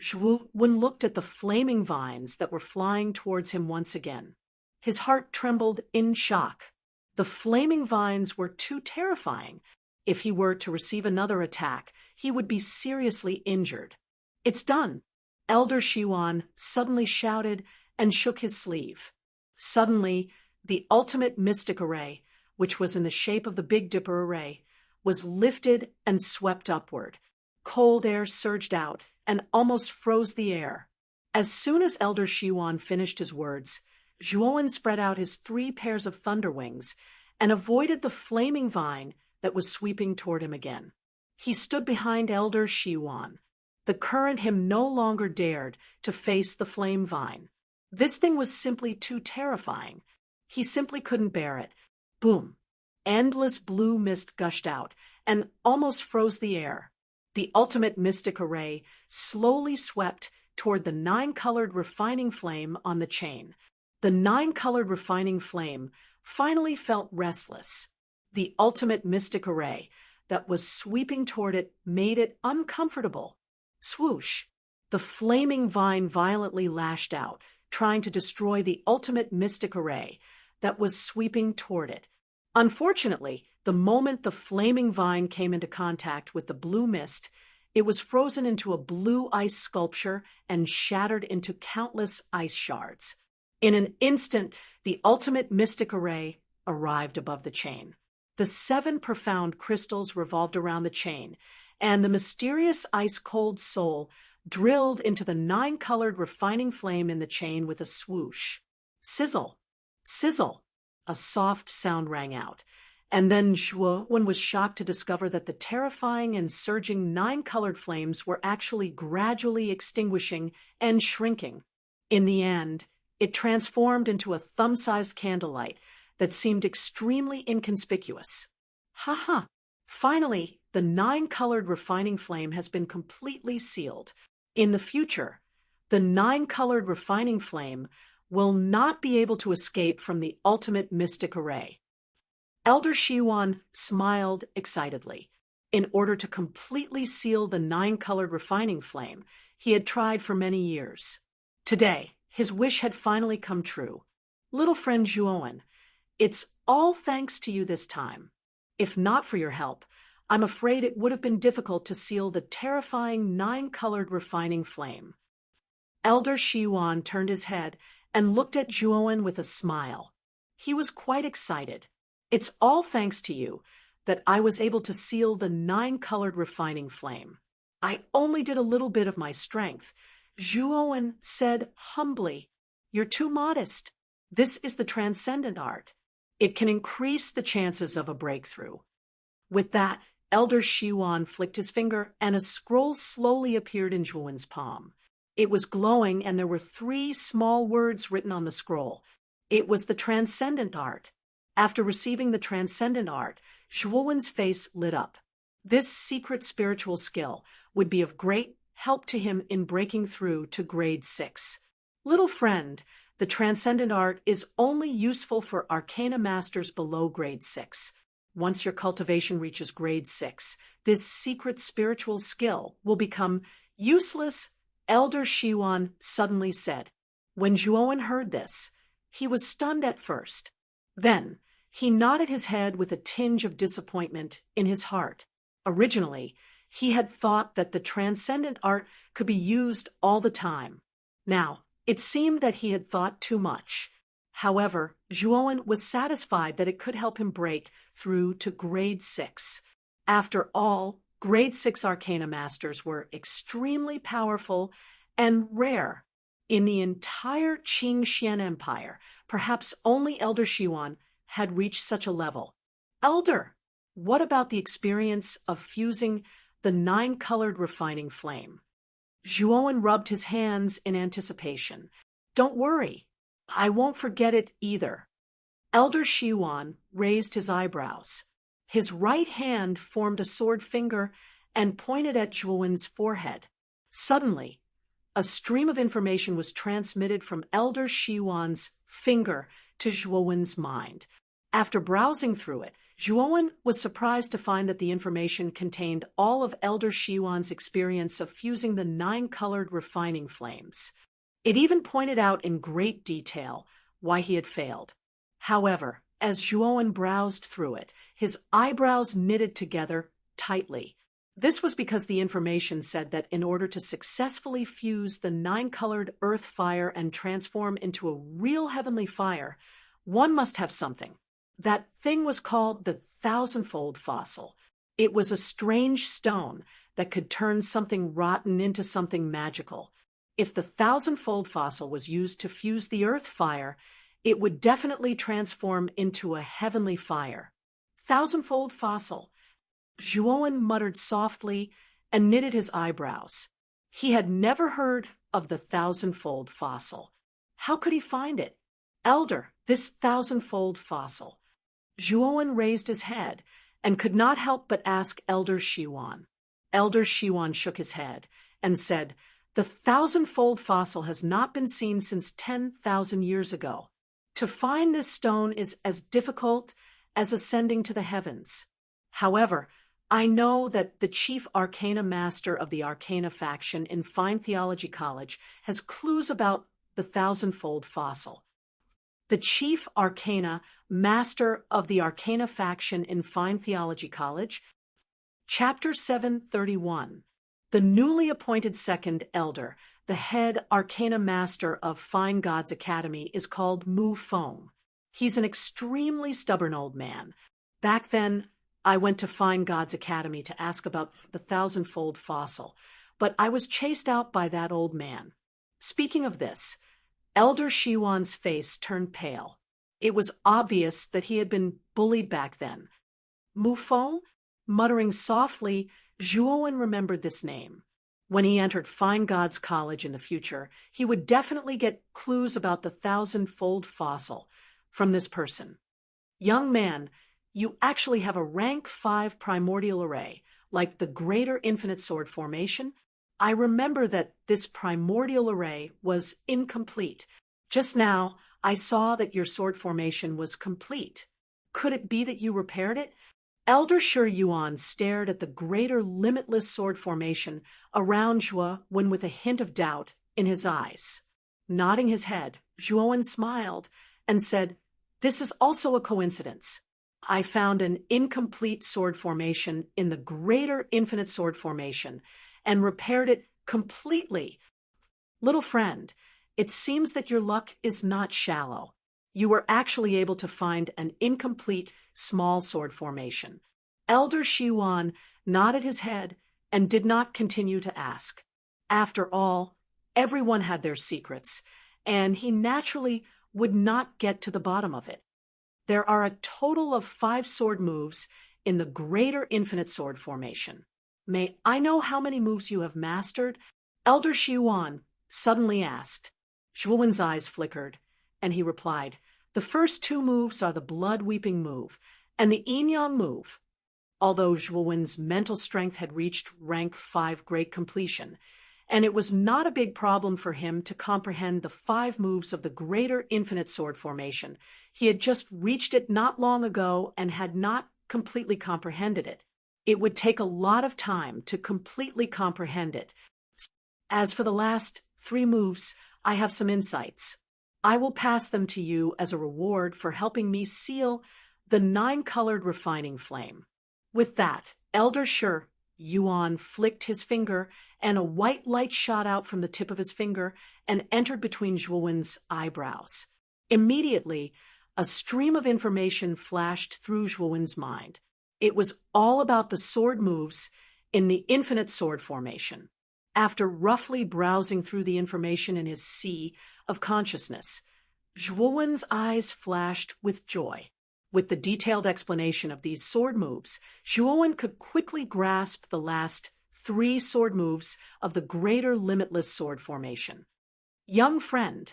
Zhuowen looked at the flaming vines that were flying towards him once again. His heart trembled in shock. The flaming vines were too terrifying. If he were to receive another attack, he would be seriously injured. It's done! Elder Shiwan suddenly shouted and shook his sleeve. Suddenly, the ultimate mystic array, which was in the shape of the Big Dipper array, was lifted and swept upward. Cold air surged out and almost froze the air. As soon as Elder Shiwan finished his words, Zhuowen spread out his 3 pairs of thunder wings and avoided the flaming vine that was sweeping toward him again. He stood behind Elder Shiwan. The current him no longer dared to face the flame vine. This thing was simply too terrifying. He simply couldn't bear it. Boom! Endless blue mist gushed out and almost froze the air. The ultimate mystic array slowly swept toward the 9-colored refining flame on the chain. The 9-colored refining flame finally felt restless. The ultimate mystic array that was sweeping toward it made it uncomfortable. Swoosh! The flaming vine violently lashed out, trying to destroy the ultimate mystic array that was sweeping toward it. Unfortunately, the moment the flaming vine came into contact with the blue mist, it was frozen into a blue ice sculpture and shattered into countless ice shards. In an instant, the ultimate mystic array arrived above the chain. The 7 profound crystals revolved around the chain, and the mysterious ice-cold soul drilled into the 9-colored refining flame in the chain with a swoosh. Sizzle! Sizzle! A soft sound rang out, and then Zhuowen was shocked to discover that the terrifying and surging 9-colored flames were actually gradually extinguishing and shrinking. In the end, it transformed into a thumb-sized candlelight that seemed extremely inconspicuous. Ha! Finally, the 9-colored refining flame has been completely sealed. In the future, the 9-colored refining flame will not be able to escape from the ultimate mystic array. Elder Shiwan smiled excitedly. In order to completely seal the 9-colored refining flame, he had tried for many years. Today, his wish had finally come true. Little friend Zhuowen, it's all thanks to you this time. If not for your help, I'm afraid it would have been difficult to seal the terrifying 9-colored refining flame. Elder Shiwan turned his head and looked at Zhuowen with a smile. He was quite excited. It's all thanks to you that I was able to seal the 9-colored refining flame. I only did a little bit of my strength. Zhuowen said humbly, "You're too modest. This is the transcendent art. It can increase the chances of a breakthrough." With that, Elder Shiwan flicked his finger and a scroll slowly appeared in Zhuowen's palm. It was glowing and there were 3 small words written on the scroll. It was the transcendent art. After receiving the transcendent art, Zhuowen's face lit up. This secret spiritual skill would be of great help to him in breaking through to grade 6. Little friend, the transcendent art is only useful for arcana masters below grade 6. Once your cultivation reaches grade 6, this secret spiritual skill will become useless, Elder Shiwan suddenly said. When Zhuowen heard this, he was stunned at first. Then, he nodded his head with a tinge of disappointment in his heart. Originally, he had thought that the transcendent art could be used all the time. Now, it seemed that he had thought too much. However, Zhuowen was satisfied that it could help him break through to grade 6. After all, grade 6 arcana masters were extremely powerful and rare. In the entire Qingxian Empire, perhaps only Elder Shiwan had reached such a level. Elder! What about the experience of fusing the 9-colored refining flame? Zhuowen rubbed his hands in anticipation. Don't worry, I won't forget it either. Elder Shiwan raised his eyebrows. His right hand formed a sword finger and pointed at Zhuowen's forehead. Suddenly, a stream of information was transmitted from Elder Shiwan's finger to Zhuowen's mind. After browsing through it, Zhuowen was surprised to find that the information contained all of Elder Shiwan's experience of fusing the 9-colored refining flames. It even pointed out in great detail why he had failed. However, as Zhuowen browsed through it, his eyebrows knitted together tightly. This was because the information said that in order to successfully fuse the 9-colored earth fire and transform into a real heavenly fire, one must have something. That thing was called the thousandfold fossil. It was a strange stone that could turn something rotten into something magical. If the thousandfold fossil was used to fuse the earth fire, it would definitely transform into a heavenly fire. Thousandfold fossil. Zhuowen muttered softly and knitted his eyebrows. He had never heard of the thousandfold fossil. How could he find it? Elder, this thousandfold fossil. Zhuowen raised his head and could not help but ask Elder Shiwan. Elder Shiwan shook his head and said, The thousandfold fossil has not been seen since 10,000 years ago. To find this stone is as difficult as ascending to the heavens. However, I know that the chief arcana master of the Arcana faction in Fine Theology College has clues about the thousandfold fossil. The chief arcana master of the Arcana faction in Fine Theology College, Chapter 731. The newly appointed second elder, the head arcana master of Fine Gods Academy, is called Mu Feng. He's an extremely stubborn old man. Back then, I went to Fine Gods Academy to ask about the thousandfold fossil, but I was chased out by that old man. Speaking of this, Elder Shiwan's face turned pale. It was obvious that he had been bullied back then. Mu Feng? Muttering softly, Zhuowen remembered this name. When he entered Fine Gods College in the future, he would definitely get clues about the thousandfold fossil from this person. Young man, you actually have a rank 5 primordial array, like the Greater Infinite Sword Formation. I remember that this primordial array was incomplete. Just now, I saw that your sword formation was complete. Could it be that you repaired it? Elder Shi Yuan stared at the greater limitless sword formation around Zhuowen with a hint of doubt in his eyes. Nodding his head, Zhuowen smiled and said, This is also a coincidence. I found an incomplete sword formation in the Greater Infinite Sword Formation and repaired it completely. Little friend, it seems that your luck is not shallow. You were actually able to find an incomplete small sword formation. Elder Shiwan nodded his head and did not continue to ask. After all, everyone had their secrets, and he naturally would not get to the bottom of it. There are a total of 5 sword moves in the Greater Infinite Sword Formation. May I know how many moves you have mastered? Elder Shiwan suddenly asked. Zhuowen's eyes flickered, and he replied, The first 2 moves are the blood-weeping move and the yin-yang move. Although Zhuowen's mental strength had reached rank 5 great completion, and it was not a big problem for him to comprehend the 5 moves of the Greater Infinite Sword Formation. He had just reached it not long ago and had not completely comprehended it. It would take a lot of time to completely comprehend it. As for the last 3 moves, I have some insights. I will pass them to you as a reward for helping me seal the 9-colored refining flame. With that, Elder Shi Yuan flicked his finger, and a white light shot out from the tip of his finger and entered between Zhuowen's eyebrows. Immediately, a stream of information flashed through Zhuowen's mind. It was all about the sword moves in the Infinite Sword Formation. After roughly browsing through the information in his sea of consciousness, Zhuowen's eyes flashed with joy. With the detailed explanation of these sword moves, Zhuowen could quickly grasp the last 3 sword moves of the greater limitless sword formation. Young friend,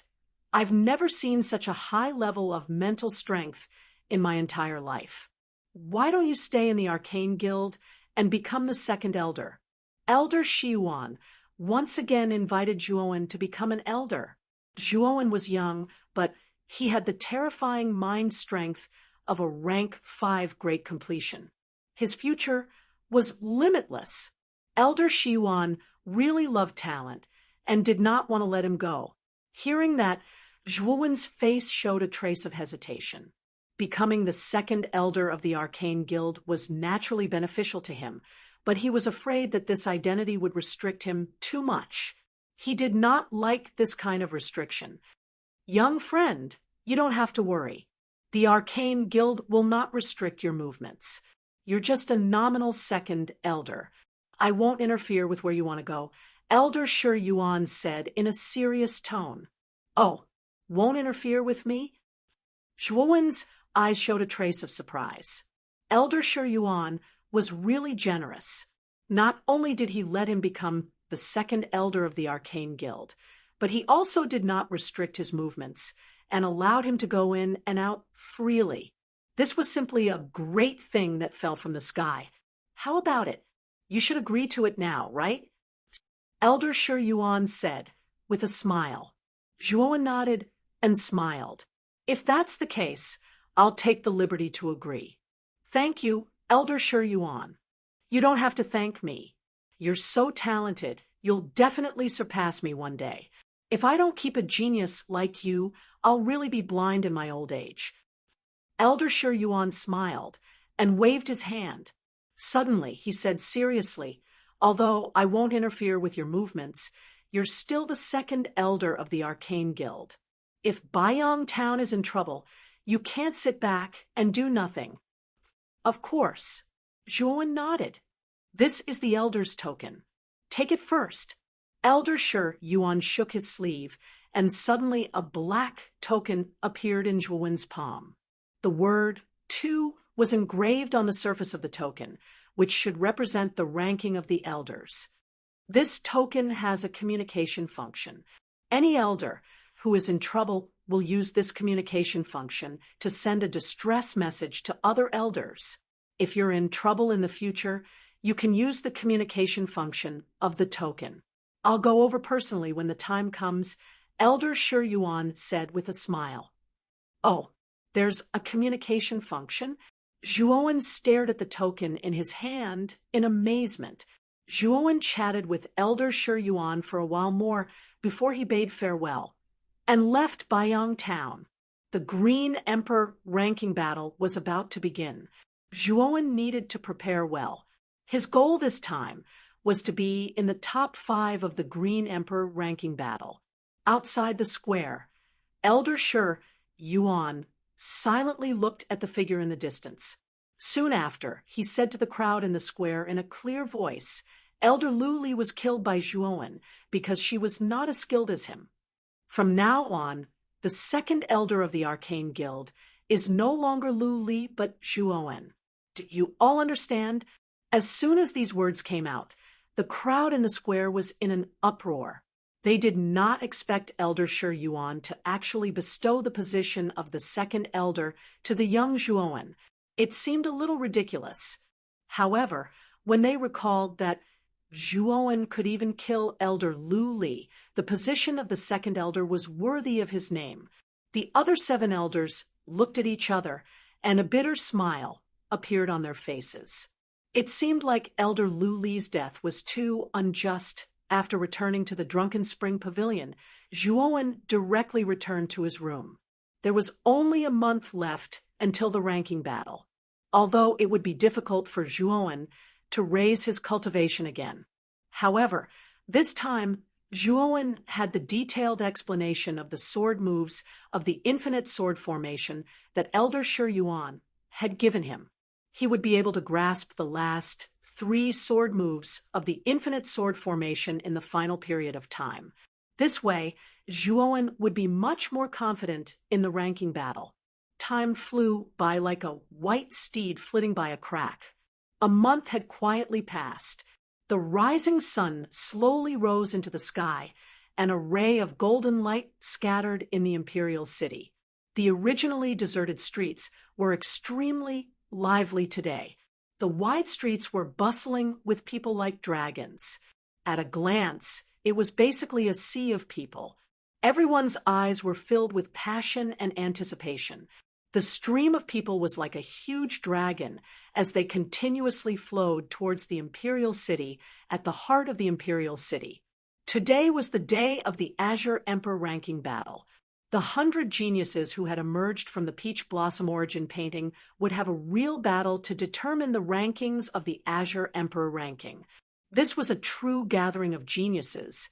I've never seen such a high level of mental strength in my entire life. Why don't you stay in the Arcane Guild and become the second elder? Elder Shiyuan once again invited Zhuowen to become an elder. Zhuowen was young, but he had the terrifying mind strength of a rank 5 great completion. His future was limitless. Elder Shiyuan really loved talent and did not want to let him go. Hearing that, Zhuowen's face showed a trace of hesitation. Becoming the second elder of the Arcane Guild was naturally beneficial to him, but he was afraid that this identity would restrict him too much. He did not like this kind of restriction. Young friend, you don't have to worry. The Arcane Guild will not restrict your movements. You're just a nominal second elder. I won't interfere with where you want to go, Elder Shi Yuan said in a serious tone. Oh, won't interfere with me? Zhuowen's eyes showed a trace of surprise. Elder Shi Yuan was really generous. Not only did he let him become the second elder of the Arcane Guild, but he also did not restrict his movements and allowed him to go in and out freely. This was simply a great thing that fell from the sky. How about it? You should agree to it now, right? Elder Shi Yuan said, with a smile. Zhuowen nodded and smiled. If that's the case, I'll take the liberty to agree. Thank you, Elder Shi Yuan. You don't have to thank me. You're so talented, you'll definitely surpass me one day. If I don't keep a genius like you, I'll really be blind in my old age. Elder Shi Yuan smiled and waved his hand. Suddenly, he said seriously, although I won't interfere with your movements, you're still the second elder of the Arcane Guild. If Baiyang Town is in trouble, you can't sit back and do nothing. Of course. Zhuowen nodded. This is the elder's token. Take it first. Elder Shi Yuan shook his sleeve, and suddenly a black token appeared in Zhuowen's palm. The word 2 was engraved on the surface of the token, which should represent the ranking of the elders. This token has a communication function. Any elder who is in trouble will use this communication function to send a distress message to other elders. If you're in trouble in the future, you can use the communication function of the token. I'll go over personally when the time comes, Elder Shi Yuan said with a smile. Oh, there's a communication function? Zhuowen stared at the token in his hand in amazement. Zhuowen chatted with Elder Shi Yuan for a while more before he bade farewell and left Baiyang Town. The Green Emperor ranking battle was about to begin. Zhuowen needed to prepare well. His goal this time was to be in the top 5 of the Green Emperor ranking battle. Outside the square, Elder Shi Yuan silently looked at the figure in the distance. Soon after, he said to the crowd in the square in a clear voice, Elder Lu Li was killed by Zhuowen because she was not as skilled as him. From now on, the second elder of the Arcane Guild is no longer Lu Li but Zhuowen. Do you all understand? As soon as these words came out, the crowd in the square was in an uproar. They did not expect Elder Shi Yuan to actually bestow the position of the second elder to the young Zhuowen. It seemed a little ridiculous. However, when they recalled that Zhuowen could even kill Elder Lu Li, the position of the second elder was worthy of his name. The other 7 elders looked at each other, and a bitter smile appeared on their faces. It seemed like Elder Lu Li's death was too unjust. After returning to the Drunken Spring Pavilion, Zhuowen directly returned to his room. There was only a month left until the ranking battle, although it would be difficult for Zhuowen to raise his cultivation again. However, this time, Zhuowen had the detailed explanation of the sword moves of the infinite sword formation that Elder Shi Yuan had given him. He would be able to grasp the last 3 sword moves of the infinite sword formation in the final period of time. This way, Zhuowen would be much more confident in the ranking battle. time flew by like a white steed flitting by a crack. A month had quietly passed. The rising sun slowly rose into the sky, and a ray of golden light scattered in the imperial city. The originally deserted streets were extremely lively today. The wide streets were bustling with people like dragons. At a glance, it was basically a sea of people. Everyone's eyes were filled with passion and anticipation. The stream of people was like a huge dragon as they continuously flowed towards the imperial city at the heart of the imperial city. Today was the day of the Azure Emperor ranking battle. The 100 geniuses who had emerged from the Peach Blossom origin painting would have a real battle to determine the rankings of the Azure Emperor ranking. This was a true gathering of geniuses,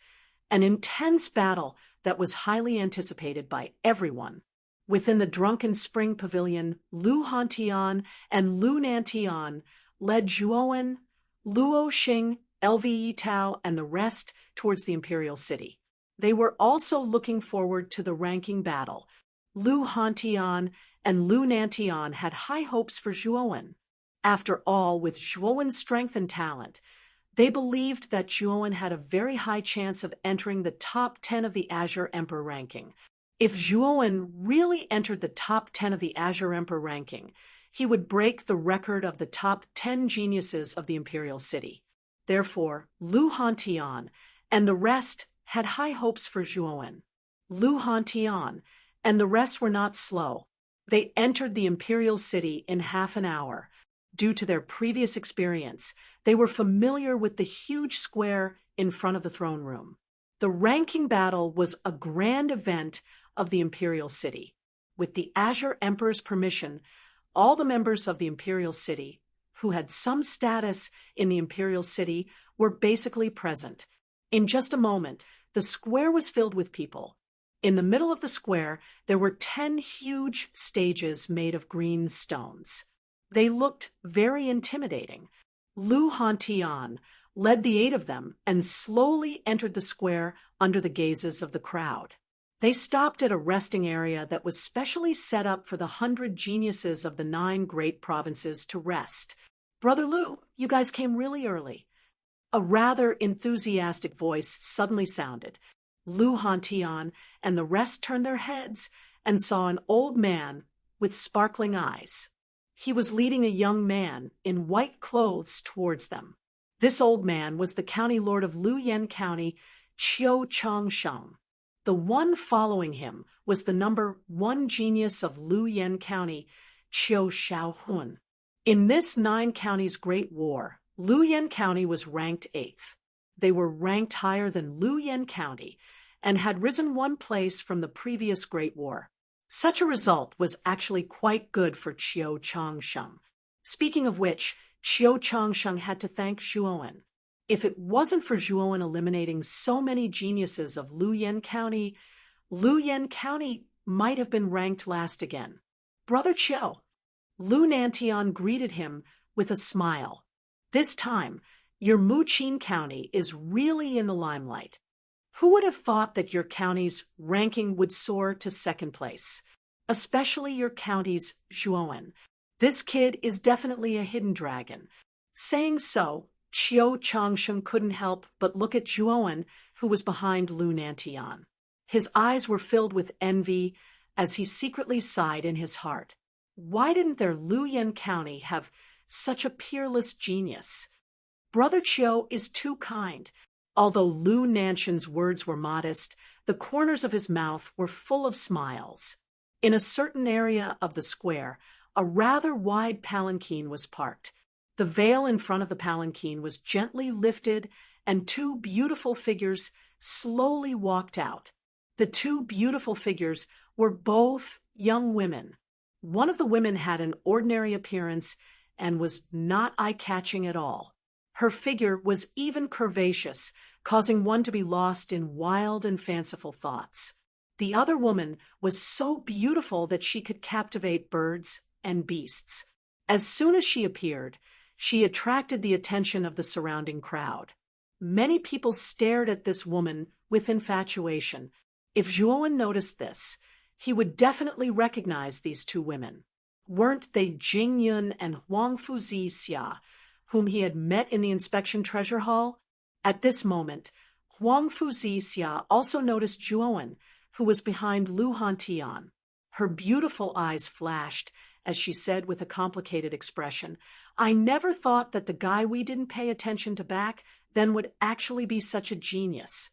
an intense battle that was highly anticipated by everyone. Within the Drunken Spring Pavilion, Lu Hantian and Lu Nantian led Zhuowen, Luo Xing, Lve Tao, and the rest towards the imperial city. They were also looking forward to the ranking battle. Lu Hantian and Lu Nantian had high hopes for Zhuowen. After all, with Zhuowen's strength and talent, they believed that Zhuowen had a very high chance of entering the top 10 of the Azure Emperor ranking. If Zhuowen really entered the top 10 of the Azure Emperor ranking, he would break the record of the top 10 geniuses of the imperial city. Therefore, Lu Hantian and the rest had high hopes for Zhuowen. Lu Hantian and the rest were not slow. They entered the imperial city in half an hour. Due to their previous experience, they were familiar with the huge square in front of the throne room. The ranking battle was a grand event of the imperial city. With the Azure Emperor's permission, all the members of the imperial city, who had some status in the imperial city, were basically present. In just a moment, the square was filled with people. In the middle of the square, there were 10 huge stages made of green stones. They looked very intimidating. Lu Hantian led the 8 of them and slowly entered the square under the gazes of the crowd. They stopped at a resting area that was specially set up for the 100 geniuses of the 9 great provinces to rest. "Brother Lu, you guys came really early." A rather enthusiastic voice suddenly sounded. Lu Hantian and the rest turned their heads and saw an old man with sparkling eyes. He was leading a young man in white clothes towards them. This old man was the county lord of Luyan County, Qiu Changsheng. The one following him was the number 1 genius of Luyan County, Qiu Shaohun. In this 9 counties Great War, Luyan County was ranked 8th. They were ranked higher than Luyan County and had risen 1 place from the previous Great War. Such a result was actually quite good for Qiu Changsheng. Speaking of which, Qiu Changsheng had to thank Zhuowen. If it wasn't for Zhuowen eliminating so many geniuses of Luyan County might have been ranked last again. "Brother Qiu," Lu Nantian greeted him with a smile. "This time, your Muqin County is really in the limelight. Who would have thought that your county's ranking would soar to 2nd place? Especially your county's Zhuowen. This kid is definitely a hidden dragon." Saying so, Qiu Changsheng couldn't help but look at Zhuowen, who was behind Lu Nantian. His eyes were filled with envy as he secretly sighed in his heart. Why didn't their Luyan County have such a peerless genius? Brother Qiu is too kind. Although Lu Nantian's words were modest, the corners of his mouth were full of smiles. In a certain area of the square, a rather wide palanquin was parked. The veil in front of the palanquin was gently lifted, and 2 beautiful figures slowly walked out. The 2 beautiful figures were both young women. One of the women had an ordinary appearance and was not eye-catching at all. Her figure was even curvaceous, causing one to be lost in wild and fanciful thoughts. The other woman was so beautiful that she could captivate birds and beasts. As soon as she appeared, she attracted the attention of the surrounding crowd. Many people stared at this woman with infatuation. If Zhuowen noticed this, He would definitely recognize these two women. Weren't they Jing Yun and Huang Fuzi Xia, whom he had met in the inspection treasure hall? At this moment, Huang Fuzi Xia also noticed Zhuowen, who was behind Lu Hantian. Her beautiful eyes flashed as she said with a complicated expression, "I never thought that the guy we didn't pay attention to back then would actually be such a genius."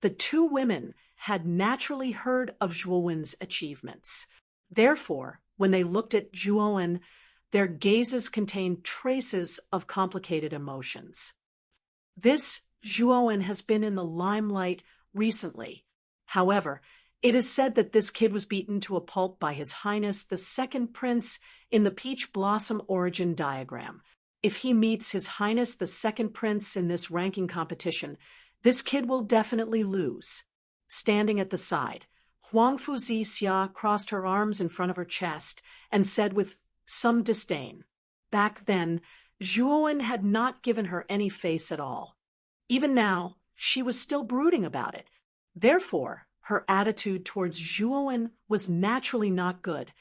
The two women had naturally heard of Zhuowen's achievements. Therefore, when they looked at Zhuowen, their gazes contained traces of complicated emotions. This Zhuowen has been in the limelight recently. However, it is said that this kid was beaten to a pulp by His Highness the Second Prince in the Peach Blossom origin diagram. If he meets His Highness the Second Prince in this ranking competition, this kid will definitely lose. Standing at the side, Huang Fuzi Xia crossed her arms in front of her chest and said with some disdain, "Back then, Zhuowen had not given her any face at all. Even now, she was still brooding about it. Therefore, her attitude towards Zhuowen was naturally not good,